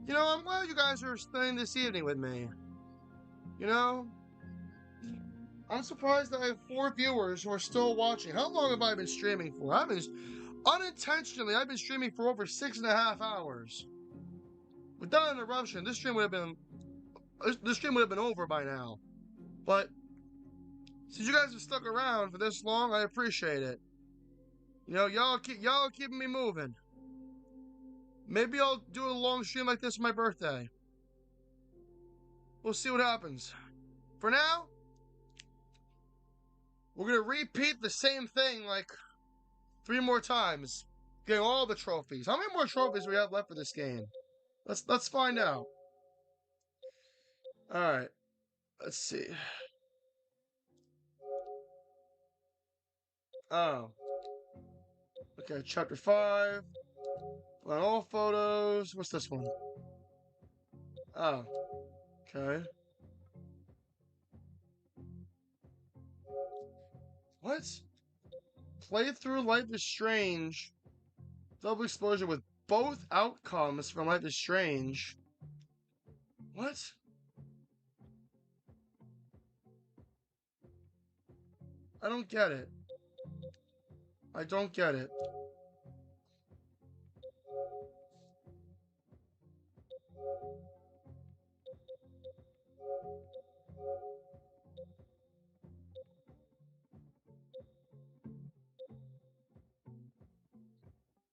You know, I'm glad you guys are staying this evening with me. You know, I'm surprised that I have 4 viewers who are still watching. How long have I been streaming for? I've been streaming for over 6.5 hours. Without interruption, this stream would have been over by now. But since you guys have stuck around for this long, I appreciate it. You know, y'all keeping me moving. Maybe I'll do a long stream like this for my birthday. We'll see what happens. For now, we're gonna repeat the same thing like 3 more times, getting all the trophies. How many more trophies do we have left for this game? Let's find out. All right, let's see. Oh, okay. Chapter 5. On all photos. What's this one? Oh, okay. What? Playthrough Life is Strange. Double exposure with both outcomes from Life is Strange. What? I don't get it. I don't get it.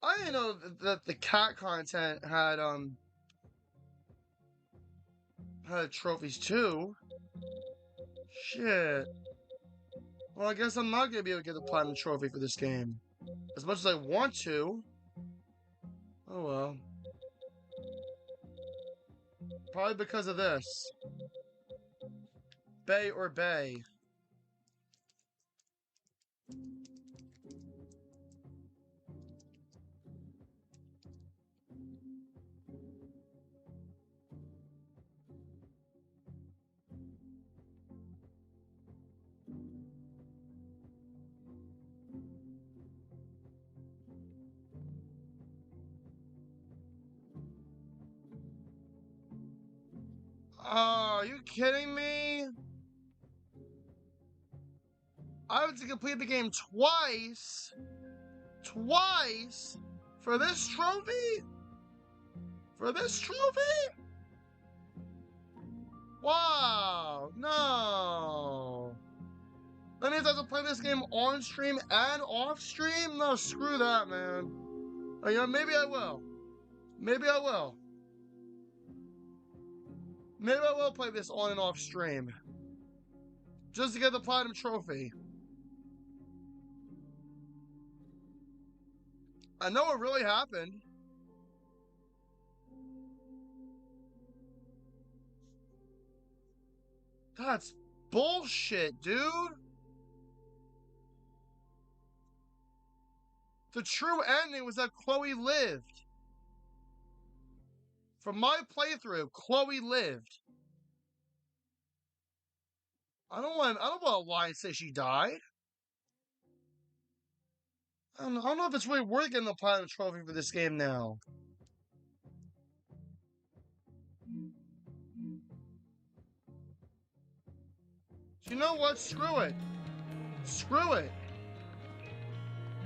I didn't know that the cat content had trophies too. Shit. Well, I guess I'm not gonna be able to get the platinum trophy for this game. As much as I want to. Oh well. Probably because of this. Bay or Bay. Oh, are you kidding me? I have to complete the game twice? Twice? For this trophy? For this trophy? Wow, no. That means I have to play this game on stream and off stream? No, screw that, man. You know, maybe I will. Maybe I will. Maybe I will play this on and off stream. Just to get the platinum trophy. I know what really happened. That's bullshit, dude. The true ending was that Chloe lived. From my playthrough, Chloe lived. I don't want to lie and say she died. I don't know if it's really worth getting the platinum trophy for this game now. You know what? Screw it. Screw it.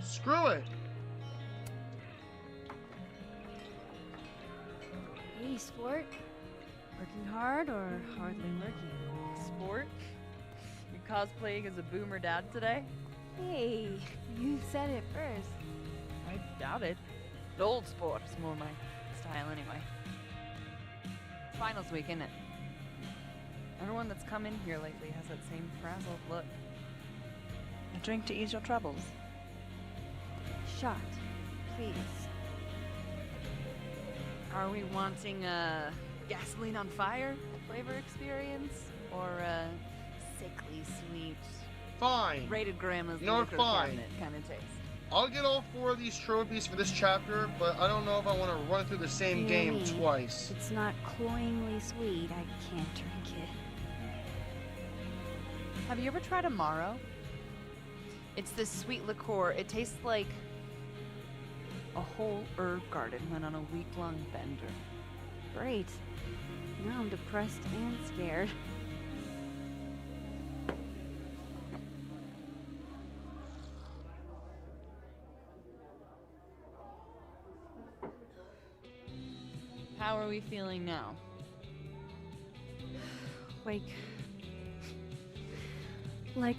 Screw it. Hey, sport. Working hard or hardly working? Sport? You cosplaying as a boomer dad today? Hey, you said it first. I doubt it. The old sport is more my style anyway. Finals week, isn't it? Everyone that's come in here lately has that same frazzled look. A drink to ease your troubles. Shot, please. Are we wanting a gasoline on fire flavor experience? Or a sickly sweet, fine, rated grandma's no, liquor fine. cabinet kind of taste? I'll get all 4 of these trophies for this chapter, but I don't know if I want to run through the same game twice. It's not cloyingly sweet. I can't drink it. Have you ever tried Amaro? It's this sweet liqueur. It tastes like a whole herb garden went on a week-long bender. Great. Now I'm depressed and scared. How are we feeling now? Like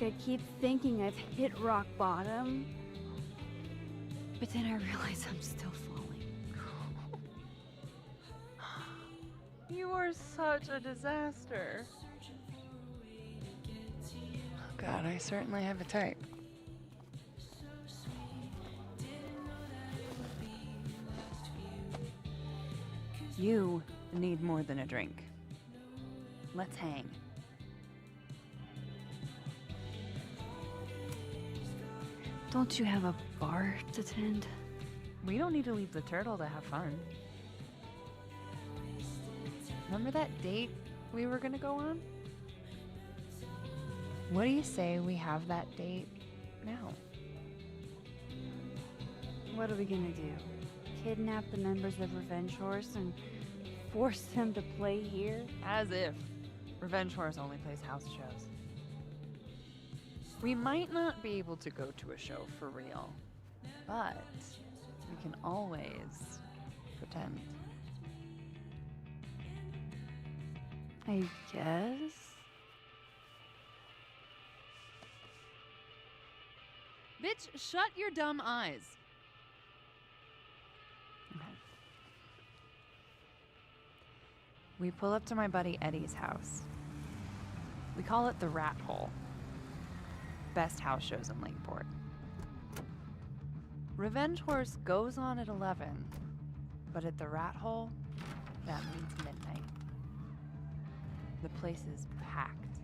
I keep thinking I've hit rock bottom, but then I realize I'm still falling. You are such a disaster. Oh God, I certainly have a type. You need more than a drink. Let's hang. Don't you have a bar to tend? We don't need to leave the turtle to have fun. Remember that date we were gonna go on? What do you say we have that date now? What are we gonna do? Kidnap the members of Revenge Horse and force them to play here? As if. Revenge Horse only plays house shows. We might not be able to go to a show for real, but we can always pretend. I guess? Bitch, shut your dumb eyes. Okay. We pull up to my buddy Eddie's house. We call it the Rat Hole. Best house shows in Lakeport. Revenge Horse goes on at 11, but at the Rat Hole, that means midnight. The place is packed.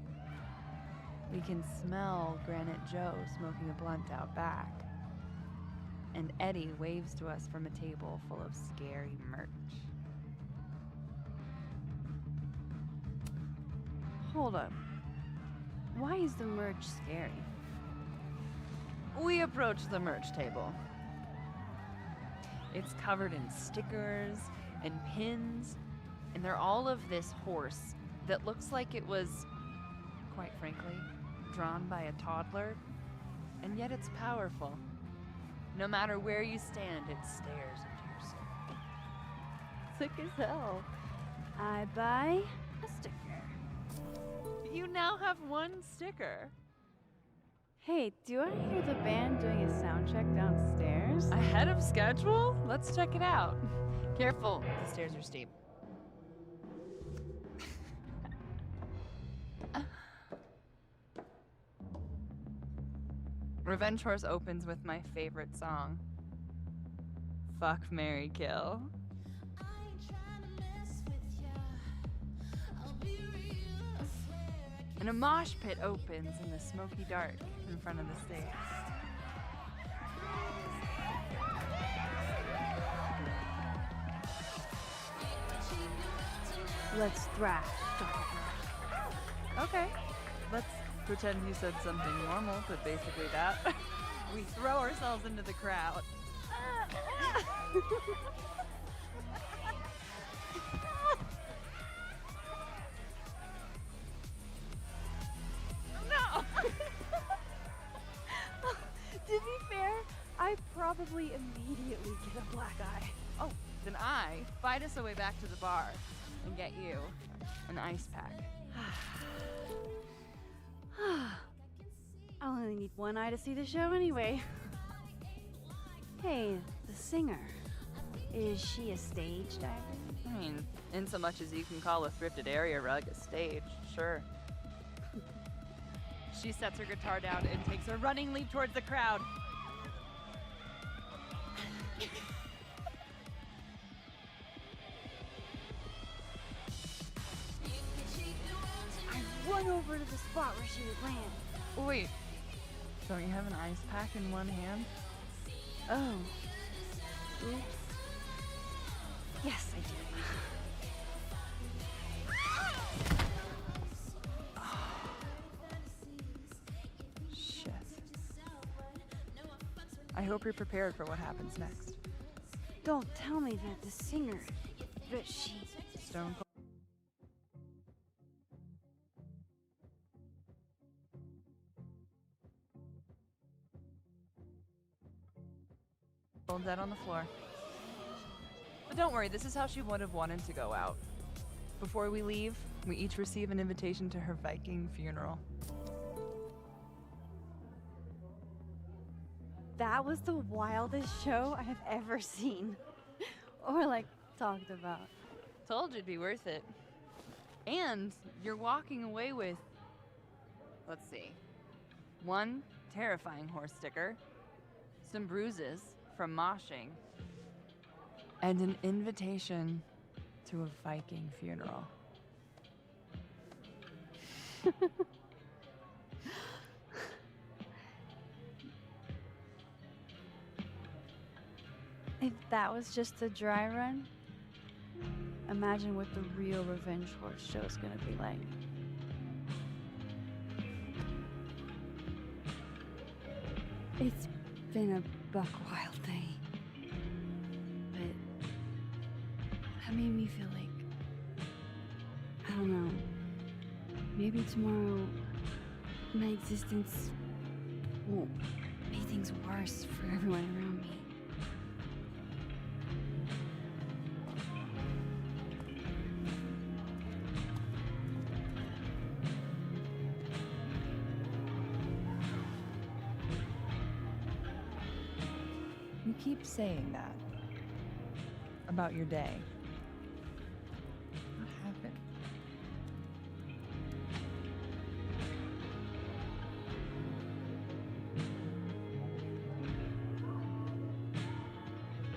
We can smell Granite Joe smoking a blunt out back. And Eddie waves to us from a table full of scary merch. Hold up. Why is the merch scary? We approach the merch table. It's covered in stickers and pins, and they're all of this horse that looks like it was, quite frankly, drawn by a toddler, and yet it's powerful. No matter where you stand, it stares into your soul. Sick as hell. I buy a sticker. You now have one sticker. Hey, do I hear the band doing a sound check downstairs? Ahead of schedule? Let's check it out. Careful, the stairs are steep. Revenge Horse opens with my favorite song. Fuck, Marry, Kill. And a mosh pit opens in the smoky dark in front of the stage. Let's thrash, Dr. Okay, let's pretend you said something normal, but basically that. We throw ourselves into the crowd. No! To be fair, I probably immediately get a black eye. Oh, then I fight us a way back to the bar and get you an ice pack. I'll only need one eye to see the show anyway. Hey, the singer. Is she a stage diver? I mean, in so much as you can call a thrifted area rug a stage, sure. She sets her guitar down and takes a running leap towards the crowd. I run over to the spot where she would land. Wait, don't you have an ice pack in one hand? Oh. Oops. Yes, I do. Shit. I hope you're prepared for what happens next. Don't tell me that the singer, that she Stone Cold dead on the floor. But don't worry, this is how she would have wanted to go out. Before we leave, we each receive an invitation to her Viking funeral. That was the wildest show I have ever seen. Or, like, talked about. Told you it'd be worth it. And you're walking away with, let's see, one terrifying horse sticker, some bruises from moshing, and an invitation to a Viking funeral. If that was just a dry run, imagine what the real Revenge Horse show is gonna be like. It's been a buck wild day. But that made me feel like, I don't know, maybe tomorrow my existence won't make things worse for everyone around me. You keep saying that about your day. What happened?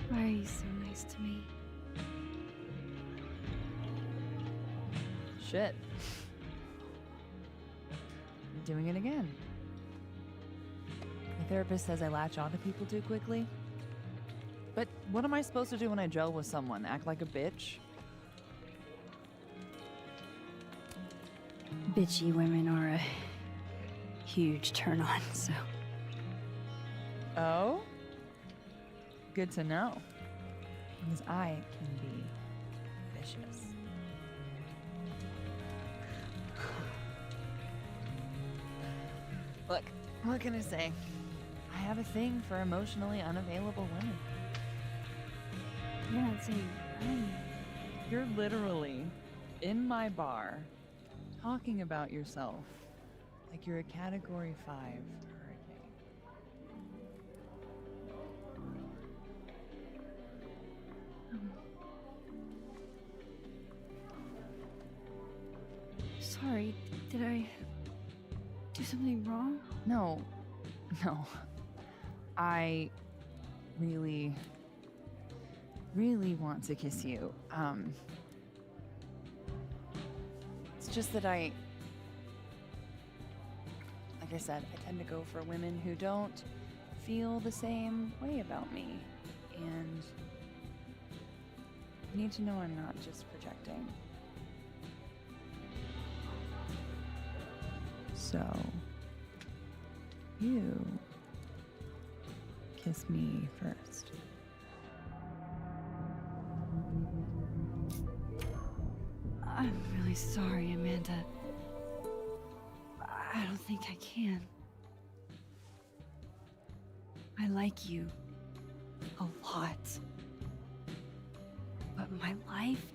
Why are you so nice to me? Shit. I'm doing it again. My therapist says I latch onto people too quickly. But what am I supposed to do when I gel with someone? Act like a bitch? Bitchy women are a huge turn on, so. Oh? Good to know. Because I can be vicious. Look, what can I say? I have a thing for emotionally unavailable women. You're not saying I'm... You're literally in my bar talking about yourself like you're a Category 5 hurricane. Sorry, did I do something wrong? No. I really want to kiss you. It's just that like I said, I tend to go for women who don't feel the same way about me. And you need to know I'm not just projecting. So, you kiss me first. I'm really sorry, Amanda. I don't think I can. I like you a lot. But my life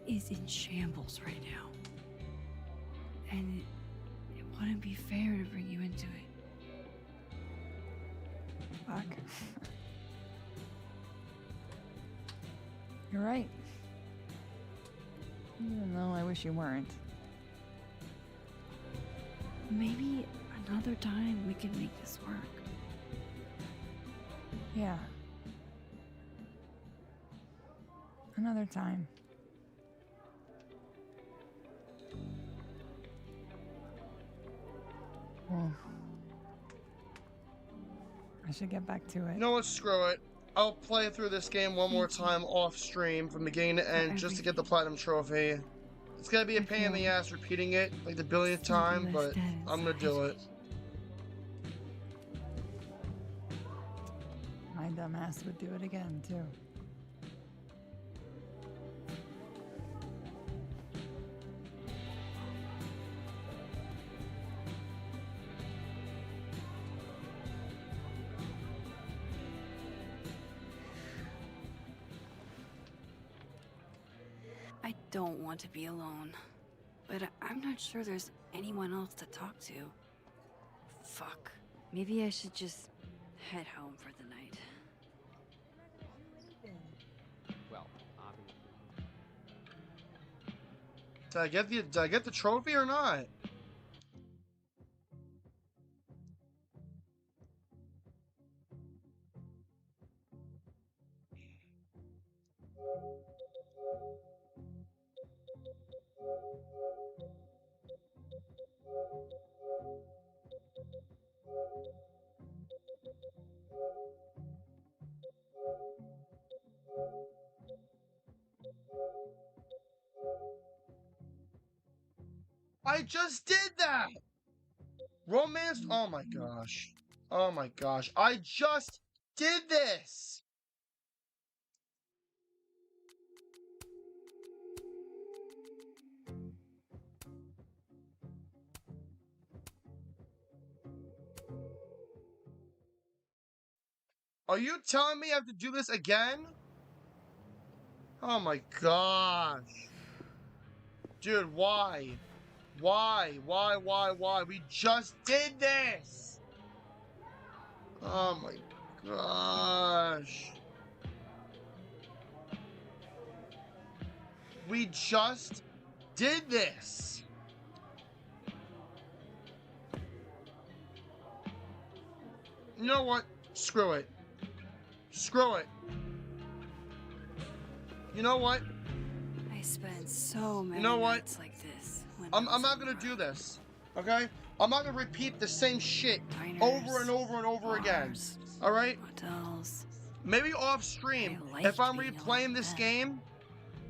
is in shambles right now. And it wouldn't be fair to bring you into it. Fuck. You're right. Even though I wish you weren't. Maybe another time we can make this work. Yeah. Another time. Well, I should get back to it. You know what? Screw it. I'll play through this game one more time off stream from beginning to end just to get the platinum trophy. It's gonna be a pain in the ass repeating it like the billionth time, but I'm gonna do it. My dumbass would do it again, too. I don't want to be alone. But I'm not sure there's anyone else to talk to. Fuck. Maybe I should just head home for the night. Well, obviously. Did I get the trophy or not? I just did that! Romance? Oh my gosh. Oh my gosh. I just did this! Are you telling me I have to do this again? Oh my gosh. Dude, why? Why? We just did this! Oh my gosh. We just did this! You know what? Screw it. Screw it. You know what? I spent so many You know what? nights like this. When I'm not gonna do this, okay? I'm not gonna repeat the same shit over and over and over again, alright? Hotels. Maybe off stream, if I'm replaying this game,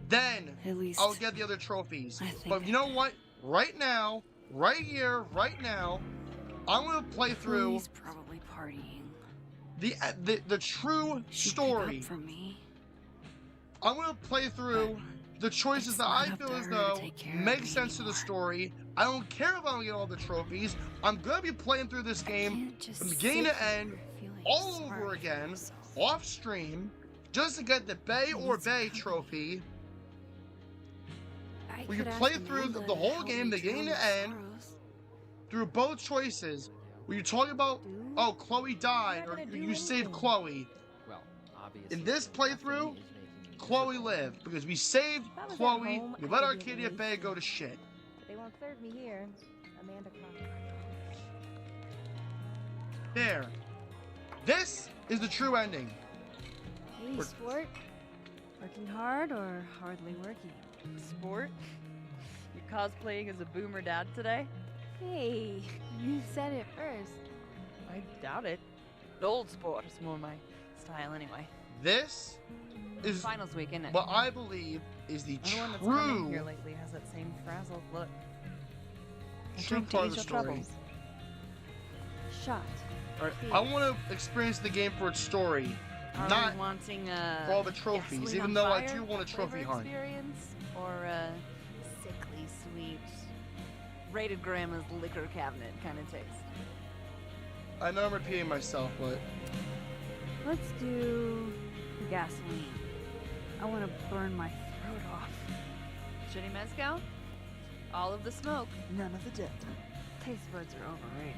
then I'll get the other trophies. But you know what? Right now, right here, right now, I'm gonna play through He's probably partying. the true story. For me. I'm gonna play through the choices that I feel as though make sense to the story. I don't care if I don't get all the trophies. I'm gonna be playing through this game from beginning to end, all over again, off stream, just to get the Bay or Bay trophy. We can play through the whole game, beginning to end, through both choices. Where you talk about, oh, Chloe died, or you saved Chloe. Well, obviously. In this playthrough, Chloe lived because we saved If I was at Chloe. home, We I let could Arcadia do Bay go to shit. But they won't serve me here. Amanda Crawford. There. This is the true ending. Hey, sport. Working hard or hardly working? Sport? You cosplaying as a boomer dad today? Hey, you said it first. I doubt it. Old sport is more my style anyway. This is Finals week, isn't it? what I believe is the Everyone that's come in here true, lately has that same frazzled look. A true drink to part of ease the your story. troubles. Shot. Alright, I want to experience the game for its story, Are not we wanting for all the trophies, gasoline even on though I fire do want a trophy flavor hunt. experience, or a sickly sweet, rated grandma's liquor cabinet kind of taste. I know I'm repeating myself, but Let's do gasoline. I want to burn my throat off. Shitty mezcal? All of the smoke, none of the dip. Taste buds are overrated.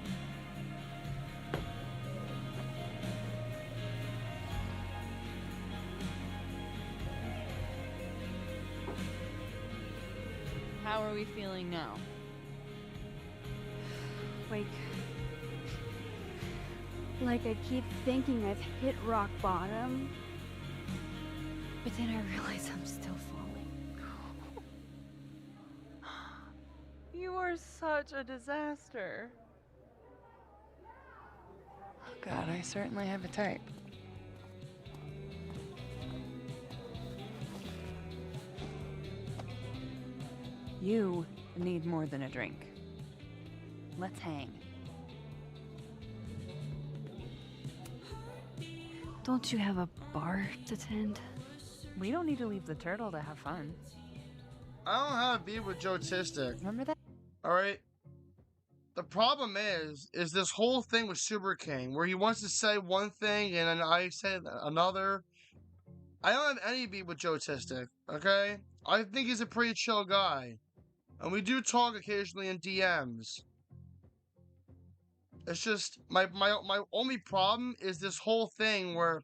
How are we feeling now? Like I keep thinking I've hit rock bottom, but then I realize I'm still falling. You are such a disaster. Oh God, I certainly have a type. You need more than a drink. Let's hang. Don't you have a bar to tend? We don't need to leave the turtle to have fun. I don't have beef with Joe Tistic. Remember that? Alright? The problem is this whole thing with Super King, where he wants to say one thing and then I say another. I don't have any beef with Joe Tistic, okay? I think he's a pretty chill guy. And we do talk occasionally in DMs. It's just, my only problem is this whole thing where,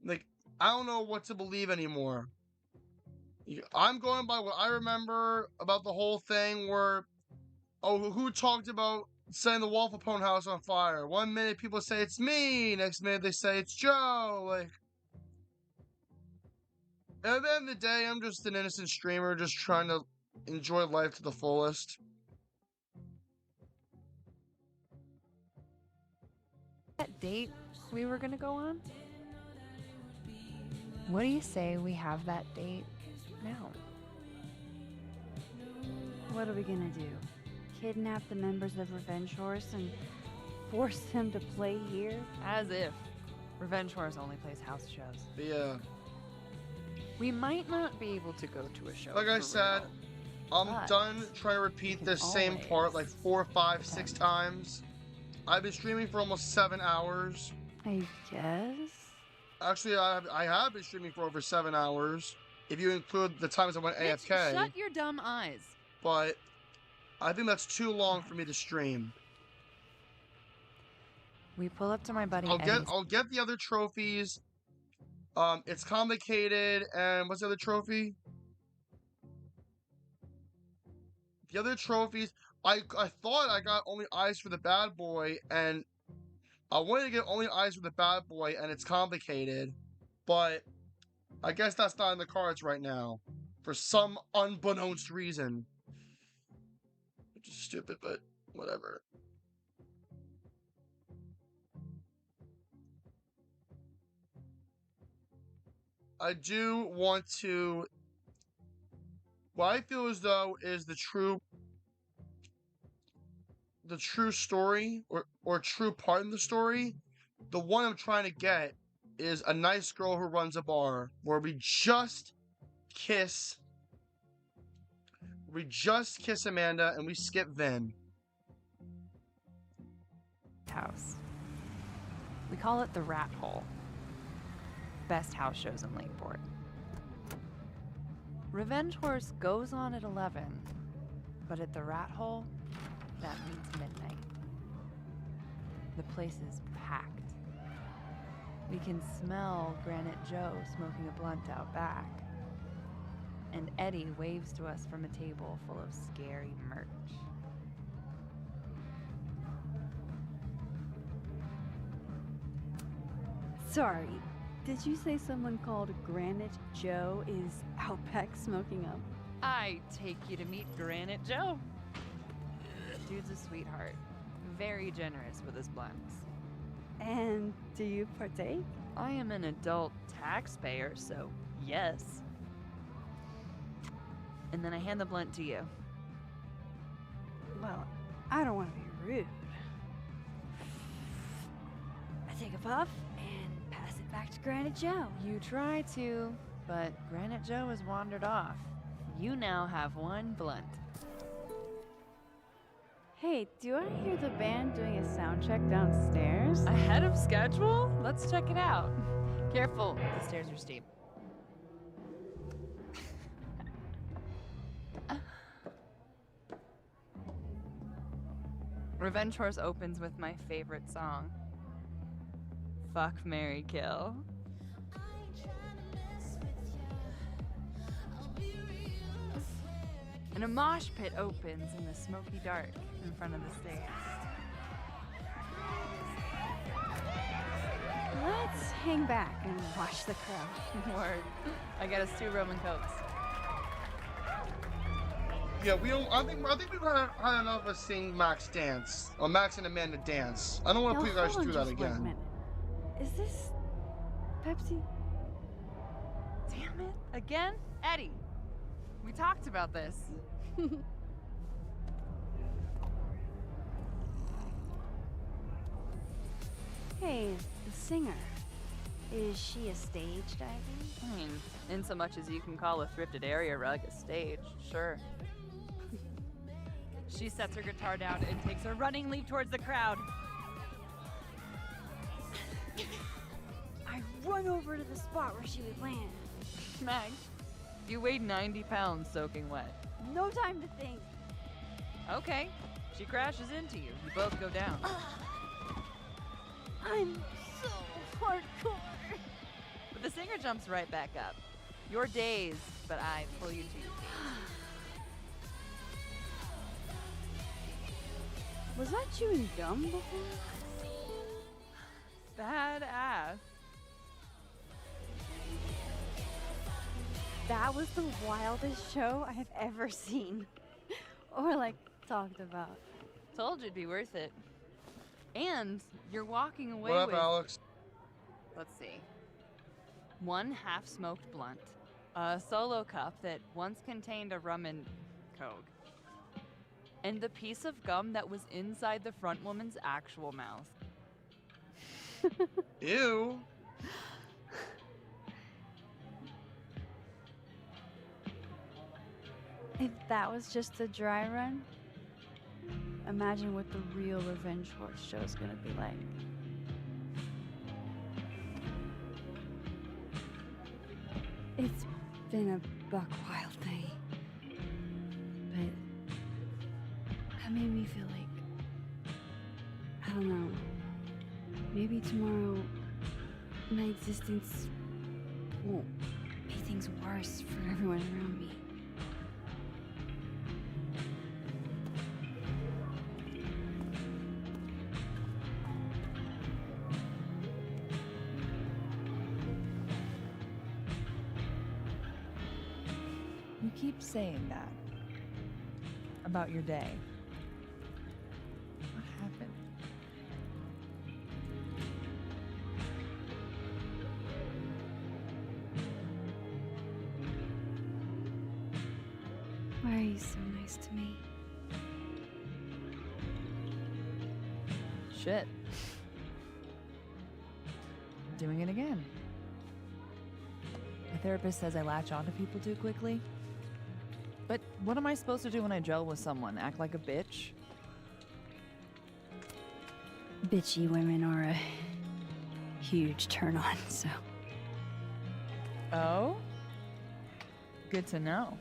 like, I don't know what to believe anymore. I'm going by what I remember about the whole thing where, oh, who talked about setting the Waffle Pone house on fire? One minute people say it's me, next minute they say it's Joe, like... At the end of the day, I'm just an innocent streamer just trying to enjoy life to the fullest. That date we were gonna go on? What do you say we have that date now? What are we gonna do? Kidnap the members of Revenge Horse and force them to play here? As if. Revenge Horse only plays house shows. Yeah. We might not be able to go to a show. Like I said, I'm done trying to repeat the same part like 4, 5, 6 times. I've been streaming for almost 7 hours. I guess? Actually, I have been streaming for over 7 hours, if you include the times I went AFK. Shut your dumb eyes. But I think that's too long for me to stream. We pull up to my buddy I'll get the other trophies. It's complicated, and what's the other trophy? The other trophies, I thought I got only eyes for the bad boy, and I wanted to get only eyes for the bad boy, and it's complicated, but I guess that's not in the cards right now, for some unbeknownst reason. Which is stupid, but whatever. I do want to... What I feel as though is the true story, or true part in the story, the one I'm trying to get is a nice girl who runs a bar, where we just kiss Amanda and we skip Vin. House. We call it the Rat Hole. Best house shows in Lakeport. Revenge Horse goes on at 11, but at the Rat Hole, that means midnight. The place is packed. We can smell Granite Joe smoking a blunt out back. And Eddie waves to us from a table full of scary merch. Sorry, did you say someone called Granite Joe is out back smoking up? I take you to meet Granite Joe. Dude's a sweetheart. Very generous with his blunts. And do you partake? I am an adult taxpayer, so yes. And then I hand the blunt to you. Well, I don't want to be rude. I take a puff and pass it back to Granite Joe. You try to, but Granite Joe has wandered off. You now have one blunt. Hey, do I hear the band doing a sound check downstairs? Ahead of schedule? Let's check it out. Careful, the stairs are steep. Revenge Horse opens with my favorite song. Fuck, Marry, Kill. And a mosh pit opens in the smoky dark in front of the stage. Let's hang back and watch the crowd. Word. I got us 2 rum and cokes. Yeah, I think we've had enough of us seeing Max dance. Or Max and Amanda dance. I don't want to put you guys through that again. Is this Pepsi? Damn it. Again? Eddie, we talked about this. Hey, the singer. Is she a stage diver? I mean, in so much as you can call a thrifted area rug a stage, sure. She sets her guitar down and takes a running leap towards the crowd. I run over to the spot where she would land. Max, you weighed 90 pounds soaking wet. No time to think. Okay, she crashes into you. You both go down. I'm so hardcore. But the singer jumps right back up. You're dazed, but I pull you to your feet. Was that chewing gum before? Badass. That was the wildest show I have ever seen. Or like talked about. Told you it'd be worth it. And you're walking away What up, with... Alex? Let's see. 1 half-smoked blunt. A solo cup that once contained a rum and coke. And the piece of gum that was inside the front woman's actual mouth. Ew. If that was just a dry run, imagine what the real Revenge Horse show is gonna be like. It's been a buck wild day, but that made me feel like, I don't know, maybe tomorrow my existence won't make things worse for everyone around me. You keep saying that about your day. What happened? Why are you so nice to me? Shit. Doing it again. My therapist says I latch onto people too quickly. But what am I supposed to do when I gel with someone? Act like a bitch? Bitchy women are a huge turn on, so. Oh? Good to know.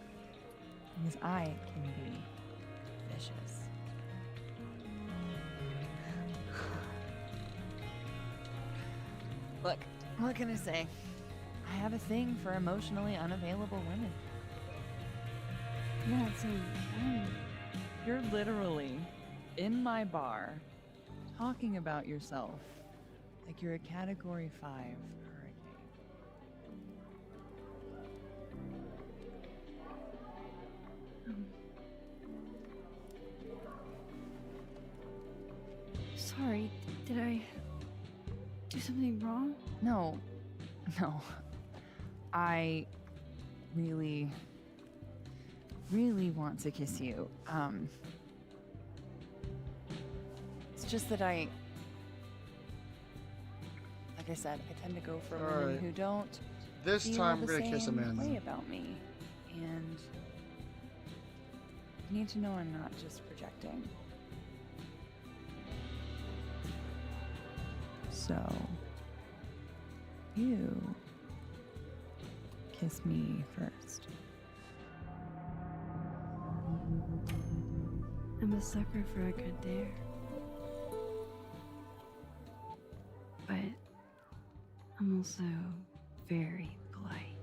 Because I can be vicious. Look, what can I say? I have a thing for emotionally unavailable women. You're not saying You're literally in my bar talking about yourself like you're a Category 5 hurricane. Sorry, did I do something wrong? No. I really want to kiss you. It's just that like I said, I tend to go for women Alright. who don't This feel time the we're gonna kiss same Amanda. way about me. And you need to know I'm not just projecting. So, you kiss me first. I'm a sucker for a good dare. But I'm also very polite.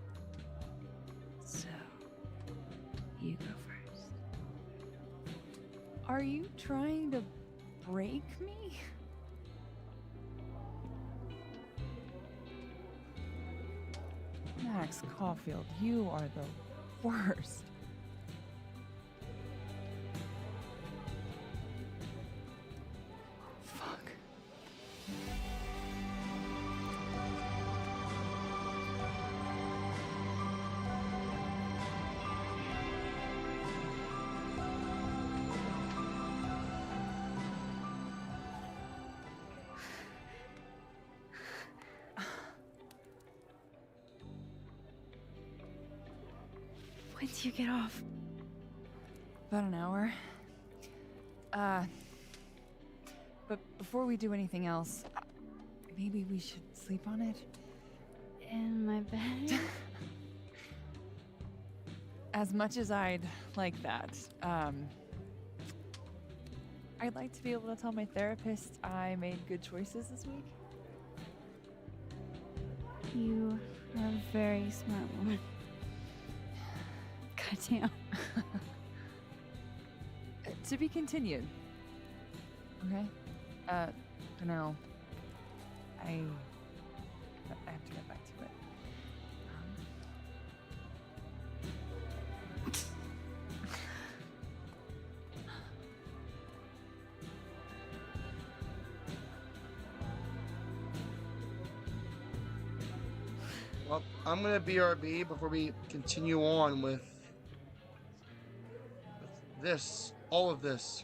So, you go first. Are you trying to break me? Max Caulfield, you are the worst. Fuck. When do you get off? About an hour. But before we do anything else, maybe we should sleep on it? in my bed? As much as I'd like that, I'd like to be able to tell my therapist I made good choices this week. You are a very smart woman. Goddamn. To be continued. Okay? For now, I have to get back to it. Well, I'm gonna BRB before we continue on with this, all of this.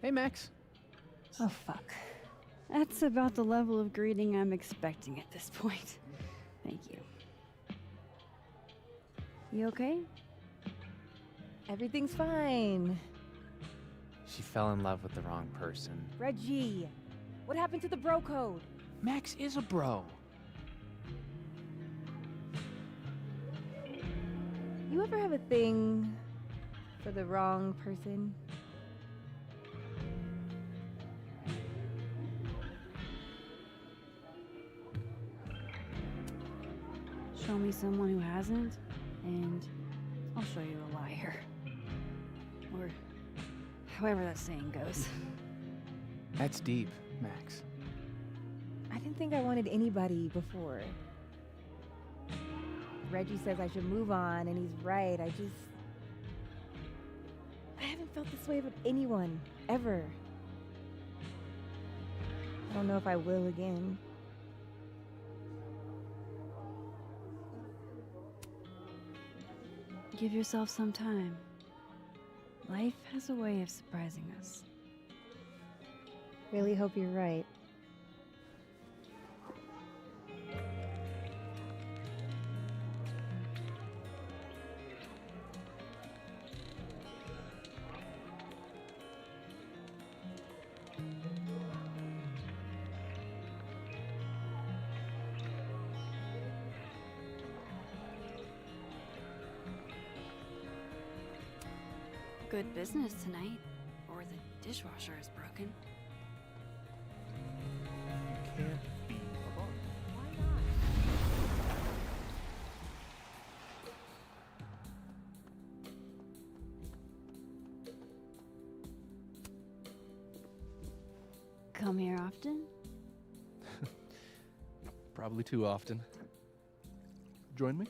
Hey, Max. Oh, fuck. That's about the level of greeting I'm expecting at this point. Thank you. You okay? Everything's fine. She fell in love with the wrong person. Reggie, what happened to the bro code? Max is a bro. You ever have a thing for the wrong person? Show me someone who hasn't, and I'll show you a liar. Or however that saying goes. That's deep, Max. I didn't think I wanted anybody before. Reggie says I should move on, and he's right. I haven't felt this way about anyone, ever. I don't know if I will again. Give yourself some time. Life has a way of surprising us. Really hope you're right. Good business tonight, or the dishwasher is broken. Can't be wrong. Come here often? Probably too often. Join me?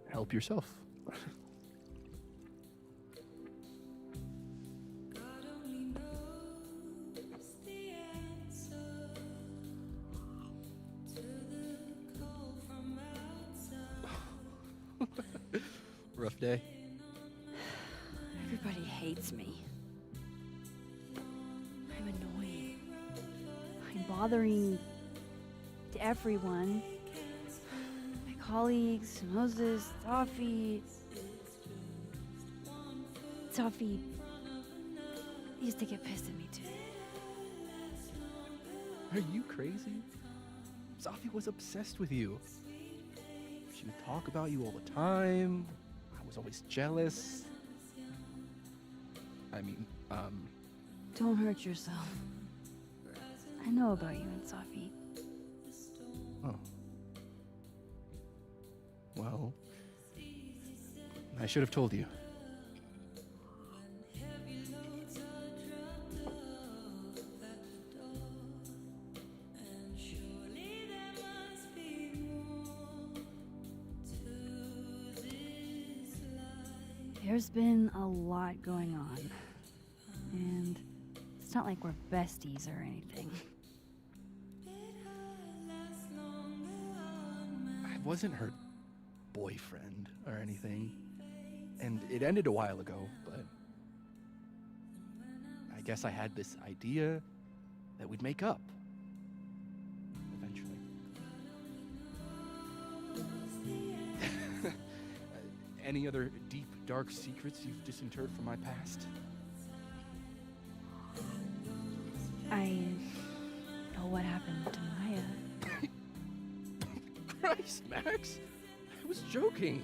Help yourself. Rough day. Everybody hates me. I'm annoying. I'm bothering everyone. My colleagues, Moses, Toffee. Toffee used to get pissed at me too. Are you crazy? Safi was obsessed with you. She would talk about you all the time. I was always jealous. I mean, Don't hurt yourself. I know about you and Safi. Oh. Well, I should have told you. There's been a lot going on. And it's not like we're besties or anything. I wasn't her boyfriend or anything. And it ended a while ago, but I guess I had this idea that we'd make up. Eventually. Any other deep, dark secrets you've disinterred from my past? I know what happened to Maya. Christ, Max! I was joking.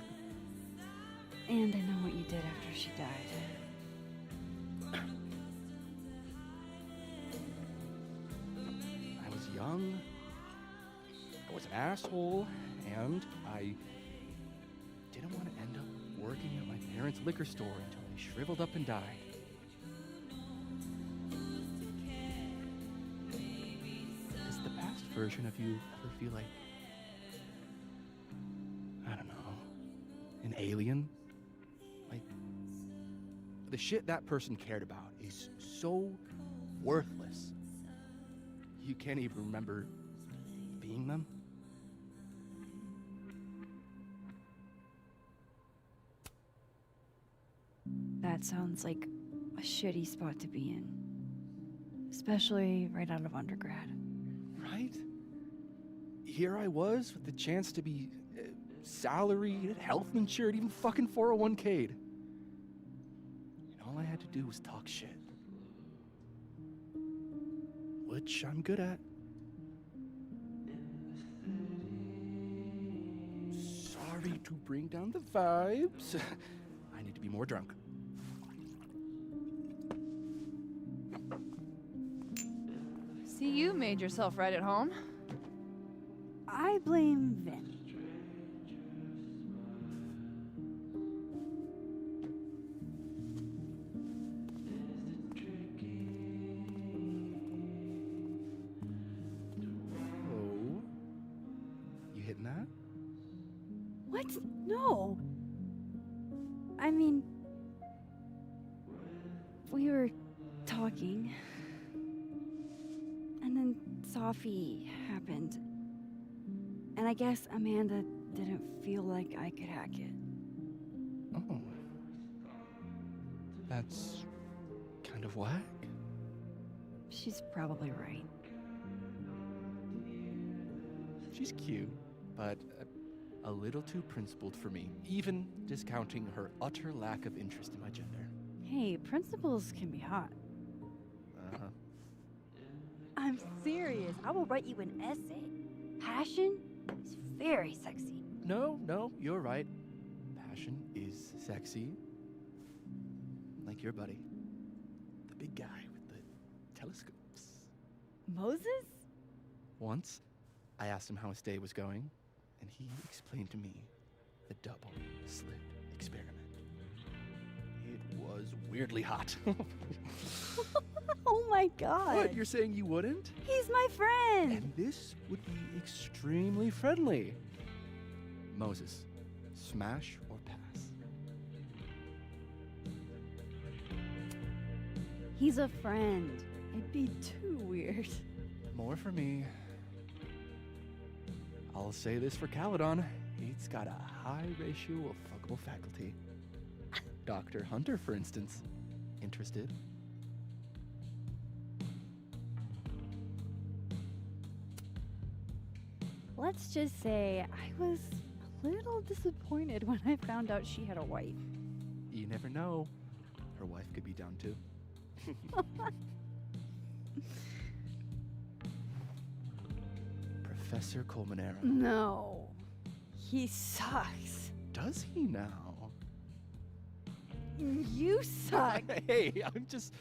And I know what you did after she died. I was young. I was an asshole, and I didn't want to end up working at my parents' liquor store until I shriveled up and died. Does the past version of you ever feel like, I don't know, an alien? Like, the shit that person cared about is so worthless. You can't even remember being them? That sounds like a shitty spot to be in. Especially right out of undergrad. Right? Here I was with the chance to be salaried, health insured, even fucking 401k'd. And all I had to do was talk shit. Which I'm good at. Sorry to bring down the vibes. I need to be more drunk. See, you made yourself right at home. I blame Vin. Oh? You hitting that? What? No. I mean, we were talking, and then Sophie happened. And I guess Amanda didn't feel like I could hack it. Oh. That's kind of whack. She's probably right. She's cute, but a little too principled for me, even discounting her utter lack of interest in my gender. Hey, principals can be hot. Uh-huh. I'm serious. I will write you an essay. Passion is very sexy. No, you're right. Passion is sexy. Like your buddy. The big guy with the telescopes. Moses? Once, I asked him how his day was going, and he explained to me the double slit experiment. It was weirdly hot. Oh my god. What, you're saying you wouldn't? He's my friend. And this would be extremely friendly. Moses, smash or pass? He's a friend. It'd be too weird. More for me. I'll say this for Caledon. He's got a high ratio of fuckable faculty. Dr. Hunter, for instance. Interested? Let's just say I was a little disappointed when I found out she had a wife. You never know. Her wife could be down too. Professor Colmenero. No. He sucks. Does he now? You suck. Hey, I'm just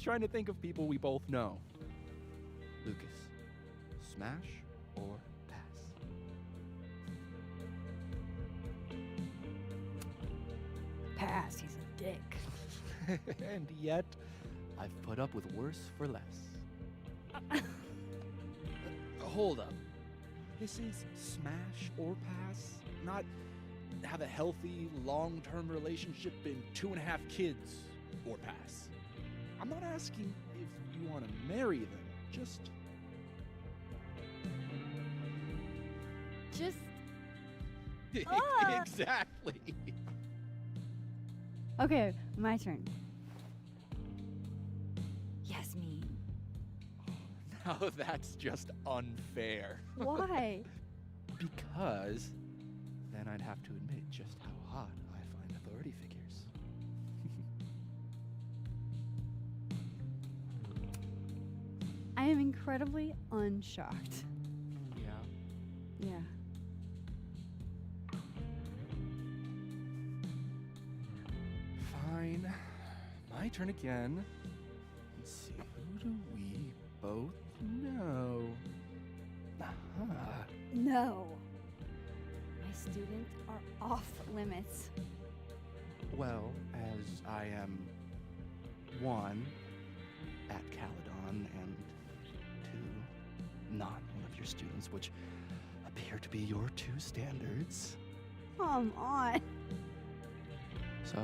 trying to think of people we both know. Lucas, smash or pass? Pass, he's a dick. And yet, I've put up with worse for less. Hold up. This is smash or pass, not have a healthy, long-term relationship and 2.5 kids or pass. I'm not asking if you want to marry them, just... Exactly. Okay, my turn. Yasmin. Now that's just unfair. Why? Because then I'd have to admit just how hot I find authority figures. I am incredibly unshocked. Yeah. Yeah. Fine. My turn again. Let's see, who do we both know? No. My students are off limits. Well, as I am 1 at Caledon and 2 not one of your students, which appear to be your 2 standards. Come on. So,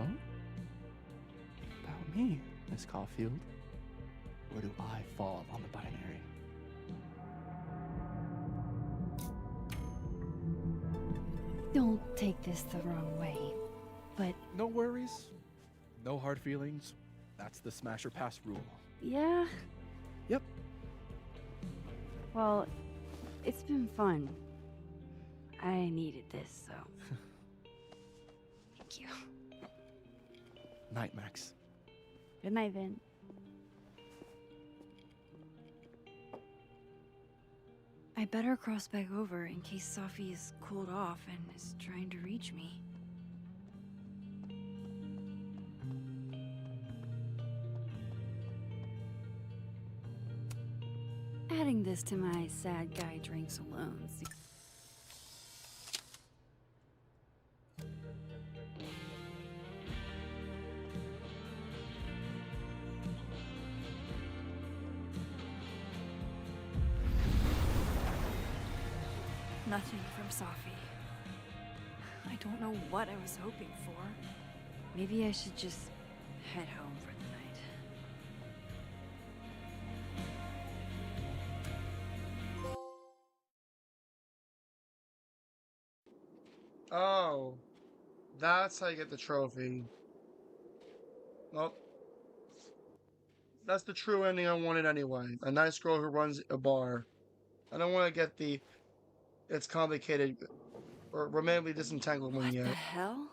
about me, Miss Caulfield. Where do I fall on the binary? Don't take this the wrong way, but No worries. No hard feelings. That's the smash or pass rule. yeah. Yep. Well, it's been fun. I needed this, so. Thank you. Night, Max. Good night, Vin. I better cross back over in case Sophie is cooled off and is trying to reach me. Adding this to my sad guy drinks alone. Nothing from Sophie. I don't know what I was hoping for. Maybe I should just head home for the night. Oh, that's how you get the trophy. Well, that's the true ending I wanted anyway. A nice girl who runs a bar. I don't want to get the it's complicated or romantically disentangled one yet. What the hell?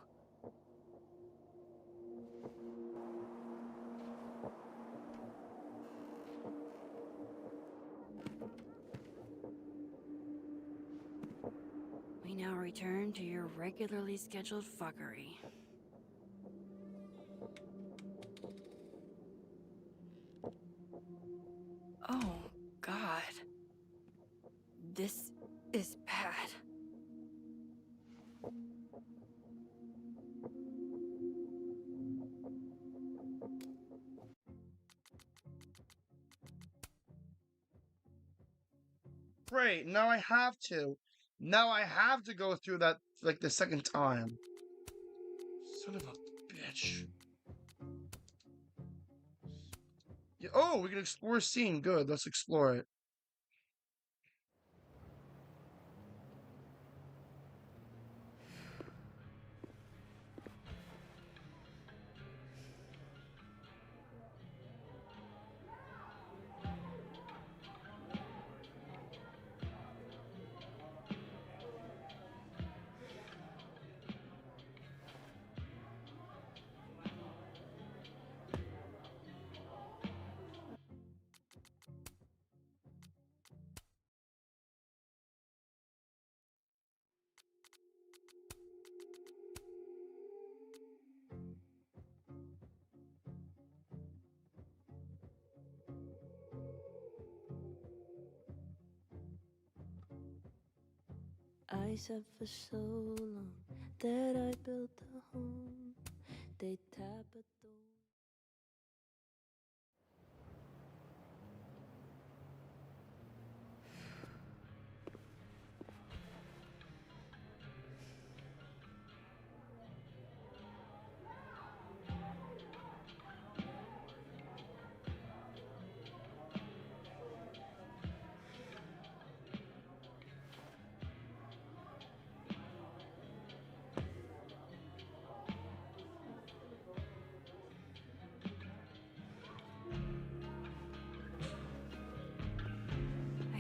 We now return to your regularly scheduled fuckery. Oh, God. This is bad. Great, now I have to. Now I have to go through that like the second time. Son of a bitch. Yeah, oh, we can explore a scene. Good, let's explore it. I said for so long that I built a home. They tap at the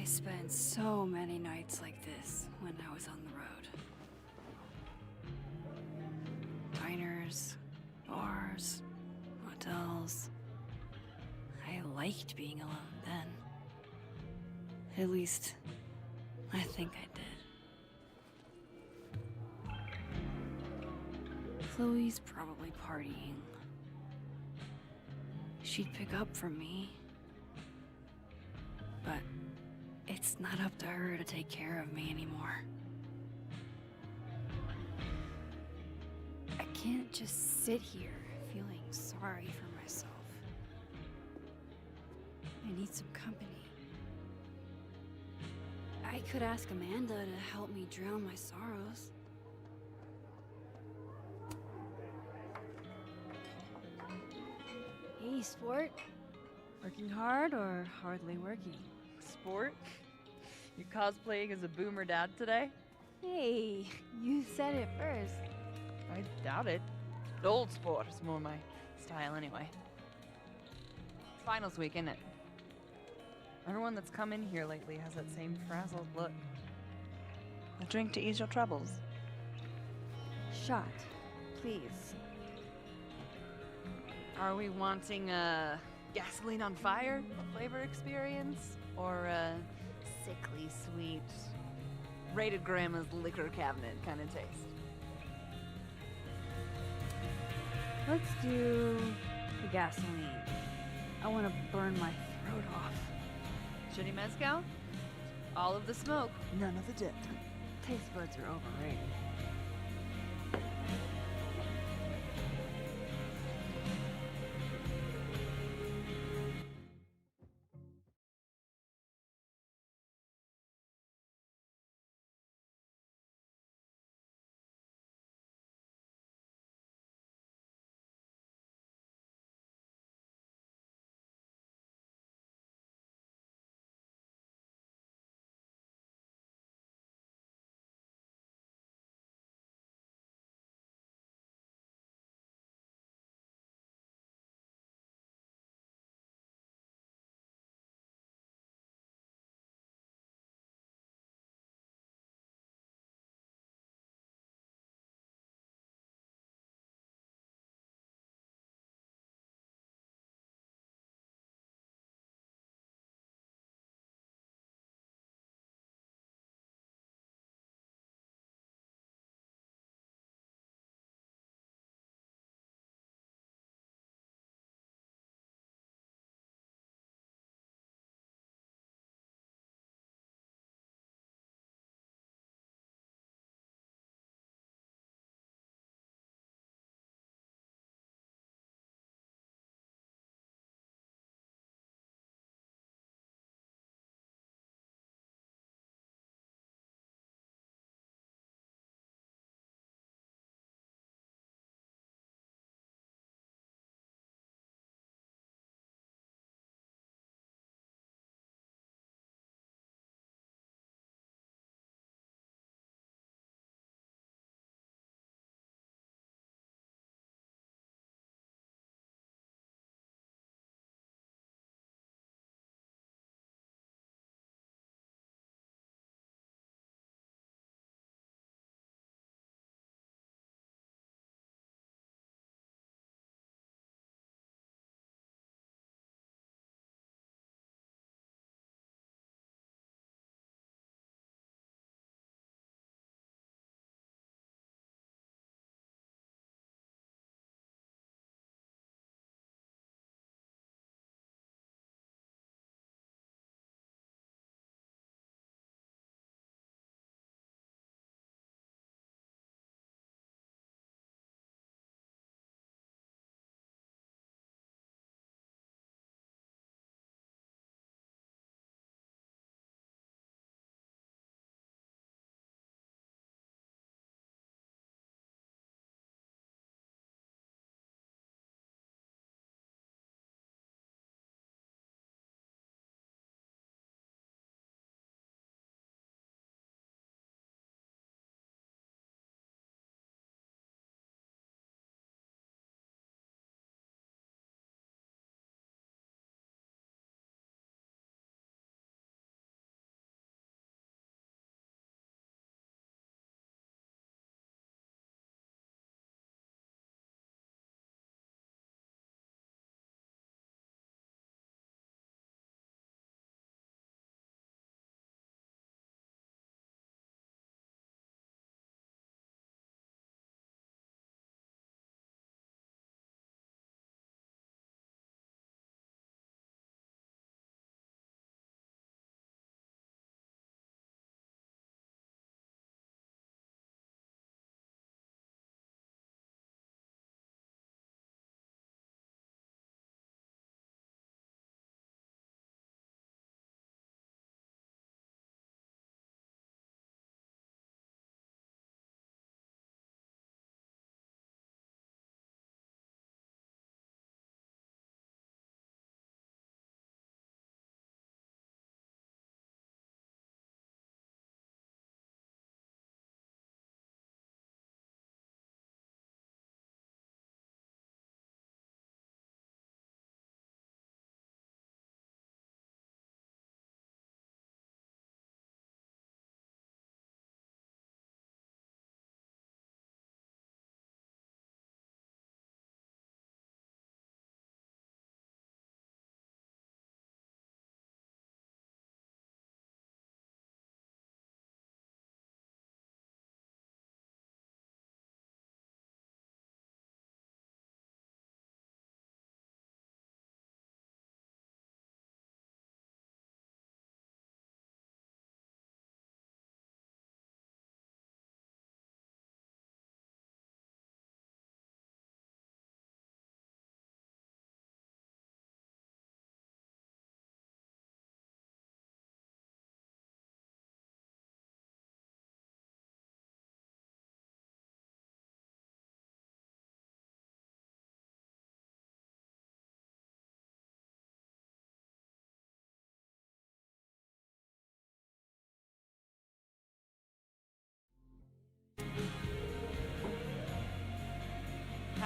I spent so many nights like this when I was on the road. Diners, bars, hotels. I liked being alone then. At least, I think I did. Chloe's probably partying. She'd pick up from me. But it's not up to her to take care of me anymore. I can't just sit here feeling sorry for myself. I need some company. I could ask Amanda to help me drown my sorrows. Hey, sport. Working hard or hardly working? Sport? You cosplaying as a boomer dad today? Hey, you said it first. I doubt it. Old sport is more my style anyway. Finals week, isn't it? Everyone that's come in here lately has that same frazzled look. A drink to ease your troubles. Shot, please. Are we wanting a gasoline on fire flavor experience? Or a sickly sweet, rated grandma's liquor cabinet kind of taste? Let's do the gasoline. I want to burn my throat off. Shitty mezcal? All of the smoke, none of the dip. Taste buds are overrated.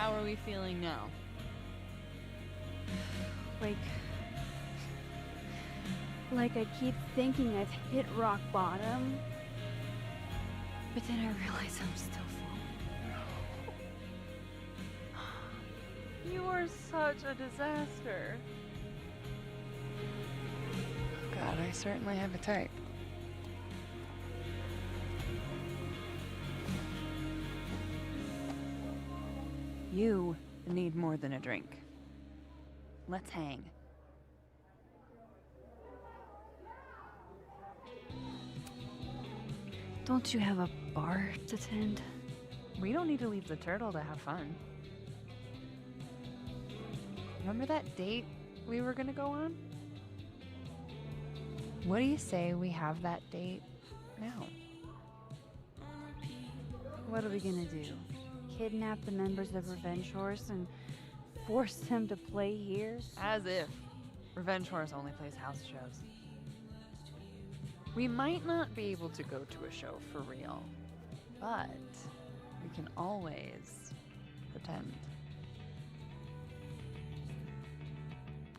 how are we feeling now? Like I keep thinking I've hit rock bottom, but then I realize I'm still falling. You are such a disaster. God, I certainly have a type. You need more than a drink. Let's hang. Don't you have a bar to tend? We don't need to leave the turtle to have fun. Remember that date we were gonna go on? What do you say we have that date now? What are we gonna do? Kidnap the members of Revenge Horse and force them to play here? As if. Revenge Horse only plays house shows. We might not be able to go to a show for real, but we can always pretend.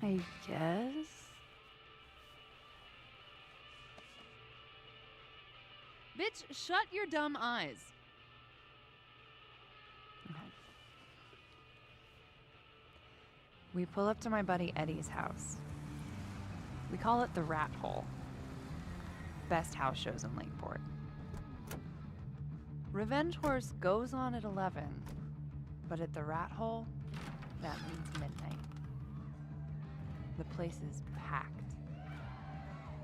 I guess? Bitch, shut your dumb eyes. Okay. We pull up to my buddy Eddie's house. We call it the Rat Hole. Best house shows in Lakeport. Revenge Horse goes on at 11, but at the Rat Hole, that means midnight. The place is packed.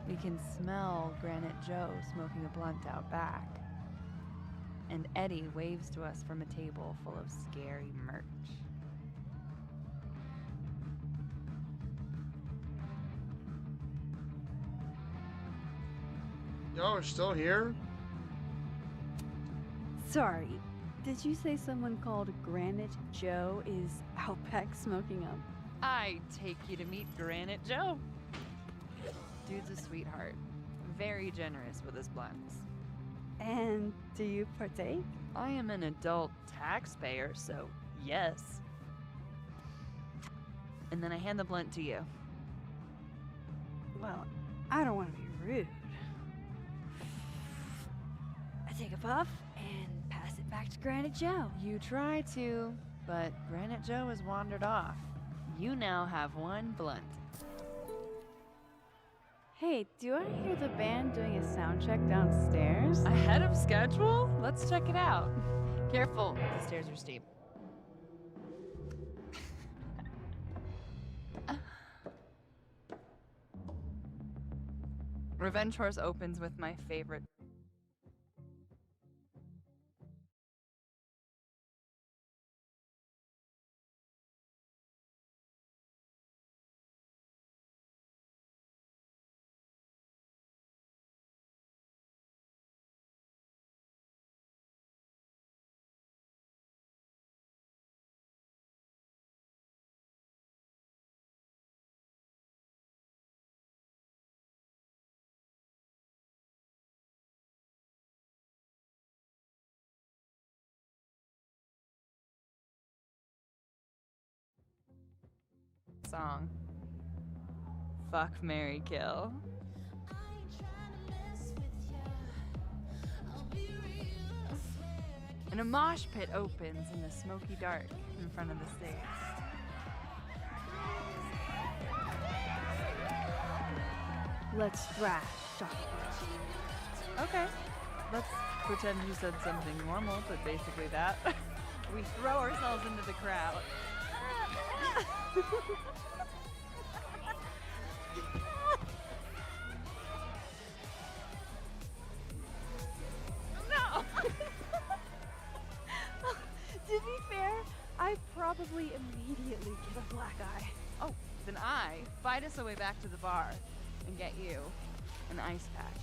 We can smell Granite Joe smoking a blunt out back. And Eddie waves to us from a table full of scary merch. Y'all are still here? Sorry, did you say someone called Granite Joe is out back smoking up? I take you to meet Granite Joe. Dude's a sweetheart. Very generous with his blunts. And do you partake? I am an adult taxpayer, so yes. And then I hand the blunt to you. Well, I don't want to be rude. I take a puff and pass it back to Granite Joe. You try to, but Granite Joe has wandered off. You now have one blunt. Hey, do I hear the band doing a sound check downstairs? Ahead of schedule? Let's check it out. Careful, the stairs are steep. Revenge Horse opens with my favorite. Song. Fuck, marry, kill. And a mosh pit opens in the smoky dark in front of the stage. Let's thrash, Shotgun. Okay. Let's pretend you said something normal, but basically that. We throw ourselves into the crowd. No! To be fair, I probably immediately get a black eye. Oh, then I fight us away back to the bar and get you an ice pack.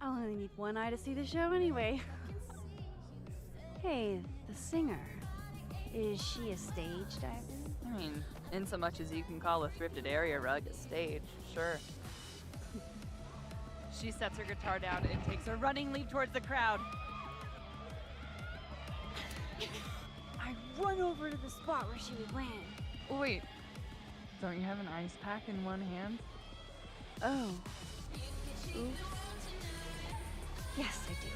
I'll only need one eye to see the show anyway. Hey, the singer. Is she a stage diver? I mean, in so much as you can call a thrifted area rug a stage, sure. She sets her guitar down and takes a running leap towards the crowd. I run over to the spot where she would land. Wait, don't you have an ice pack in one hand? Oh. Oops. Yes, I do.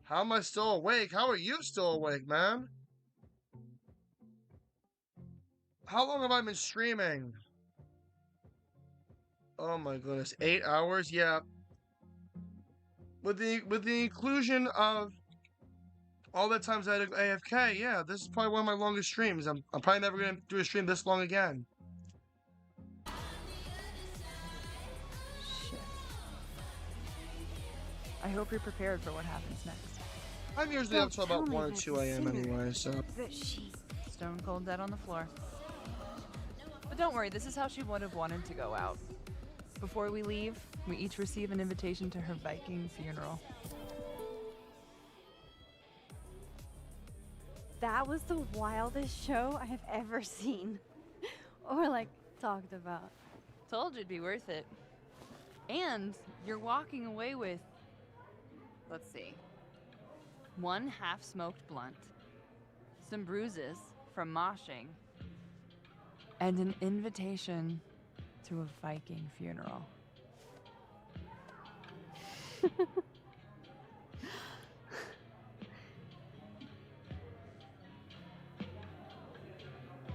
How am I still awake? How are you still awake, man? How long have I been streaming? Oh my goodness, 8 hours? Yeah. With the inclusion of all the times I had AFK, yeah, this is probably one of my longest streams. I'm probably never gonna do a stream this long again. Shit. I hope you're prepared for what happens next. I'm usually up till about 1 or 2 a.m. anyway, so. But she's Stone cold dead on the floor. But don't worry, this is how she would have wanted to go out. Before we leave, we each receive an invitation to her Viking funeral. That was the wildest show I have ever seen. Or like talked about. Told you it'd be worth it. And you're walking away with, let's see, 1 half-smoked blunt, some bruises from moshing, and an invitation to a Viking funeral.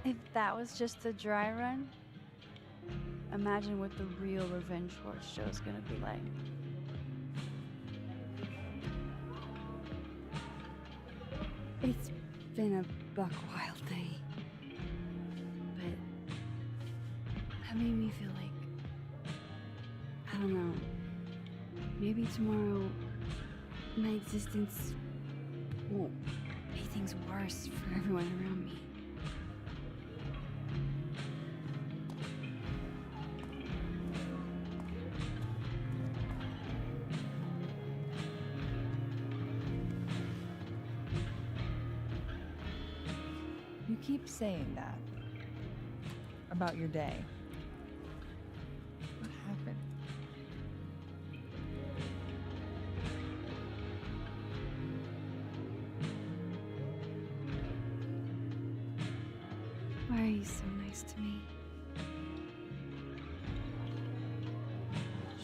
If that was just a dry run, imagine what the real Revenge Horse show is gonna be like. It's been a buck wild day. But that made me feel like, I don't know, maybe tomorrow my existence won't make things worse for everyone around me. You keep saying that about your day. What happened? Why are you so nice to me?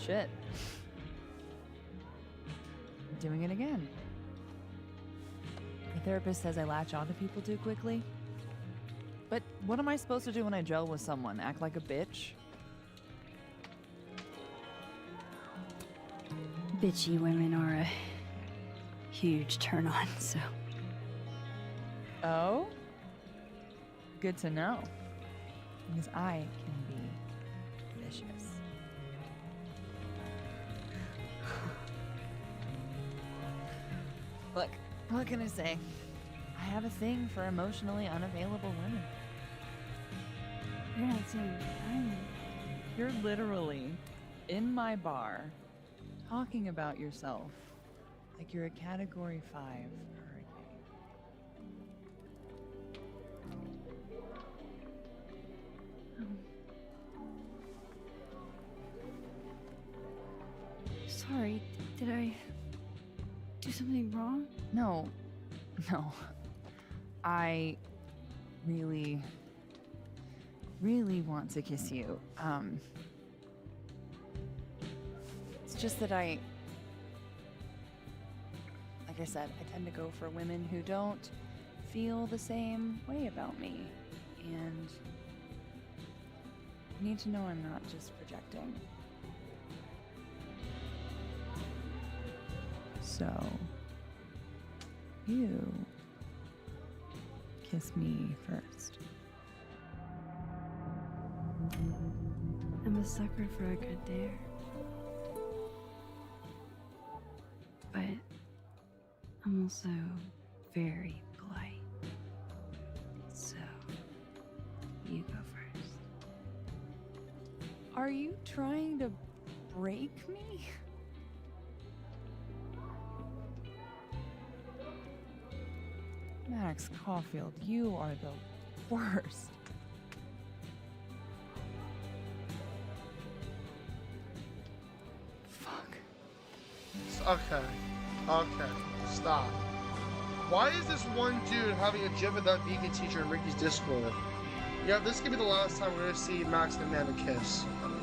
Shit. Doing it again. The therapist says I latch onto people too quickly. But what am I supposed to do when I gel with someone? Act like a bitch? Bitchy women are a huge turn on, so. Oh? Good to know. Because I can be vicious. Look, what can I say? I have a thing for emotionally unavailable women. You're not saying I'm. You're literally in my bar talking about yourself like you're a Category 5 hurricane. Sorry, did I do something wrong? No. I really want to kiss you. It's just that like I said, I tend to go for women who don't feel the same way about me. And you need to know I'm not just projecting. So, you kiss me first. I'm a sucker for a good dare. But I'm also very polite. So, you go first. Are you trying to break me? Max Caulfield, you are the worst. Okay. Okay. Stop. Why is this one dude having a gif with that vegan teacher in Ricky's Discord? Yeah, this could be the last time we're gonna see Max and Amanda kiss. Anyway.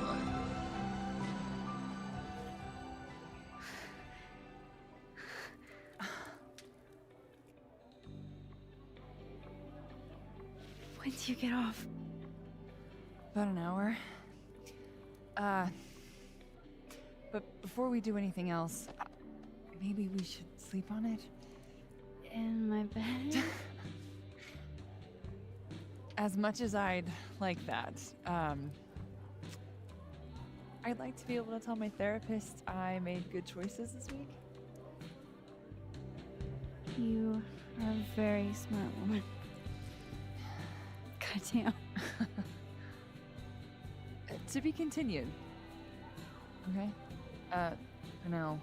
When do you get off? About an hour. But before we do anything else, maybe we should sleep on it? In my bed? As much as I'd like that, I'd like to be able to tell my therapist I made good choices this week. You are a very smart woman. Goddamn. To be continued. Okay? For now,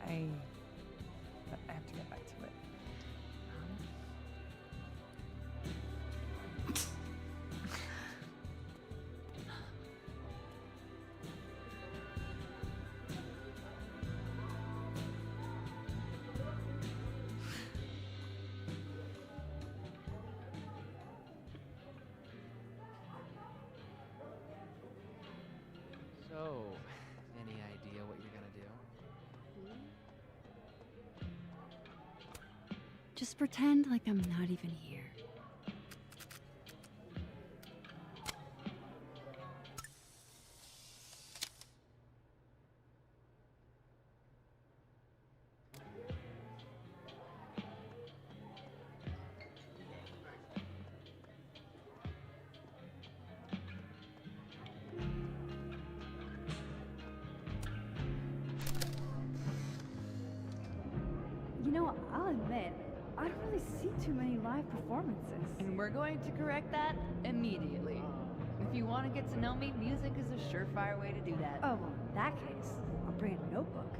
I have to get back to it. So, any idea what you're gonna do? Just pretend like I'm not even here. You know, I'll admit, I don't really see too many live performances. And we're going to correct that immediately. If you want to get to know me, music is a surefire way to do that. Oh, well, in that case, I'll bring a notebook.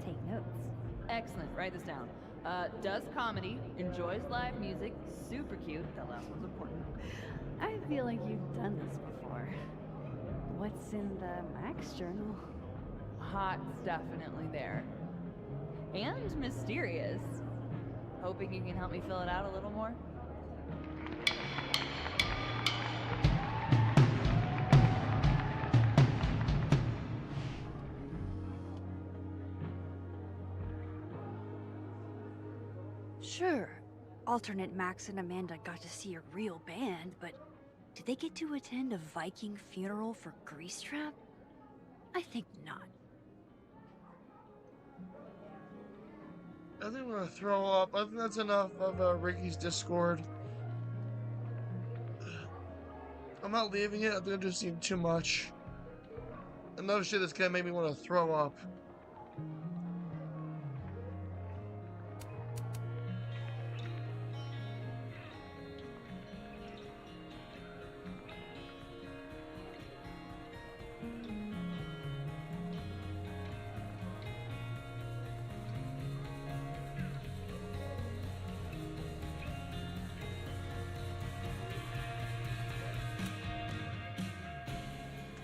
Take notes. Excellent, write this down. Does comedy, enjoys live music, super cute, that last one's important. I feel like you've done this before. What's in the Max journal? Hot's definitely there. And mysterious. Hoping you can help me fill it out a little more? Sure, alternate Max and Amanda got to see a real band, but did they get to attend a Viking funeral for Greasetrap? I think not. I think I'm gonna throw up. I think that's enough of Ricky's Discord. I'm not leaving it. I think I'm just seeing too much. Enough shit that's gonna make me want to throw up.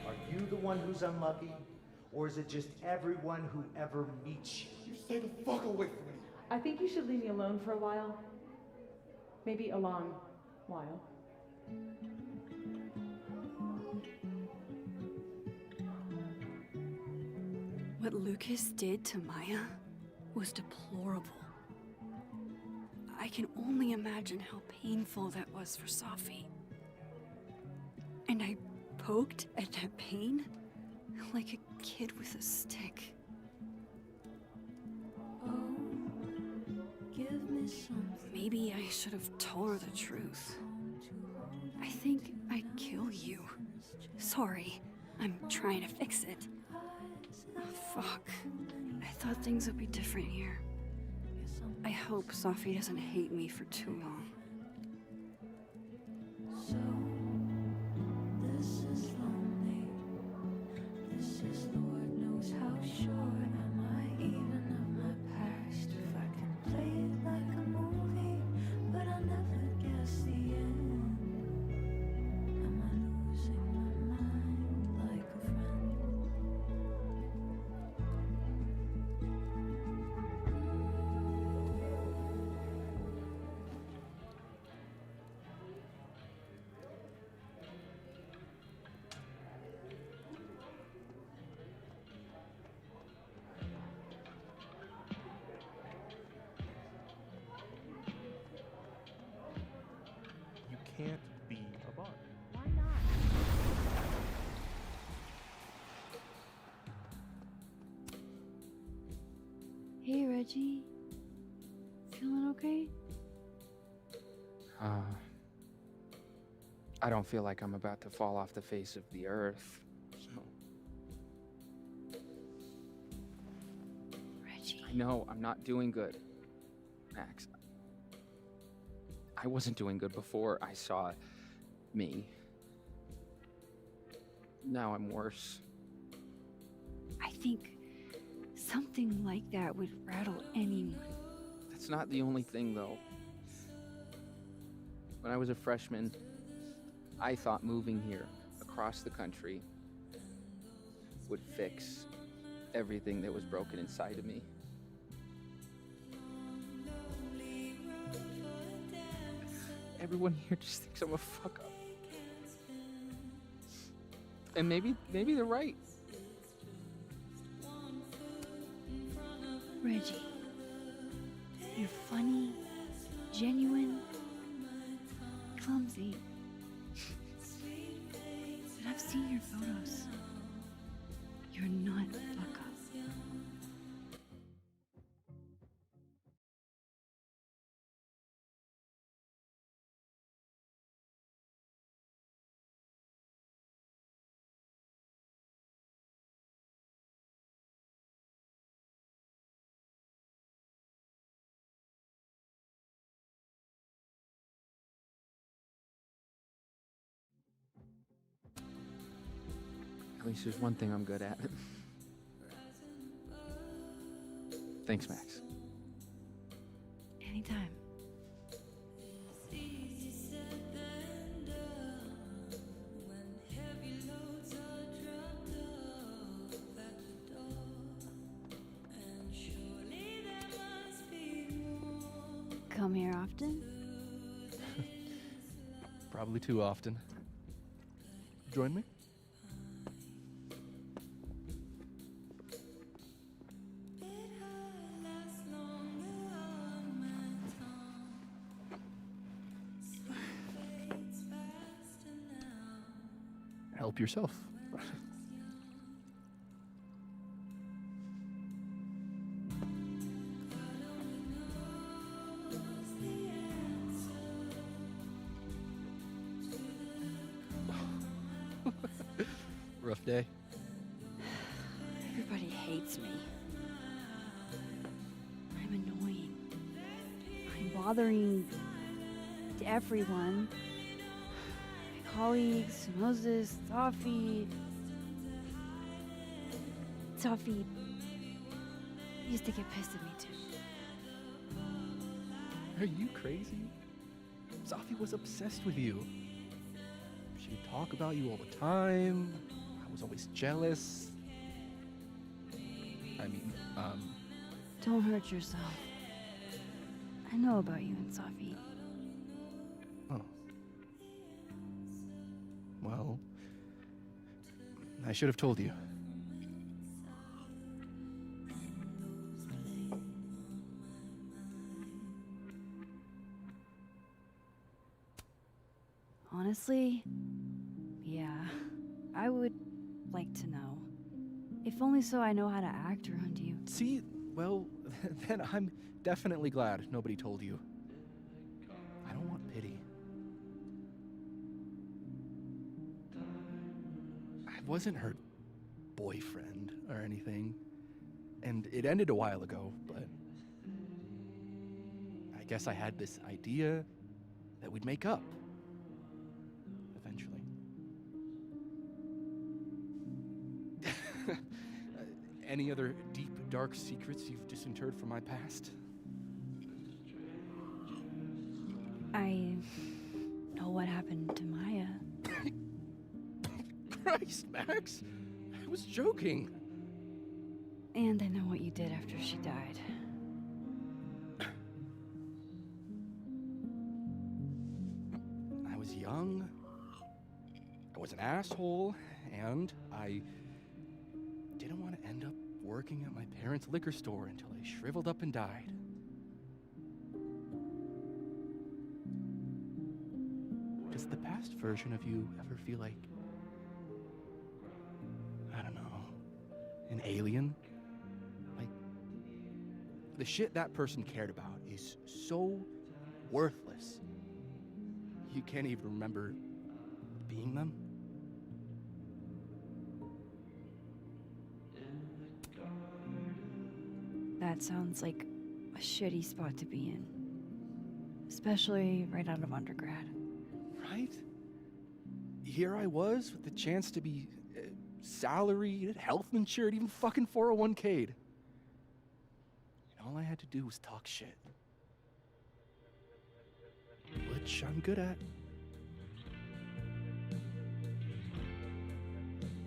Are you the one who's unlucky? Or is it just everyone who ever meets you? You stay the fuck away from me. I think you should leave me alone for a while. Maybe a long while. What Lucas did to Maya was deplorable. I can only imagine how painful that was for Safi. And I poked at that pain like a kid with a stick. Oh, give me Maybe I should have told her the truth. I think I'd kill you. Sorry, I'm trying to fix it. Oh, fuck. I thought things would be different here. I hope Safi doesn't hate me for too long. This is lonely. This is Lord knows how sure am I even of my past. If I can play it like a movie, but I never guess the end. Am I losing my mind like a friend? You can't be a bar. Why not? Hey, Reggie. Feeling okay? I don't feel like I'm about to fall off the face of the earth, so. Reggie. I know, I'm not doing good, Max. I wasn't doing good before I saw me. Now I'm worse. I think something like that would rattle anyone. That's not the only thing, though. When I was a freshman, I thought moving here, across the country, would fix everything that was broken inside of me. Everyone here just thinks I'm a fuck up. And maybe they're right. Reggie, you're funny, genuine, clumsy. But I've seen your photos. You're not a fuck up. At least there's one thing I'm good at. Thanks, Max. Anytime. Come here often? Probably too often. Join me? Help yourself. Rough day. Everybody hates me. I'm annoying. I'm bothering everyone. My colleagues, Moses, Safi. Safi used to get pissed at me too. Are you crazy? Safi was obsessed with you. She would talk about you all the time. I was always jealous. I mean, Don't hurt yourself. I know about you and Safi. Oh. Well, I should have told you. Honestly, yeah, I would like to know. If only so I know how to act around you. See, Well, then I'm definitely glad nobody told you. I don't want pity. I wasn't her boyfriend or anything, and it ended a while ago, but I guess I had this idea that we'd make up. Eventually. Any other deep, dark secrets you've disinterred from my past? I know what happened to Maya. Christ, Max! I was joking. And I know what you did after she died. I was young, I was an asshole, and I didn't want to end up working at my parents' liquor store until I shriveled up and died. Does the past version of you ever feel like, I don't know, an alien? Like, the shit that person cared about is so worthless. You can't even remember being them? That sounds like a shitty spot to be in. Especially right out of undergrad. Right? Here I was with the chance to be salaried, health insured, even fucking 401k'd. And all I had to do was talk shit. Which I'm good at.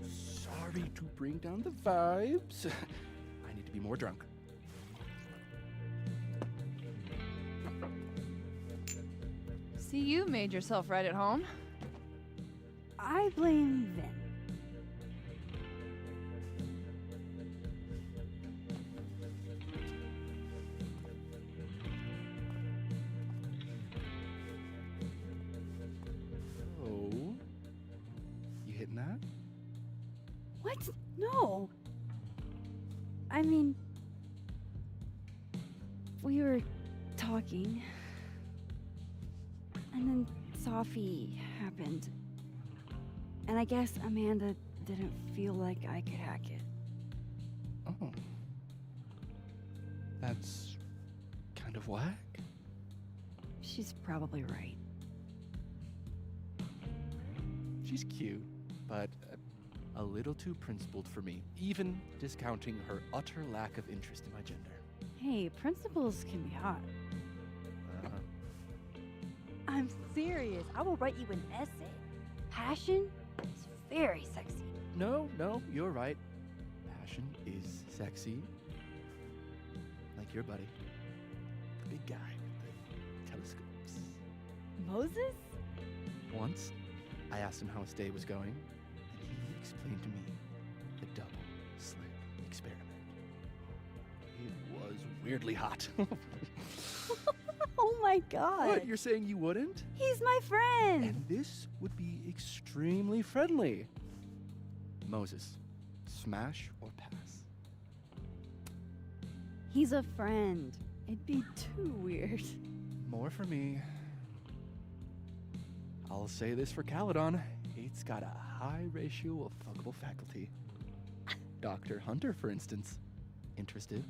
Sorry to bring down the vibes. I need to be more drunk. See, you made yourself right at home. I blame Vin. Oh? You hitting that? What? No. I mean, we were talking, and then Sophie happened. And I guess Amanda didn't feel like I could hack it. Oh. That's kind of whack. She's probably right. She's cute, but a little too principled for me, even discounting her utter lack of interest in my gender. Hey, principals can be hot. I'm serious. I will write you an essay. Passion is very sexy. No, you're right. Passion is sexy. Like your buddy. The big guy with the telescopes. Moses? Once, I asked him how his day was going, and he explained to me the double slit experiment. It was weirdly hot. Oh my god. What, you're saying you wouldn't? He's my friend. And this would be extremely friendly. Moses, smash or pass? He's a friend. It'd be too weird. More for me. I'll say this for Caledon. It's got a high ratio of fuckable faculty. Dr. Hunter, for instance. Interested?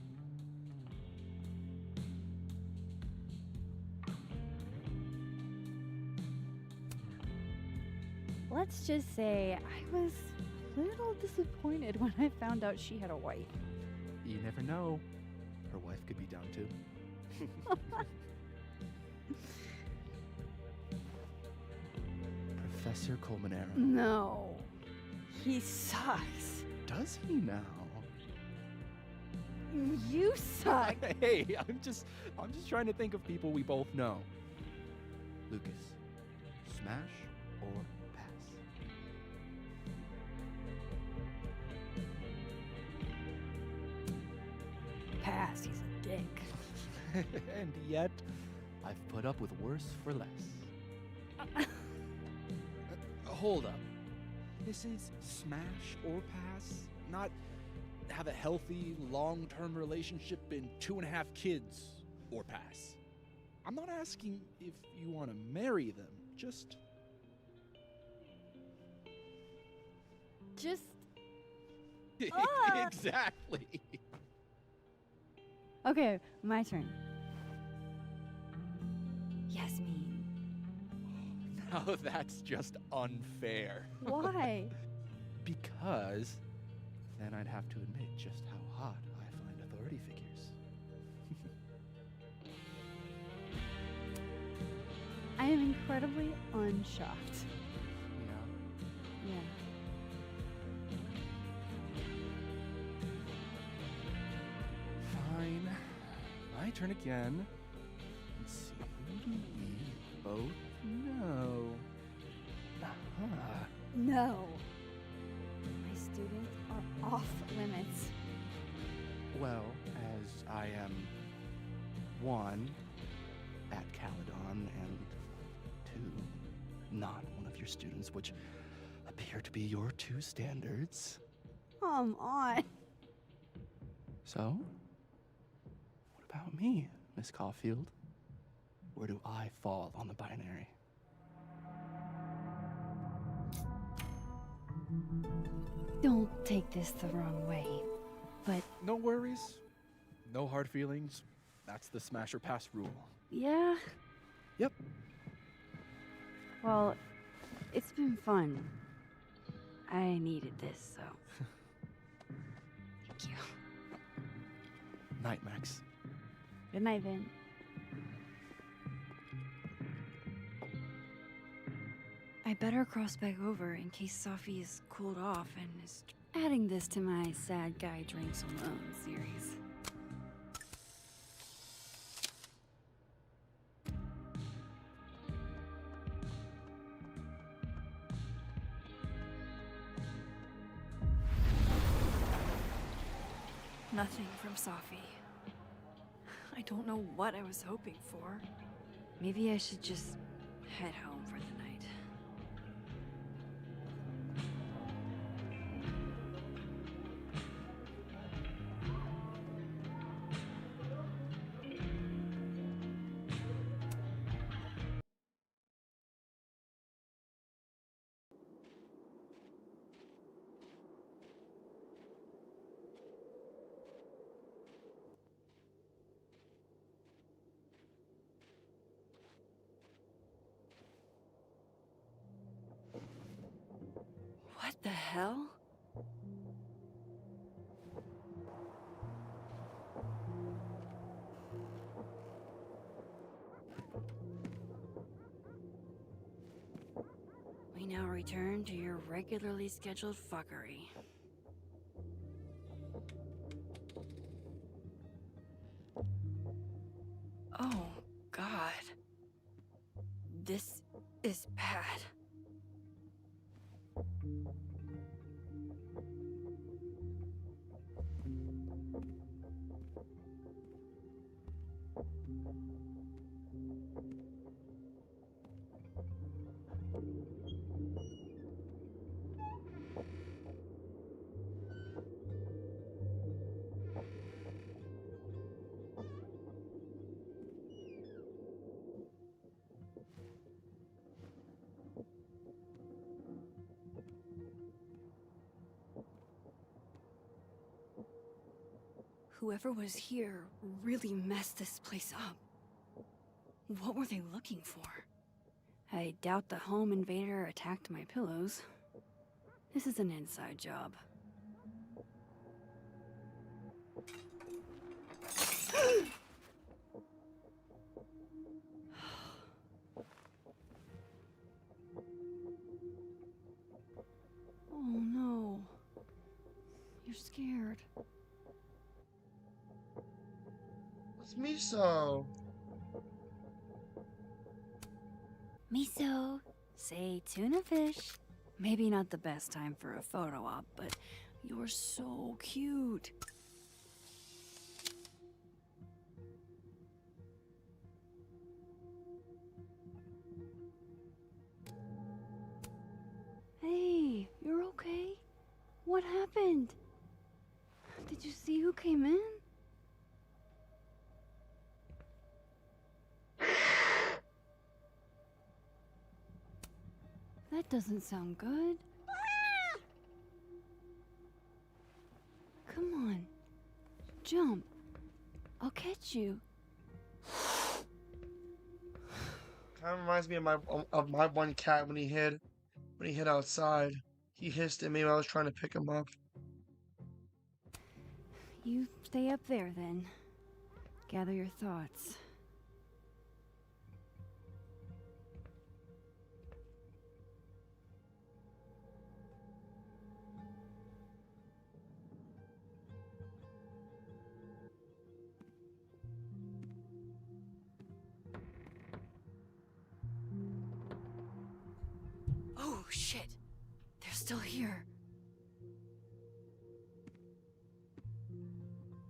Let's just say I was a little disappointed when I found out she had a wife. You never know. Her wife could be down too. Professor Colmenero. No. He sucks. Does he now? You suck. Hey, I'm just trying to think of people we both know. Lucas, smash or pass? Pass, he's a dick. And yet, I've put up with worse for less. Hold up. This is smash or pass, not have a healthy, long-term relationship and 2.5 kids or pass. I'm not asking if you want to marry them, just... Exactly. Okay, my turn. Yasmin. Now that's just unfair. Why? Because then I'd have to admit just how hot I find authority figures. I am incredibly unshocked. Yeah. Yeah. Fine. My turn again. Let's see, who do we both know? No. My students are off limits. Well, as I am 1 at Caledon and 2 not one of your students, which appear to be your 2 standards. Come on. So, what about me, Miss Caulfield? Where do I fall on the binary? Don't take this the wrong way, but No worries. No hard feelings. That's the smash or pass rule. yeah. Yep. Well, it's been fun. I needed this, so. Thank you. Night, Max. Good night, Vin. I better cross back over in case Sophie is cooled off and is adding this to my sad guy drinks alone series. Nothing from Sophie. I don't know what I was hoping for. Maybe I should just head home for the night. What the hell? We now return to your regularly scheduled fuckery. Oh, God. This is bad. Whoever was here really messed this place up. What were they looking for? I doubt the home invader attacked my pillows. This is an inside job. Oh no. You're scared. It's Miso. Miso, say tuna fish. Maybe not the best time for a photo op, but you're so cute. Hey, you're okay? What happened? Did you see who came in? That doesn't sound good. Come on. Jump. I'll catch you. Kind of reminds me of my one cat when he hid outside. He hissed at me when I was trying to pick him up. You stay up there then. Gather your thoughts. Oh, shit. They're still here.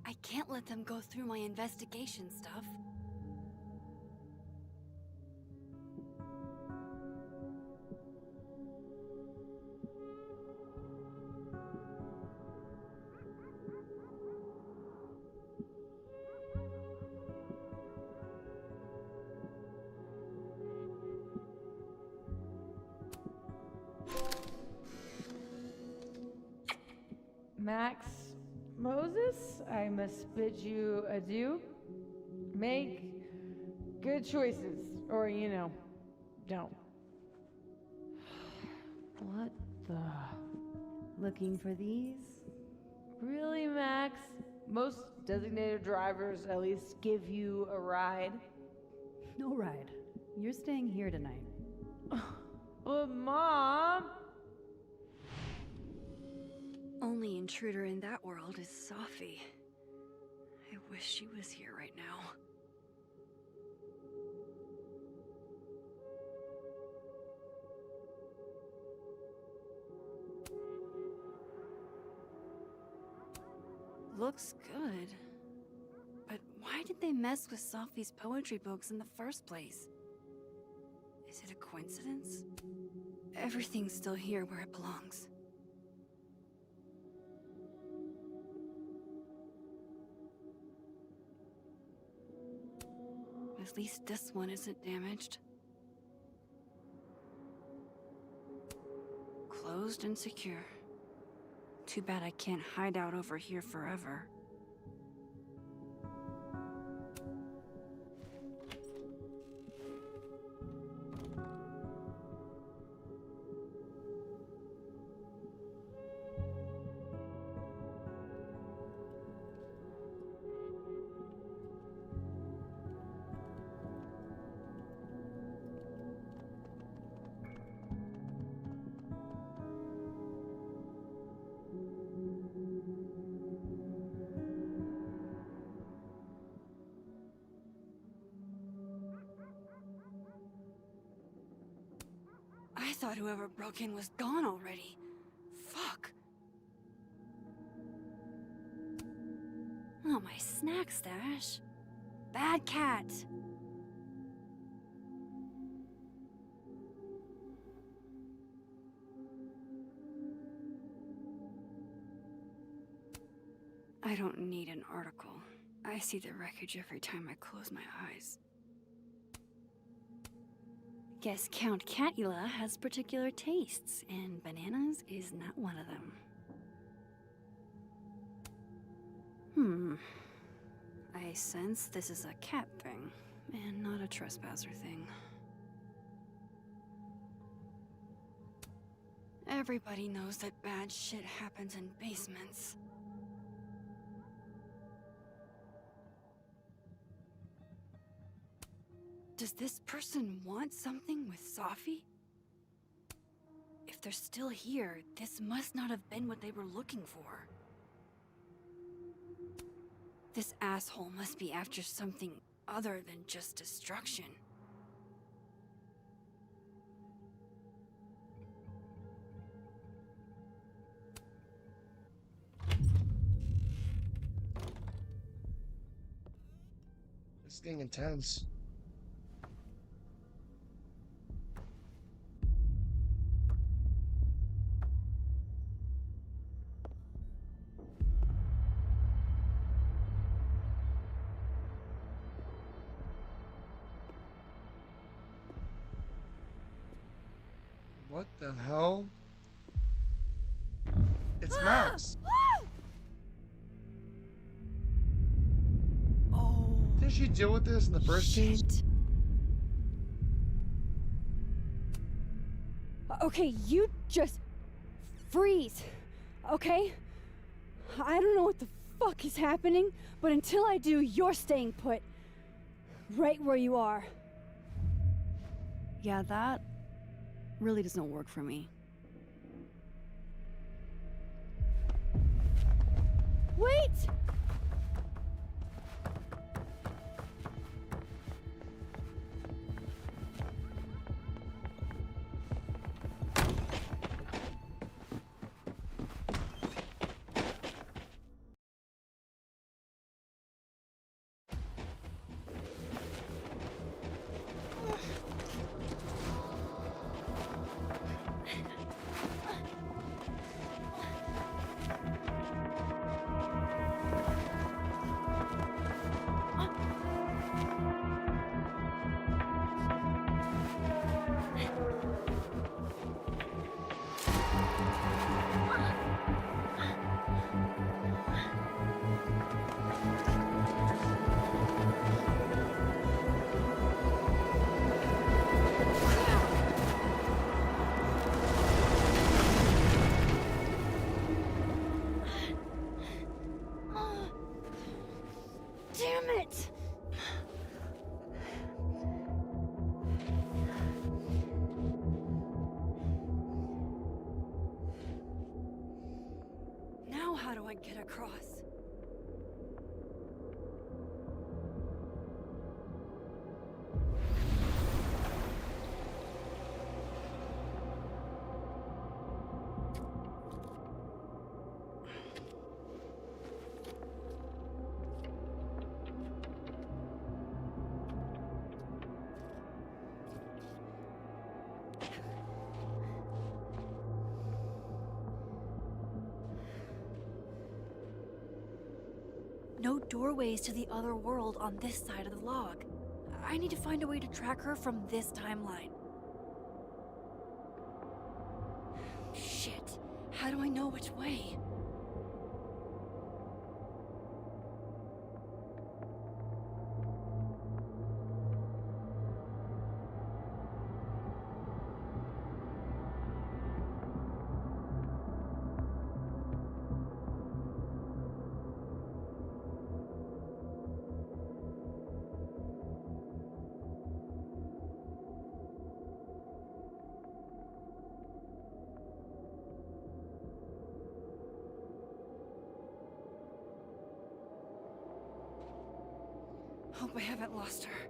I can't let them go through my investigation stuff. Max Moses, I must bid you adieu. Make good choices, or, don't. What the? Looking for these? Really, Max? Most designated drivers at least give you a ride. No ride. You're staying here tonight. But, Mom! Only intruder in that world is Safi. I wish she was here right now. Looks good. But why did they mess with Safi's poetry books in the first place? Is it a coincidence? Everything's still here where it belongs. At least this one isn't damaged. Closed and secure. Too bad I can't hide out over here forever. I thought whoever broke in was gone already. Fuck. Oh, my snack stash. Bad cat. I don't need an article. I see the wreckage every time I close my eyes. Guess Count Catula has particular tastes, and bananas is not one of them. I sense this is a cat thing, and not a trespasser thing. Everybody knows that bad shit happens in basements. Does this person want something with Safi? If they're still here, this must not have been what they were looking for. This asshole must be after something other than just destruction. It's getting intense. What the hell? It's Max. Oh. Didn't she deal with this in the first scene? Okay, you just freeze, okay? I don't know what the fuck is happening, but until I do, you're staying put. Right where you are. Yeah, that really doesn't work for me. Wait! Damn it! Now how do I get across? No doorways to the other world on this side of the log. I need to find a way to track her from this timeline. Shit. How do I know which way? Hope I haven't lost her.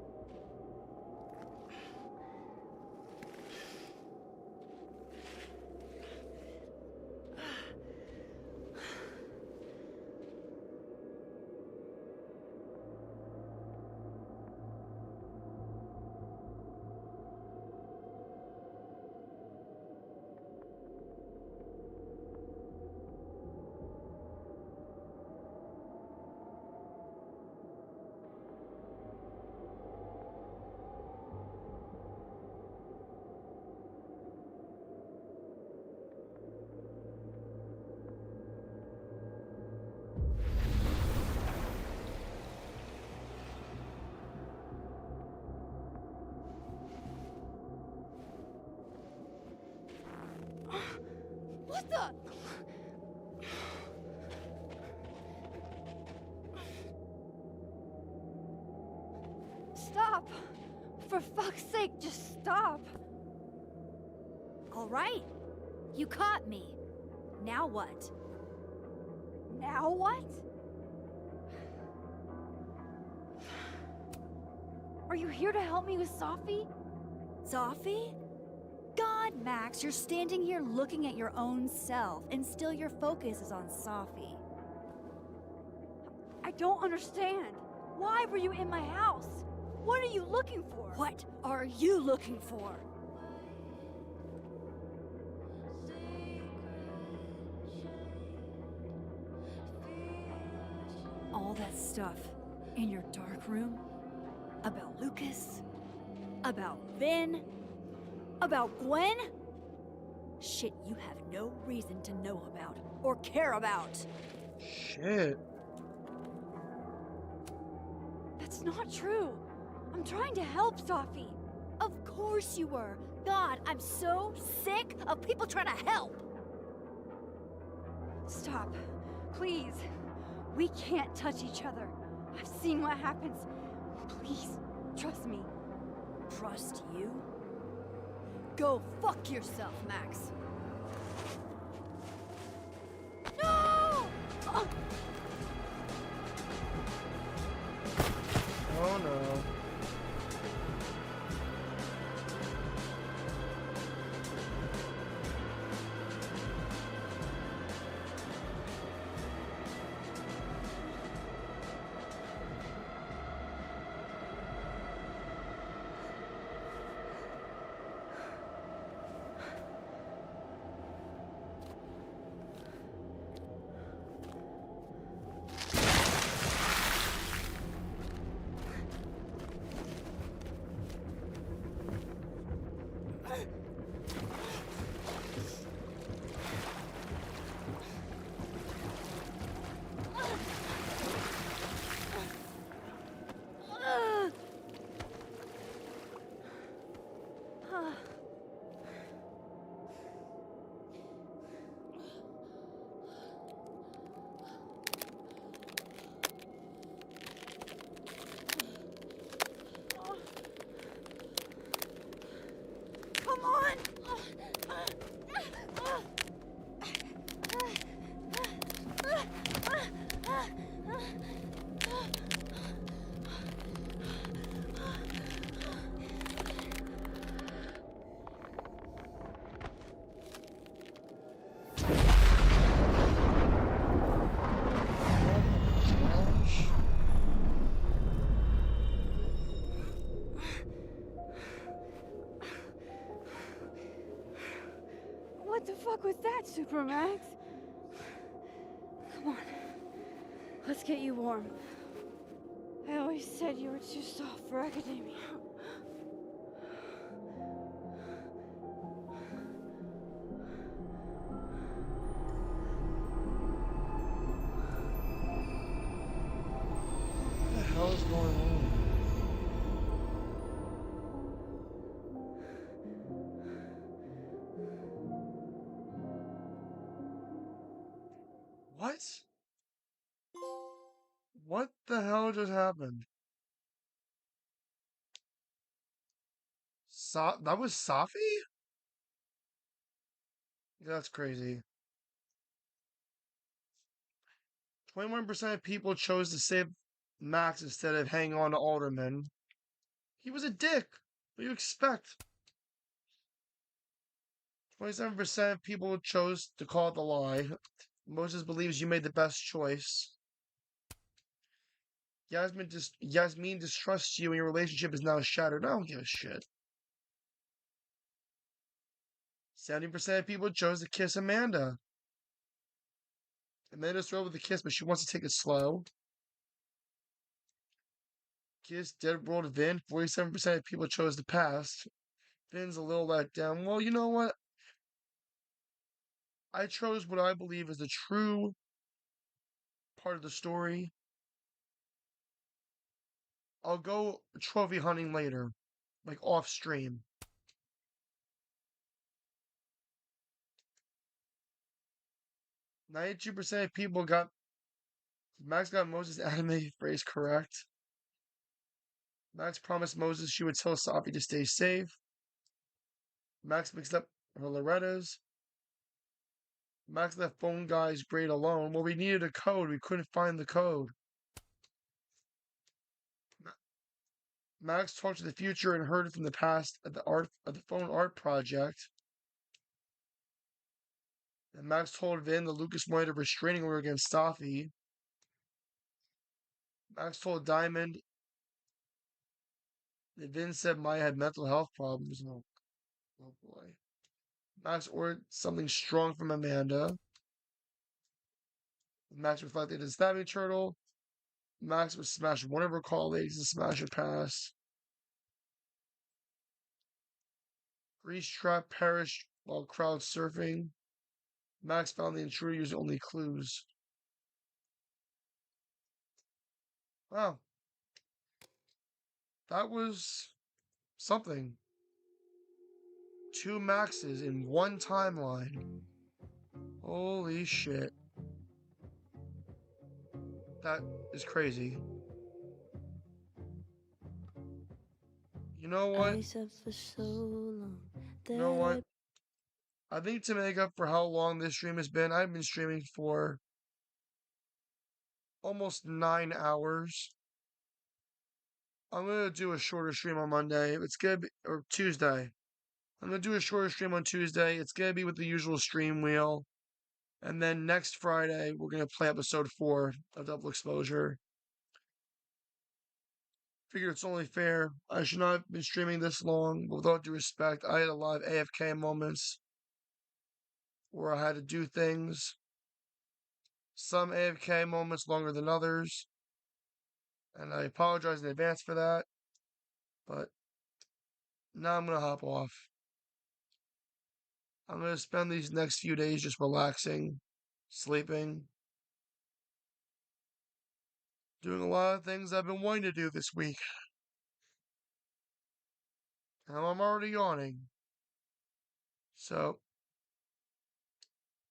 What the? Stop! For fuck's sake, just stop! All right. You caught me. Now what? Now what? Are you here to help me with Safi? Safi? God, Max, you're standing here looking at your own self, and still your focus is on Safi. I don't understand. Why were you in my house? What are you looking for? What are you looking for? All that stuff in your dark room about Lucas, about Vin, about Gwen? Shit you have no reason to know about or care about. Shit. That's not true. I'm trying to help, Safi. Of course you were. God, I'm so sick of people trying to help. Stop. Please. We can't touch each other. I've seen what happens. Please, trust me. Trust you? Go fuck yourself, Max. No! Oh no. Come on! What the fuck was that, Supermax? Come on. Let's get you warm. I always said you were too soft for academia. What the hell is going on? What? What the hell just happened? That was Safi? That's crazy. 21% of people chose to save Max instead of hanging on to Alderman. He was a dick. What do you expect? 27% of people chose to call it the lie. Moses believes you made the best choice. Yasmin distrusts you and your relationship is now shattered. I don't give a shit. 70% of people chose to kiss Amanda. Amanda's thrilled with the kiss, but she wants to take it slow. Kiss Dead World Vin. 47% of people chose to pass. Vin's a little let down. Well, you know what? I chose what I believe is the true part of the story. I'll go trophy hunting later, like off stream. $92% of people got Max got Moses' anime phrase correct. Max promised Moses she would tell Safi to stay safe. Max mixed up her Loretta's. Max left phone guy's grade alone. Well, we needed a code. We couldn't find the code. Max talked to the future and heard it from the past at the phone art project. And Max told Vin that Lucas wanted a restraining order against Safi. Max told Diamond that Vin said Maya had mental health problems. Oh boy. Max ordered something strong from Amanda. Max reflected his stabbing turtle. Max would smash one of her colleagues and smash her past. Grease trap perished while crowd surfing. Max found the intruder using only clues. Wow. That was something. 2 Maxes in one timeline. Holy shit. That is crazy. You know what? You know what? I think to make up for how long this stream has been, I've been streaming for almost 9 hours. I'm gonna do a shorter stream on Monday. It's gonna be, or Tuesday. I'm gonna do a shorter stream on Tuesday. It's gonna be with the usual stream wheel. And then next Friday, we're gonna play episode 4 of Double Exposure. Figure it's only fair. I should not have been streaming this long, but with all due respect, I had a lot of AFK moments where I had to do things. Some AFK moments longer than others. And I apologize in advance for that. But now I'm going to hop off. I'm going to spend these next few days just relaxing, sleeping, doing a lot of things I've been wanting to do this week. Now I'm already yawning. So,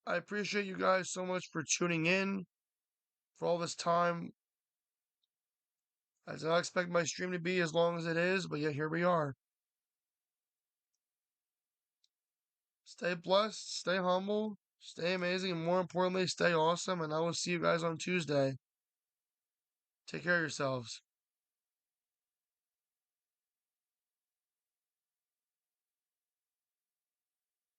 I appreciate you guys so much for tuning in for all this time. I did not expect my stream to be as long as it is, but yet here we are. Stay blessed, stay humble, stay amazing, and more importantly, stay awesome. And I will see you guys on Tuesday. Take care of yourselves.